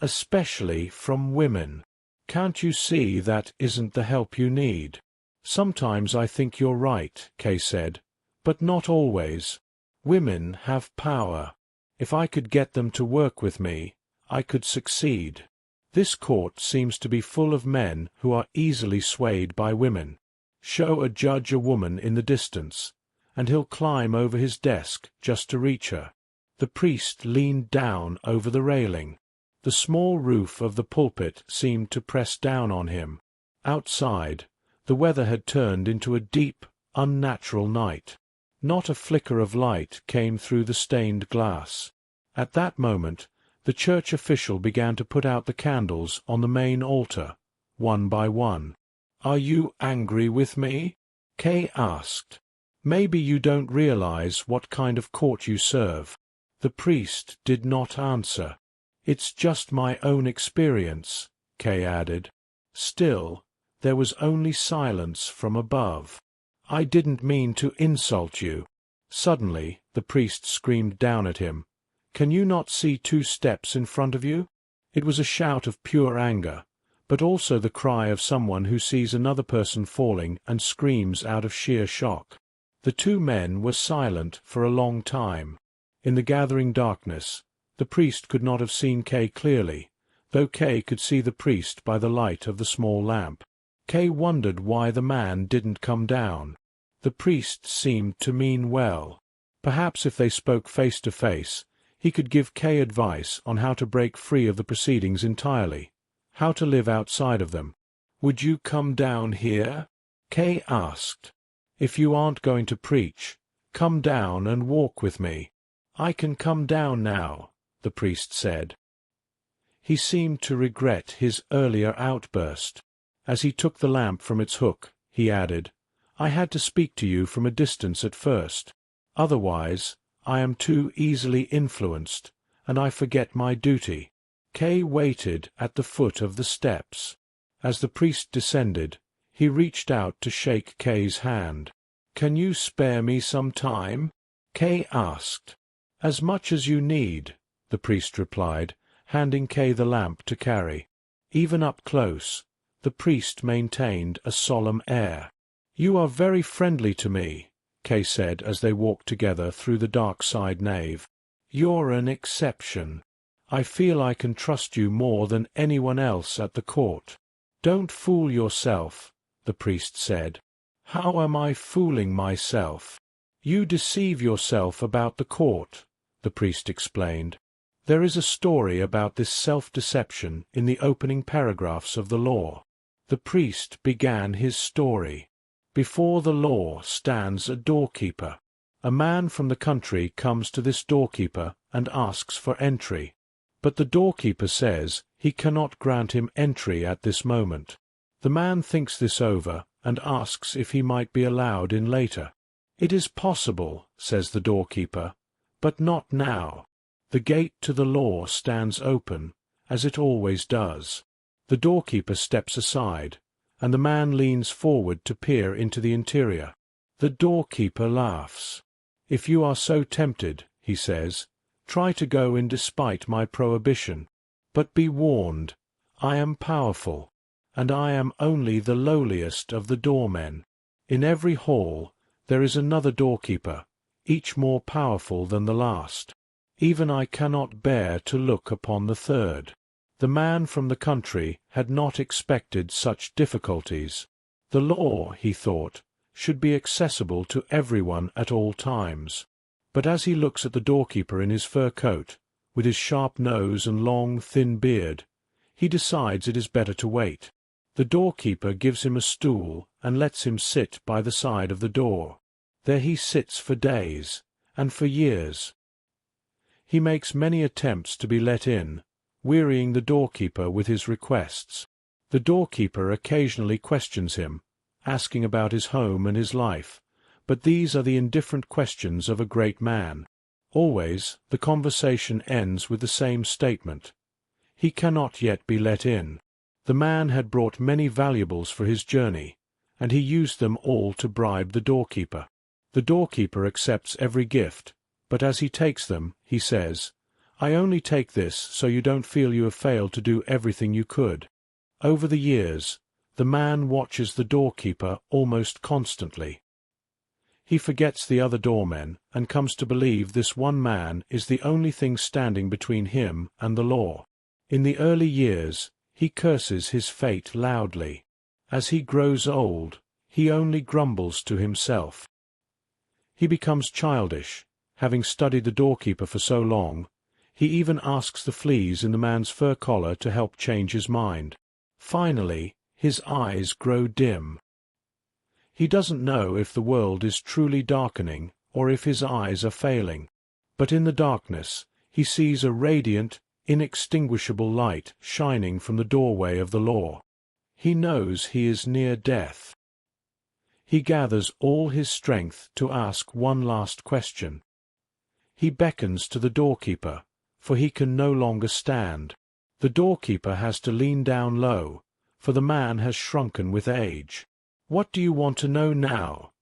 "Especially from women. Can't you see that isn't the help you need?" "Sometimes I think you're right," Kay said, "but not always. Women have power. If I could get them to work with me, I could succeed. This court seems to be full of men who are easily swayed by women. Show a judge a woman in the distance, and he'll climb over his desk just to reach her." The priest leaned down over the railing. The small roof of the pulpit seemed to press down on him. Outside, the weather had turned into a deep, unnatural night. Not a flicker of light came through the stained glass. At that moment, the church official began to put out the candles on the main altar, one by one. "Are you angry with me?" Kay asked. "Maybe you don't realize what kind of court you serve." The priest did not answer. "It's just my own experience," Kay added. Still, there was only silence from above. "I didn't mean to insult you." Suddenly, the priest screamed down at him. "Can you not see 2 steps in front of you?" It was a shout of pure anger, but also the cry of someone who sees another person falling and screams out of sheer shock. The 2 men were silent for a long time. In the gathering darkness, the priest could not have seen Kay clearly, though Kay could see the priest by the light of the small lamp. Kay wondered why the man didn't come down. The priest seemed to mean well. Perhaps if they spoke face to face, he could give Kay advice on how to break free of the proceedings entirely, how to live outside of them. "Would you come down here?" Kay asked. "If you aren't going to preach, come down and walk with me." "I can come down now," the priest said. He seemed to regret his earlier outburst. As he took the lamp from its hook, he added, "I had to speak to you from a distance at first. Otherwise, I am too easily influenced, and I forget my duty." K waited at the foot of the steps. As the priest descended, he reached out to shake K's hand. "Can you spare me some time?" K asked. "As much as you need," the priest replied, handing K the lamp to carry. Even up close, the priest maintained a solemn air. "You are very friendly to me," K said as they walked together through the dark side nave. "You're an exception. I feel I can trust you more than anyone else at the court." "Don't fool yourself," the priest said. "How am I fooling myself?" "You deceive yourself about the court," the priest explained. "There is a story about this self-deception in the opening paragraphs of the law." The priest began his story. Before the law stands a doorkeeper. A man from the country comes to this doorkeeper and asks for entry. But the doorkeeper says he cannot grant him entry at this moment. The man thinks this over and asks if he might be allowed in later. "It is possible," says the doorkeeper, "but not now." The gate to the law stands open, as it always does. The doorkeeper steps aside, and the man leans forward to peer into the interior. The doorkeeper laughs. "If you are so tempted," he says, "try to go in despite my prohibition. But be warned, I am powerful, and I am only the lowliest of the doormen. In every hall there is another doorkeeper, each more powerful than the last. Even I cannot bear to look upon the third." The man from the country had not expected such difficulties. The law, he thought, should be accessible to everyone at all times. But as he looks at the doorkeeper in his fur coat, with his sharp nose and long, thin beard, he decides it is better to wait. The doorkeeper gives him a stool and lets him sit by the side of the door. There he sits for days, and for years. He makes many attempts to be let in, wearying the doorkeeper with his requests. The doorkeeper occasionally questions him, asking about his home and his life, but these are the indifferent questions of a great man. Always the conversation ends with the same statement: he cannot yet be let in. The man had brought many valuables for his journey, and he used them all to bribe the doorkeeper. The doorkeeper accepts every gift, but as he takes them, he says, "I only take this so you don't feel you have failed to do everything you could." Over the years, the man watches the doorkeeper almost constantly. He forgets the other doormen and comes to believe this one man is the only thing standing between him and the law. In the early years, he curses his fate loudly. As he grows old, he only grumbles to himself. He becomes childish, having studied the doorkeeper for so long. He even asks the fleas in the man's fur collar to help change his mind. Finally, his eyes grow dim. He doesn't know if the world is truly darkening or if his eyes are failing, but in the darkness he sees a radiant, inextinguishable light shining from the doorway of the law. He knows he is near death. He gathers all his strength to ask one last question. He beckons to the doorkeeper, for he can no longer stand. The doorkeeper has to lean down low, for the man has shrunken with age. "What do you want to know now?"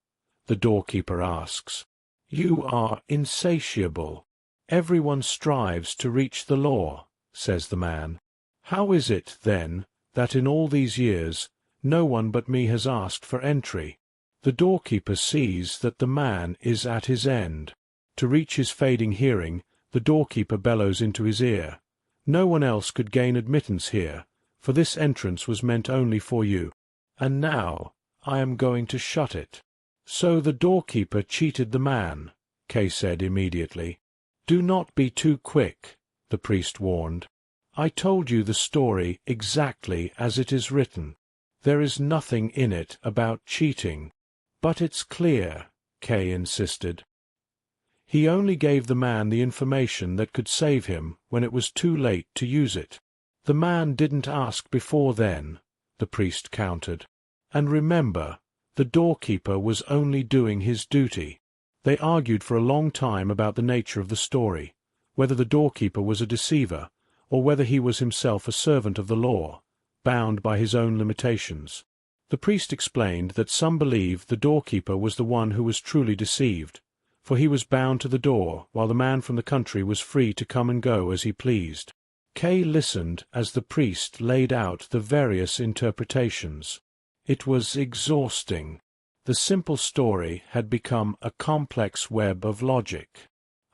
the doorkeeper asks. "You are insatiable. Everyone strives to reach the law," says the man. "How is it, then, that in all these years no one but me has asked for entry?" The doorkeeper sees that the man is at his end. To reach his fading hearing, the doorkeeper bellows into his ear, "No one else could gain admittance here, for this entrance was meant only for you. And now I am going to shut it." "So the doorkeeper cheated the man," Kay said immediately. "Do not be too quick," the priest warned. "I told you the story exactly as it is written. There is nothing in it about cheating." "But it's clear," Kay insisted. "He only gave the man the information that could save him when it was too late to use it. The man didn't ask before then," the priest countered. "And remember, the doorkeeper was only doing his duty." They argued for a long time about the nature of the story, whether the doorkeeper was a deceiver, or whether he was himself a servant of the law, bound by his own limitations. The priest explained that some believed the doorkeeper was the one who was truly deceived, for he was bound to the door while the man from the country was free to come and go as he pleased. Kay listened as the priest laid out the various interpretations. It was exhausting. The simple story had become a complex web of logic.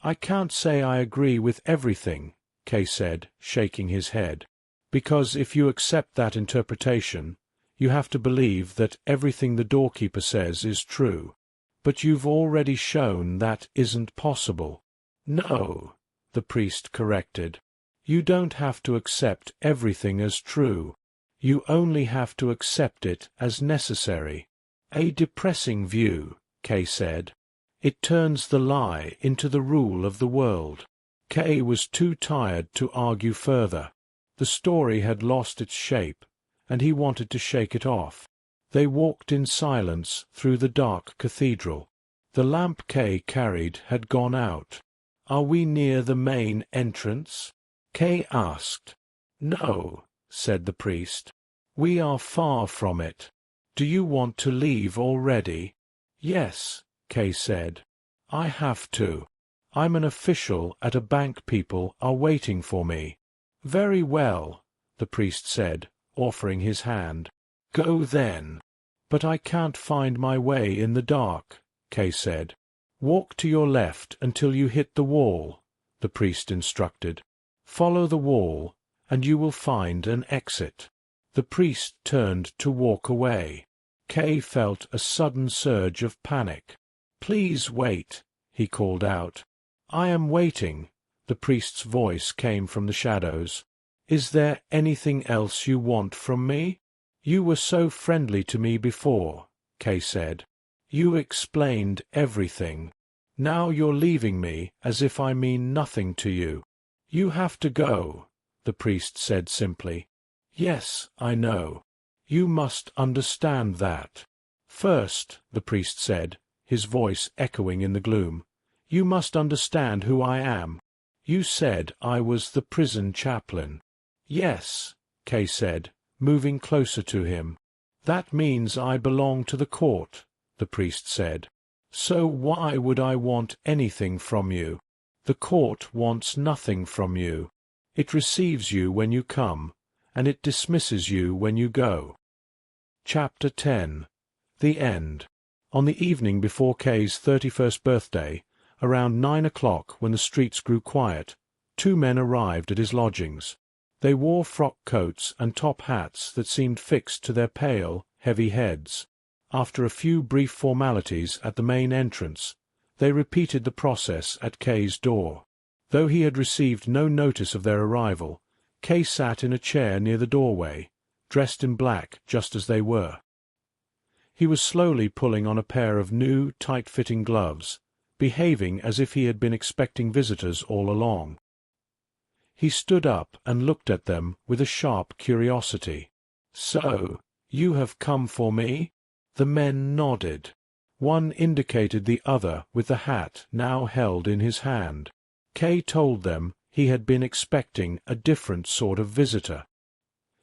"I can't say I agree with everything," Kay said, shaking his head, "because if you accept that interpretation, you have to believe that everything the doorkeeper says is true. But you've already shown that isn't possible." "No," the priest corrected. "You don't have to accept everything as true. You only have to accept it as necessary." "A depressing view," Kay said. "It turns the lie into the rule of the world." Kay was too tired to argue further. The story had lost its shape, and he wanted to shake it off. They walked in silence through the dark cathedral. The lamp Kay carried had gone out. "Are we near the main entrance?" Kay asked. "No," said the priest. "We are far from it. Do you want to leave already?" "Yes," Kay said. "I have to. I'm an official at a bank. People are waiting for me." "Very well," the priest said, offering his hand. "Go then." "But I can't find my way in the dark," Kay said. "Walk to your left until you hit the wall," the priest instructed. "Follow the wall, and you will find an exit." The priest turned to walk away. Kay felt a sudden surge of panic. "Please wait," he called out. "I am waiting," the priest's voice came from the shadows. "Is there anything else you want from me?" "You were so friendly to me before," Kay said. "You explained everything. Now you're leaving me as if I mean nothing to you." "You have to go," the priest said simply. "Yes, I know. You must understand that." "First," the priest said, his voice echoing in the gloom, "you must understand who I am. You said I was the prison chaplain." "Yes," Kay said, moving closer to him. "That means I belong to the court," the priest said. "So why would I want anything from you? The court wants nothing from you. It receives you when you come, and it dismisses you when you go." Chapter 10. The End. On the evening before Kay's 31st birthday, around 9 o'clock when the streets grew quiet, two men arrived at his lodgings. They wore frock coats and top hats that seemed fixed to their pale, heavy heads. After a few brief formalities at the main entrance, they repeated the process at Kay's door. Though he had received no notice of their arrival, Kay sat in a chair near the doorway, dressed in black just as they were. He was slowly pulling on a pair of new, tight-fitting gloves, behaving as if he had been expecting visitors all along. He stood up and looked at them with a sharp curiosity. "So, you have come for me?" The men nodded. One indicated the other with the hat now held in his hand. Kay told them he had been expecting a different sort of visitor.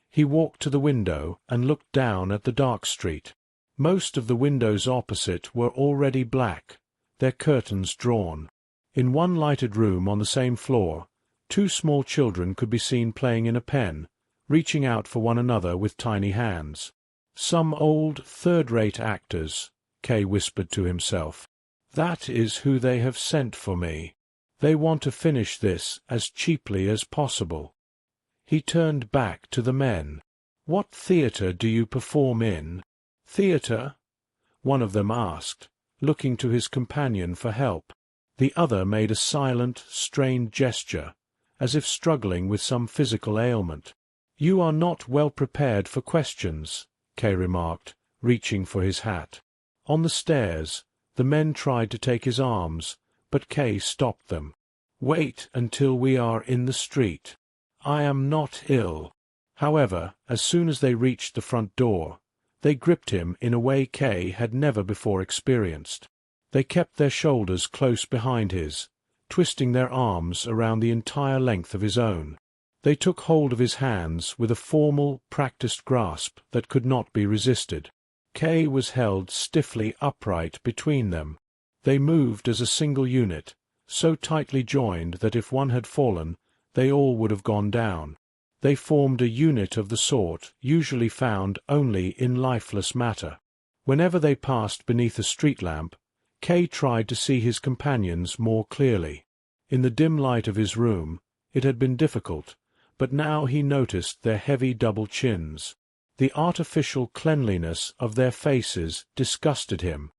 He walked to the window and looked down at the dark street. Most of the windows opposite were already black, their curtains drawn. In one lighted room on the same floor, two small children could be seen playing in a pen, reaching out for one another with tiny hands. "Some old third-rate actors," Kay whispered to himself. "That is who they have sent for me. They want to finish this as cheaply as possible." He turned back to the men. "What theatre do you perform in?" "Theatre?" one of them asked, looking to his companion for help. The other made a silent, strained gesture, as if struggling with some physical ailment. "You are not well prepared for questions," Kay remarked, reaching for his hat. On the stairs, the men tried to take his arms, but Kay stopped them. "Wait until we are in the street. I am not ill." However, as soon as they reached the front door, they gripped him in a way Kay had never before experienced. They kept their shoulders close behind his, twisting their arms around the entire length of his own. They took hold of his hands with a formal, practiced grasp that could not be resisted. K was held stiffly upright between them. They moved as a single unit, so tightly joined that if one had fallen, they all would have gone down. They formed a unit of the sort usually found only in lifeless matter. Whenever they passed beneath a street lamp, K tried to see his companions more clearly. In the dim light of his room, it had been difficult, but now he noticed their heavy double chins. The artificial cleanliness of their faces disgusted him.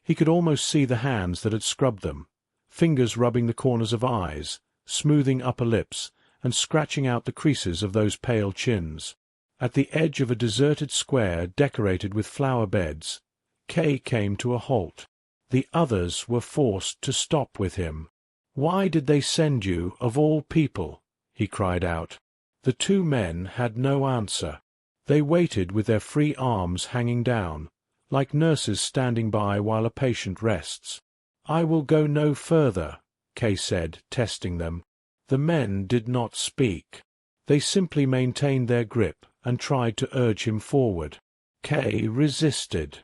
He could almost see the hands that had scrubbed them, fingers rubbing the corners of eyes, smoothing upper lips, and scratching out the creases of those pale chins. At the edge of a deserted square decorated with flower beds, K came to a halt. The others were forced to stop with him. "Why did they send you, of all people?" he cried out. The two men had no answer. They waited with their free arms hanging down, like nurses standing by while a patient rests. "I will go no further," K said, testing them. The men did not speak. They simply maintained their grip and tried to urge him forward. K resisted.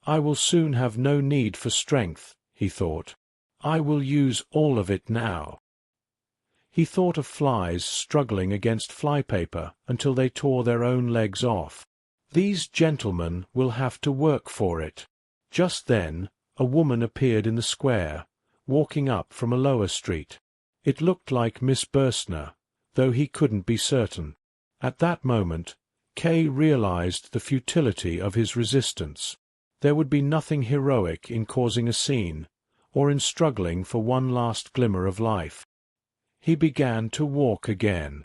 "I will soon have no need for strength," he thought. "I will use all of it now." He thought of flies struggling against flypaper until they tore their own legs off. These gentlemen will have to work for it. Just then, a woman appeared in the square, walking up from a lower street. It looked like Miss Burstner, though he couldn't be certain. At that moment, K realized the futility of his resistance. There would be nothing heroic in causing a scene, or in struggling for one last glimmer of life. He began to walk again.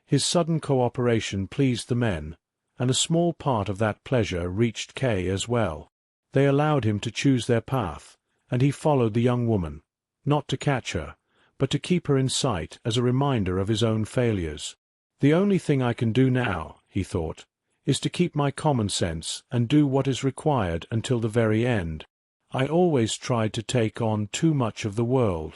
His sudden cooperation pleased the men, and a small part of that pleasure reached K as well. They allowed him to choose their path, and he followed the young woman, not to catch her, but to keep her in sight as a reminder of his own failures. "The only thing I can do now," he thought, "is to keep my common sense and do what is required until the very end. I always tried to take on too much of the world.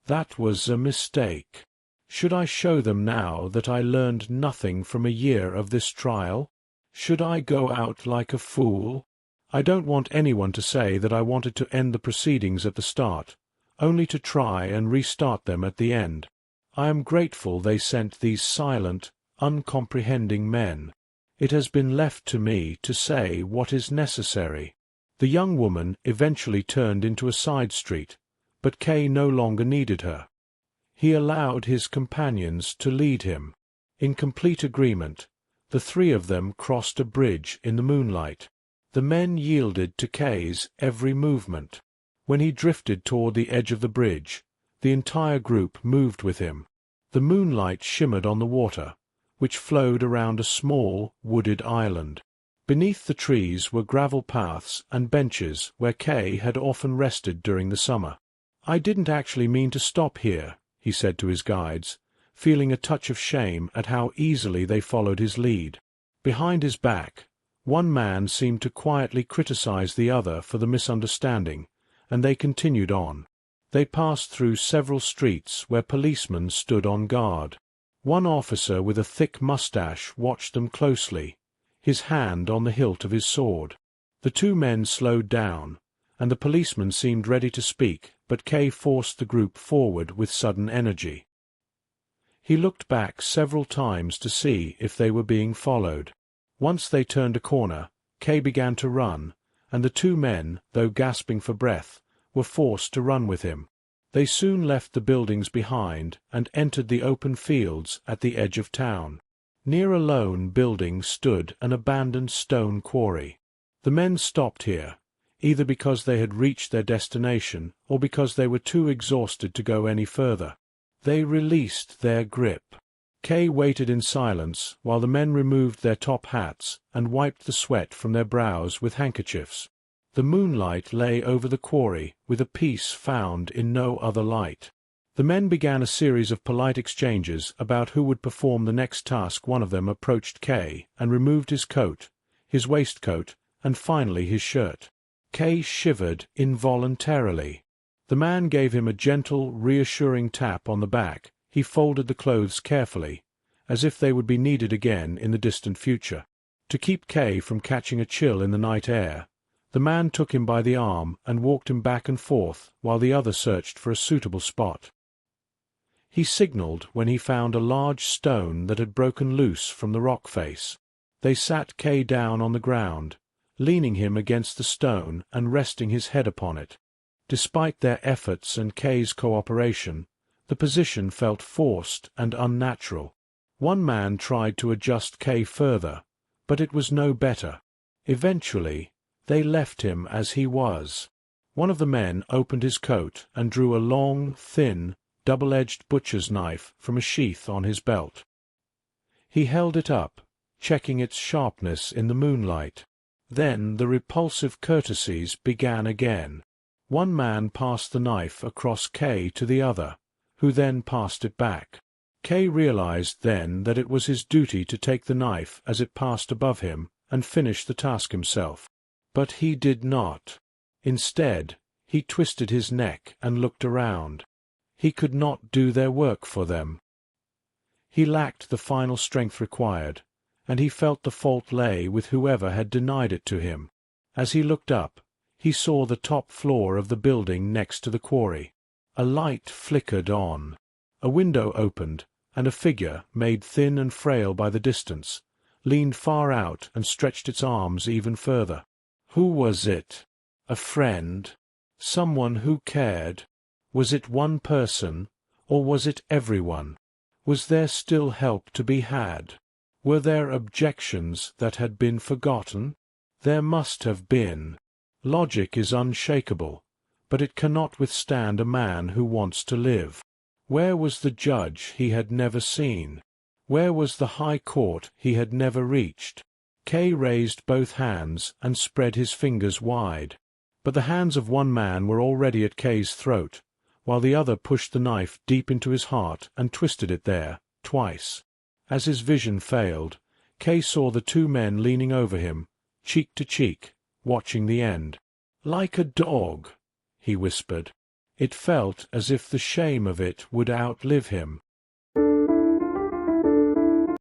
That was a mistake. Should I show them now that I learned nothing from a year of this trial? Should I go out like a fool? I don't want anyone to say that I wanted to end the proceedings at the start, only to try and restart them at the end. I am grateful they sent these silent, uncomprehending men. It has been left to me to say what is necessary." The young woman eventually turned into a side street, but K no longer needed her. He allowed his companions to lead him. In complete agreement, the three of them crossed a bridge in the moonlight. The men yielded to K's every movement. When he drifted toward the edge of the bridge, the entire group moved with him. The moonlight shimmered on the water, which flowed around a small, wooded island. Beneath the trees were gravel paths and benches where K had often rested during the summer. "I didn't actually mean to stop here," he said to his guides, feeling a touch of shame at how easily they followed his lead. Behind his back, one man seemed to quietly criticize the other for the misunderstanding, and they continued on. They passed through several streets where policemen stood on guard. One officer with a thick mustache watched them closely, his hand on the hilt of his sword. The two men slowed down, and the policeman seemed ready to speak, but K forced the group forward with sudden energy. He looked back several times to see if they were being followed. Once they turned a corner, K began to run, and the two men, though gasping for breath, were forced to run with him. They soon left the buildings behind and entered the open fields at the edge of town. Near a lone building stood an abandoned stone quarry. The men stopped here, either because they had reached their destination or because they were too exhausted to go any further. They released their grip. K waited in silence while the men removed their top hats and wiped the sweat from their brows with handkerchiefs. The moonlight lay over the quarry with a peace found in no other light. The men began a series of polite exchanges about who would perform the next task. One of them approached K and removed his coat, his waistcoat, and finally his shirt. K shivered involuntarily. The man gave him a gentle, reassuring tap on the back. He folded the clothes carefully, as if they would be needed again in the distant future. To keep Kay from catching a chill in the night air, the man took him by the arm and walked him back and forth while the other searched for a suitable spot. He signaled when he found a large stone that had broken loose from the rock face. They sat Kay down on the ground, leaning him against the stone and resting his head upon it. Despite their efforts and Kay's cooperation, the position felt forced and unnatural. One man tried to adjust Kay further, but it was no better. Eventually, they left him as he was. One of the men opened his coat and drew a long, thin, double-edged butcher's knife from a sheath on his belt. He held it up, checking its sharpness in the moonlight. Then the repulsive courtesies began again. One man passed the knife across Kay to the other, who then passed it back. Kay realized then that it was his duty to take the knife as it passed above him and finish the task himself. But he did not. Instead, he twisted his neck and looked around. He could not do their work for them. He lacked the final strength required, and he felt the fault lay with whoever had denied it to him. As he looked up, he saw the top floor of the building next to the quarry. A light flickered on. A window opened, and a figure, made thin and frail by the distance, leaned far out and stretched its arms even further. Who was it? A friend? Someone who cared? Was it one person, or was it everyone? Was there still help to be had? Were there objections that had been forgotten? There must have been. Logic is unshakable, but it cannot withstand a man who wants to live. Where was the judge he had never seen? Where was the high court he had never reached? Kay raised both hands and spread his fingers wide. But the hands of one man were already at Kay's throat, while the other pushed the knife deep into his heart and twisted it there, twice. As his vision failed, Kay saw the two men leaning over him, cheek to cheek, watching the end. "Like a dog," he whispered. It felt as if the shame of it would outlive him.